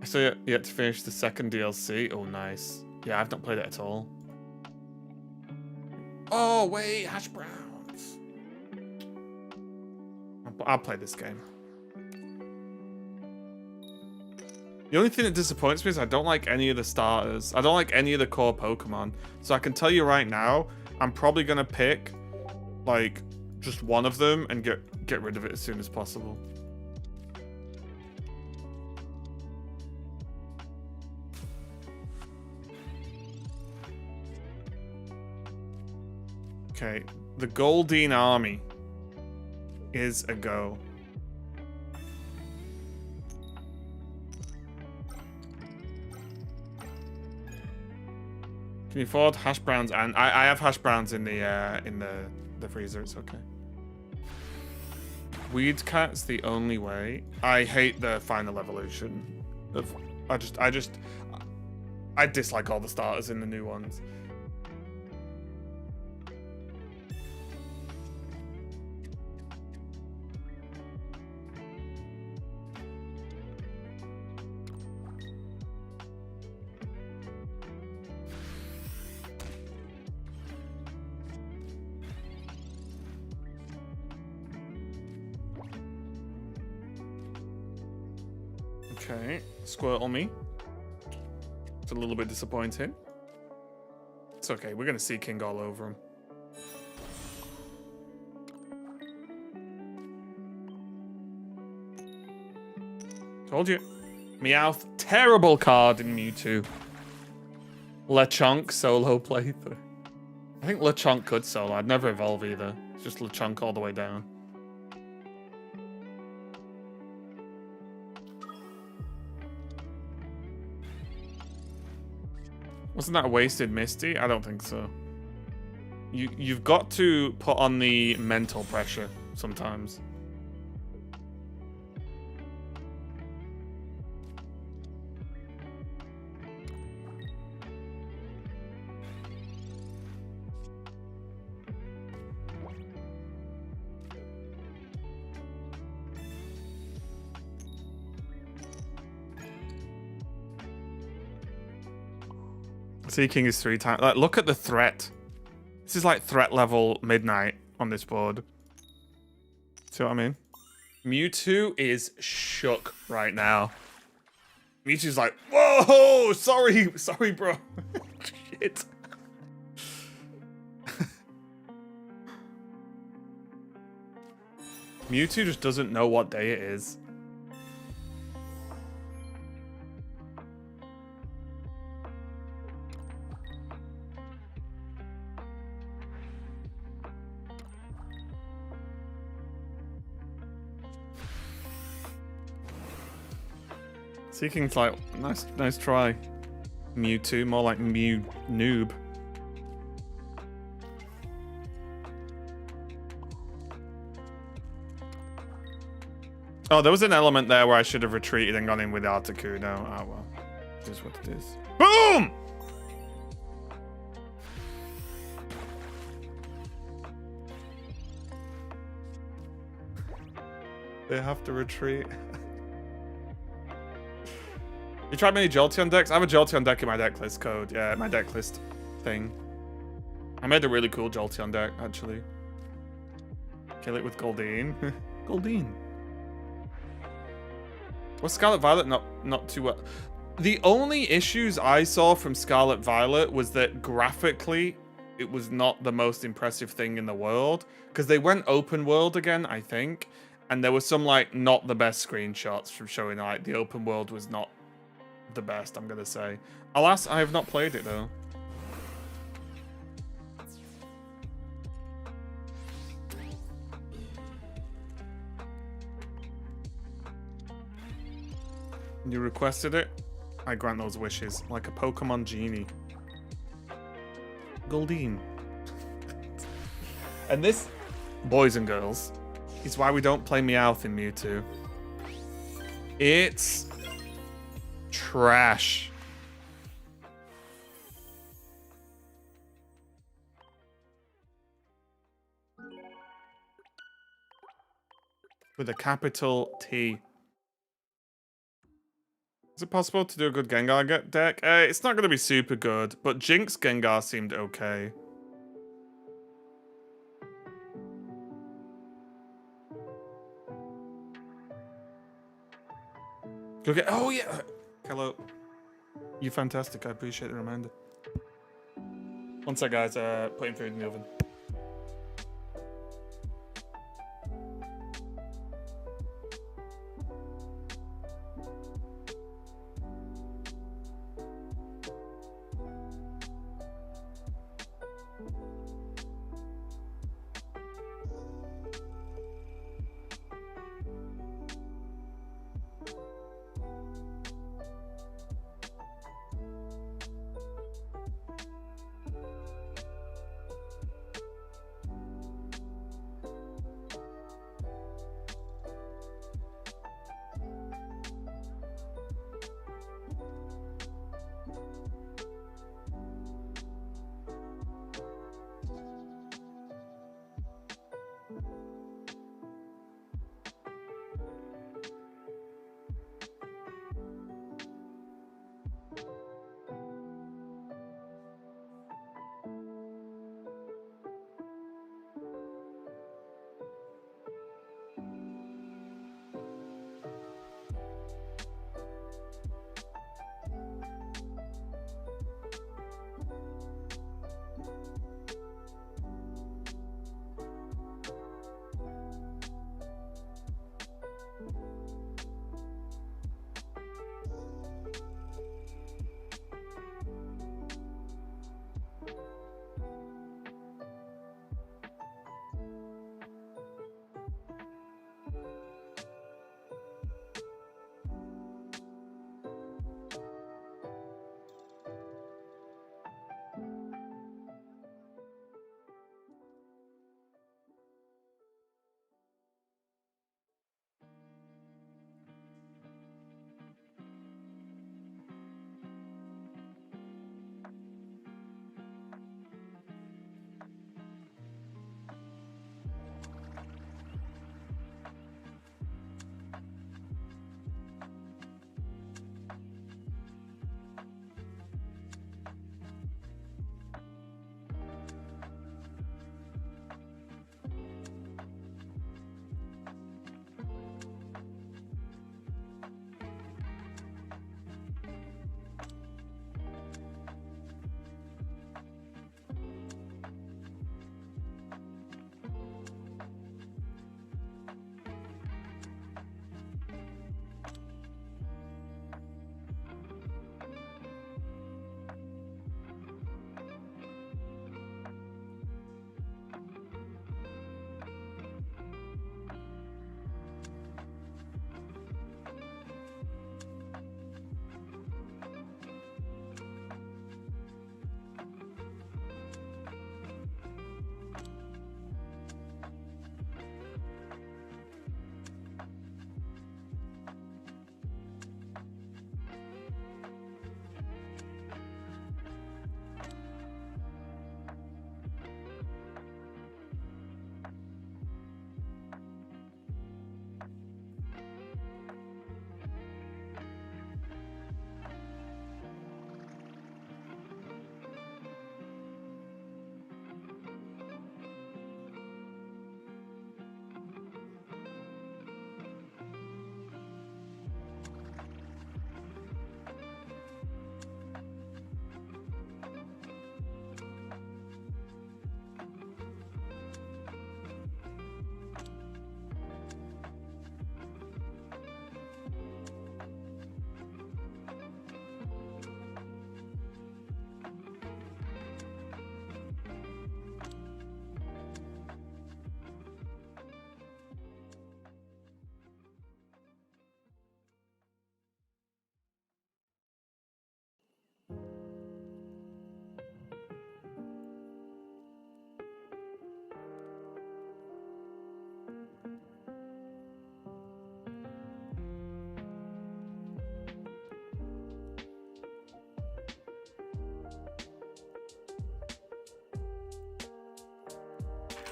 I still yet to finish the second DLC. Oh, nice. Yeah, I've not played it at all. Oh, wait, Hash Browns. I'll play this game. The only thing that disappoints me is I don't like any of the starters. I don't like any of the core Pokemon. So I can tell you right now, I'm probably going to pick, like, just one of them and get rid of it as soon as possible. Okay, the Goldeen Army is a go. Can you afford Hash Browns? And I have Hash Browns in the freezer. It's okay. Weed Cat's the only way. I hate the final evolution. I dislike all the starters in the new ones. Okay, Squirtle me. It's a little bit disappointing. It's okay, we're gonna see King all over him. Told you. Meowth, terrible card in Mewtwo. Lechonk solo playthrough. I think Lechonk could solo. I'd never evolve either. It's just Lechonk all the way down. Wasn't that a wasted Misty? I don't think so. You've got to put on the mental pressure sometimes. Seeking is 3 times. Like, look at the threat. This is like threat level midnight on this board. See what I mean? Mewtwo is shook right now. Mewtwo's like, whoa, sorry, bro. Shit. Mewtwo just doesn't know what day it is. Seeking's like, nice try. Mewtwo, more like Mew noob. Oh, there was an element there where I should have retreated and gone in with Articuno. Oh well, it is what it is. Boom! They have to retreat. You tried many Jolteon decks? I have a Jolteon deck in my deck list code. Yeah, my deck list thing. I made a really cool Jolteon deck, actually. Kill it with Goldeen. Goldeen. Was Scarlet Violet not too well? The only issues I saw from Scarlet Violet was that graphically, it was not the most impressive thing in the world. Because they went open world again, I think. And there were some, like, not the best screenshots from showing, like, the open world was not the best, I'm gonna say. Alas, I have not played it though. You requested it? I grant those wishes, like a Pokemon genie. Goldeen. And this, boys and girls, is why we don't play Meowth in Mewtwo. It's trash. With a capital T. Is it possible to do a good Gengar deck? It's not going to be super good, but Jinx Gengar seemed okay. Go get. Oh yeah. Hello. You're fantastic. I appreciate the reminder. One sec, guys. Putting food in the oven.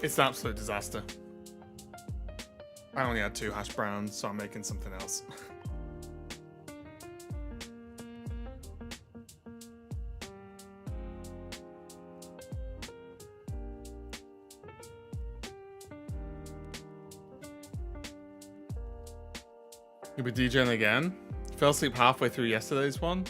It's an absolute disaster. I only had 2 hash browns, so I'm making something else. You'll be DJing again? Fell asleep halfway through yesterday's one.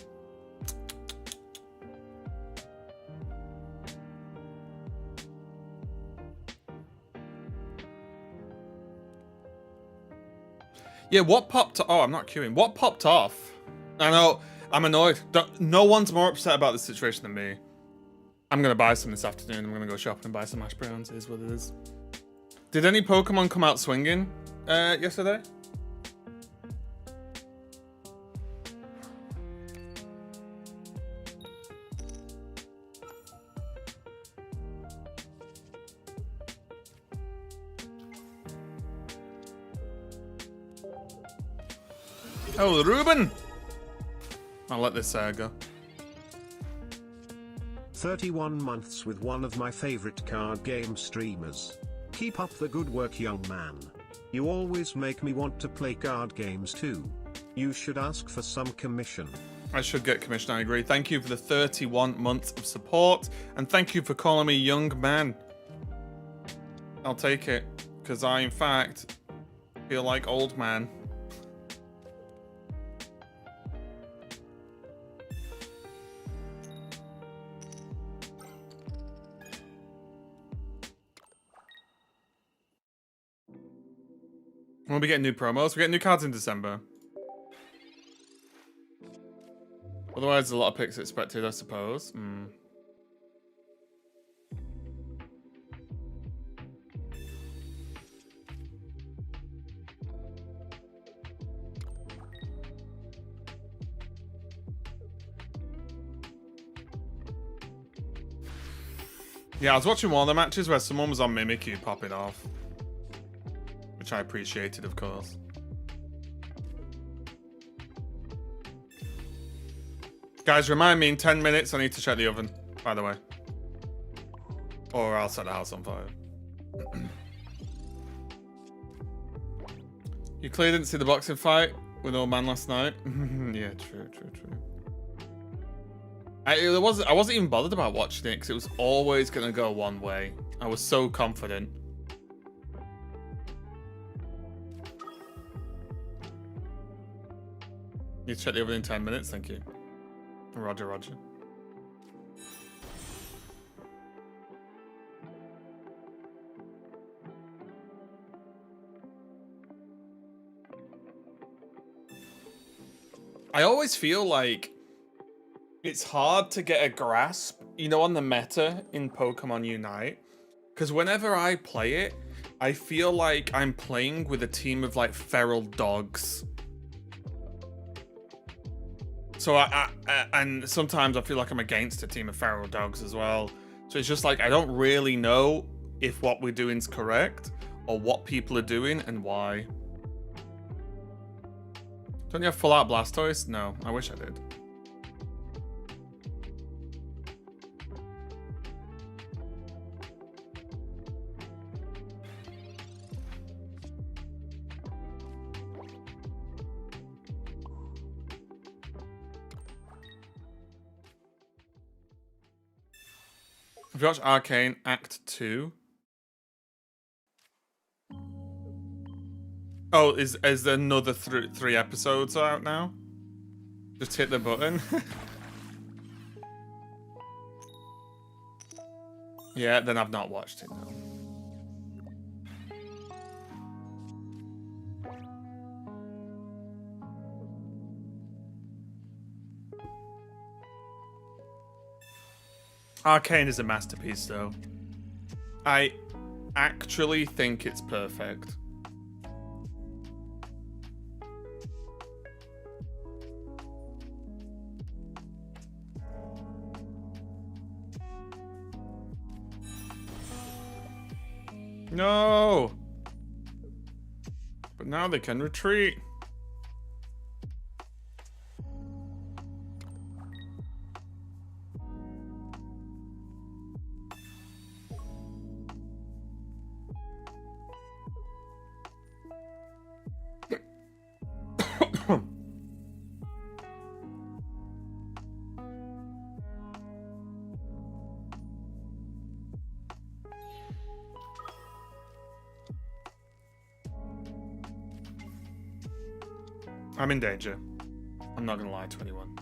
Yeah, what popped? Oh, I'm not queuing. What popped off? I know. I'm annoyed. No one's more upset about this situation than me. I'm gonna buy some this afternoon. I'm gonna go shopping and buy some hash browns. It is what it is. Did any Pokemon come out swinging yesterday? Oh, Ruben! I'll let this go. 31 months with one of my favorite card game streamers. Keep up the good work, young man. You always make me want to play card games too. You should ask for some commission. I should get commission, I agree. Thank you for the 31 months of support, and thank you for calling me young man. I'll take it, because I, in fact, feel like old man. When we get new promos, we get new cards in December. Otherwise, a lot of picks expected, I suppose. Yeah, I was watching one of the matches where someone was on Mimikyu popping off. Which I appreciated, of course. Guys, remind me in 10 minutes I need to check the oven, by the way. Or I'll set the house on fire. You clearly didn't see the boxing fight with old man last night? Yeah, true. I wasn't even bothered about watching it because it was always going to go one way. I was so confident. You check the oven in 10 minutes, thank you. Roger. I always feel like it's hard to get a grasp, you know, on the meta in Pokemon Unite. Because whenever I play it, I feel like I'm playing with a team of like feral dogs. So and sometimes I feel like I'm against a team of feral dogs as well. So it's just like, I don't really know if what we're doing is correct or what people are doing and why. Don't you have full out Blastoise? No, I wish I did. Have you watched Arcane Act 2? Oh, is there another three episodes out now? Just hit the button. Yeah, then I've not watched it now. Arcane is a masterpiece, though. I actually think it's perfect. No! But now they can retreat. I'm in danger. I'm not gonna lie, 21.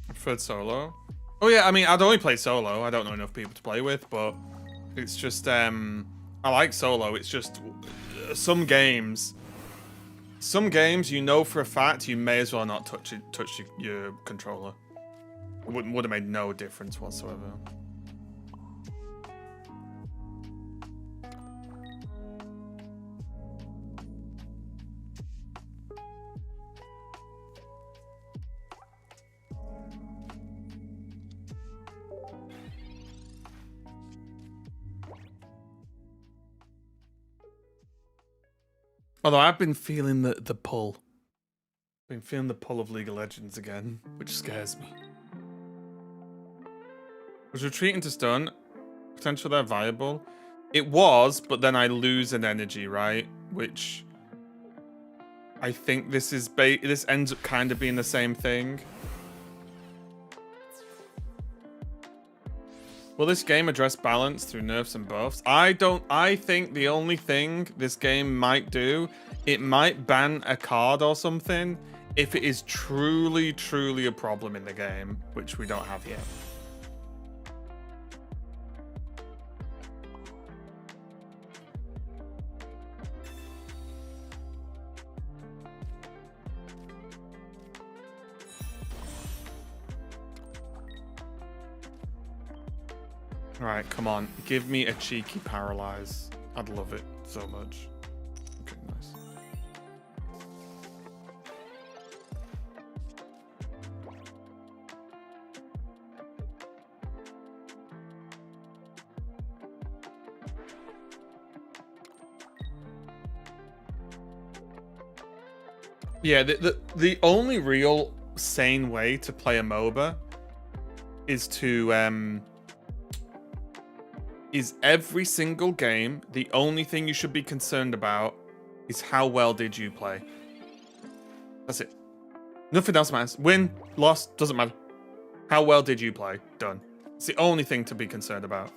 Preferred solo. Oh yeah, I mean, I'd only play solo. I don't know enough people to play with, but it's just I like solo. It's just some games you know for a fact you may as well not touch your controller. It would have made no difference whatsoever. Although I've been feeling the pull. Been feeling the pull of League of Legends again, which scares me. Was retreating to stun potential there viable? It was, but then I lose an energy, right? Which I think this ends up kind of being the same thing. Will this game address balance through nerfs and buffs? I think the only thing this game might do, it might ban a card or something if it is truly, truly a problem in the game, which we don't have yet. Alright, come on. Give me a cheeky paralyze. I'd love it so much. Okay, nice. Yeah, the only real sane way to play a MOBA is to is every single game, the only thing you should be concerned about is how well did you play. That's it. Nothing else matters. Win, loss, doesn't matter. How well did you play? Done. It's the only thing to be concerned about.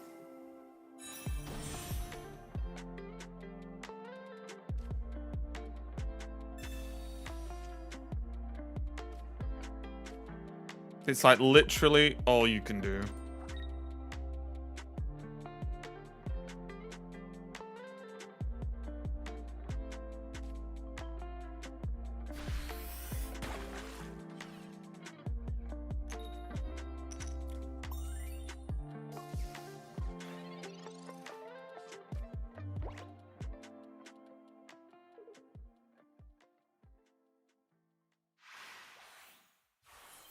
It's like literally all you can do.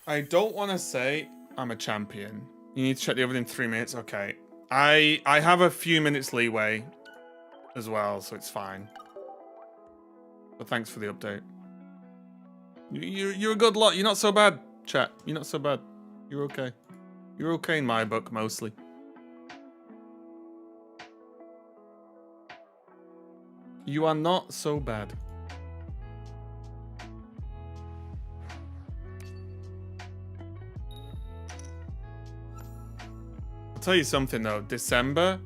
I don't want to say I'm a champion. You need to check the other in 3 minutes. Okay. I have a few minutes leeway as well, so it's fine. But thanks for the update. You're a good lot. You're not so bad, chat. You're not so bad. You're okay. You're okay in my book, mostly. You are not so bad. I'll tell you something though, December,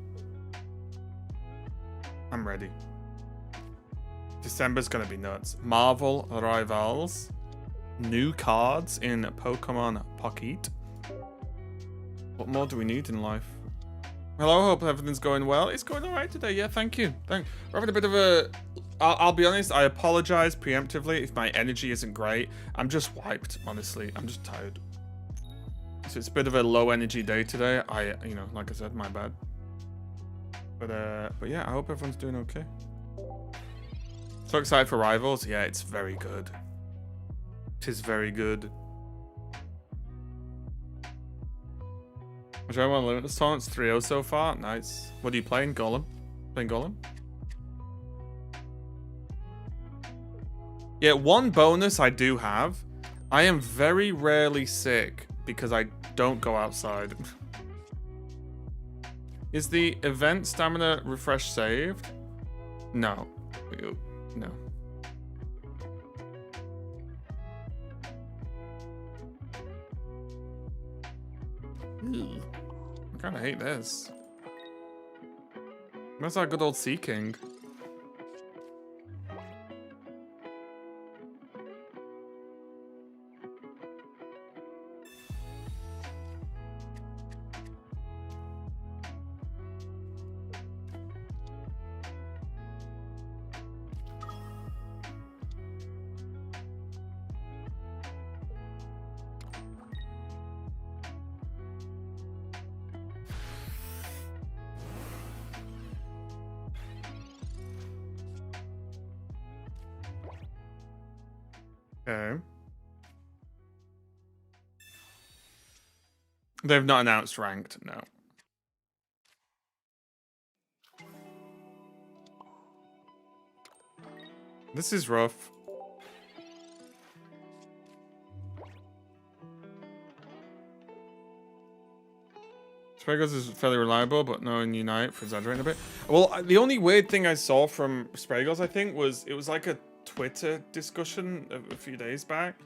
I'm ready. December's gonna be nuts. Marvel Rivals, new cards in Pokemon Pocket. What more do we need in life? Hello, hope everything's going well. It's going all right today. Yeah, thank you. We're having a bit of a... I'll be honest, I apologize preemptively if my energy isn't great. I'm just wiped, honestly. I'm just tired. So it's a bit of a low energy day today. You know, like I said, my bad. But yeah, I hope everyone's doing okay. So excited for Rivals. Yeah, it's very good. It is very good. Which I want to Limitless Tournaments 3-0 so far. Nice. What are you playing? Golem? Playing Golem? Yeah, one bonus I do have. I am very rarely sick because I don't go outside. Is the event stamina refresh saved? No. No. Ew. I kind of hate this. Where's our good old Sea King? Okay. They've not announced ranked, no. This is rough. Spragos is fairly reliable, but knowing Unite for exaggerating a bit. Well, the only weird thing I saw from Spragos, I think, was it was like a Twitter discussion a few days back.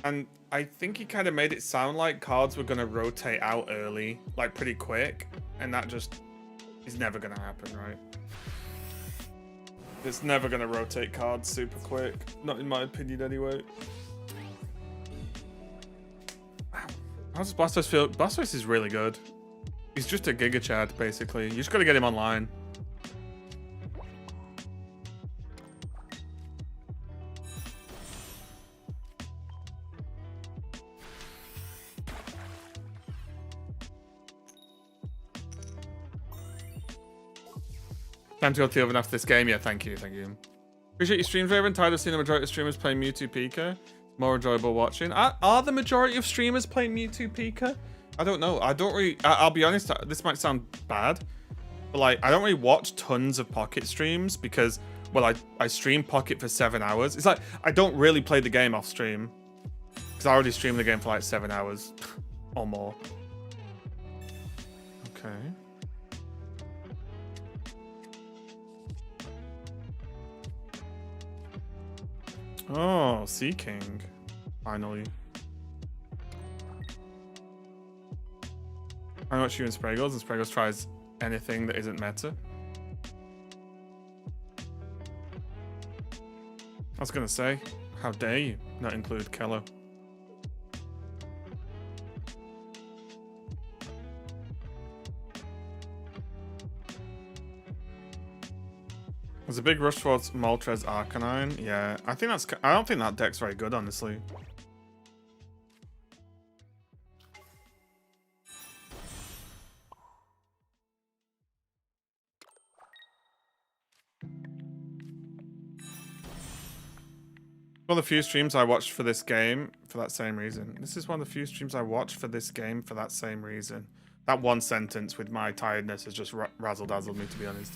And I think he kind of made it sound like cards were going to rotate out early, like pretty quick. And that just is never going to happen, right? It's never going to rotate cards super quick. Not in my opinion, anyway. Wow. How does Blastoise feel? Blastoise is really good. He's just a Giga Chad, basically. You just got to get him online. Time to go to the oven after this game. Yeah, thank you, thank you. Appreciate your streams, Raven. Tired of seeing the majority of streamers playing Mewtwo Pika. More enjoyable watching. Are the majority of streamers playing Mewtwo Pika? I don't know. I don't really... I'll be honest, this might sound bad, but like, I don't really watch tons of Pocket streams because, well, I stream Pocket for 7 hours. It's like, I don't really play the game off stream because I already stream the game for like 7 hours or more. Okay. Oh, Sea King. Finally. I watch you and Spragos, and Spragos tries anything that isn't meta. I was gonna say, how dare you not include Keller? There's a big rush towards Moltres Arcanine. Yeah, I don't think that deck's very good, honestly. One of the few streams I watched for this game for that same reason. This is one of the few streams I watched for this game for that same reason. That one sentence with my tiredness has just razzle-dazzled me, to be honest.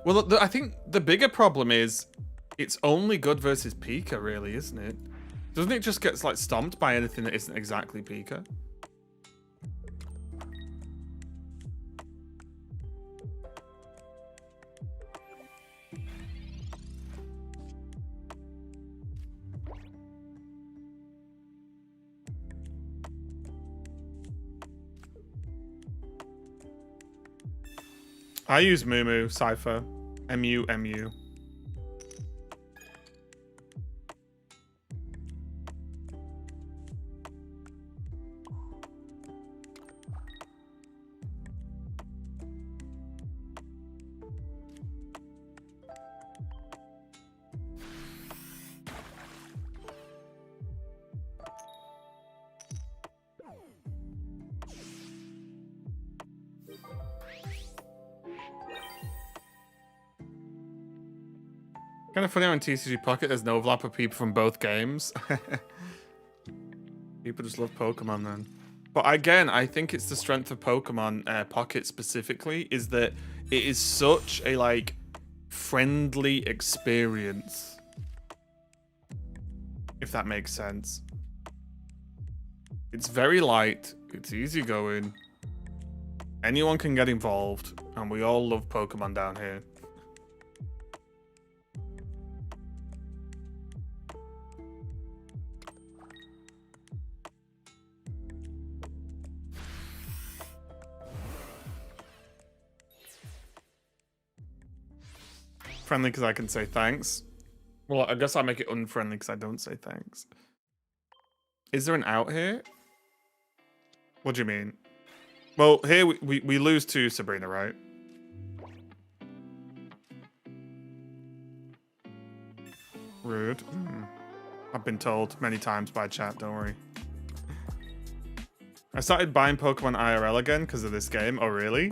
Well, I think the bigger problem is it's only good versus Pika, really, isn't it? Doesn't it just get like stomped by anything that isn't exactly Pika? I use Mumu, Cypher, MU. Kind of funny on TCG Pocket, there's no overlap of people from both games. People just love Pokemon then. But again, I think it's the strength of Pokemon Pocket specifically, is that it is such a like friendly experience. If that makes sense. It's very light, it's easygoing. Anyone can get involved, and we all love Pokemon down here. Friendly because I can say thanks. Well, I guess I make it unfriendly because I don't say thanks. Is there an out here? What do you mean? Well, here we lose to Sabrina, right? Rude. I've been told many times by chat, don't worry. I started buying Pokemon IRL again because of this game. Oh, really?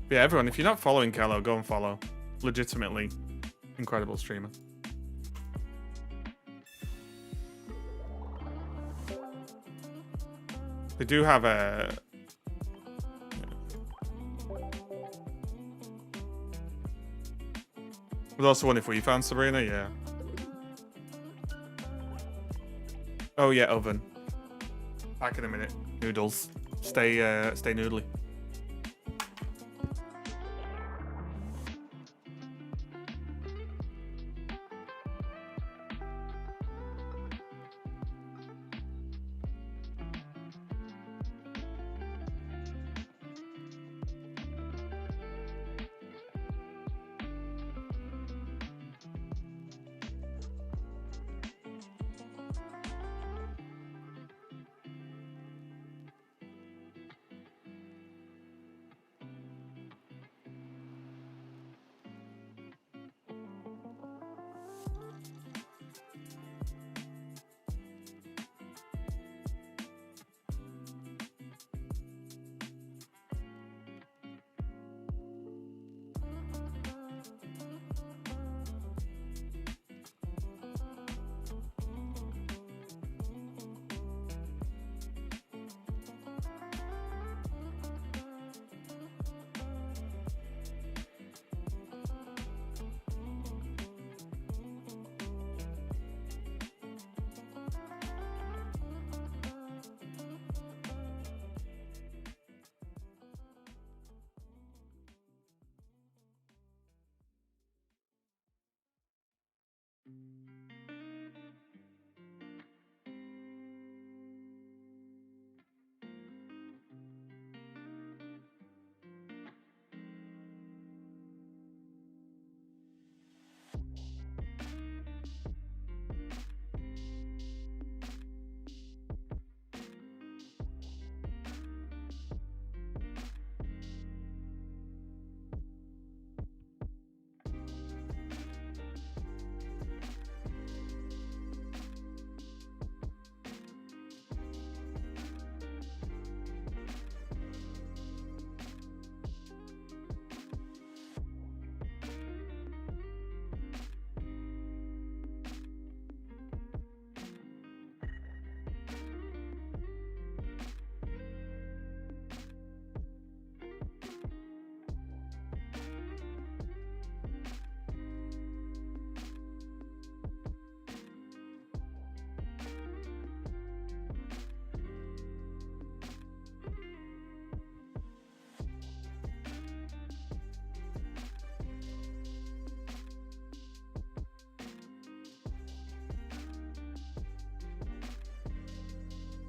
Yeah, everyone, if you're not following Kello, go and follow. Legitimately incredible streamer. They do have a... There's also one if we found Sabrina, yeah. Oh yeah, oven. Back in a minute. Noodles. Stay noodly.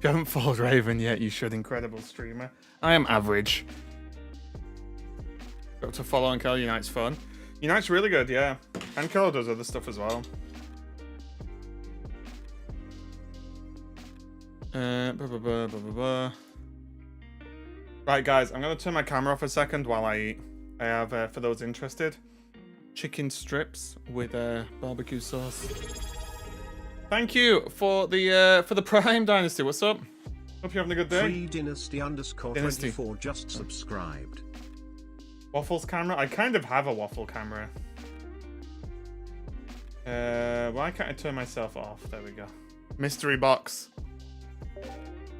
If you haven't followed Raven yet, you should. Incredible streamer. I am average. Got to follow on Kello. Unite's fun. Unite's really good, yeah. And Kello does other stuff as well. Right, guys, I'm going to turn my camera off a second while I eat. I have, for those interested, chicken strips with barbecue sauce. Thank you for the Prime Dynasty. What's up? Hope you're having a good day. Free Dynasty _24 just subscribed. Waffles camera? I kind of have a waffle camera. Why can't I turn myself off? There we go. Mystery box.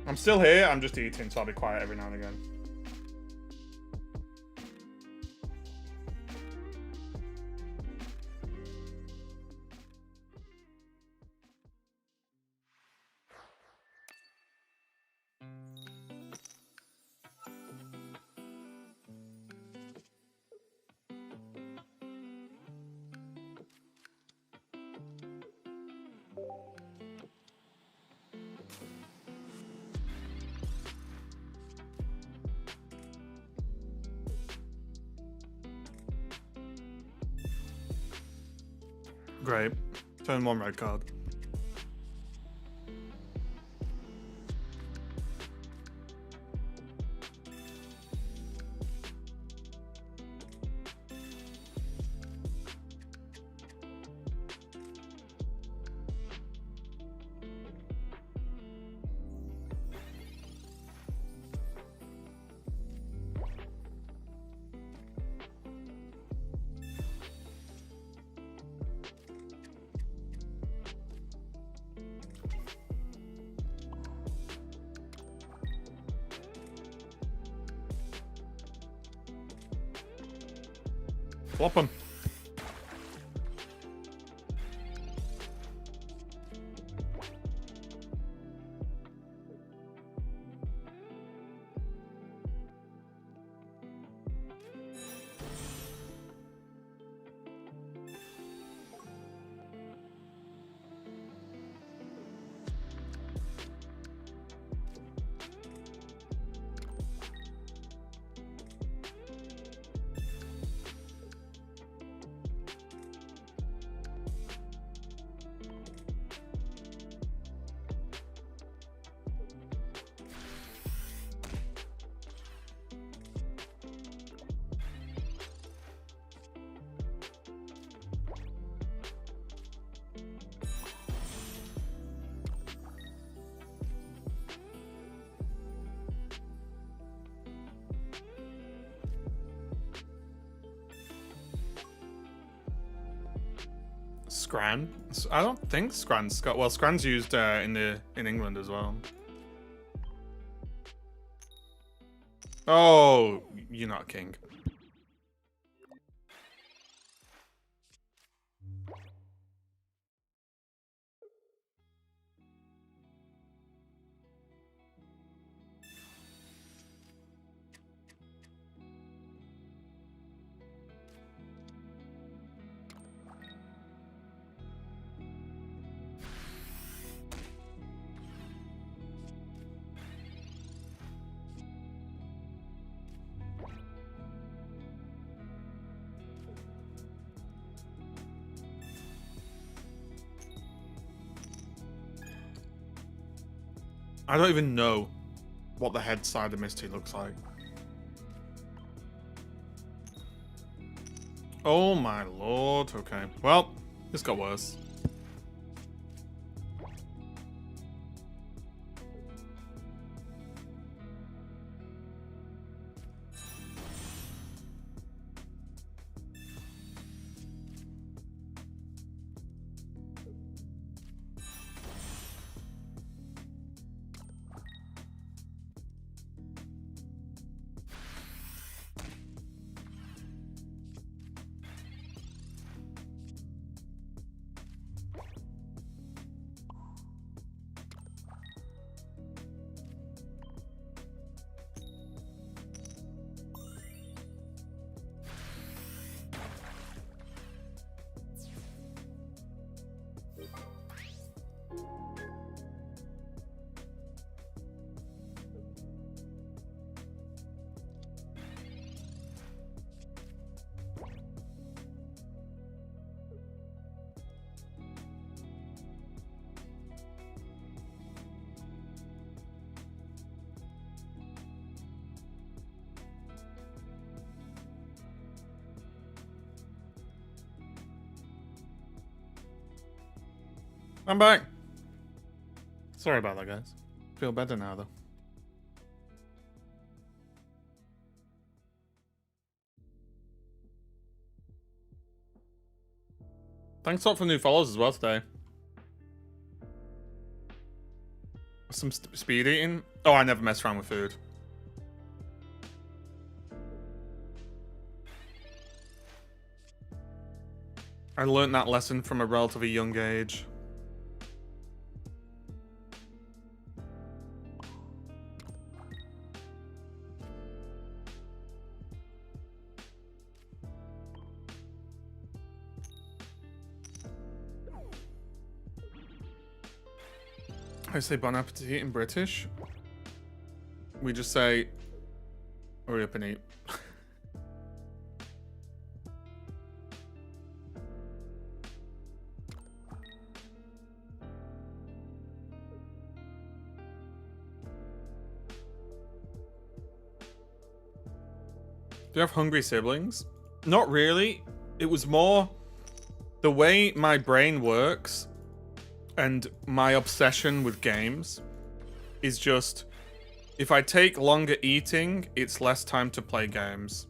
I'm still here. I'm just eating, so I'll be quiet every now and again. Great. Turn 1 red card. Flop him. Scran? I don't think Scran's got. Well, Scran's used in England as well. Oh, you're not a king. I don't even know what the head side of Misty looks like. Oh my lord. Okay. Well, this got worse. I'm back. Sorry about that, guys. Feel better now, though. Thanks a lot for new follows as well today. Some speed eating. Oh, I never mess around with food. I learned that lesson from a relatively young age. I say bon appetit in British. We just say, hurry up and eat. Do you have hungry siblings? Not really. It was more the way my brain works and my obsession with games is just if I take longer eating, it's less time to play games.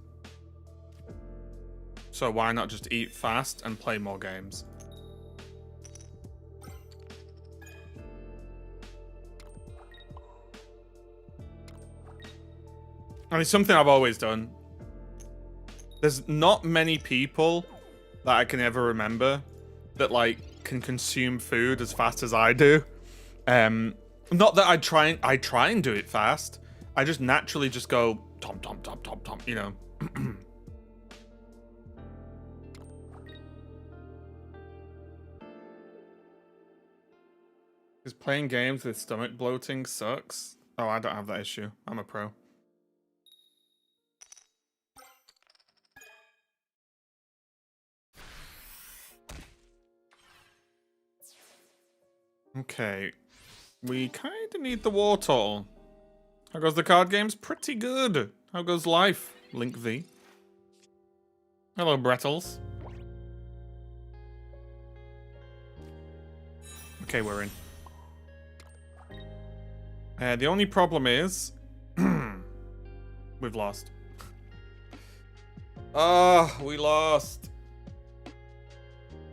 So why not just eat fast and play more games? And it's something I've always done. There's not many people that I can ever remember that like can consume food as fast as I do. Not that I try and do it fast. I just naturally just go tom tom tom tom tom, you know. Because playing games with stomach bloating sucks. Oh, I don't have that issue. I'm a pro. Okay. We kind of need the war total. How goes the card games? Pretty good. How goes life? Link V. Hello, Brettles. Okay, we're in. The only problem is... we've lost. Ah, we lost.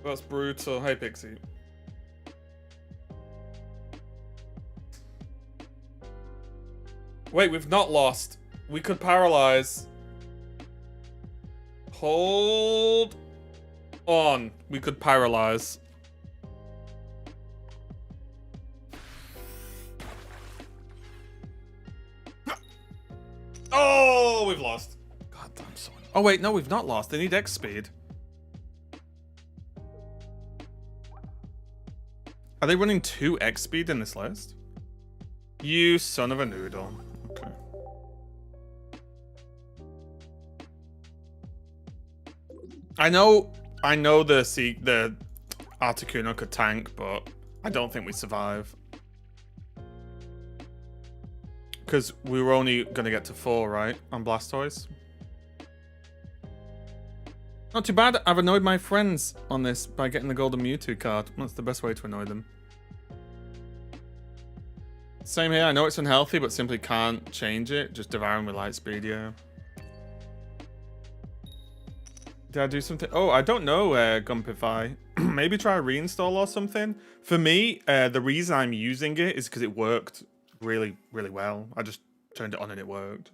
That's brutal. Hey, Pixie. Wait, we've not lost. We could paralyze. Hold on. We could paralyze. Oh, we've lost. God damn son. Oh wait, no, we've not lost. They need X speed. Are they running 2 X speed in this list? You son of a noodle. Okay. I know the Articuno could tank, but I don't think we survive. Because we were only going to get to 4, right? On Blastoise. Not too bad. I've annoyed my friends on this by getting the Golden Mewtwo card. That's the best way to annoy them. Same here. I know it's unhealthy, but simply can't change it. Just devour him with light speed, yeah. Did I do something? Oh, I don't know, Gumpify. Maybe try a reinstall or something. For me, the reason I'm using it is because it worked really, really well. I just turned it on and it worked.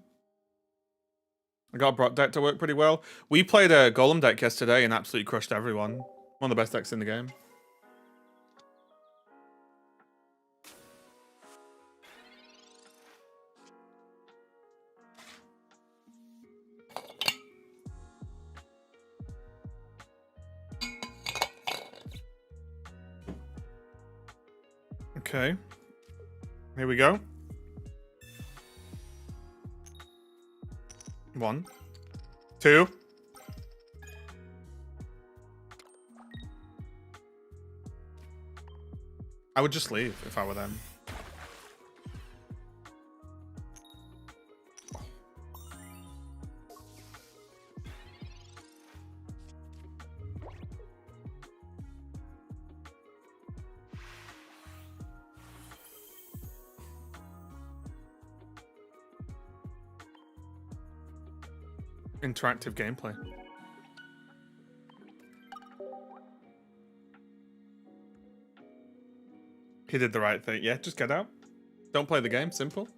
I got a Brock deck to work pretty well. We played a Golem deck yesterday and absolutely crushed everyone. One of the best decks in the game. Okay. Here we go. 1, 2. I would just leave if I were them. Interactive gameplay. He did the right thing. Yeah, just get out. Don't play the game. Simple.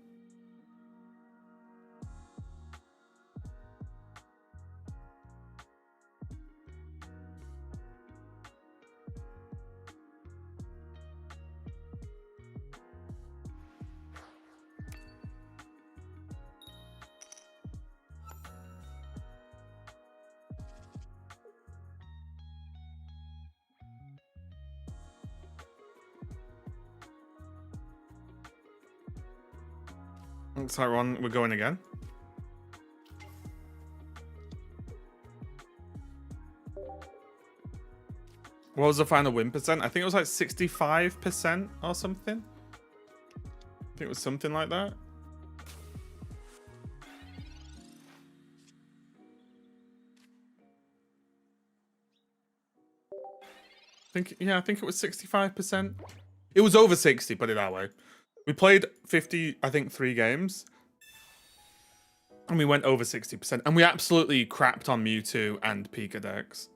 Looks like we're going again. What was the final win percent? I think it was like 65% or something. I think it was something like that. I think it was 65%. It was over 60, put it that way. We played 50, I think 3 games. And we went over 60%. And we absolutely crapped on Mewtwo and Pika decks.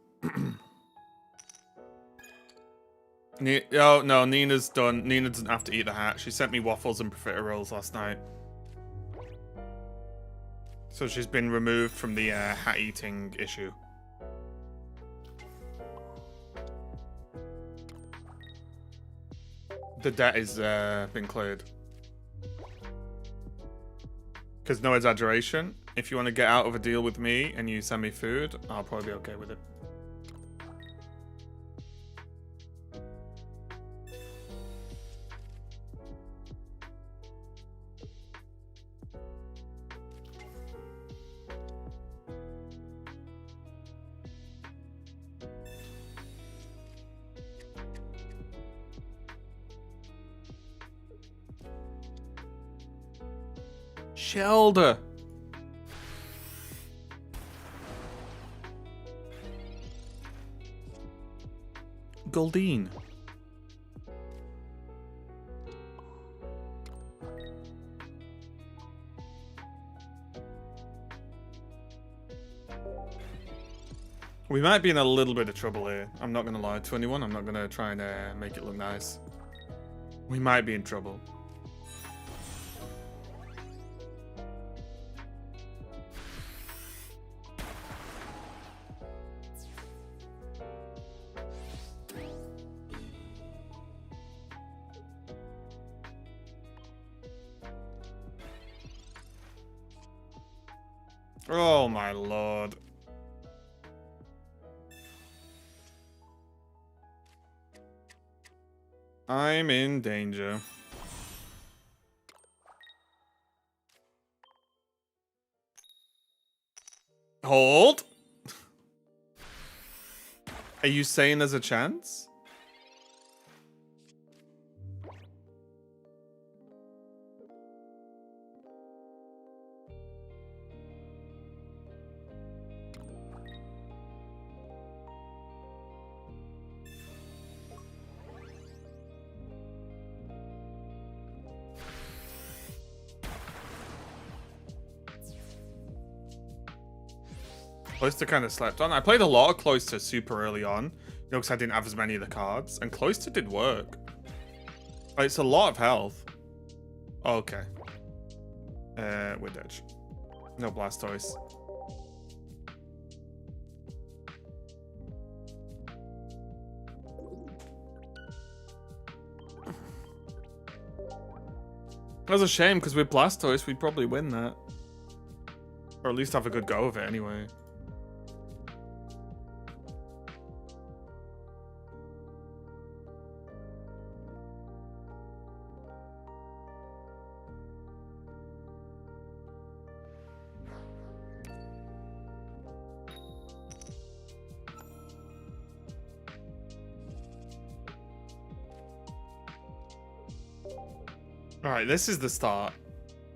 Oh, no, Nina's done. Nina doesn't have to eat the hat. She sent me waffles and profiteroles last night. So she's been removed from the hat eating issue. The debt is been cleared. Because no exaggeration, if you want to get out of a deal with me and you send me food, I'll probably be okay with it. Shelder. Goldeen. We might be in a little bit of trouble here. I'm not going to lie to anyone. I'm not going to try and make it look nice. We might be in trouble. Oh my lord. I'm in danger. Hold. Are you saying there's a chance? Cloyster kind of slept on. I played a lot of Cloyster super early on, you know, because I didn't have as many of the cards, and Cloyster did work. Like, it's a lot of health. Oh, okay. With Edge. No Blastoise. That's a shame, because with Blastoise, we'd probably win that. Or at least have a good go of it anyway. Alright, this is the start.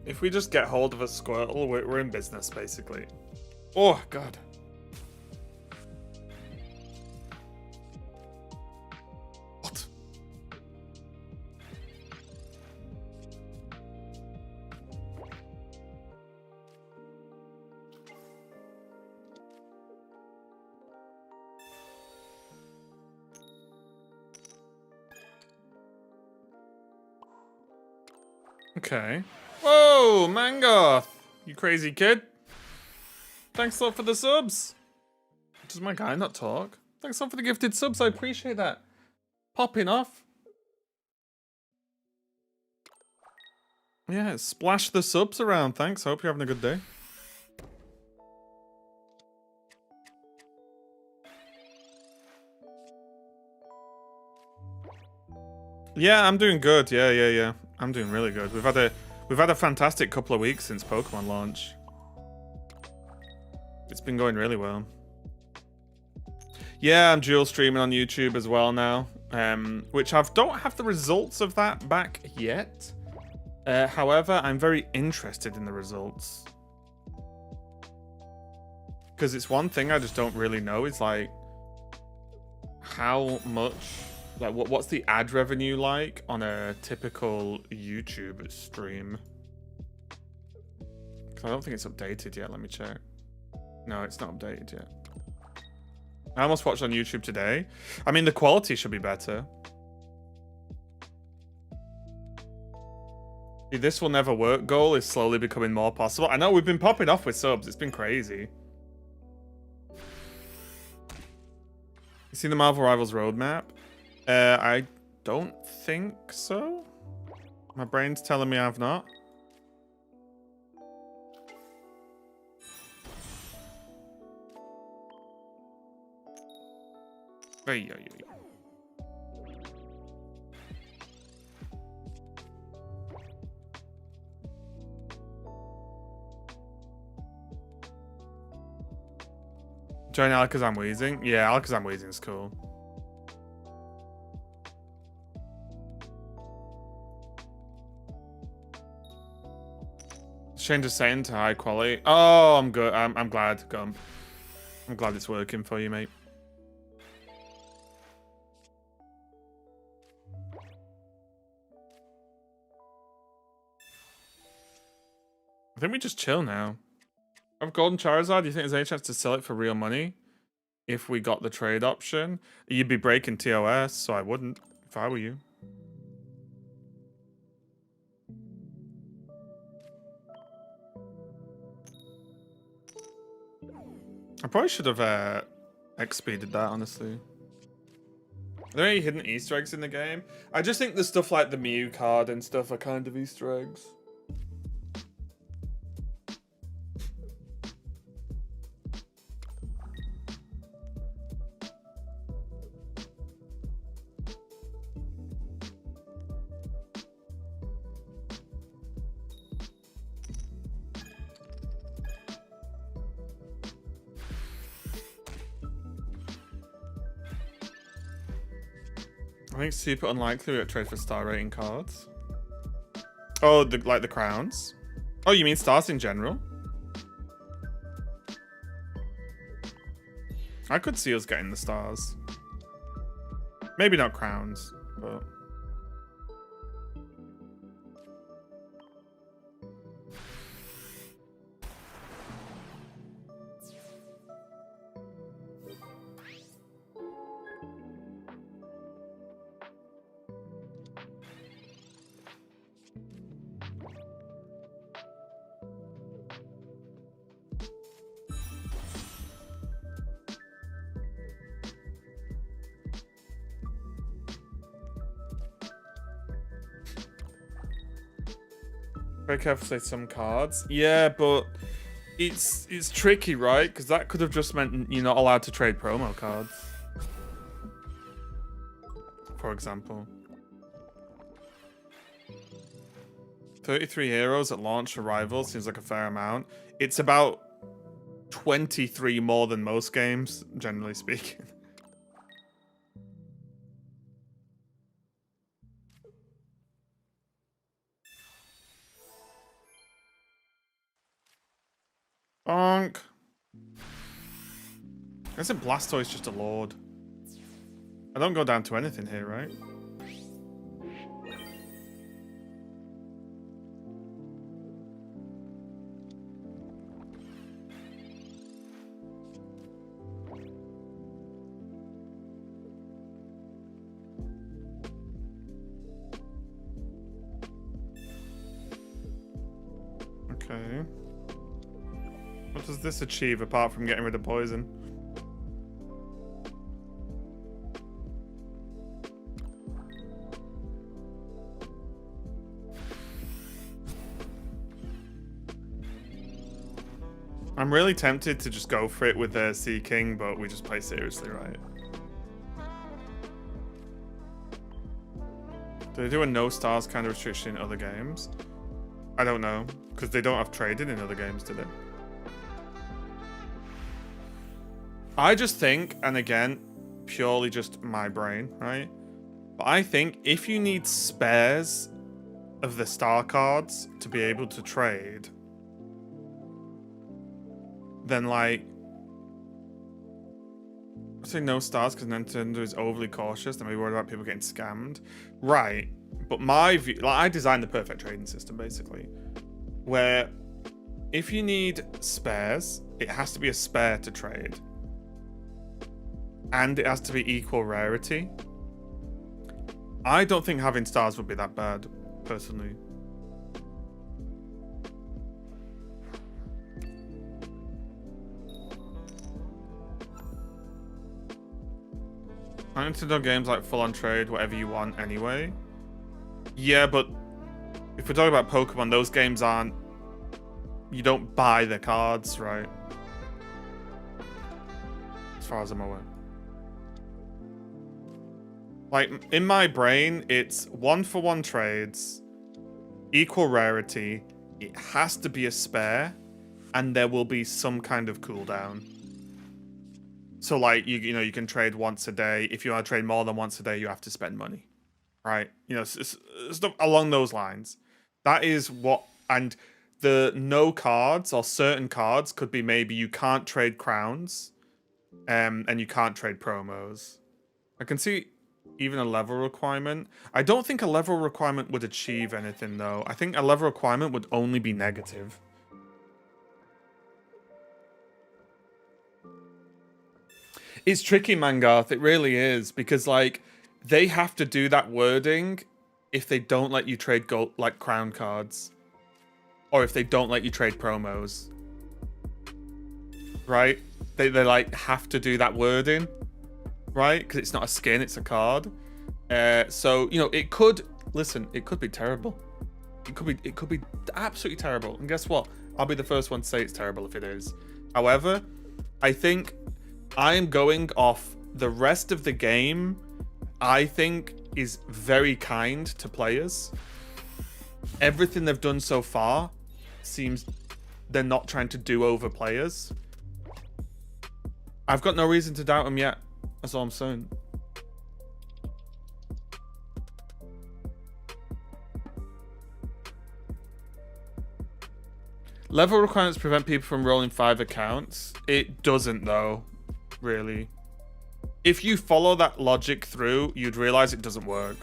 If we just get hold of a Squirtle, we're in business, basically. Oh, God. What? Okay. Whoa, Mangoth! You crazy kid. Thanks a lot for the subs. Does my guy not talk? Thanks a lot for the gifted subs, I appreciate that. Popping off. Yeah, splash the subs around, thanks. Hope you're having a good day. Yeah, I'm doing good. Yeah. I'm doing really good. We've had a fantastic couple of weeks since Pokemon launch. It's been going really well. Yeah, I'm dual streaming on YouTube as well now, which I don't have the results of that back yet. However, I'm very interested in the results. Because it's one thing I just don't really know is like how much, like, what's the ad revenue like on a typical YouTube stream? Because I don't think it's updated yet. Let me check. No, it's not updated yet. I almost watched on YouTube today. I mean, the quality should be better. The "this will never work" goal is slowly becoming more possible. I know we've been popping off with subs. It's been crazy. You seen the Marvel Rivals roadmap? I don't think so. My brain's telling me I've not. Hey. Join Alakazam Wheezing? Yeah, Alakazam Wheezing is cool. Change the setting to high quality. Oh, I'm good. I'm glad, Gump. I'm glad it's working for you, mate. I think we just chill now. Of Golden Charizard, do you think there's any chance to sell it for real money? If we got the trade option? You'd be breaking TOS, so I wouldn't if I were you. I probably should have expedited that, honestly. Are there any hidden Easter eggs in the game? I just think the stuff like the Mew card and stuff are kind of Easter eggs. I think super unlikely we get trade for star rating cards. Oh, like the crowns? Oh, you mean stars in general? I could see us getting the stars. Maybe not crowns, but... Very careful to say some cards. Yeah, but it's tricky, right? Because that could have just meant you're not allowed to trade promo cards. For example. 33 heroes at launch for Rivals seems like a fair amount. It's about 23 more than most games, generally speaking. Bonk. Isn't Blastoise just a lord? I don't go down to anything here, right? Okay. What does this achieve apart from getting rid of poison? I'm really tempted to just go for it with the Sea King, but we just play seriously, right? Do they do a no stars kind of restriction in other games? I don't know, because they don't have trading in other games, do they? I just think, and again, purely just my brain, right? But I think if you need spares of the star cards to be able to trade, then like say no stars because Nintendo is overly cautious. They may be worried about people getting scammed. Right. But my view, like, I designed the perfect trading system, basically. Where if you need spares, it has to be a spare to trade. And it has to be equal rarity. I don't think having stars would be that bad, personally. Nintendo games like full on trade, whatever you want anyway. Yeah, but if we're talking about Pokemon, those games aren't... You don't buy the cards, right? As far as I'm aware. Like, in my brain, it's 1-for-1 trades, equal rarity, it has to be a spare, and there will be some kind of cooldown. So, like, you know, you can trade once a day. If you want to trade more than once a day, you have to spend money, right? You know, stuff along those lines. That is what... And the no cards or certain cards could be maybe you can't trade crowns, and you can't trade promos. I can see... Even a level requirement. I don't think a level requirement would achieve anything, though. I think a level requirement would only be negative. It's tricky, Mangarth. It really is. Because, like, they have to do that wording if they don't let you trade gold, like, crown cards. Or if they don't let you trade promos. Right? They like, have to do that wording. Right? Because it's not a skin, it's a card. So, you know, it could... Listen, it could be terrible. It could be absolutely terrible. And guess what? I'll be the first one to say it's terrible if it is. However, I think I am going off the rest of the game, I think, is very kind to players. Everything they've done so far seems they're not trying to do over players. I've got no reason to doubt them yet. That's all I'm saying. Level requirements prevent people from rolling 5 accounts. It doesn't, though, really. If you follow that logic through, you'd realize it doesn't work.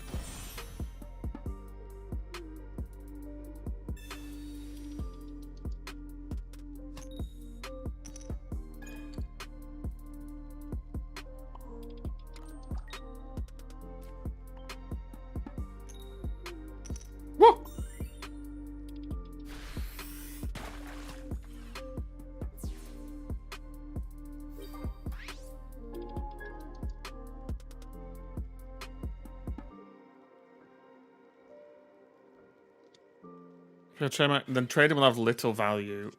Then trading will have little value.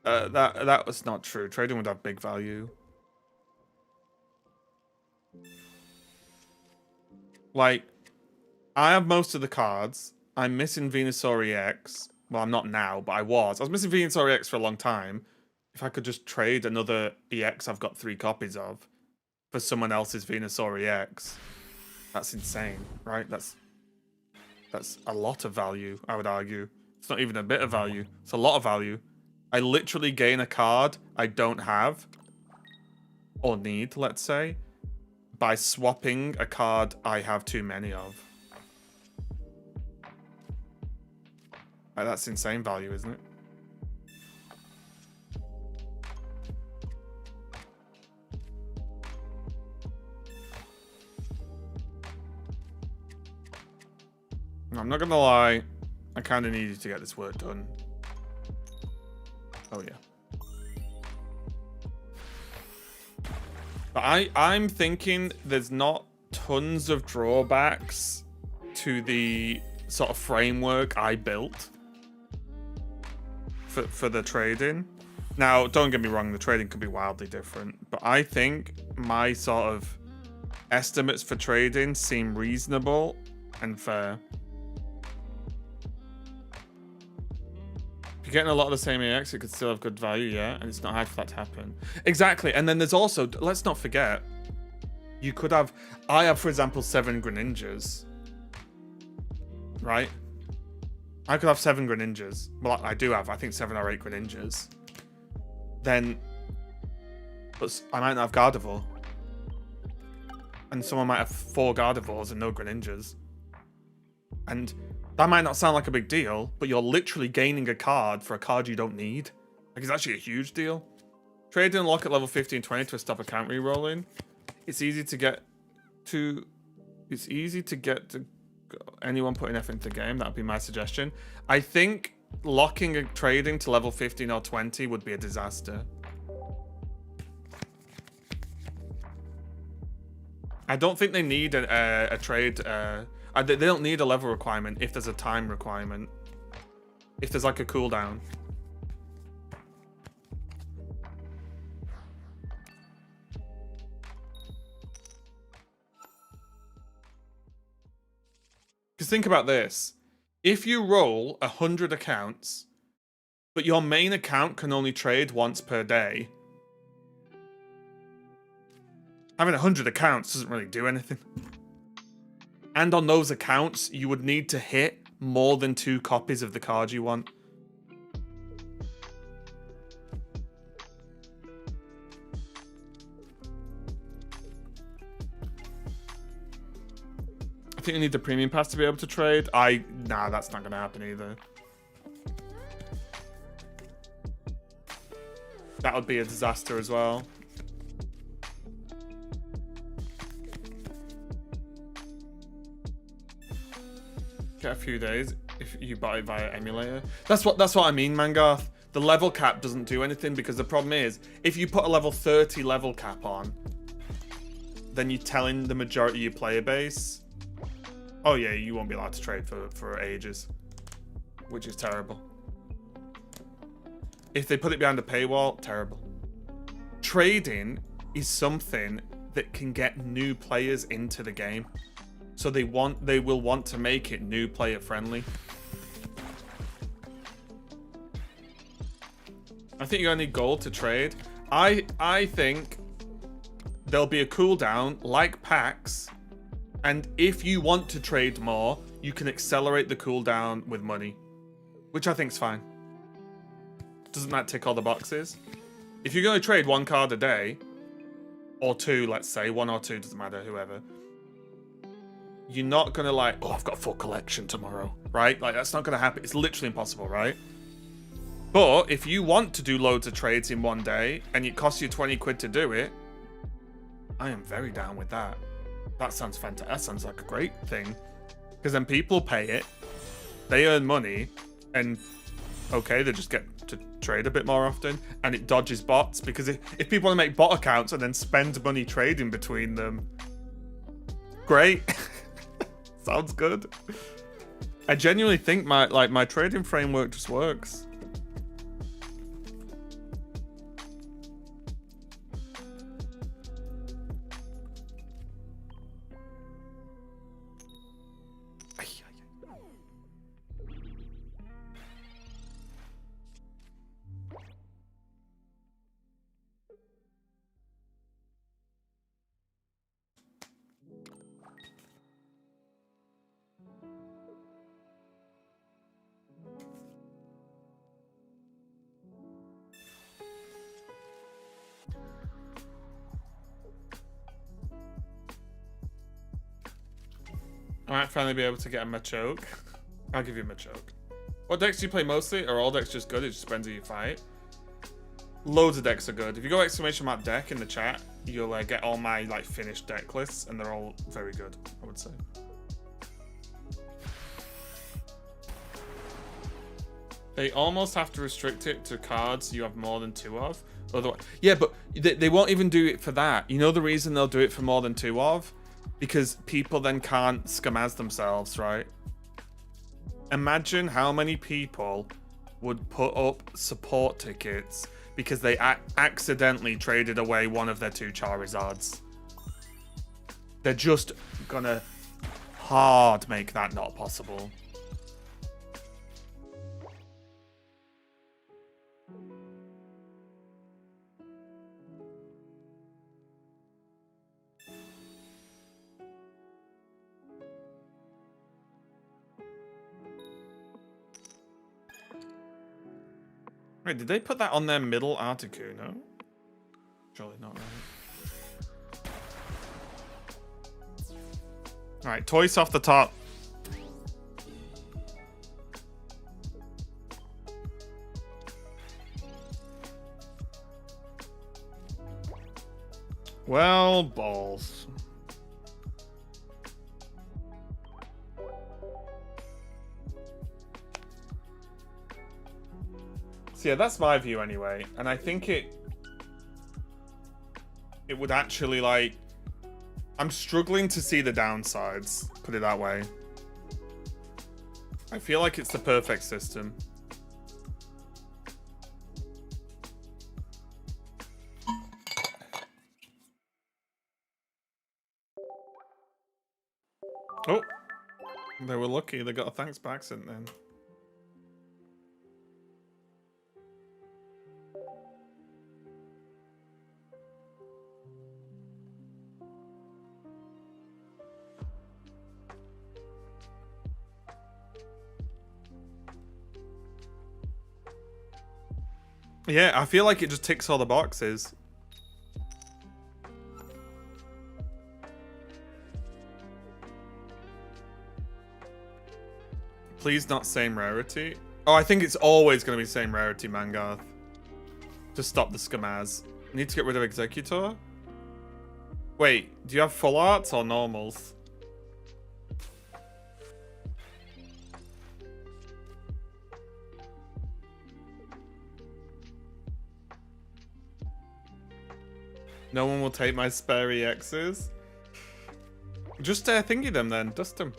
That was not true. Trading would have big value. Like, I have most of the cards. I'm missing Venusaur EX. Well, I'm not now, but I was. I was missing Venusaur EX for a long time. If I could just trade another EX I've got 3 copies of for someone else's Venusaur EX, that's insane, right? That's a lot of value, I would argue. It's not even a bit of value. It's a lot of value. I literally gain a card I don't have, or need, let's say, by swapping a card I have too many of. Like, that's insane value, isn't it? I'm not gonna lie. I kind of needed to get this work done. Oh, yeah. But I'm thinking there's not tons of drawbacks to the sort of framework I built for the trading. Now, don't get me wrong, the trading could be wildly different. But I think my sort of estimates for trading seem reasonable and fair. If you're getting a lot of the same EX, it could still have good value, yeah? And it's not hard for that to happen. Exactly. And then there's also, let's not forget, you could have, I have, for example, 7 Greninjas. Right? I could have 7 Greninjas. Well, I do have, I think, 7 or 8 Greninjas. Then, but I might not have Gardevoir. and someone might have 4 Gardevoirs and no Greninjas. And that might not sound like a big deal, but you're literally gaining a card for a card you don't need. Like, it's actually a huge deal. Trade and lock at level 50 and 20 to stop account re-rolling. It's easy to get to anyone putting effort into the game. That would be my suggestion. I think locking and trading to level 15 or 20 would be a disaster. I don't think they need a trade. They don't need a level requirement if there's a time requirement. If there's like a cooldown. Because think about this. If you roll 100 accounts, but your main account can only trade once per day, having 100 accounts doesn't really do anything. And on those accounts, you would need to hit more than 2 copies of the card you want. I think you need the premium pass to be able to trade. Nah, that's not going to happen either. That would be a disaster as well. Get a few days if you buy it via emulator. That's what I mean, Mangarth. The level cap doesn't do anything because the problem is if you put a level 30 level cap on, then you're telling the majority of your player base, oh yeah, you won't be allowed to trade for ages, which is terrible. If they put it behind a paywall, terrible. Trading is something that can get new players into the game. So they will want to make it new player friendly. I think you're gonna need gold to trade. I think there'll be a cooldown like packs, and if you want to trade more, you can accelerate the cooldown with money, which I think's fine. Doesn't that tick all the boxes? If you're gonna trade 1 card a day, or 2, let's say 1 or 2, doesn't matter, whoever. You're not gonna like, oh, I've got a full collection tomorrow, right? Like, that's not gonna happen. It's literally impossible, right? But if you want to do loads of trades in one day and it costs you 20 quid to do it, I am very down with that. That sounds fantastic. That sounds like a great thing. Because then people pay it, they earn money, and okay, they just get to trade a bit more often, and it dodges bots. Because if people want to make bot accounts and then spend money trading between them, great. Sounds good. I genuinely think my trading framework just works. I might finally be able to get a Machoke. I'll give you a Machoke. What decks do you play mostly? Are all decks just good? It just depends who you fight. Loads of decks are good. If you go !deck in the chat, you'll get all my finished deck lists, and they're all very good, I would say. They almost have to restrict it to cards you have more than 2 of. Otherwise, yeah, but they won't even do it for that. You know the reason they'll do it for more than 2 of? Because people then can't scamaz themselves, right? Imagine how many people would put up support tickets because they accidentally traded away one of their 2 Charizards. They're just gonna hard make that not possible. Wait, did they put that on their middle Articuno? Surely not, right? Alright, Toys off the top. Well, balls. So yeah, that's my view anyway, and I think it would actually, like, I'm struggling to see the downsides, put it that way. I feel like it's the perfect system. Oh, they were lucky. They got a thanks by accident then. Yeah, I feel like it just ticks all the boxes. Please not same rarity. Oh, I think it's always going to be same rarity, Mangarth. To stop the scammers. Need to get rid of Executor? Wait, do you have full arts or normals? No one will take my spare EXs? Just thingy them then, dust them.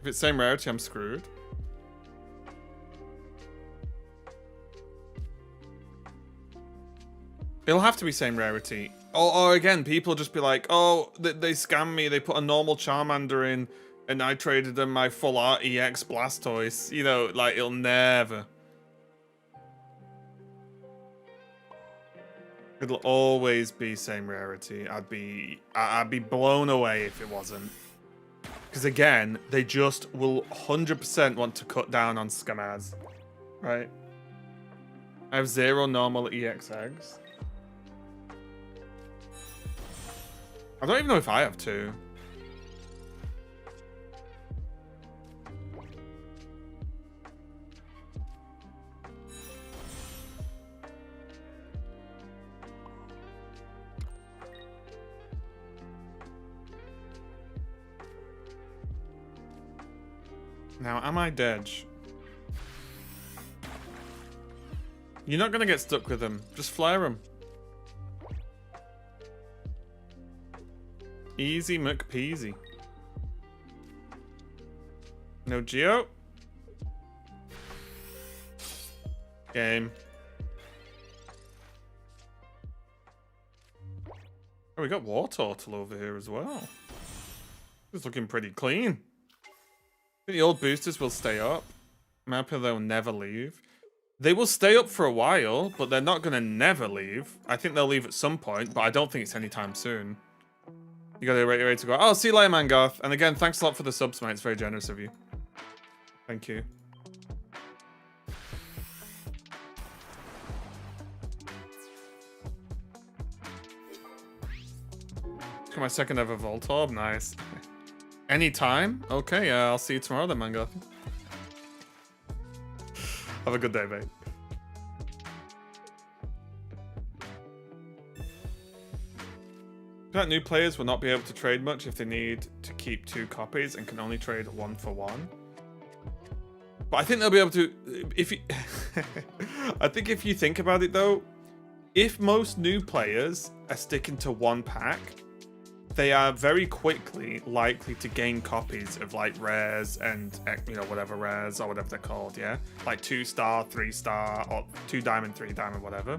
If it's same rarity, I'm screwed. It'll have to be same rarity. Or again, people just be like, oh, they scammed me. They put a normal Charmander in, and I traded them my full art EX Blastoise. You know, like, it'll never. It'll always be same rarity. I'd be blown away if it wasn't. Because again, they just will 100% want to cut down on scammers. Right? I have 0 normal EX eggs. I don't even know if I have 2. Now, am I dead? You're not gonna get stuck with them. Just flare them. Easy McPeasy. No Geo. Game. Oh, we got War Turtle over here as well. It's looking pretty clean. I think the old boosters will stay up. Mappa, they'll never leave. They will stay up for a while, but they're not going to never leave. I think they'll leave at some point, but I don't think it's anytime soon. You got to get ready to go. Oh, see you later, Mangarth. And again, thanks a lot for the subs, mate. It's very generous of you. Thank you. Got my second ever Voltorb. Nice. Anytime? Okay, I'll see you tomorrow then, Mangarth. Have a good day, mate. That new players will not be able to trade much if they need to keep 2 copies and can only trade 1 for 1. But I think they'll be able to, if you, I think if you think about it though, if most new players are sticking to 1 pack, they are very quickly likely to gain copies of like rares and, you know, whatever rares or whatever they're called, yeah? Like 2-star, 3-star, or 2 diamond, 3 diamond, whatever.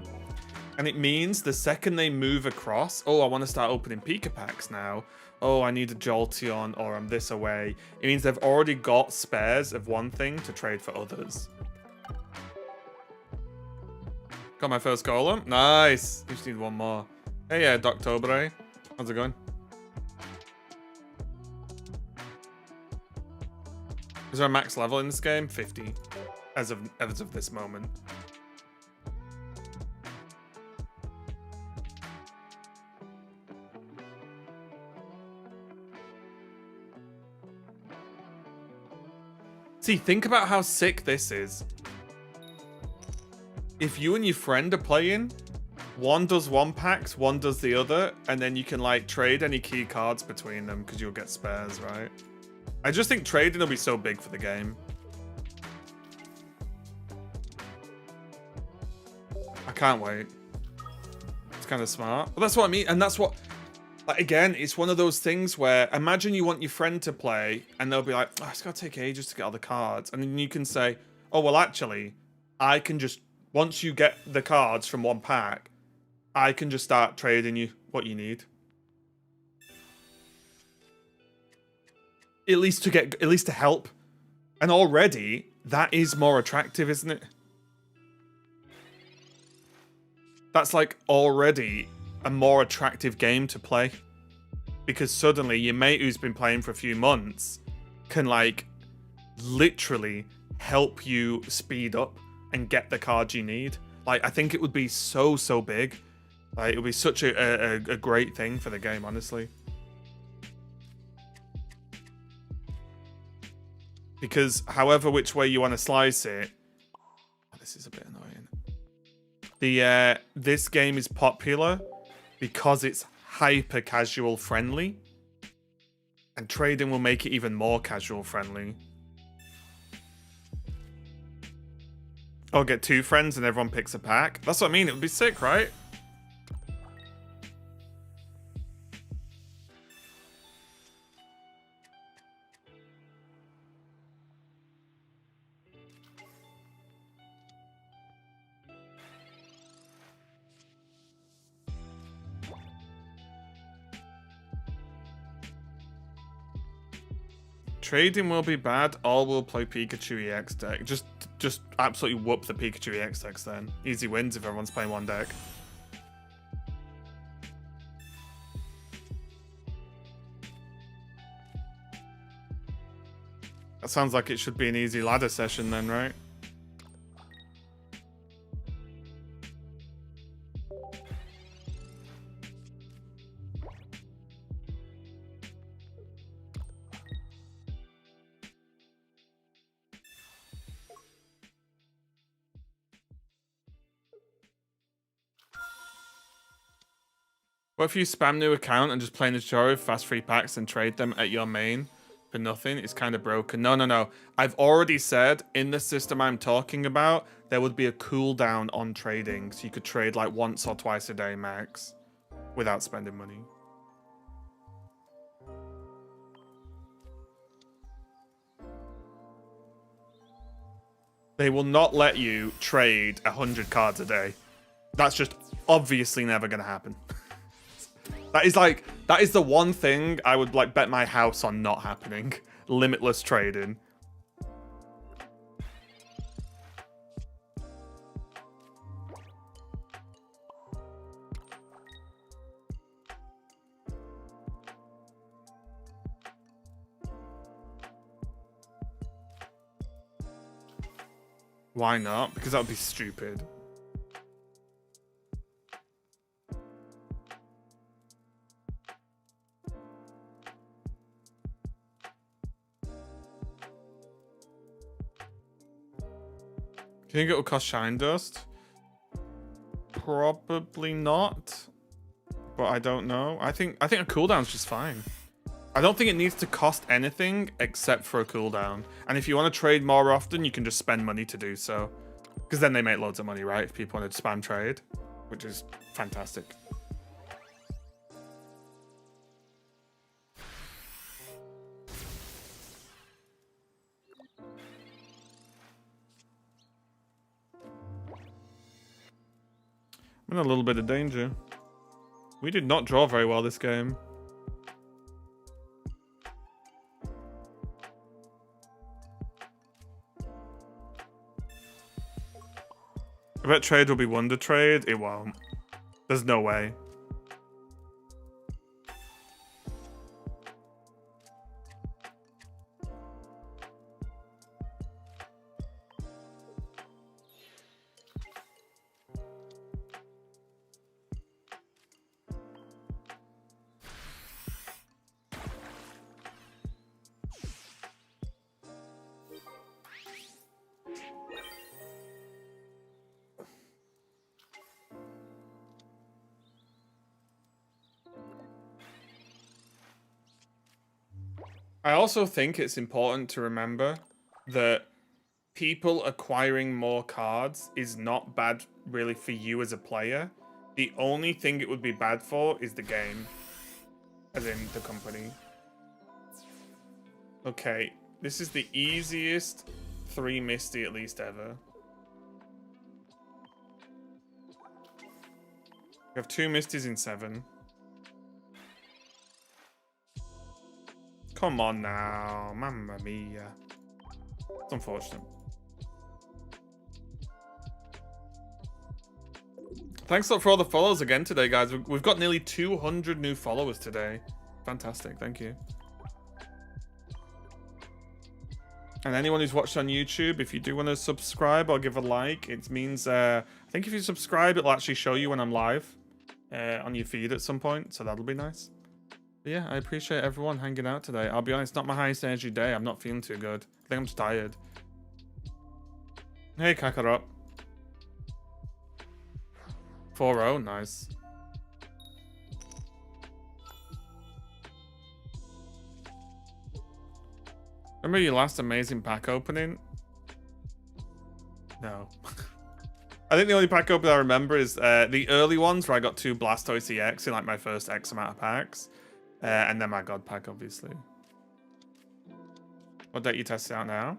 And it means the second they move across, oh, I want to start opening Pika packs now. Oh, I need a Jolteon, or I'm this away. It means they've already got spares of one thing to trade for others. Got my first golem. Nice. You just need 1 more. Hey, yeah, Doctobre. How's it going? Is there a max level in this game? 50. As of this moment. See, think about how sick this is. If you and your friend are playing, one does one packs, one does the other, and then you can like trade any key cards between them because you'll get spares, right? I just think trading will be so big for the game. I can't wait. It's kind of smart. But that's what I mean, and that's what... Like, again, it's one of those things where imagine you want your friend to play and they'll be like, oh, it's going to take ages to get all the cards. And then you can say, oh, well, actually, I can just, once you get the cards from one pack, I can just start trading you what you need. At least to help. And already, that is more attractive, isn't it? That's like already a more attractive game to play, because suddenly your mate who's been playing for a few months can like literally help you speed up and get the cards you need. Like, I think it would be so big. Like, it would be such a great thing for the game, honestly. Because however which way you want to slice it, oh, this is a bit annoying. This game is popular because it's hyper casual friendly, and trading will make it even more casual friendly. I'll get 2 friends and everyone picks a pack. That's what I mean. It would be sick, right? Trading will be bad. All will play Pikachu EX deck. Just absolutely whoop the Pikachu EX decks then. Easy wins if everyone's playing one deck. That sounds like it should be an easy ladder session then, right? What if you spam new account and just play Najoro fast free packs and trade them at your main for nothing? It's kind of broken. No. I've already said in the system I'm talking about, there would be a cooldown on trading. So you could trade like once or twice a day max without spending money. They will not let you trade 100 cards a day. That's just obviously never going to happen. That is the one thing I would like bet my house on not happening. Limitless trading. Why not? Because that would be stupid. Do you think it will cost Shine Dust? Probably not. But I don't know. I think a cooldown's just fine. I don't think it needs to cost anything except for a cooldown. And if you want to trade more often, you can just spend money to do so. Because then they make loads of money, right? If people want to spam trade, which is fantastic. I'm in a little bit of danger. We did not draw very well this game. I bet trade will be Wonder Trade. It won't. There's no way. I also think it's important to remember that people acquiring more cards is not bad really for you as a player. The only thing it would be bad for is the game, as in the company. Okay, this is the easiest 3 Misty at least ever. We have 2 Misties in 7. Come on now, mamma mia. It's unfortunate. Thanks a lot for all the follows again today, guys. We've got nearly 200 new followers today. Fantastic, thank you. And anyone who's watched on YouTube, if you do want to subscribe or give a like, it means, I think if you subscribe, it'll actually show you when I'm live on your feed at some point, so that'll be nice. But yeah, I appreciate everyone hanging out today. I'll be honest, not my highest energy day. I'm not feeling too good. I think I'm just tired. Hey, Kakarot. 4-0, nice. Remember your last amazing pack opening? No. I think the only pack opening I remember is the early ones where I got 2 Blastoise EX in like my first X amount of packs. And then my God pack, obviously. What deck you testing out now?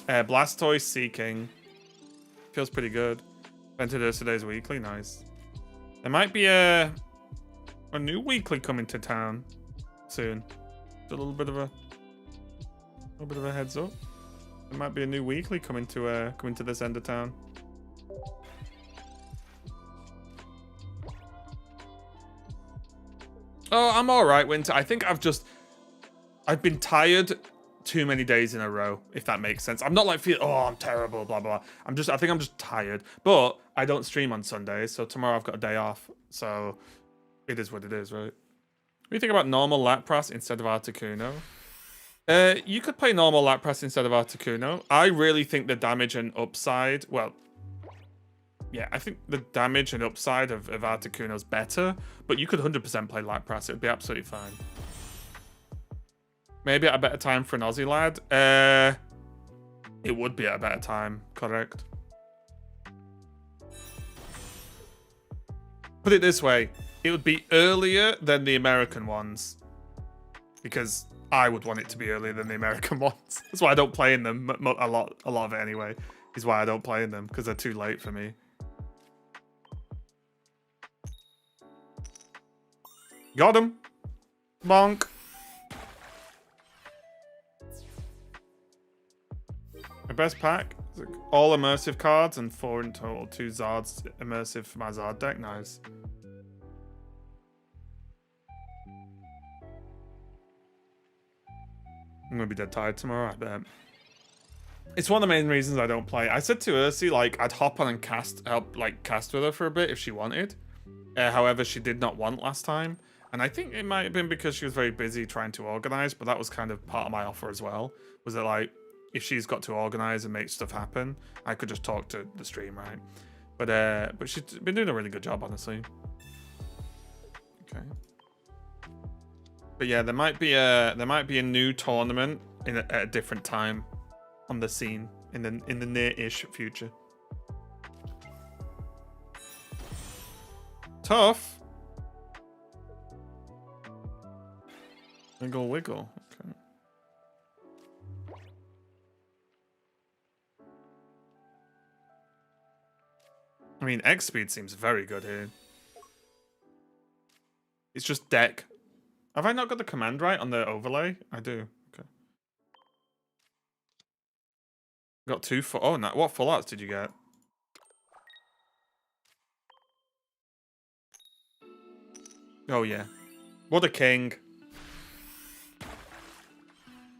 Blastoise Seeking. Feels pretty good. Vented today's weekly, nice. There might be a new weekly coming to town soon. Just a little bit of a heads up. There might be a new weekly coming to this end of town. Oh, I'm all right, Winter. I think I've been tired too many days in a row, if that makes sense. I'm not like I'm terrible, blah, blah. I think I'm just tired. But I don't stream on Sundays, so tomorrow I've got a day off. So it is what it is, right? What do you think about normal Lapras instead of Articuno? You could play normal Lapras instead of Articuno. I really think the damage and upside, well, yeah, I think the damage and upside of Articuno's better, but you could 100% play Lapras. It would be absolutely fine. Maybe at a better time for an Aussie lad. It would be at a better time, correct. Put it this way, it would be earlier than the American ones. Because I would want it to be earlier than the American ones. That's why I don't play in them a lot of it anyway. Is why I don't play in them, because they're too late for me. Got him. Bonk. My best pack is all immersive cards and 4 in total. 2 Zards immersive for my Zard deck. Nice. I'm gonna be dead tired tomorrow, I bet. It's one of the main reasons I don't play. I said to Ursi, like, I'd hop on and help cast with her for a bit if she wanted. However, she did not want last time. And I think it might have been because she was very busy trying to organize, but that was kind of part of my offer as well. Was that like, if she's got to organize and make stuff happen, I could just talk to the stream, right? But she's been doing a really good job, honestly. Okay. But yeah, there might be a new tournament at a different time on the scene in the near-ish future. Tough. Wiggle, wiggle. Okay. I mean, X speed seems very good here. It's just deck. Have I not got the command right on the overlay? I do. Okay. Got 2 full. Oh, no. What full arts did you get? Oh, yeah. What a king.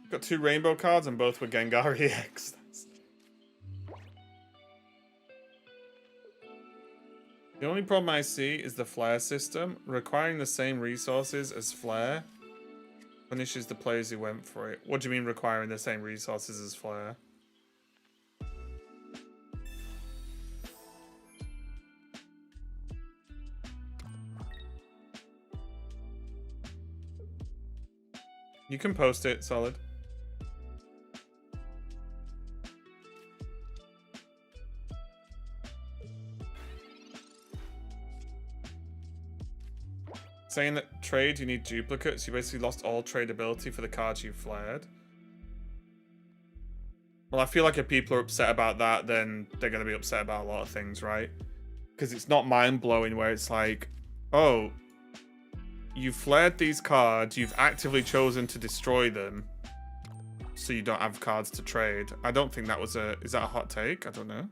Got 2 rainbow cards and both were Gengar EX. The only problem I see is the Flare system. Requiring the same resources as Flare punishes the players who went for it. What do you mean requiring the same resources as Flare? You can post it, solid. Saying that trade, you need duplicates. You basically lost all tradability for the cards you flared. Well, I feel like if people are upset about that, then they're going to be upset about a lot of things, right? Because it's not mind-blowing where it's like, oh, you've flared these cards, you've actively chosen to destroy them, so you don't have cards to trade. I don't think that was a... Is that a hot take? I don't know.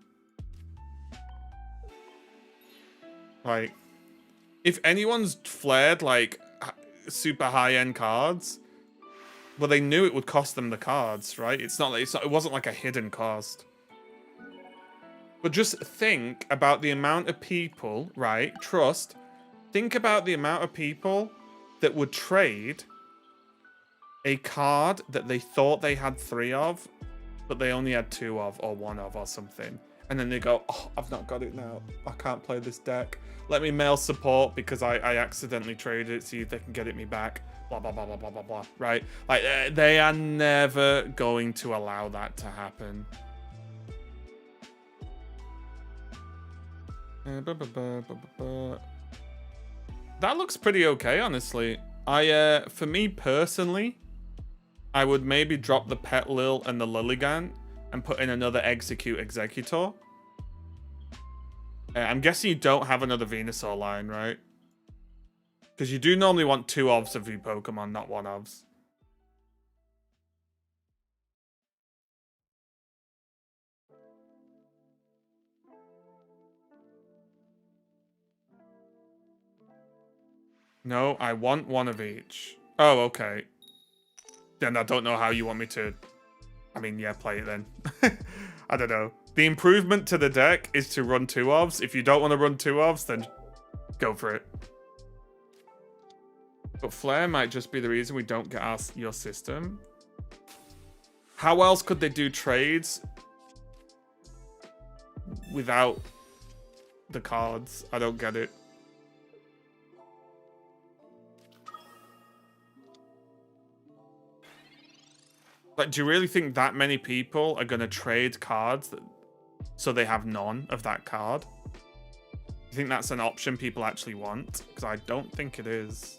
Like, if anyone's flared, like, super high-end cards... Well, they knew it would cost them the cards, right? It wasn't like a hidden cost. But just think about the amount of people, right? Think about the amount of people that would trade a card that they thought they had 3 of, but they only had 2 of, or 1 of, or something. And then they go, oh, I've not got it now. I can't play this deck. Let me mail support because I accidentally traded it, see if they can get it me back. Blah, blah, blah, blah, blah, blah, blah, right? Like, they are never going to allow that to happen. That looks pretty okay, honestly. For me personally, I would maybe drop the Petlil and the Lilligant and put in another Execute Executor. I'm guessing you don't have another Venusaur line, right? Because you do normally want 2 ofs of your Pokemon, not 1 ofs. No, I want 1 of each. Oh, okay. Then I don't know how you want me to... I mean, yeah, play it then. I don't know. The improvement to the deck is to run 2 ofs. If you don't want to run 2 ofs, then go for it. But Flare might just be the reason we don't get your system. How else could they do trades without the cards? I don't get it. Like, do you really think that many people are going to trade cards so they have none of that card? You think that's an option people actually want? Because I don't think it is.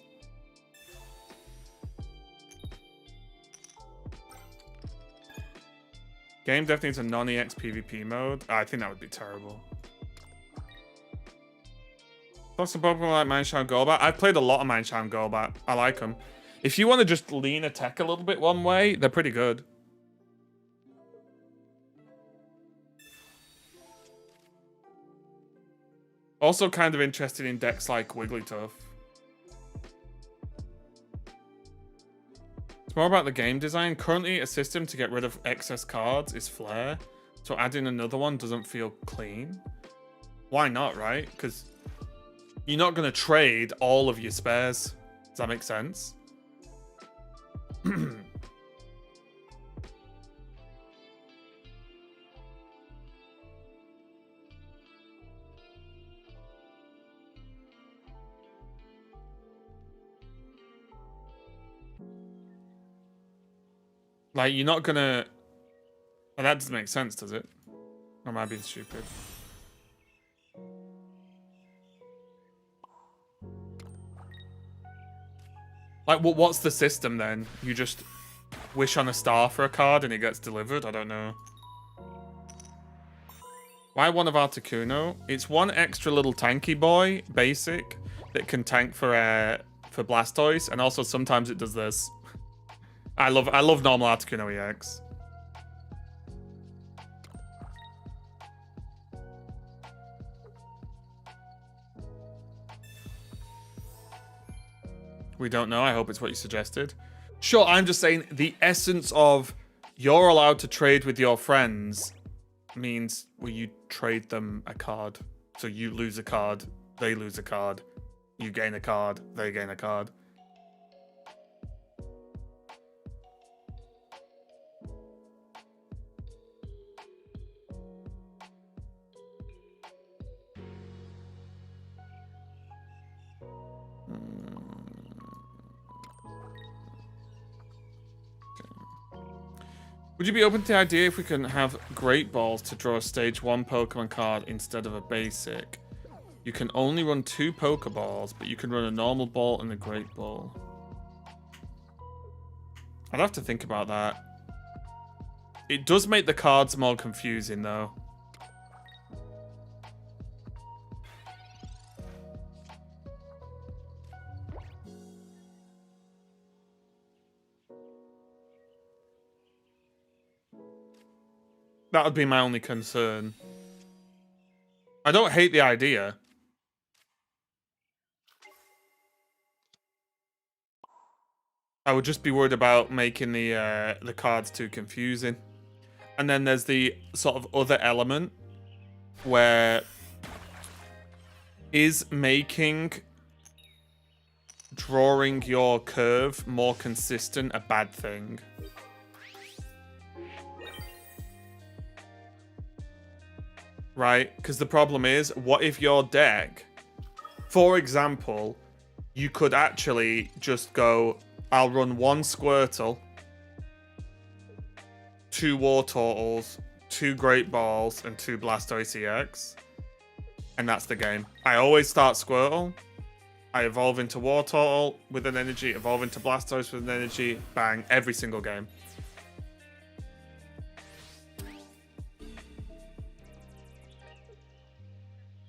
Game definitely needs a non-EX PvP mode. I think that would be terrible. Plus some Pokemon like Mineshawn Golbat. I've played a lot of Mineshawn Golbat. I like them. If you want to just lean a tech a little bit one way, they're pretty good. Also kind of interested in decks like Wigglytuff. It's more about the game design. Currently, a system to get rid of excess cards is Flare. So adding another one doesn't feel clean. Why not, right? Because you're not going to trade all of your spares. Does that make sense? Like, you're not gonna... Well, that doesn't make sense, does it? Or am I being stupid? Like, what's the system then? You just wish on a star for a card and it gets delivered? I don't know. Why 1 of Articuno? It's 1 extra little tanky boy, basic, that can tank for Blastoise, and also sometimes it does this. I love normal Articuno EX. We don't know. I hope it's what you suggested. Sure, I'm just saying the essence of you're allowed to trade with your friends means you trade them a card. So you lose a card, they lose a card, you gain a card, they gain a card. Would you be open to the idea if we can have Great Balls to draw a stage 1 Pokemon card instead of a basic? You can only run 2 Pokeballs, but you can run a normal ball and a Great Ball. I'd have to think about that. It does make the cards more confusing, though. That would be my only concern. I don't hate the idea. I would just be worried about making the cards too confusing. And then there's the sort of other element where is making drawing your curve more consistent a bad thing? Right? Because the problem is, what if your deck, for example, you could actually just go, I'll run 1 Squirtle, 2 Wartortles, 2 Great Balls, and 2 Blastoise EX. And that's the game. I always start Squirtle. I evolve into Wartortle with an energy, evolve into Blastoise with an energy, bang, every single game.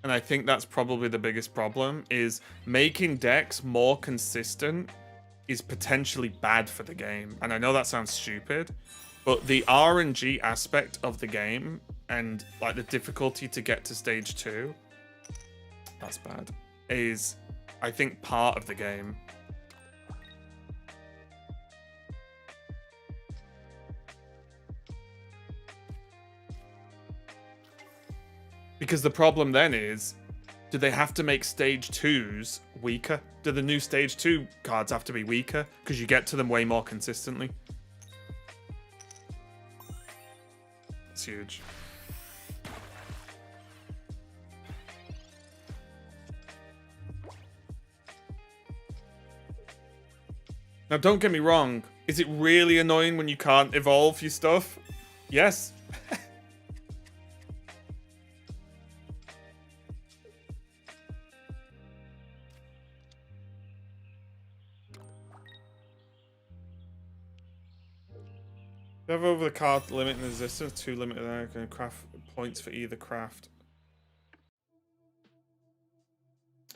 And I think that's probably the biggest problem, is making decks more consistent is potentially bad for the game. And I know that sounds stupid, but the RNG aspect of the game and like the difficulty to get to stage 2, that's bad, is I think part of the game. Because the problem then is, do they have to make stage 2s weaker? Do the new stage 2 cards have to be weaker? Because you get to them way more consistently. It's huge. Now, don't get me wrong. Is it really annoying when you can't evolve your stuff? Yes. You have over the card limit and resistance, 2 limited and craft points for either craft.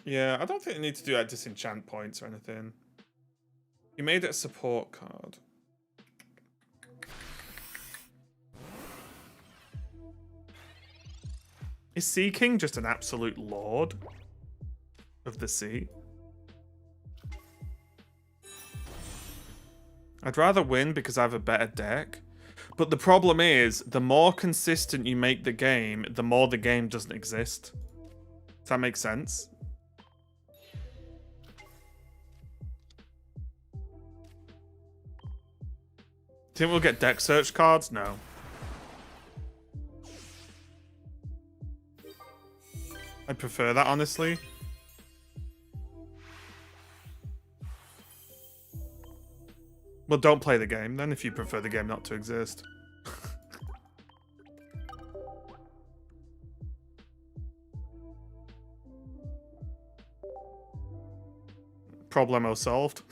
Yeah, I don't think you need to do that disenchant points or anything. You made it a support card. Is Sea King just an absolute lord of the sea? I'd rather win because I have a better deck. But the problem is, the more consistent you make the game, the more the game doesn't exist. Does that make sense? Think we'll get deck search cards? No. I prefer that, honestly. Well, don't play the game then if you prefer the game not to exist. Problemo solved.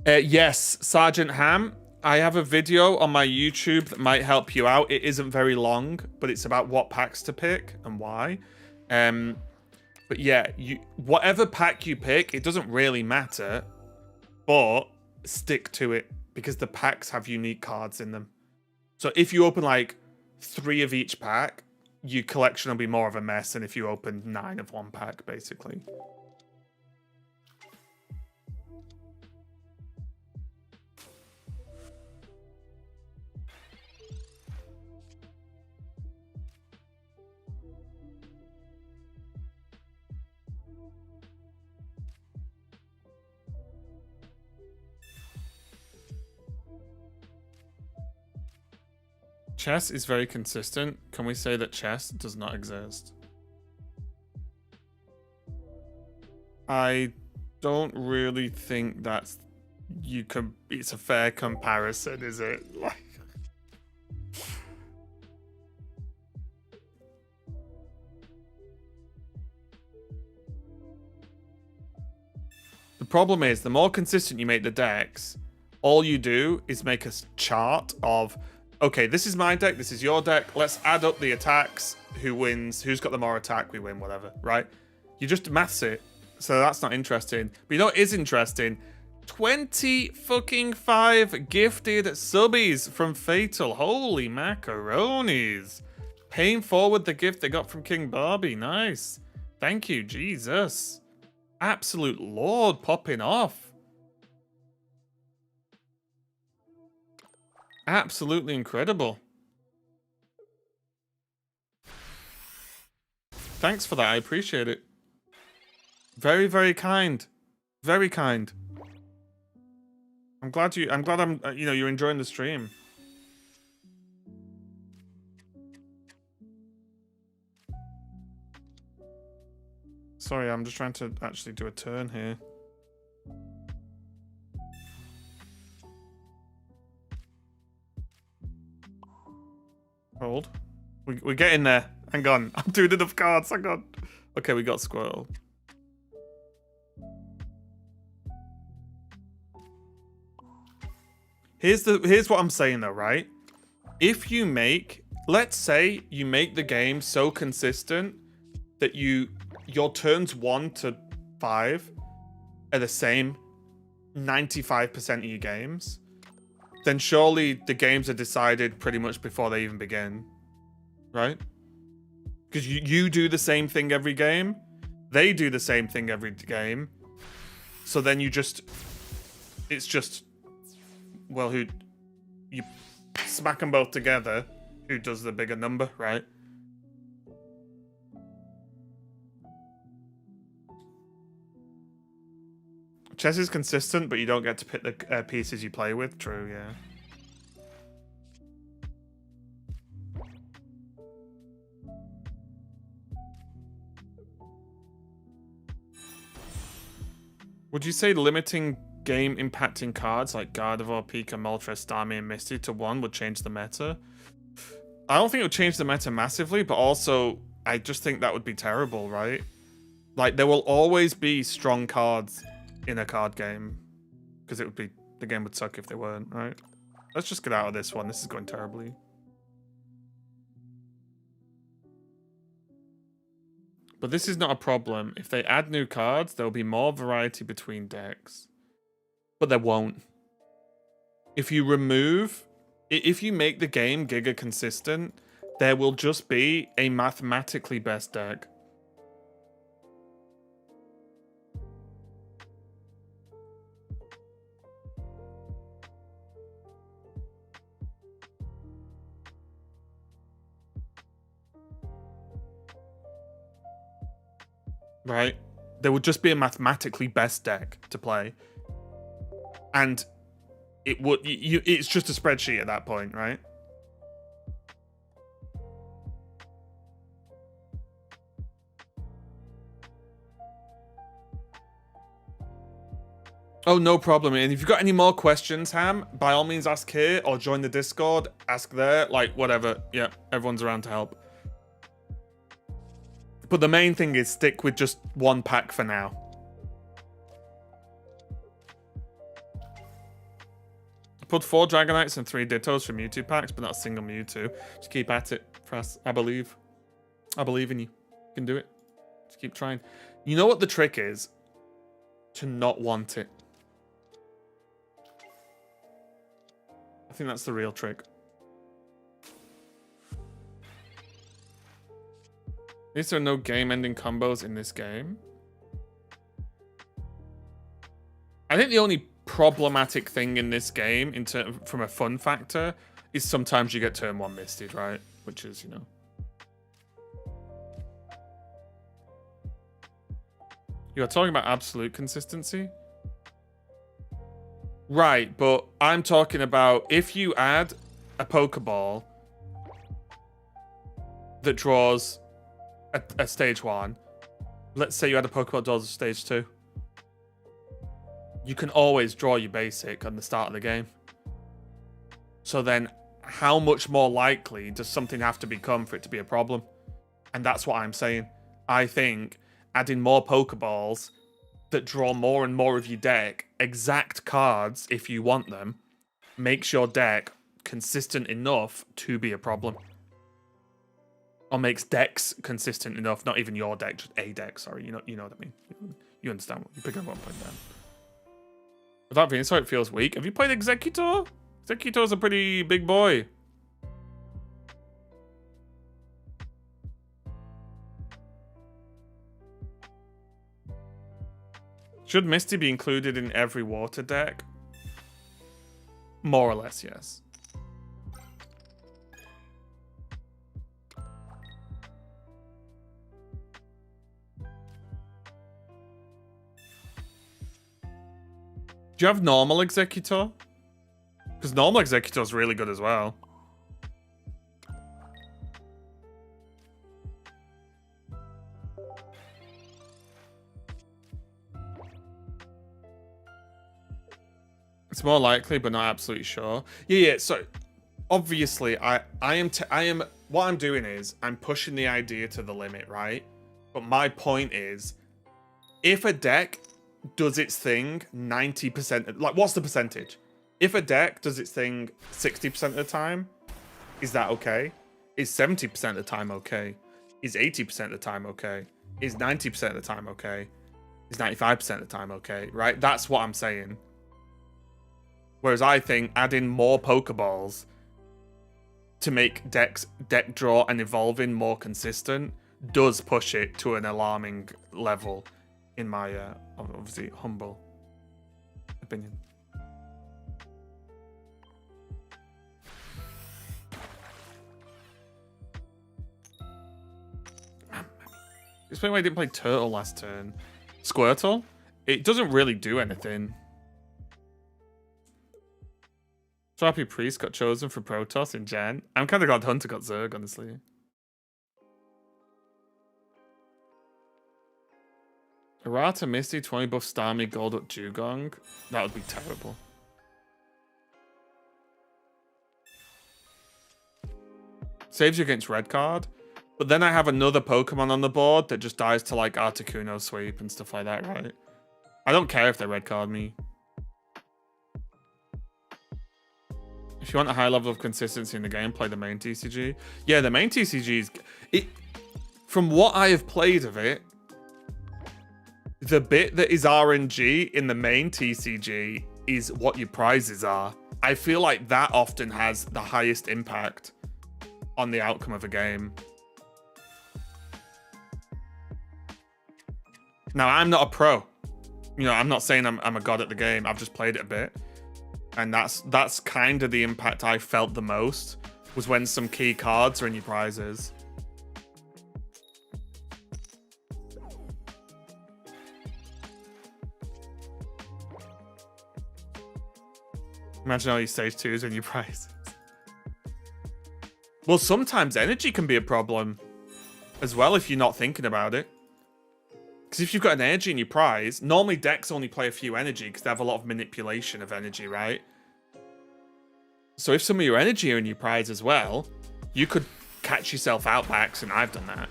Yes, Sergeant Ham. I have a video on my YouTube that might help you out. It isn't very long, but it's about what packs to pick and why. But yeah, whatever pack you pick, it doesn't really matter. But stick to it because the packs have unique cards in them. So if you open like 3 of each pack, your collection will be more of a mess than if you open 9 of one pack, basically. Chess is very consistent. Can we say that chess does not exist? I don't really think that's you can. It's a fair comparison, is it? Like. The problem is, the more consistent you make the decks, all you do is make a chart of, okay, this is my deck, this is your deck, let's add up the attacks, who wins, who's got the more attack, we win, whatever, right? You just maths it, so that's not interesting. But you know what is interesting? 20 fucking 5 gifted subbies from Fatal. Holy macaronis. Paying forward the gift they got from King Barbie. Nice. Thank you, Jesus. Absolute lord popping off. Absolutely incredible. Thanks for that. I appreciate it. Very, very kind. Very kind. I'm glad you know, you're enjoying the stream. Sorry, I'm just trying to actually do a turn here. Hold. We're getting there. Hang on. I'm doing enough cards. Hang on. Okay, we got Squirtle. Here's what I'm saying though, right? If you make, let's say you make the game so consistent that your turns 1 to 5 are the same 95% of your games, then surely the games are decided pretty much before they even begin, right? Because you do the same thing every game, they do the same thing every game, so then it's just, well, who you smack them both together, who does the bigger number, right? Chess is consistent, but you don't get to pick the pieces you play with. True, yeah. Would you say limiting game impacting cards like Gardevoir, Pika, Moltres, Starmie, and Misty to 1 would change the meta? I don't think it would change the meta massively, but also I just think that would be terrible, right? Like, there will always be strong cards in a card game, because the game would suck if they weren't, right? Let's just get out of this one. This is going terribly. But this is not a problem. If they add new cards, there will be more variety between decks. But there won't. If you make the game Giga consistent, there will just be a mathematically best deck. Right? There would just be a mathematically best deck to play. And it's just a spreadsheet at that point, right? Oh, no problem. And if you've got any more questions, Ham, by all means ask here or join the Discord, ask there, like whatever. Yeah, everyone's around to help. But the main thing is stick with just one pack for now. I put 4 Dragonites and 3 Dittos for Mewtwo packs, but not a single Mewtwo. Just keep at it, Frass. I believe. I believe in you. You can do it. Just keep trying. You know what the trick is? To not want it. I think that's the real trick. At least there are no game-ending combos in this game. I think the only problematic thing in this game, from a fun factor, is sometimes you get turn 1 misted, right? Which is, you know. You're talking about absolute consistency? Right, but I'm talking about if you add a Pokeball that draws a stage 1. Let's say you had a Pokeball that draws a stage 2. you can always draw your basic at the start of the game. So then, how much more likely does something have to become for it to be a problem? And that's what I'm saying. I think adding more Pokeballs that draw more and more of your deck, exact cards if you want them, makes your deck consistent enough to be a problem. Or makes decks consistent enough, not even your deck, just a deck, sorry, you know what I mean. You understand what you're picking up what I'm putting down. Without Venusaur, it feels weak. Have you played Exeggutor? Exeggutor's a pretty big boy. Should Misty be included in every water deck? More or less, yes. Do you have normal Exeggutor? Because normal Exeggutor is really good as well. It's more likely, but not absolutely sure. Yeah. So obviously, I am. What I'm doing is I'm pushing the idea to the limit, right? But my point is, if a deck does its thing 90%, like what's the percentage? If a deck does its thing 60% of the time, is that okay? Is 70% of the time okay? Is 80% of the time okay? Is 90% of the time okay? Is 95% of the time okay? Right? That's what I'm saying. Whereas I think adding more Pokeballs to make deck draw and evolving more consistent does push it to an alarming level, in my obviously humble opinion. Explain why I didn't play Turtle last turn. Squirtle? It doesn't really do anything. So happy Priest got chosen for Protoss in Gen. I'm kind of glad Hunter got Zerg, honestly. Errata, Misty, 20 buff Starmie, Gold up Dugong. That would be terrible. Saves you against red card. But then I have another Pokemon on the board that just dies to like Articuno sweep and stuff like that, right? I don't care if they red card me. If you want a high level of consistency in the game, play the main TCG. Yeah, the main TCG is... From what I have played of it, the bit that is RNG in the main TCG is what your prizes are. I feel like that often has the highest impact on the outcome of a game. Now, I'm not a pro. You know, I'm not saying I'm a god at the game. I've just played it a bit. And that's kind of the impact I felt the most, was when some key cards are in your prizes. Imagine all your stage 2s in your prizes. Well, sometimes energy can be a problem as well if you're not thinking about it. Because if you've got an energy in your prize, normally decks only play a few energy because they have a lot of manipulation of energy, right? So if some of your energy are in your prize as well, you could catch yourself out by accident. I've done that.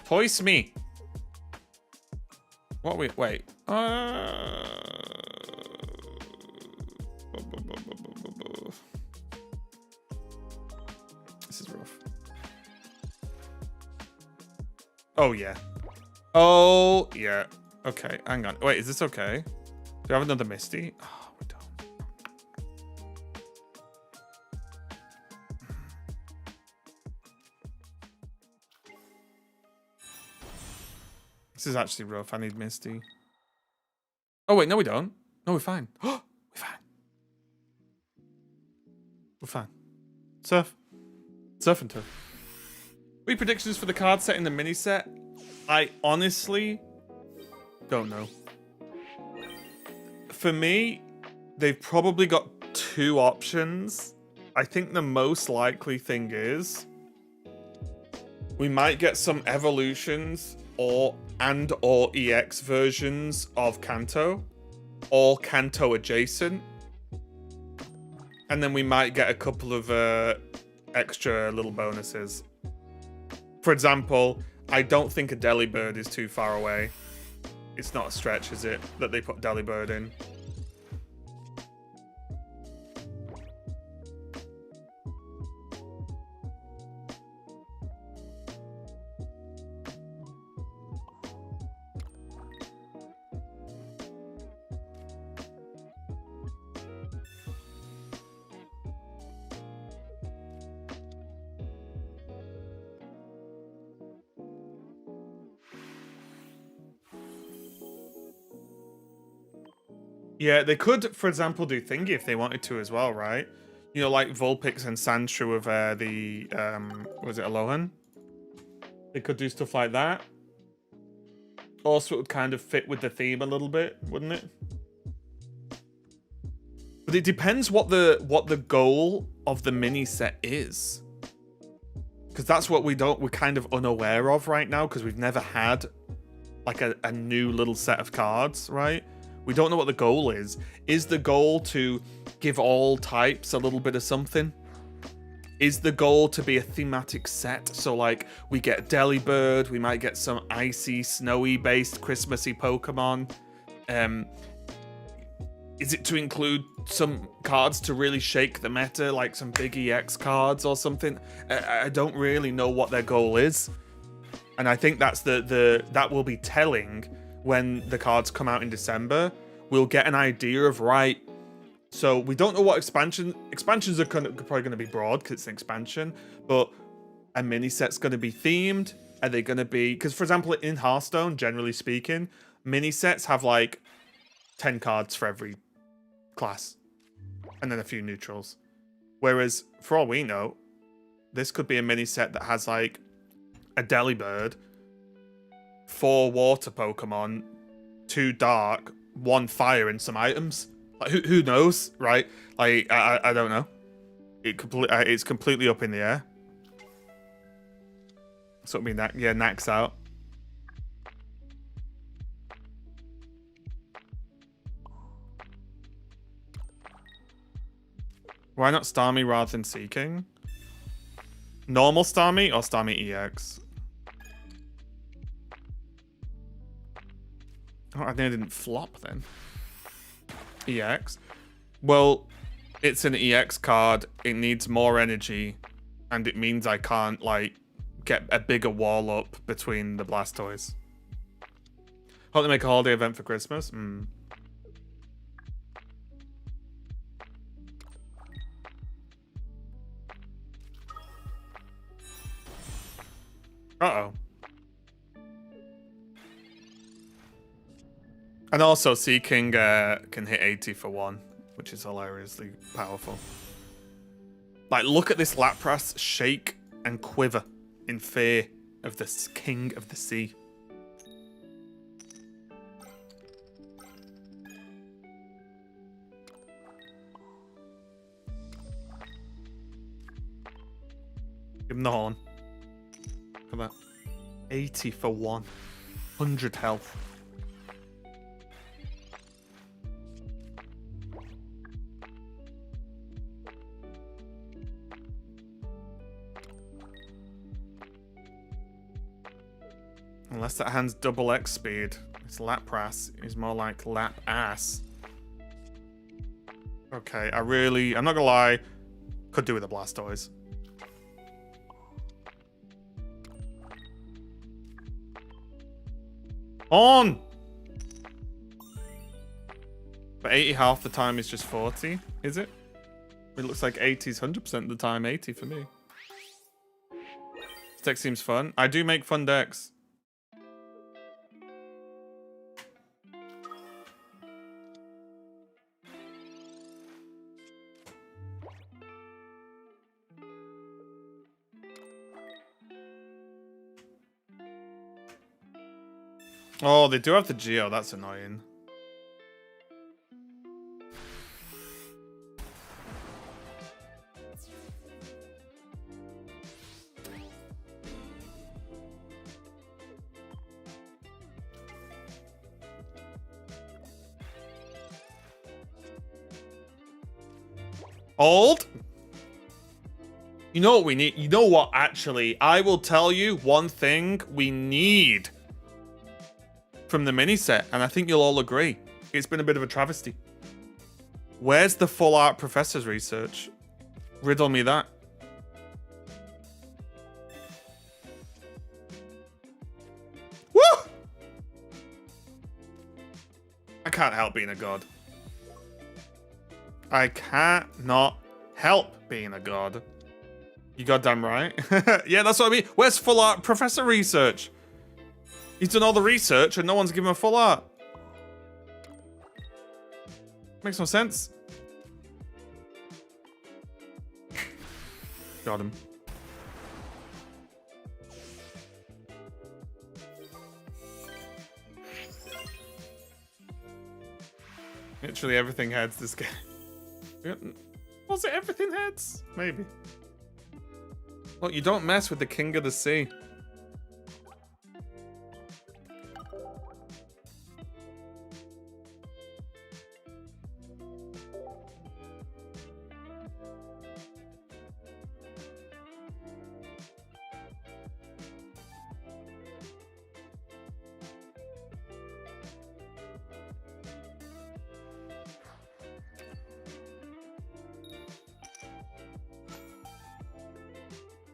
Toys me. What we wait. This is rough. Oh yeah. Oh yeah. Okay, hang on. Wait, is this okay? Do we have another Misty? Oh, we don't. This is actually rough. I need Misty. Oh wait, no we don't. No, we're fine. We're fine. We're fine. Surf. Surf and turf. Wii predictions for the card set in the mini set? I honestly don't know. For me, they've probably got two options. I think the most likely thing is we might get some evolutions or EX versions of Kanto, or Kanto adjacent, and then we might get a couple of extra little bonuses. For example, I don't think a Delibird is too far away. It's not a stretch, is it, that they put Delibird in? Yeah, they could, for example, do Thingy if they wanted to as well, right? You know, like Vulpix and Sandshrew of the, was it Alolan? They could do stuff like that. Also, it would kind of fit with the theme a little bit, wouldn't it? But it depends what the goal of the mini set is. Because that's what we're kind of unaware of right now, because we've never had like a new little set of cards, right? We don't know what the goal is. Is the goal to give all types a little bit of something? Is the goal to be a thematic set? So like we get Delibird, we might get some icy, snowy based Christmassy Pokemon. Is it to include some cards to really shake the meta, like some big EX cards or something? I don't really know what their goal is. And I think that's that will be telling when the cards come out in December. We'll get an idea of, right, so we don't know what expansions are probably going to be broad because it's an expansion, but a mini set's going to be themed. Are they going to be, because for example in Hearthstone, generally speaking, mini sets have like 10 cards for every class and then a few neutrals, whereas for all we know, this could be a mini set that has like a Delibird, 4 water Pokemon, 2 dark, 1 fire, and some items. Like who knows, right? Like I don't know. It's completely up in the air. So I mean that, yeah, Nax out. Why not Starmie rather than Seeking? Normal Starmie or Starmie EX? Oh, I didn't flop then. EX. Well, it's an EX card. It needs more energy, and it means I can't like get a bigger wall up between the Blastoise. Hope they make a holiday event for Christmas. Uh-oh. And also, Seeking can hit 80 for 1, which is hilariously powerful. Like, look at this Lapras shake and quiver in fear of the king of the sea. Give him the horn. Look at that. 80 for 1. 100 health. Unless that hand's double X speed. It's Lapras. It's more like lap ass. Okay, I'm not gonna lie, could do with a Blastoise. On! But 80 half the time is just 40, is it? It looks like 80 is 100% of the time 80 for me. This deck seems fun. I do make fun decks. Oh, they do have the Geo. That's annoying. Old? You know what we need? You know what, actually? I will tell you one thing we need from the mini set, and I think you'll all agree. It's been a bit of a travesty. Where's the full art professor's research? Riddle me that. Woo! I can't help being a god. I cannot help being a god. You goddamn right. Yeah, that's what I mean. Where's full art professor research? He's done all the research and no one's given him full art. Makes no sense. Got him. Literally everything heads this game. Was it everything heads? Maybe. Look, you don't mess with the King of the Sea.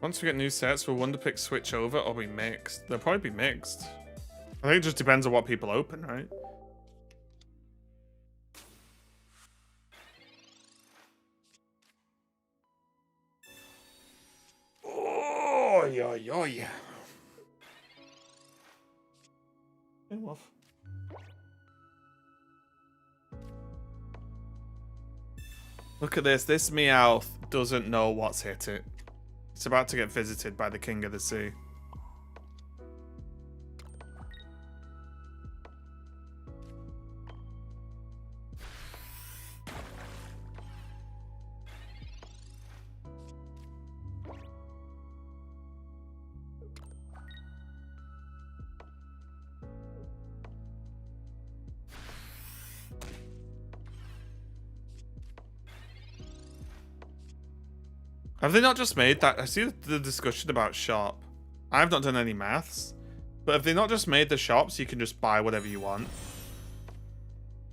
Once we get new sets, will Wonder Pick switch over or be mixed? They'll probably be mixed. I think it just depends on what people open, right? Oh, yeah, yeah, yeah. Look at this. This Meowth doesn't know what's hit it. It's about to get visited by the King of the Sea. Have they not just made that? I see the discussion about shop. I've not done any maths. But have they not just made the shop so you can just buy whatever you want?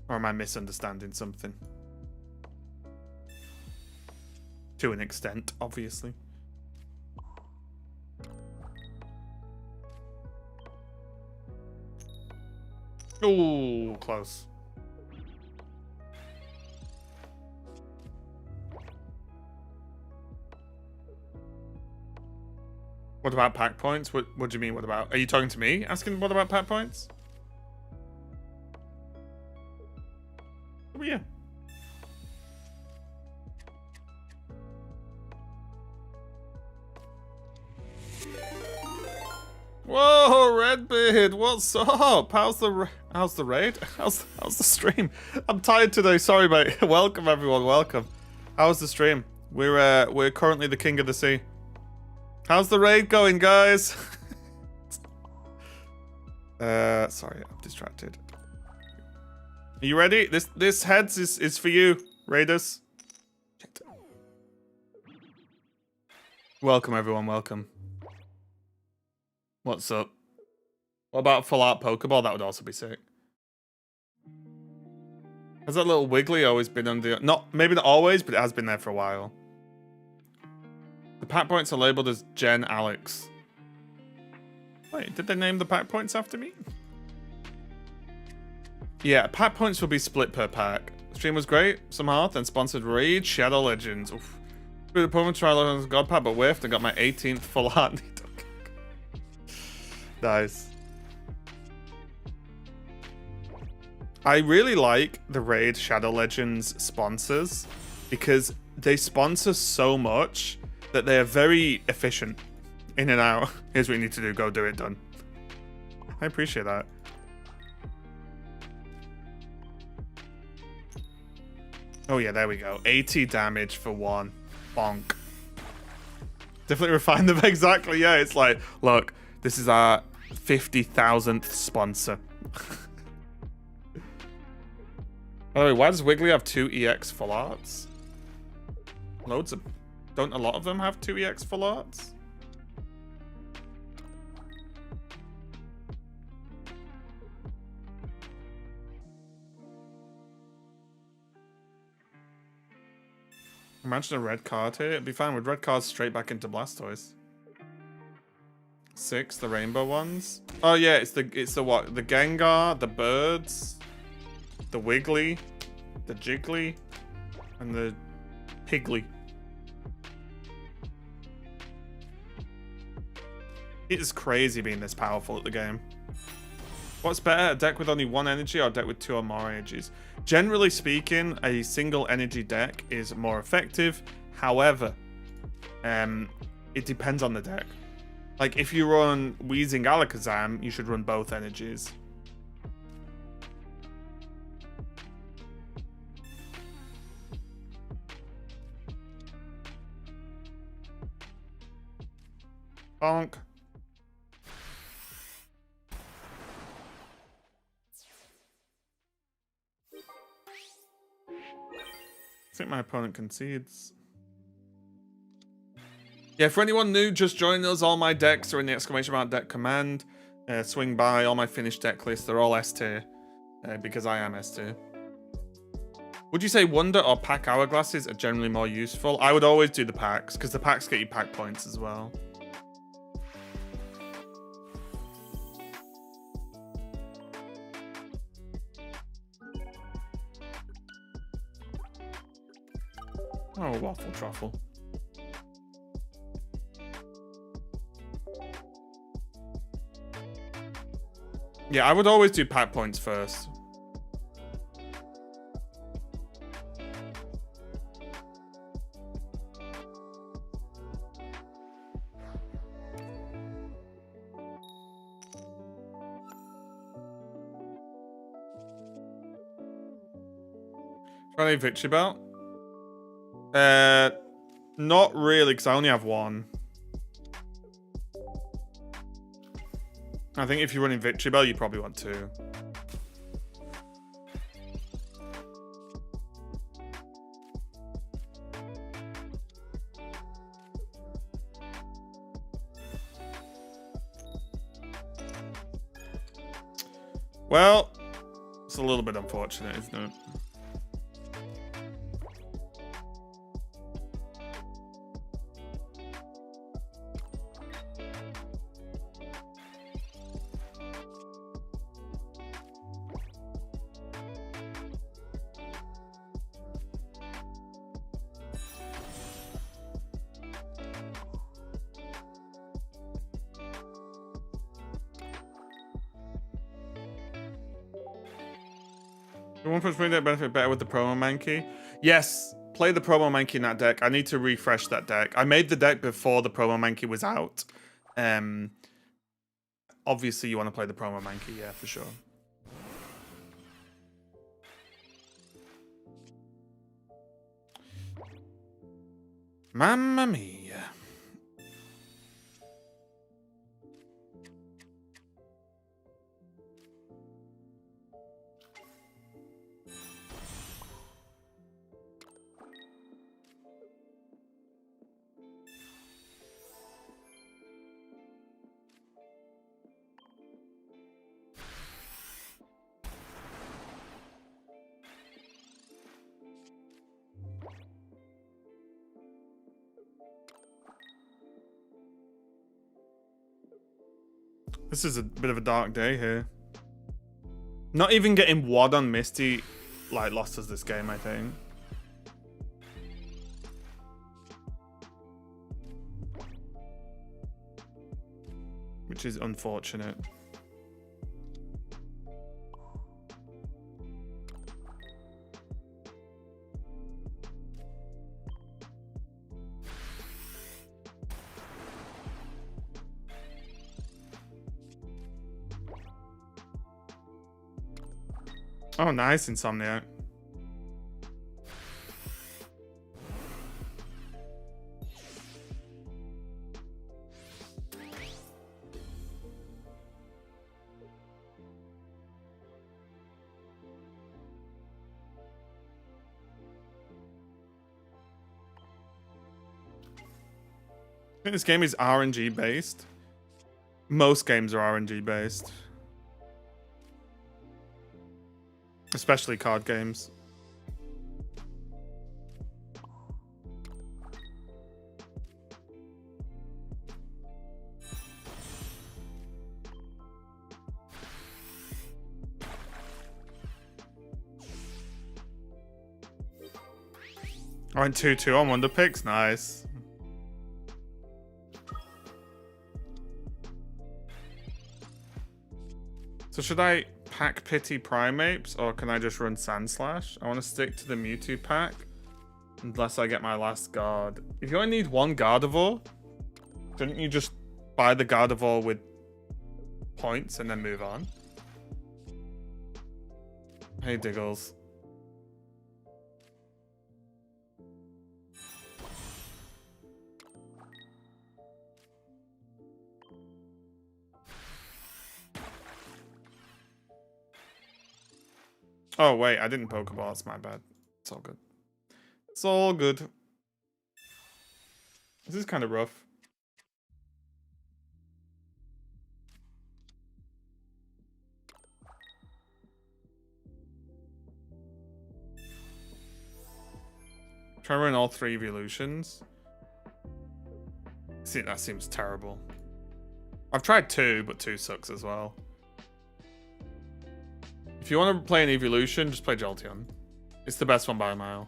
Or am I misunderstanding something? To an extent, obviously. Ooh, close. What about pack points? What do you mean, what about? Are you talking to me? Asking what about pack points? Oh, yeah. Whoa, Redbeard, what's up? How's the raid? How's the stream? I'm tired today. Sorry, mate. Welcome, everyone. Welcome. How's the stream? We're currently the King of the Sea. How's the raid going, guys? Sorry, I'm distracted. Are you ready? This heads is for you, raiders. Welcome, everyone. Welcome. What's up? What about full art Pokeball? That would also be sick. Has that little Wiggly always been under? Maybe not always, but it has been there for a while. The pack points are labeled as Gen Alex. Wait, did they name the pack points after me? Yeah, pack points will be split per pack. The stream was great. Some hearth, then sponsored Raid Shadow Legends. Oof. Through the Pokemon trial on God Pack, but whiffed and got my 18th full art. Nice. I really like the Raid Shadow Legends sponsors because they sponsor so much that they are very efficient. In and out. Here's what you need to do. Go do it. Done. I appreciate that. Oh yeah, there we go. 80 damage for one. Bonk. Definitely refine them. Exactly. Yeah, it's like, look, this is our 50,000th sponsor. By the way, why does Wiggly have 2 EX full arts? Loads of... Don't a lot of them have 2EX full arts? Imagine a red card here. It'd be fine with red cards straight back into Blastoise. 6, the rainbow ones. Oh yeah, it's the what? The Gengar, the birds, the Wiggly, the Jiggly, and the Piggly. It is crazy being this powerful at the game. What's better, a deck with only 1 energy or a deck with 2 or more energies? Generally speaking, a single energy deck is more effective. However, it depends on the deck. Like, if you run Weezing Alakazam, you should run both energies. Bonk. I think my opponent concedes. Yeah, for anyone new just joining us, all my decks are in the exclamation mark deck command. Swing by, all my finished deck lists, they're all S tier. Because I am S tier. Would you say Wonder or Pack Hourglasses are generally more useful? I would always do the packs, because the packs get you pack points as well. Oh, waffle truffle. Yeah, I would always do pack points first. Try a victory belt? Not really, because I only have 1. I think if you're running Victory Bell, you probably want 2. Well, it's a little bit unfortunate, isn't it? The One Punch Man deck benefit better with the Promo Mankey? Yes, play the Promo Mankey in that deck. I need to refresh that deck. I made the deck before the Promo Mankey was out. Obviously, you want to play the Promo Mankey, yeah, for sure. Mamma mia. This is a bit of a dark day here. Not even getting WOD on Misty, like, lost us this game, I think. Which is unfortunate. Oh, nice, Insomniac. think this game is RNG based. Most games are RNG based. Especially card games. I went 2-2 on Wonder Picks. Nice. So should I pack Pity Primeapes or can I just run Sandslash? I want to stick to the Mewtwo pack unless I get my last guard. If you only need one Gardevoir, shouldn't you just buy the Gardevoir with points and then move on? Hey, Diggles. Oh, wait, I didn't Pokeball. It's my bad. It's all good. It's all good. This is kind of rough. Try to run all 3 evolutions. See, that seems terrible. I've tried 2, but 2 sucks as well. If you want to play an evolution, just play Jolteon. It's the best one by a mile.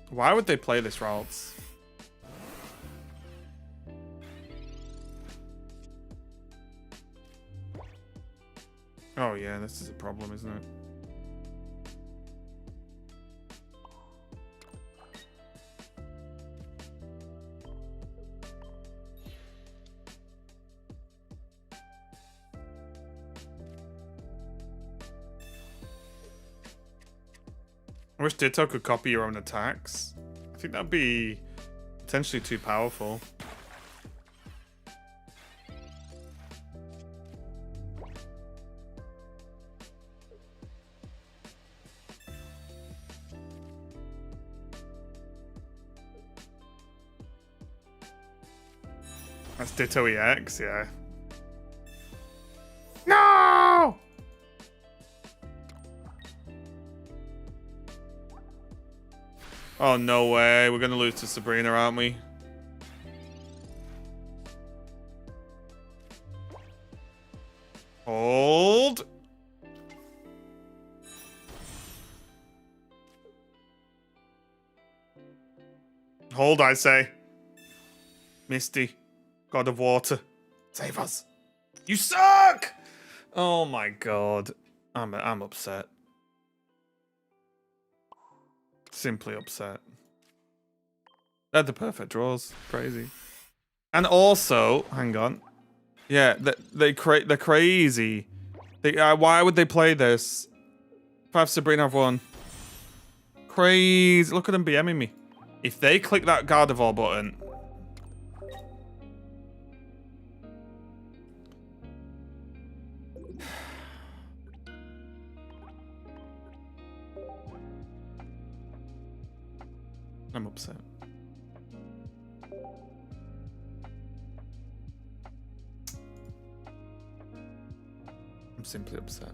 Why would they play this routes? Oh yeah, this is a problem, isn't it? I wish Ditto could copy your own attacks. I think that'd be potentially too powerful. That's Ditto EX, yeah. No! Oh, no way. We're gonna lose to Sabrina, aren't we? Hold. Hold, I say. Misty, God of Water, save us. You suck! Oh my god. I'm upset. Simply upset. They had the perfect draws. Crazy. And also, hang on. Yeah, they're crazy. Why would they play this? If I have Sabrina, I've won. Crazy. Look at them BMing me. If they click that Gardevoir button. I'm upset. I'm simply upset.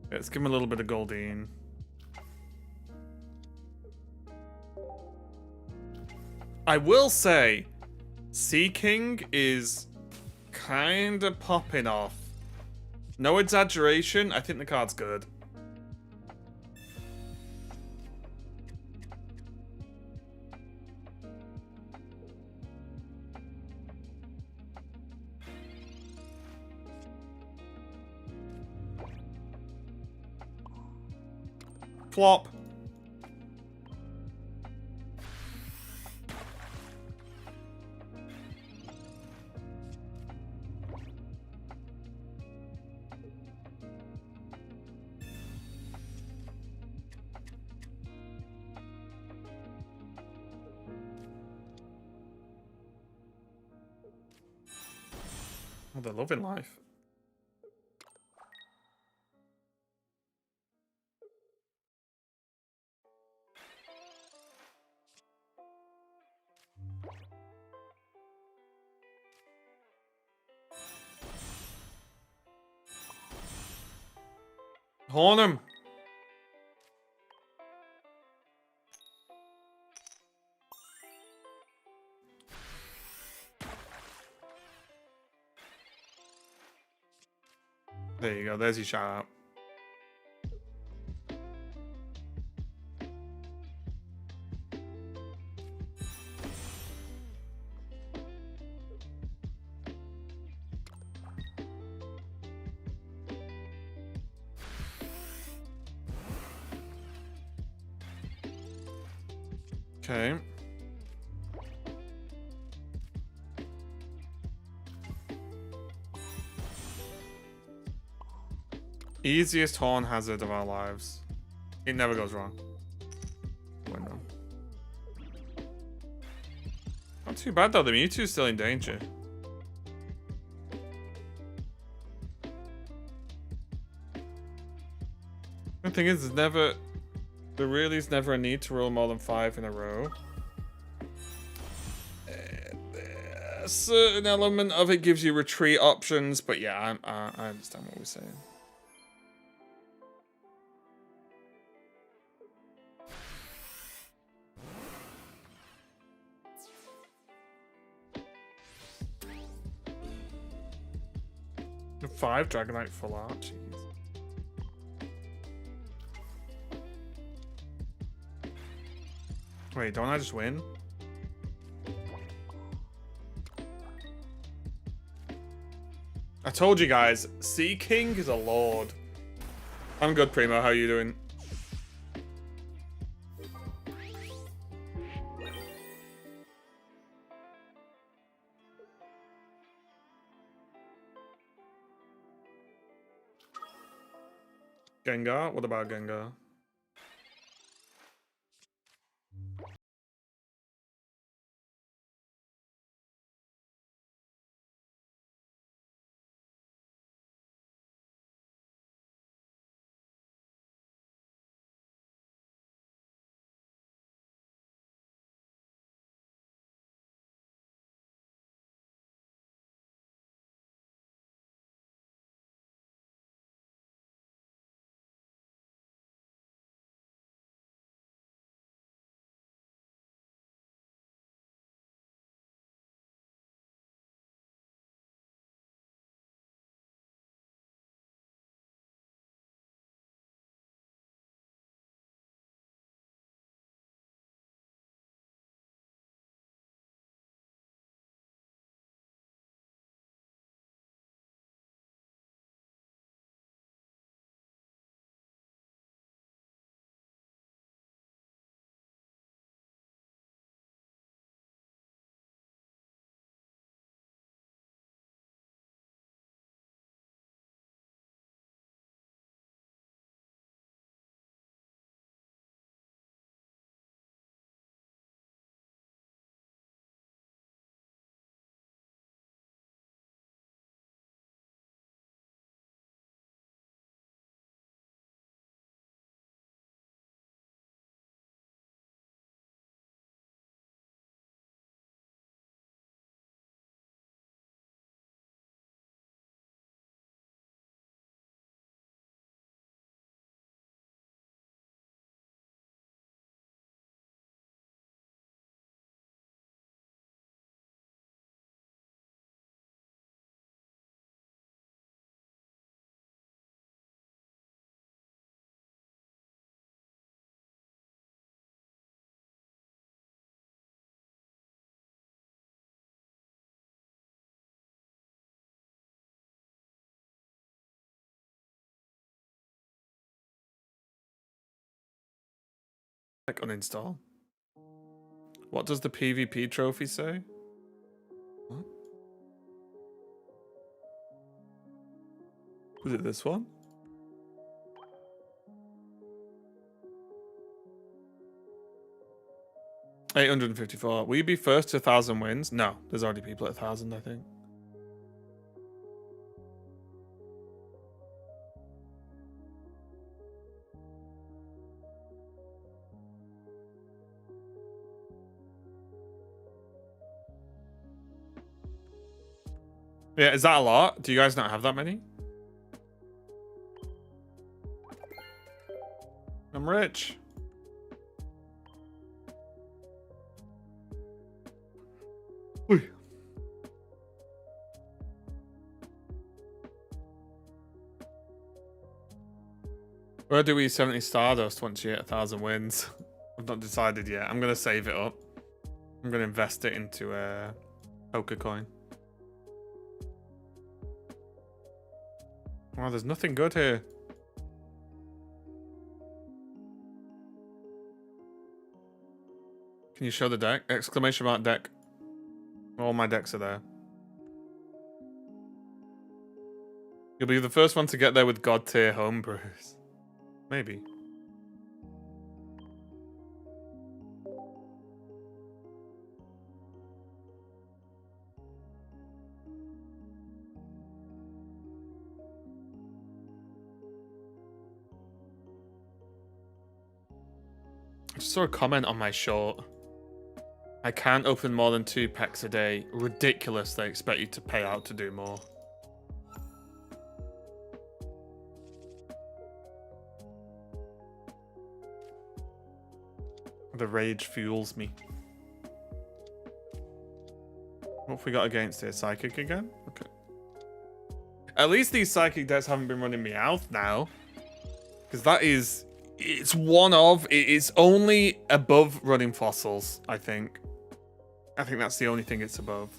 Let's give him a little bit of Goldeen. I will say, Seaking is kind of popping off. No exaggeration, I think the card's good. Flop. Oh, they're loving life. Horn him. There you go. There's your shout out. Okay. Easiest horn hazard of our lives. It never goes wrong. Window. Not too bad though, the Mewtwo's still in danger. The thing is, there really is never a need to roll more than 5 in a row. A certain element of it gives you retreat options, but yeah, I understand what we're saying. The 5 Dragonite full art, jeez. Wait, don't I just win? I told you guys, Sea King is a lord. I'm good, Primo. How you doing? Gengar? What about Gengar? Like uninstall. What does the PvP trophy say? What? Was it this one? $854. Will you be first to 1,000 wins? No, there's already people at 1,000, I think. Yeah, is that a lot? Do you guys not have that many? I'm rich. Oy. Where do we 70 Stardust once you hit 1,000 wins? I've not decided yet. I'm going to save it up. I'm going to invest it into a poker coin. Wow, there's nothing good here. Can you show the deck? Exclamation mark deck. All my decks are there. You'll be the first one to get there with God tier homebrews. Maybe. I just saw a comment on my short. I can't open more than 2 packs a day. Ridiculous they expect you to pay out to do more. The rage fuels me. What have we got against here? Psychic again? Okay. At least these psychic decks haven't been running me out now. Because that is... It's one of... It's only above running fossils, I think. I think that's the only thing it's above.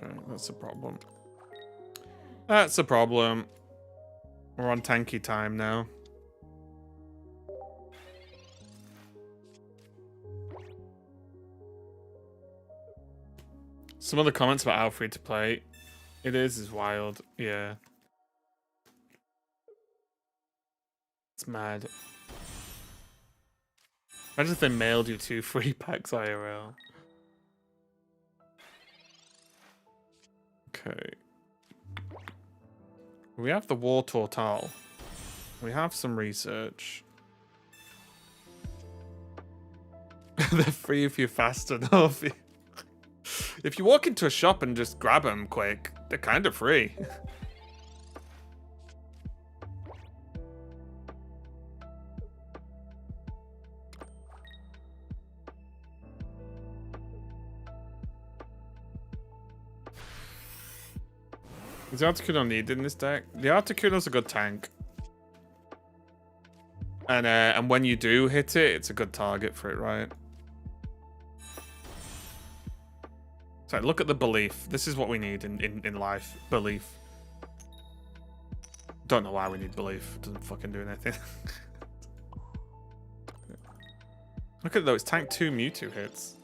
Okay, that's a problem. That's a problem. We're on tanky time now. Some of the comments about how free to play it is wild. Yeah. It's mad. Imagine if they mailed you 2 free packs IRL. Okay. We have the War Total. We have some research. They're free if you're fast enough. If you walk into a shop and just grab them quick, they're kind of free. Is the Articuno needed in this deck? The Articuno's a good tank. And when you do hit it, it's a good target for it, right? So look at the belief. This is what we need in life. Belief. Don't know why we need belief. It doesn't fucking do anything. Look at those. Tank 2 Mewtwo hits.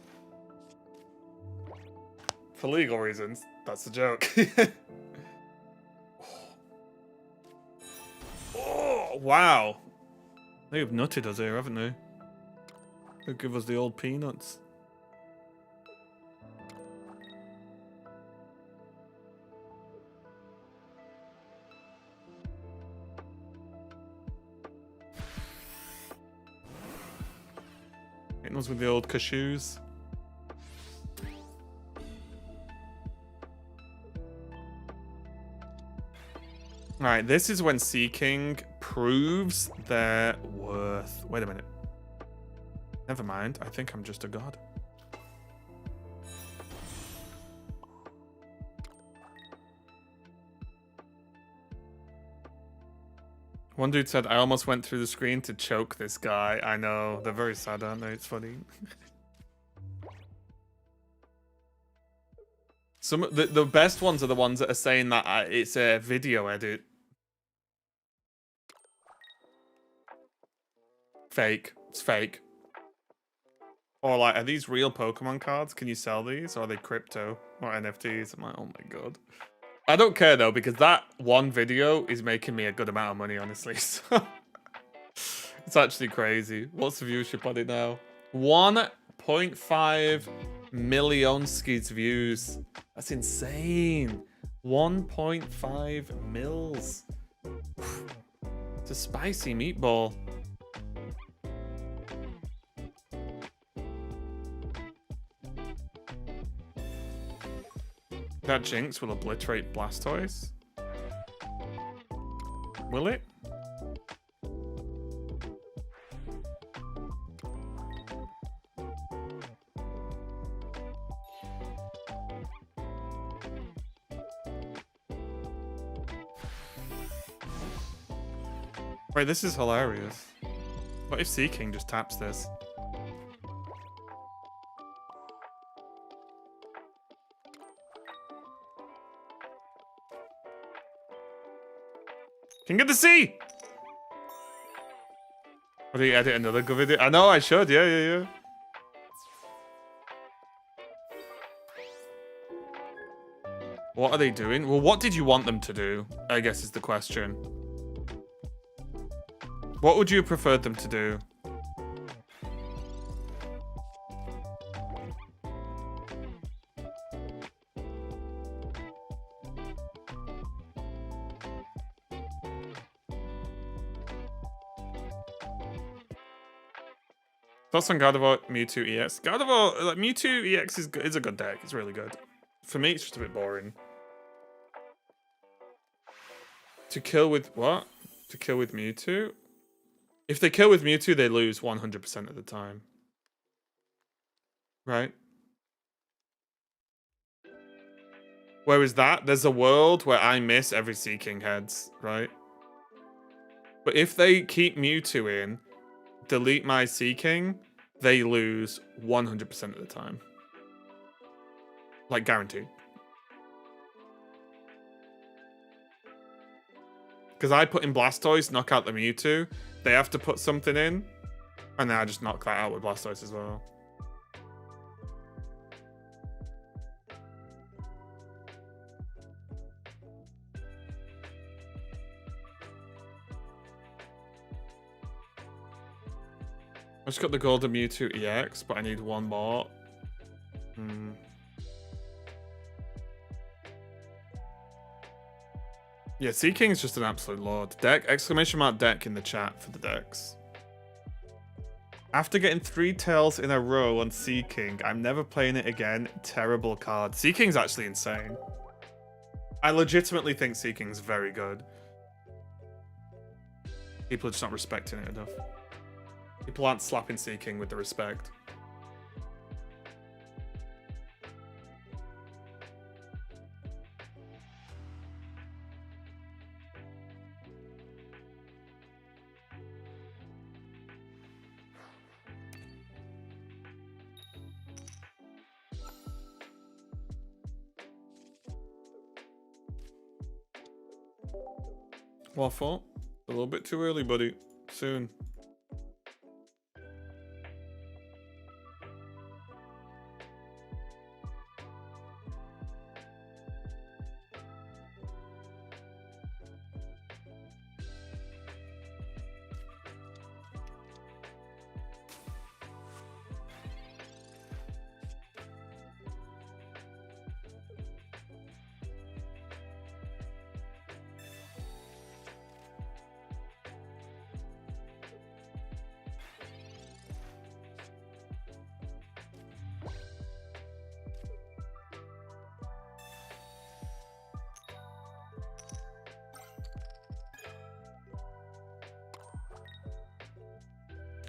For legal reasons. That's the joke. Oh, wow. They've nutted us here, haven't they? They give us the old peanuts. Hitting us with the old cashews. Alright, this is when Sea King proves their worth. Wait a minute. Never mind. I think I'm just a god. One dude said, I almost went through the screen to choke this guy. I know. They're very sad, aren't they? It's funny. The best ones are the ones that are saying that it's a video edit. Fake. It's fake. Or like, are these real Pokemon cards? Can you sell these? Or are they crypto or NFTs? I'm like, oh my god. I don't care though, because that one video is making me a good amount of money, honestly. So it's actually crazy. What's the viewership on it now? 1.5 million skis views. That's insane. 1.5 mils. It's a spicy meatball. That Jinx will obliterate Blastoise. Will it? Wait, this is hilarious. What if Seaking just taps this? King of the Sea! What do you edit another good video? I know I should, yeah. What are they doing? Well, what did you want them to do? I guess is the question. What would you have preferred them to do? Thoughts on Gardevoir Mewtwo EX? Gardevoir, like Mewtwo EX is a good deck. It's really good. For me, it's just a bit boring. To kill with what? To kill with Mewtwo? If they kill with Mewtwo, they lose 100% of the time. Right? Whereas there's a world where I miss every Seaking heads, right? But if they keep Mewtwo in, delete my Seaking, they lose 100% of the time. Like, guaranteed. Because I put in Blastoise, knock out the Mewtwo. They have to put something in. And then I just knock that out with Blastoise as well. I just got the golden Mewtwo EX, but I need one more. Yeah, Seaking is just an absolute lord. Deck, exclamation mark deck in the chat for the decks. After getting 3 tails in a row on Seaking, I'm never playing it again. Terrible card. Seaking's actually insane. I legitimately think Seaking's very good. People are just not respecting it enough. People aren't slapping Seaking with the respect. Waffle, a little bit too early, buddy. Soon.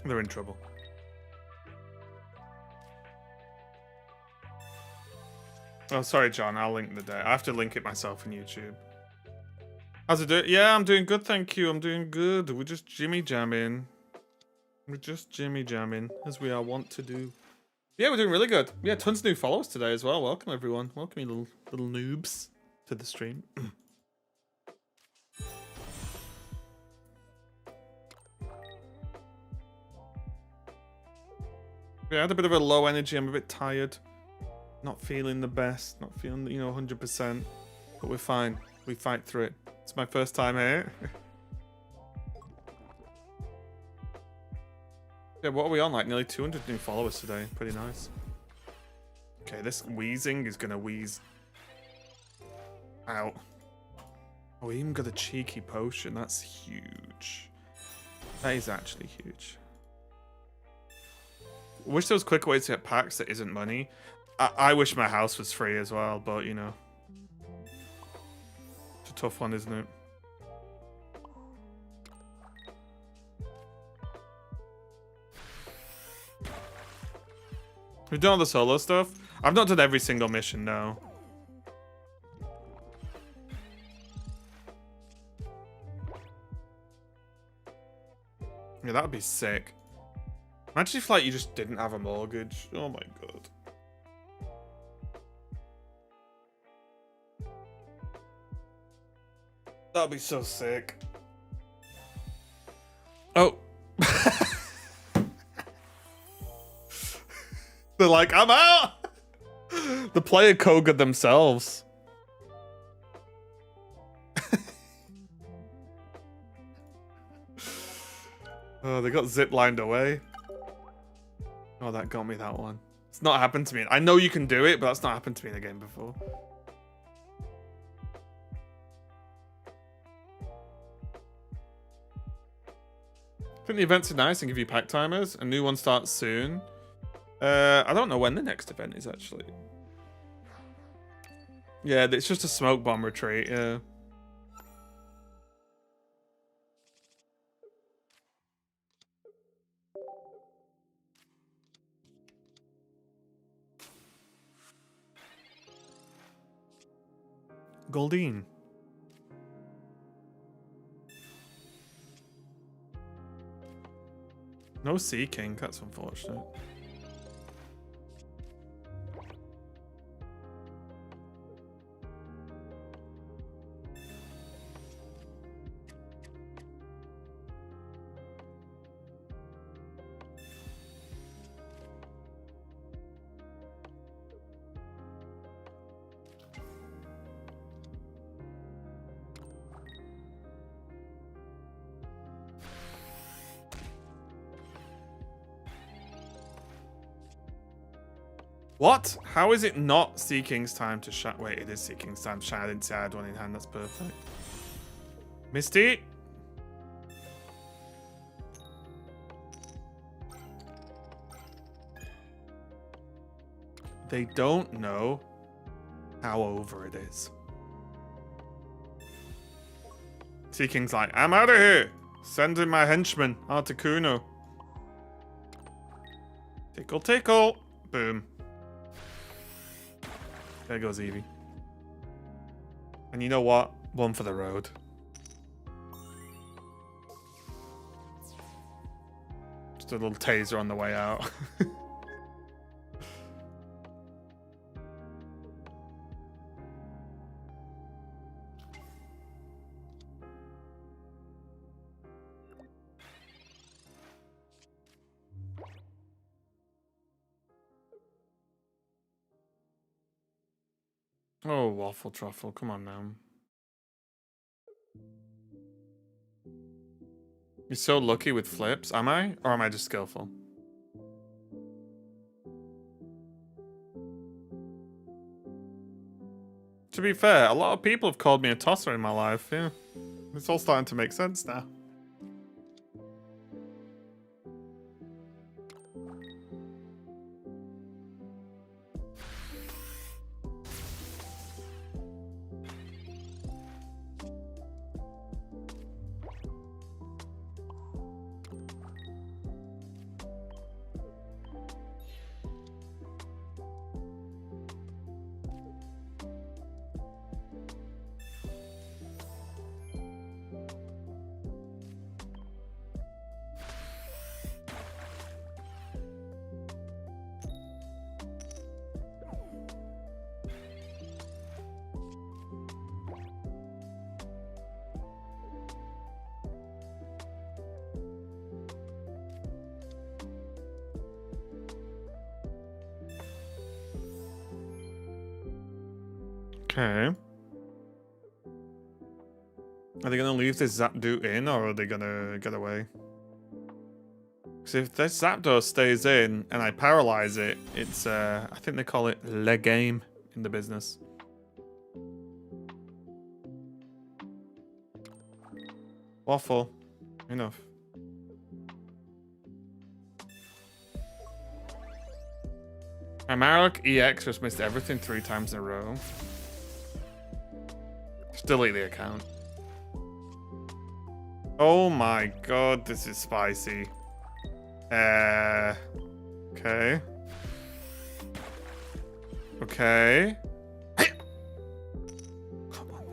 They're in trouble. Oh, sorry, John. I'll link the day. I have to link it myself on YouTube. How's it doing? Yeah, I'm doing good, thank you. I'm doing good. We're just jimmy jamming. We're just jimmy jamming, as we are wont to do. Yeah, we're doing really good. Yeah, tons of new followers today as well. Welcome, everyone. Welcome, you little noobs, to the stream. Yeah, I had a bit of a low energy. I'm a bit tired. Not feeling the best. Not feeling, 100%. But we're fine. We fight through it. It's my first time here. Yeah, what are we on? Like nearly 200 new followers today. Pretty nice. Okay, this wheezing is gonna wheeze out. Oh, we even got a cheeky potion. That's huge. That is actually huge. I wish there was quicker ways to get packs that isn't money. I wish my house was free as well, but it's a tough one, isn't it? We've done all the solo stuff. I've not done every single mission, no. Yeah, that would be sick. Imagine if, like, you just didn't have a mortgage. Oh my god. That'd be so sick. Oh. They're like, I'm out! The player Koga themselves. Oh, they got zip-lined away. Oh, that got me, that one. It's not happened to me. I know you can do it, but that's not happened to me in a game before. I think the events are nice and give you pack timers. A new one starts soon. I don't know when the next event is, actually. Yeah, it's just a smoke bomb retreat, yeah. Goldine. No Sea King, that's unfortunate. What? How is it not Sea King's time to shine? Wait, it is Sea King's time to shine. I didn't see I had one in hand. That's perfect. Misty? They don't know how over it is. Sea King's like, I'm out of here. Send in my henchman, Articuno. Tickle, tickle. Boom. There goes Eevee. And you know what? One for the road. Just a little taser on the way out. Oh, Waffle Truffle, come on now. You're so lucky with flips, am I? Or am I just skillful? To be fair, a lot of people have called me a tosser in my life, yeah. It's all starting to make sense now. Okay. Are they gonna leave this Zapdos in, or are they gonna get away? Because if this Zapdos stays in and I paralyze it, it's I think they call it le game in the business. Waffle. Enough. Amarok EX just missed everything 3 times in a row. Just delete the account. Oh my god, this is spicy. Okay. Okay. Come on.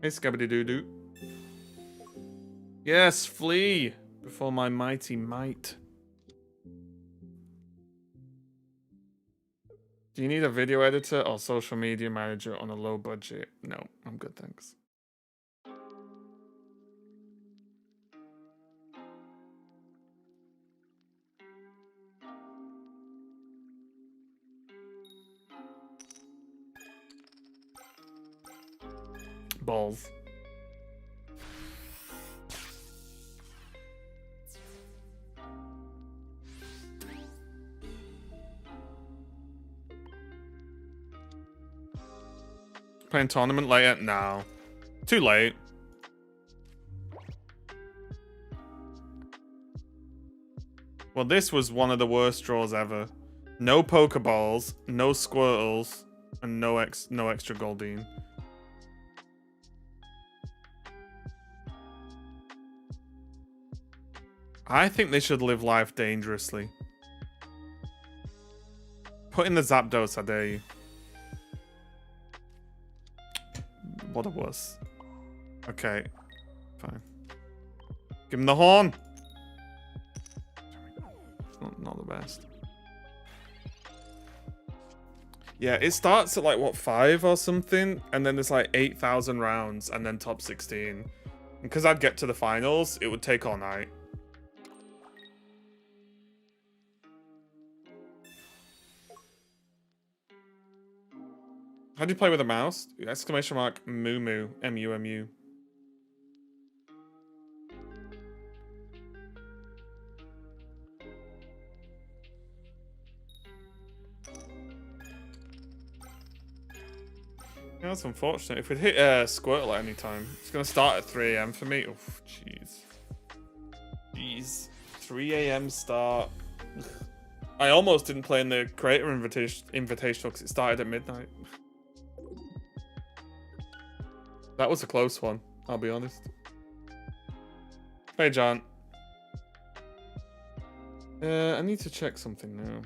Hey, Scabby-Doo-Doo. Yes, flee before my mighty might. Do you need a video editor or social media manager on a low budget? No, I'm good, thanks. Balls. Playing tournament later? No. Too late. Well, this was one of the worst draws ever. No Pokeballs, no Squirtles, and no extra Goldeen. I think they should live life dangerously. Put in the Zapdos, I dare you. What a wuss. Okay, fine. Give him the horn. It's not the best. Yeah, it starts at like, what, 5 or something? And then there's like 8,000 rounds and then top 16. Because I'd get to the finals, it would take all night. How do you play with a mouse? Exclamation mark Moo Moo. M-U-M-U. Yeah, that's unfortunate. If we'd hit Squirtle at any time, it's going to start at 3 AM for me. Oh, jeez. Jeez. 3 AM start. Ugh. I almost didn't play in the Creator Invitational because it started at midnight. That was a close one, I'll be honest. Hey, John. I need to check something now.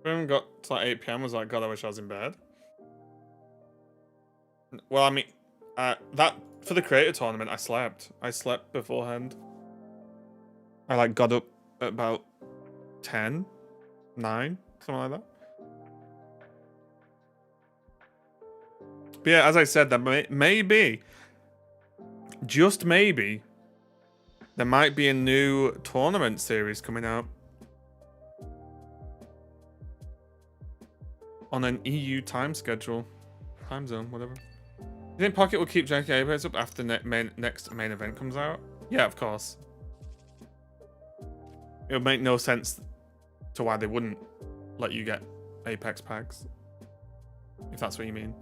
Boom, got to like 8 PM, was like, God, I wish I was in bed. Well, I mean, that for the creator tournament, I slept. I slept beforehand. I like got up at about 10, 9, something like that. But yeah, as I said, that maybe, just maybe, there might be a new tournament series coming out. On an EU time schedule. Time zone, whatever. You think Pocket will keep janky Apex up after next main event comes out? Yeah, of course. It would make no sense to why they wouldn't let you get Apex packs. If that's what you mean.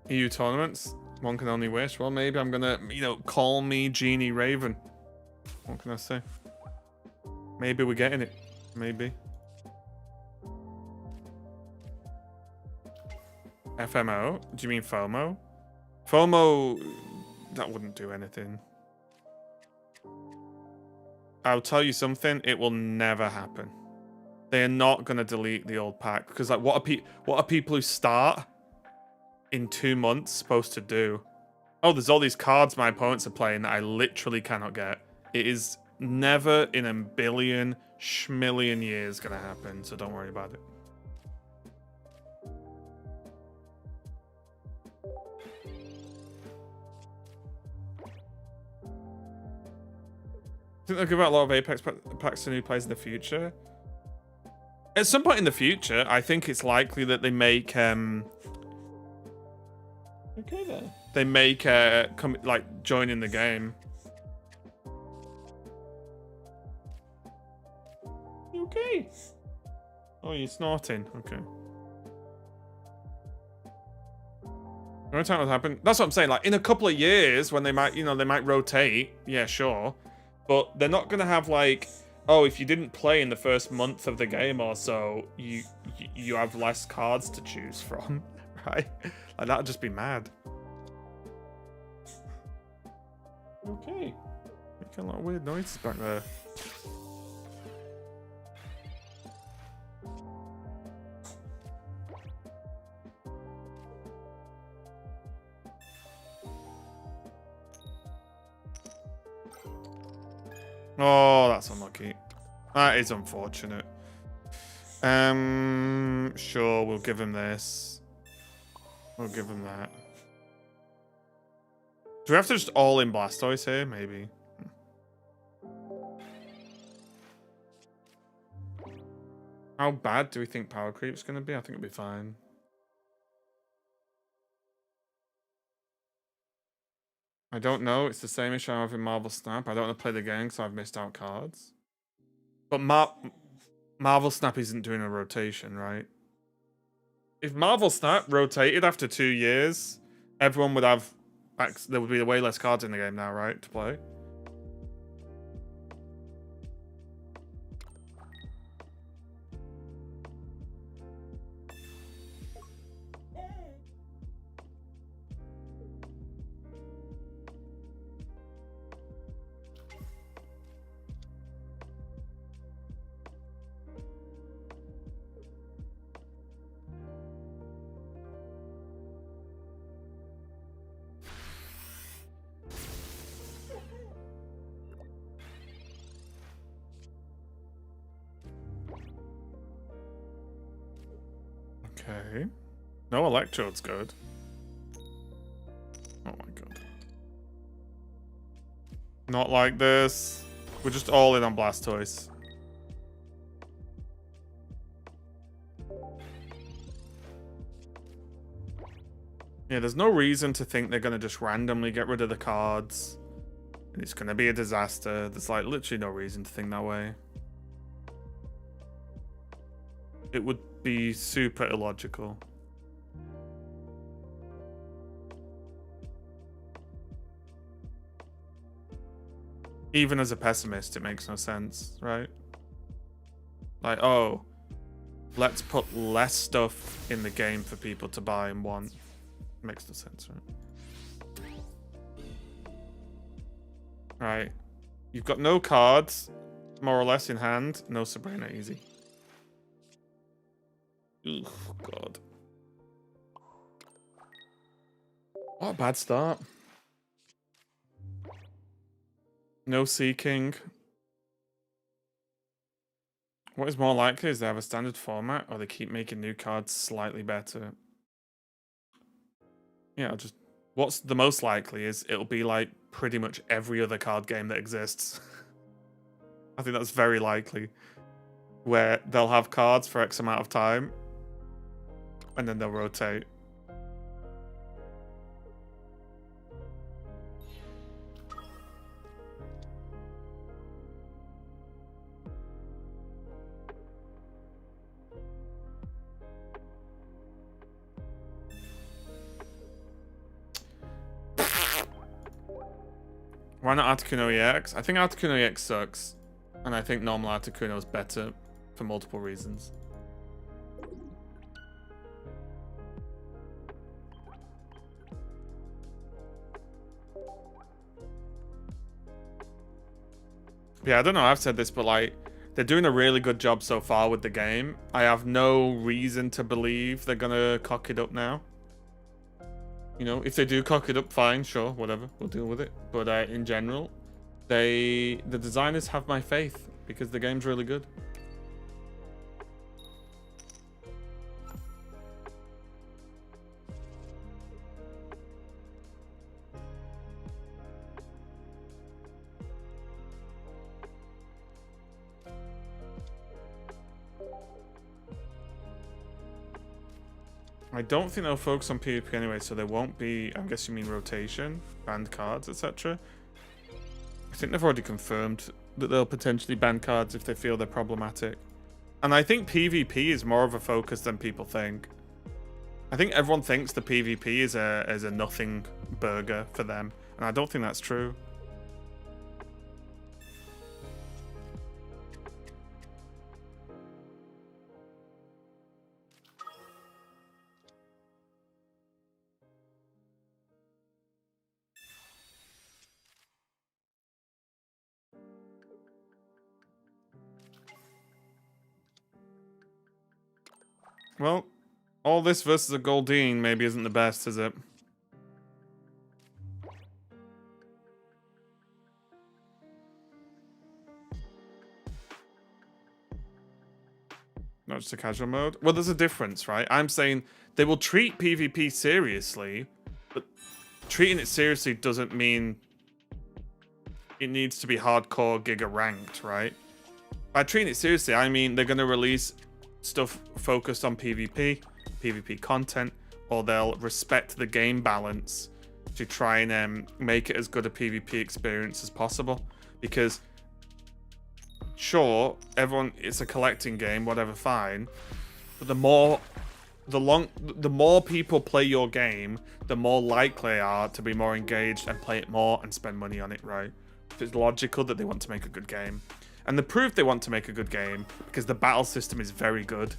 EU tournaments? One can only wish. Well, maybe I'm gonna, call me Genie Raven. What can I say? Maybe we're getting it. Maybe. FMO? Do you mean FOMO? FOMO, that wouldn't do anything. I'll tell you something, it will never happen. They are not going to delete the old pack because like what are people who start in 2 months supposed to do? Oh, there's all these cards my opponents are playing that I literally cannot get. It is never in a billion schmillion years going to happen, so don't worry about it. I think they'll give out a lot of Apex packs to new players in the future. At some point in the future, I think it's likely that they make okay then. They make like joining the game. Okay. Oh, you're snorting. Okay. The only time it'll happen. That's what I'm saying. Like in a couple of years, when they might, they might rotate. Yeah, sure. But they're not gonna have like, oh, if you didn't play in the first month of the game or so, you have less cards to choose from, right? Like that'd just be mad. Okay. Making a lot of weird noises back there. Oh, that's unlucky. That is unfortunate. Sure, we'll give him this. We'll give him that. Do we have to just all in Blastoise here? Maybe. How bad do we think power creep's going to be? I think it'll be fine. I don't know. It's the same issue I have in Marvel Snap. I don't want to play the game because I've missed out cards. But Marvel Snap isn't doing a rotation, right? If Marvel Snap rotated after 2 years, everyone would have... There would be way less cards in the game now, right? To play. Okay. No Electrode's good. Oh my god. Not like this. We're just all in on Blastoise. Yeah, there's no reason to think they're going to just randomly get rid of the cards. And it's going to be a disaster. There's like literally no reason to think that way. It would be super illogical. Even as a pessimist, it makes no sense, right? Like, oh, let's put less stuff in the game for people to buy and want. Makes no sense, right? Right. You've got no cards, more or less, in hand. No Sabrina, easy. Ugh, God. What a bad start. No Seeking. What is more likely is they have a standard format or they keep making new cards slightly better. Yeah, what's the most likely is it'll be like pretty much every other card game that exists. I think that's very likely. Where they'll have cards for X amount of time and then they'll rotate. Why not Articuno EX? I think Articuno EX sucks. And I think normal Articuno is better for multiple reasons. Yeah, I don't know, I've said this, but like, they're doing a really good job so far with the game. I have no reason to believe they're gonna cock it up now. You know, if they do cock it up, fine, sure, whatever, we'll deal with it. But in general, the designers have my faith because the game's really good. I don't think they'll focus on PvP anyway, so there won't be, I guess you mean rotation, banned cards, etc. I think they've already confirmed that they'll potentially ban cards if they feel they're problematic. And I think PvP is more of a focus than people think. I think everyone thinks the PvP is a nothing burger for them, and I don't think that's true. Well, all this versus a Goldeen maybe isn't the best, is it? Not just a casual mode? Well, there's a difference, right? I'm saying they will treat PvP seriously, but treating it seriously doesn't mean it needs to be hardcore Giga ranked, right? By treating it seriously, I mean they're going to release stuff focused on PvP, PvP content, or they'll respect the game balance to try and make it as good a PvP experience as possible. Because sure, it's a collecting game, whatever, fine. But the more people play your game, the more likely they are to be more engaged and play it more and spend money on it, right? It's logical that they want to make a good game. And the proof they want to make a good game, because the battle system is very good.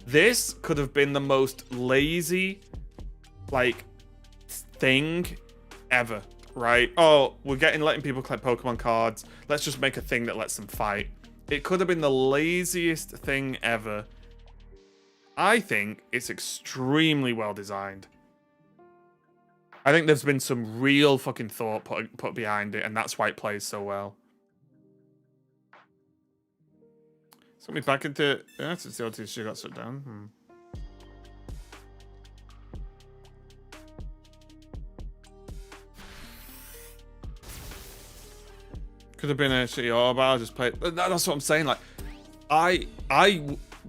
This could have been the most lazy, like, thing ever, right? Oh, we're letting people collect Pokemon cards. Let's just make a thing that lets them fight. It could have been the laziest thing ever. I think it's extremely well designed. I think there's been some real fucking thought put behind it, and that's why it plays so well. So me back into... Yeah, since the OTC got shut down. Could have been a shitty orb, I'll just play... That's what I'm saying, like...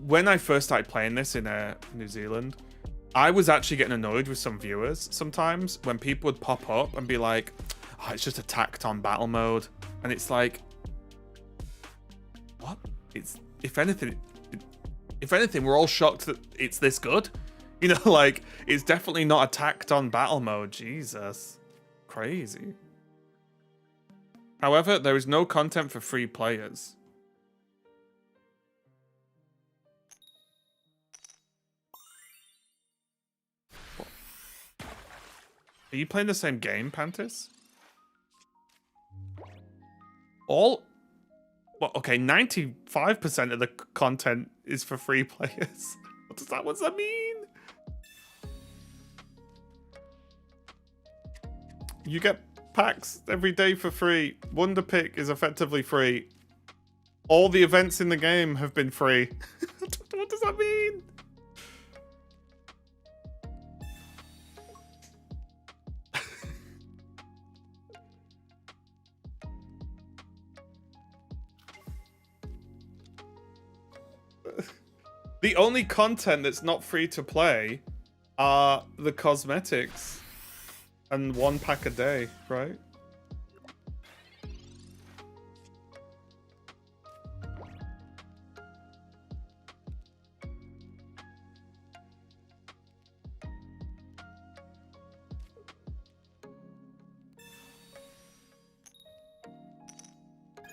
When I first started playing this in New Zealand, I was actually getting annoyed with some viewers sometimes when people would pop up and be like, oh, it's just a tacked on battle mode. And it's like... What? It's... If anything, we're all shocked that it's this good. You know, like, it's definitely not a tacked on battle mode. Jesus. Crazy. However, there is no content for free players. What? Are you playing the same game, Pantis? Well, okay, 95% of the content is for free players. What does that mean? You get packs every day for free. Wonder Pick is effectively free. All the events in the game have been free. What does that mean? The only content that's not free to play are the cosmetics and 1 pack a day, right?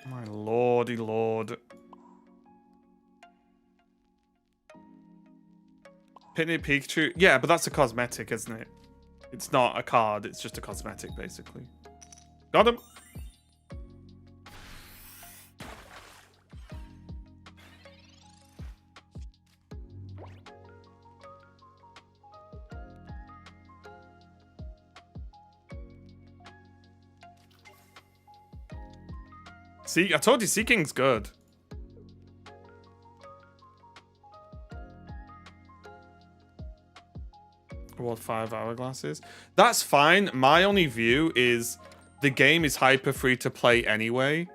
My lordy lord. Pitney Pikachu? Yeah, but that's a cosmetic, isn't it? It's not a card, it's just a cosmetic, basically. Got him! See, I told you Sea King's good. What 5 hourglasses? That's fine. My only view is the game is hyper free to play anyway.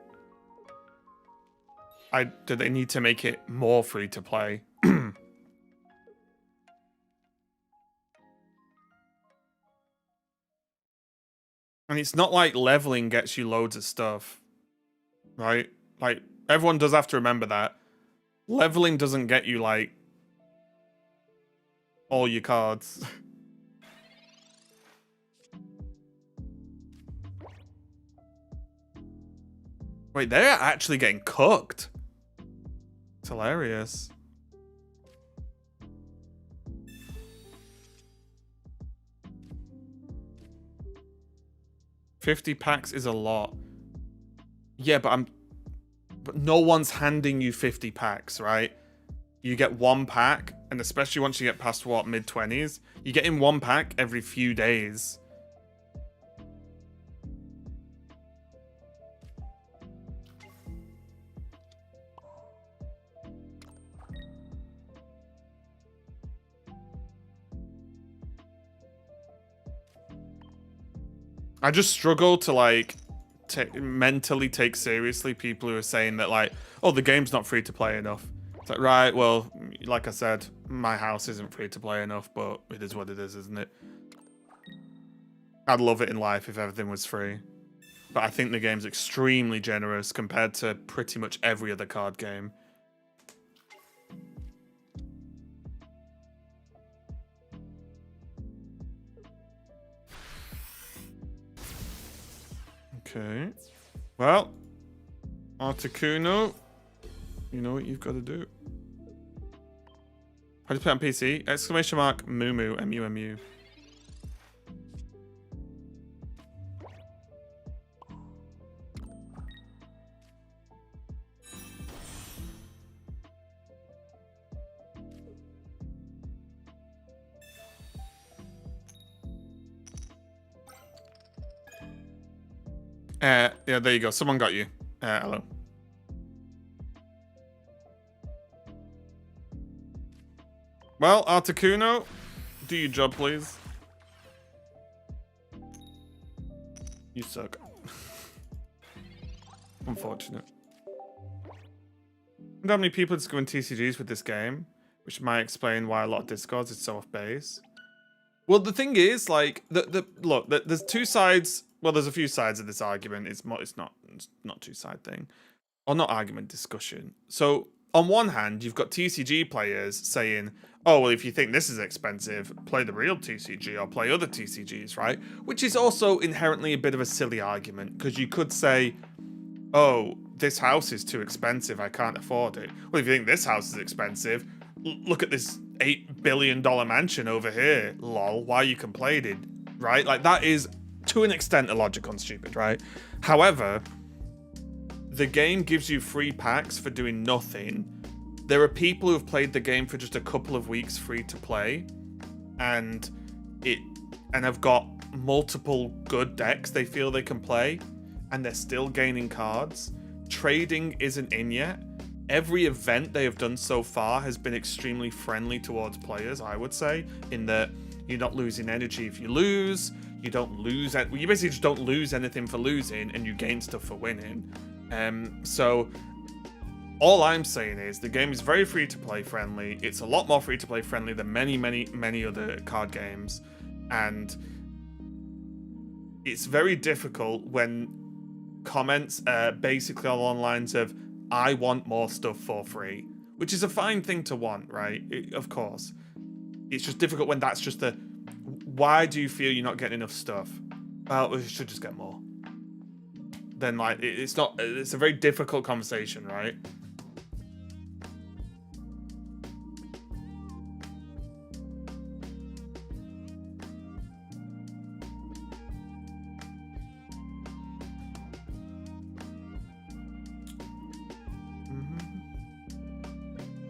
Do they need to make it more free to play? And it's not like leveling gets you loads of stuff, right? Like, everyone does have to remember that. Leveling doesn't get you, like, all your cards. Wait, they're actually getting cooked. It's hilarious. $50 packs is a lot. Yeah, but no one's handing you 50 packs, right? You get one pack, and especially once you get past what, mid-20s, you get in one pack every few days. I just struggle to, like, mentally take seriously people who are saying that, like, oh, the game's not free to play enough. It's like, right, well, like I said, my house isn't free to play enough, but it is what it is, isn't it? I'd love it in life if everything was free. But I think the game's extremely generous compared to pretty much every other card game. Okay. Well, Articuno, you know what you've got to do. How do you play on PC? Exclamation mark Mumu, M-U-M-U. Yeah, there you go. Someone got you. Hello. Well, Articuno, do your job, please. You suck. Unfortunate. I wonder how many people discover TCGs with this game, which might explain why a lot of Discords is so off base. Well, the thing is, like, look, there's two sides. Well, there's a few sides of this argument. It's not two-side thing, or not argument, discussion. So on one hand, you've got TCG players saying, oh, well, if you think this is expensive, play the real TCG or play other TCGs, right? Which is also inherently a bit of a silly argument, because you could say, oh, this house is too expensive, I can't afford it. Well, if you think this house is expensive, look at this $8 billion mansion over here, lol, why are you complaining, right? Like, that is, to an extent, illogical and stupid, right? However, the game gives you free packs for doing nothing. There are people who have played the game for just a couple of weeks free to play, and have got multiple good decks they feel they can play, and they're still gaining cards. Trading isn't in yet. Every event they have done so far has been extremely friendly towards players, I would say, in that you're not losing energy if you lose. You don't lose it. You basically just don't lose anything for losing, and you gain stuff for winning. So all I'm saying is the game is very free to play friendly. It's a lot more free to play friendly than many other card games, and it's very difficult when comments are basically along the lines of, I want more stuff for free, which is a fine thing to want, right? Of course. It's just difficult when that's just the, why do you feel you're not getting enough stuff? Well, we should just get more. Then, like, it's a very difficult conversation, right?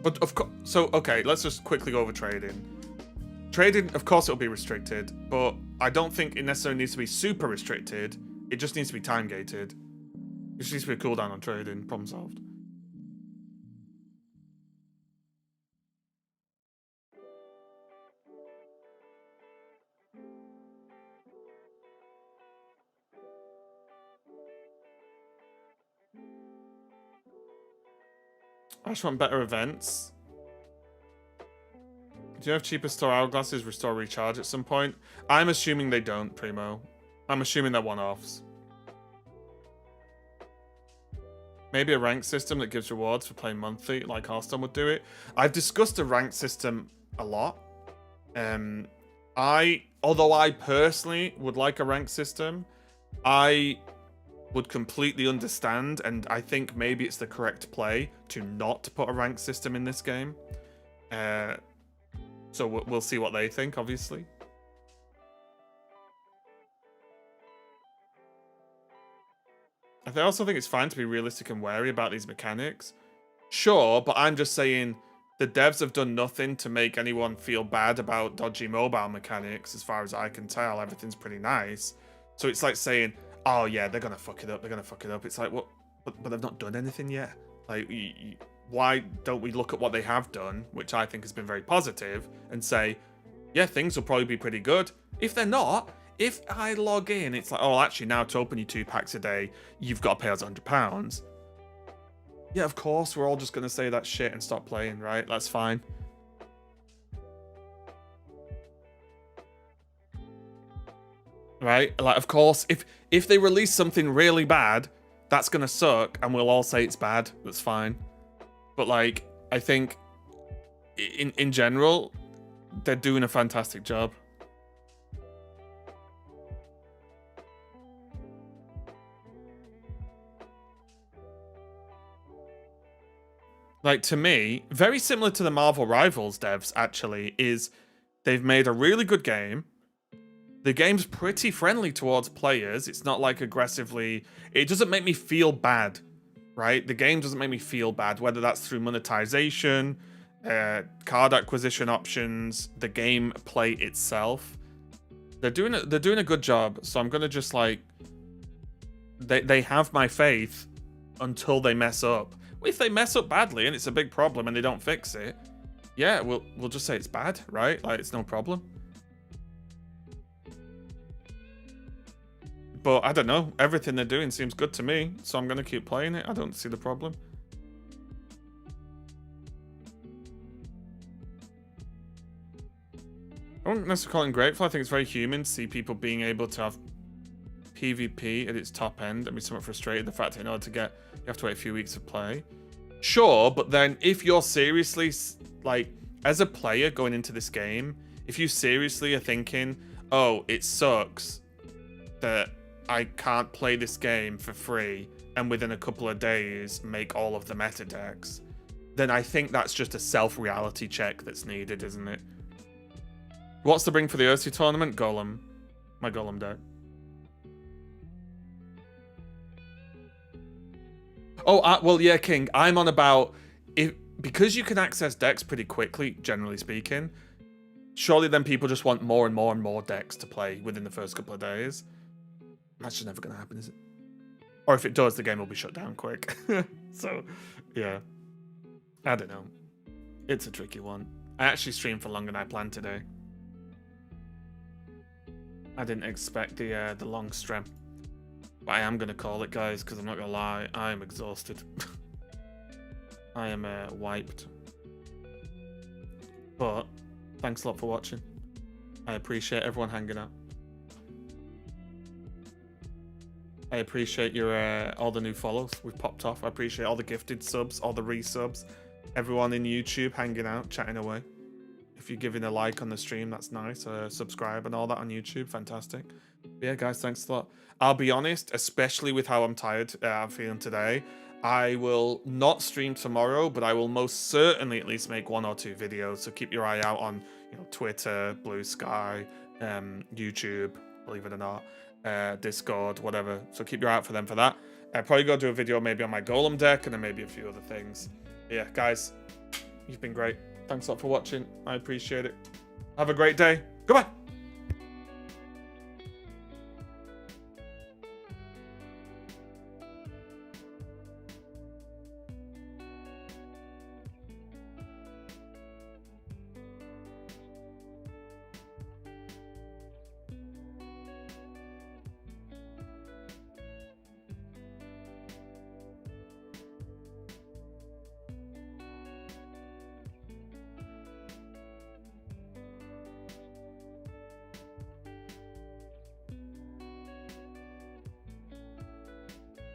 But of course, so okay, let's just quickly go over trading. Trading, of course, it'll be restricted, but I don't think it necessarily needs to be super restricted. It just needs to be time gated. It needs to be a cooldown on trading. Problem solved. I just want better events. Do you have cheaper store hourglasses restore recharge at some point? I'm assuming they don't, Primo. I'm assuming they're one-offs. Maybe a rank system that gives rewards for playing monthly, like Hearthstone would do it. I've discussed a rank system a lot. Although I personally would like a rank system, I would completely understand, and I think maybe it's the correct play to not put a rank system in this game. So we'll see what they think, obviously. I also think it's fine to be realistic and wary about these mechanics. Sure, but I'm just saying the devs have done nothing to make anyone feel bad about dodgy mobile mechanics. As far as I can tell, everything's pretty nice. So it's like saying, oh yeah, they're gonna fuck it up, they're gonna fuck it up. It's like, what? But they've not done anything yet. Like, why don't we look at what they have done, which I think has been very positive, and say, yeah, things will probably be pretty good. If they're not, if I log in, it's like, oh, actually, now to open you 2 packs a day, you've got to pay us £100. Yeah, of course, we're all just going to say that shit and stop playing, right? That's fine. Right? Like, of course, if they release something really bad, that's going to suck, and we'll all say it's bad. That's fine. But, like, I think, in general, they're doing a fantastic job. Like, to me, very similar to the Marvel Rivals devs, actually, is they've made a really good game. The game's pretty friendly towards players. It's not, like, aggressively... It doesn't make me feel bad, right? The game doesn't make me feel bad, whether that's through monetization, card acquisition options, the gameplay itself. They're doing a good job, so I'm going to just, like... They have my faith until they mess up. If they mess up badly and it's a big problem and they don't fix it, yeah, we'll just say it's bad, right? Like, it's no problem. But I don't know. Everything they're doing seems good to me, so I'm going to keep playing it. I don't see the problem. I wouldn't necessarily call it grateful. I think it's very human to see people being able to have PvP at its top end and be somewhat frustrated. The fact that in order to get, you have to wait a few weeks of play. Sure, but then if you're seriously, like, as a player going into this game, if you seriously are thinking, oh, it sucks that I can't play this game for free and within a couple of days make all of the meta decks, then I think that's just a self-reality check that's needed, isn't it? What's the bring for the Ursi tournament? Golem. My Golem deck. Oh, well, yeah, King. I'm on about... because you can access decks pretty quickly, generally speaking, surely then people just want more and more and more decks to play within the first couple of days. That's just never going to happen, is it? Or if it does, the game will be shut down quick. So, yeah. I don't know. It's a tricky one. I actually streamed for longer than I planned today. I didn't expect the long stream. But I am going to call it, guys, because I'm not going to lie. I am exhausted. I am wiped. But, thanks a lot for watching. I appreciate everyone hanging out. I appreciate your all the new follows we've popped off. I appreciate all the gifted subs, all the resubs. Everyone in YouTube hanging out, chatting away. If you're giving a like on the stream, that's nice. Subscribe and all that on YouTube, fantastic. But yeah, guys, thanks a lot. I'll be honest, especially with how I'm tired, I'm feeling today, I will not stream tomorrow, but I will most certainly at least make 1 or 2 videos. So keep your eye out on, Twitter, Blue Sky, YouTube, believe it or not, Discord, whatever. So keep your eye out for them for that. I'll probably go do a video maybe on my Golem deck and then maybe a few other things. But yeah, guys, you've been great. Thanks a lot for watching. I appreciate it. Have a great day. Goodbye.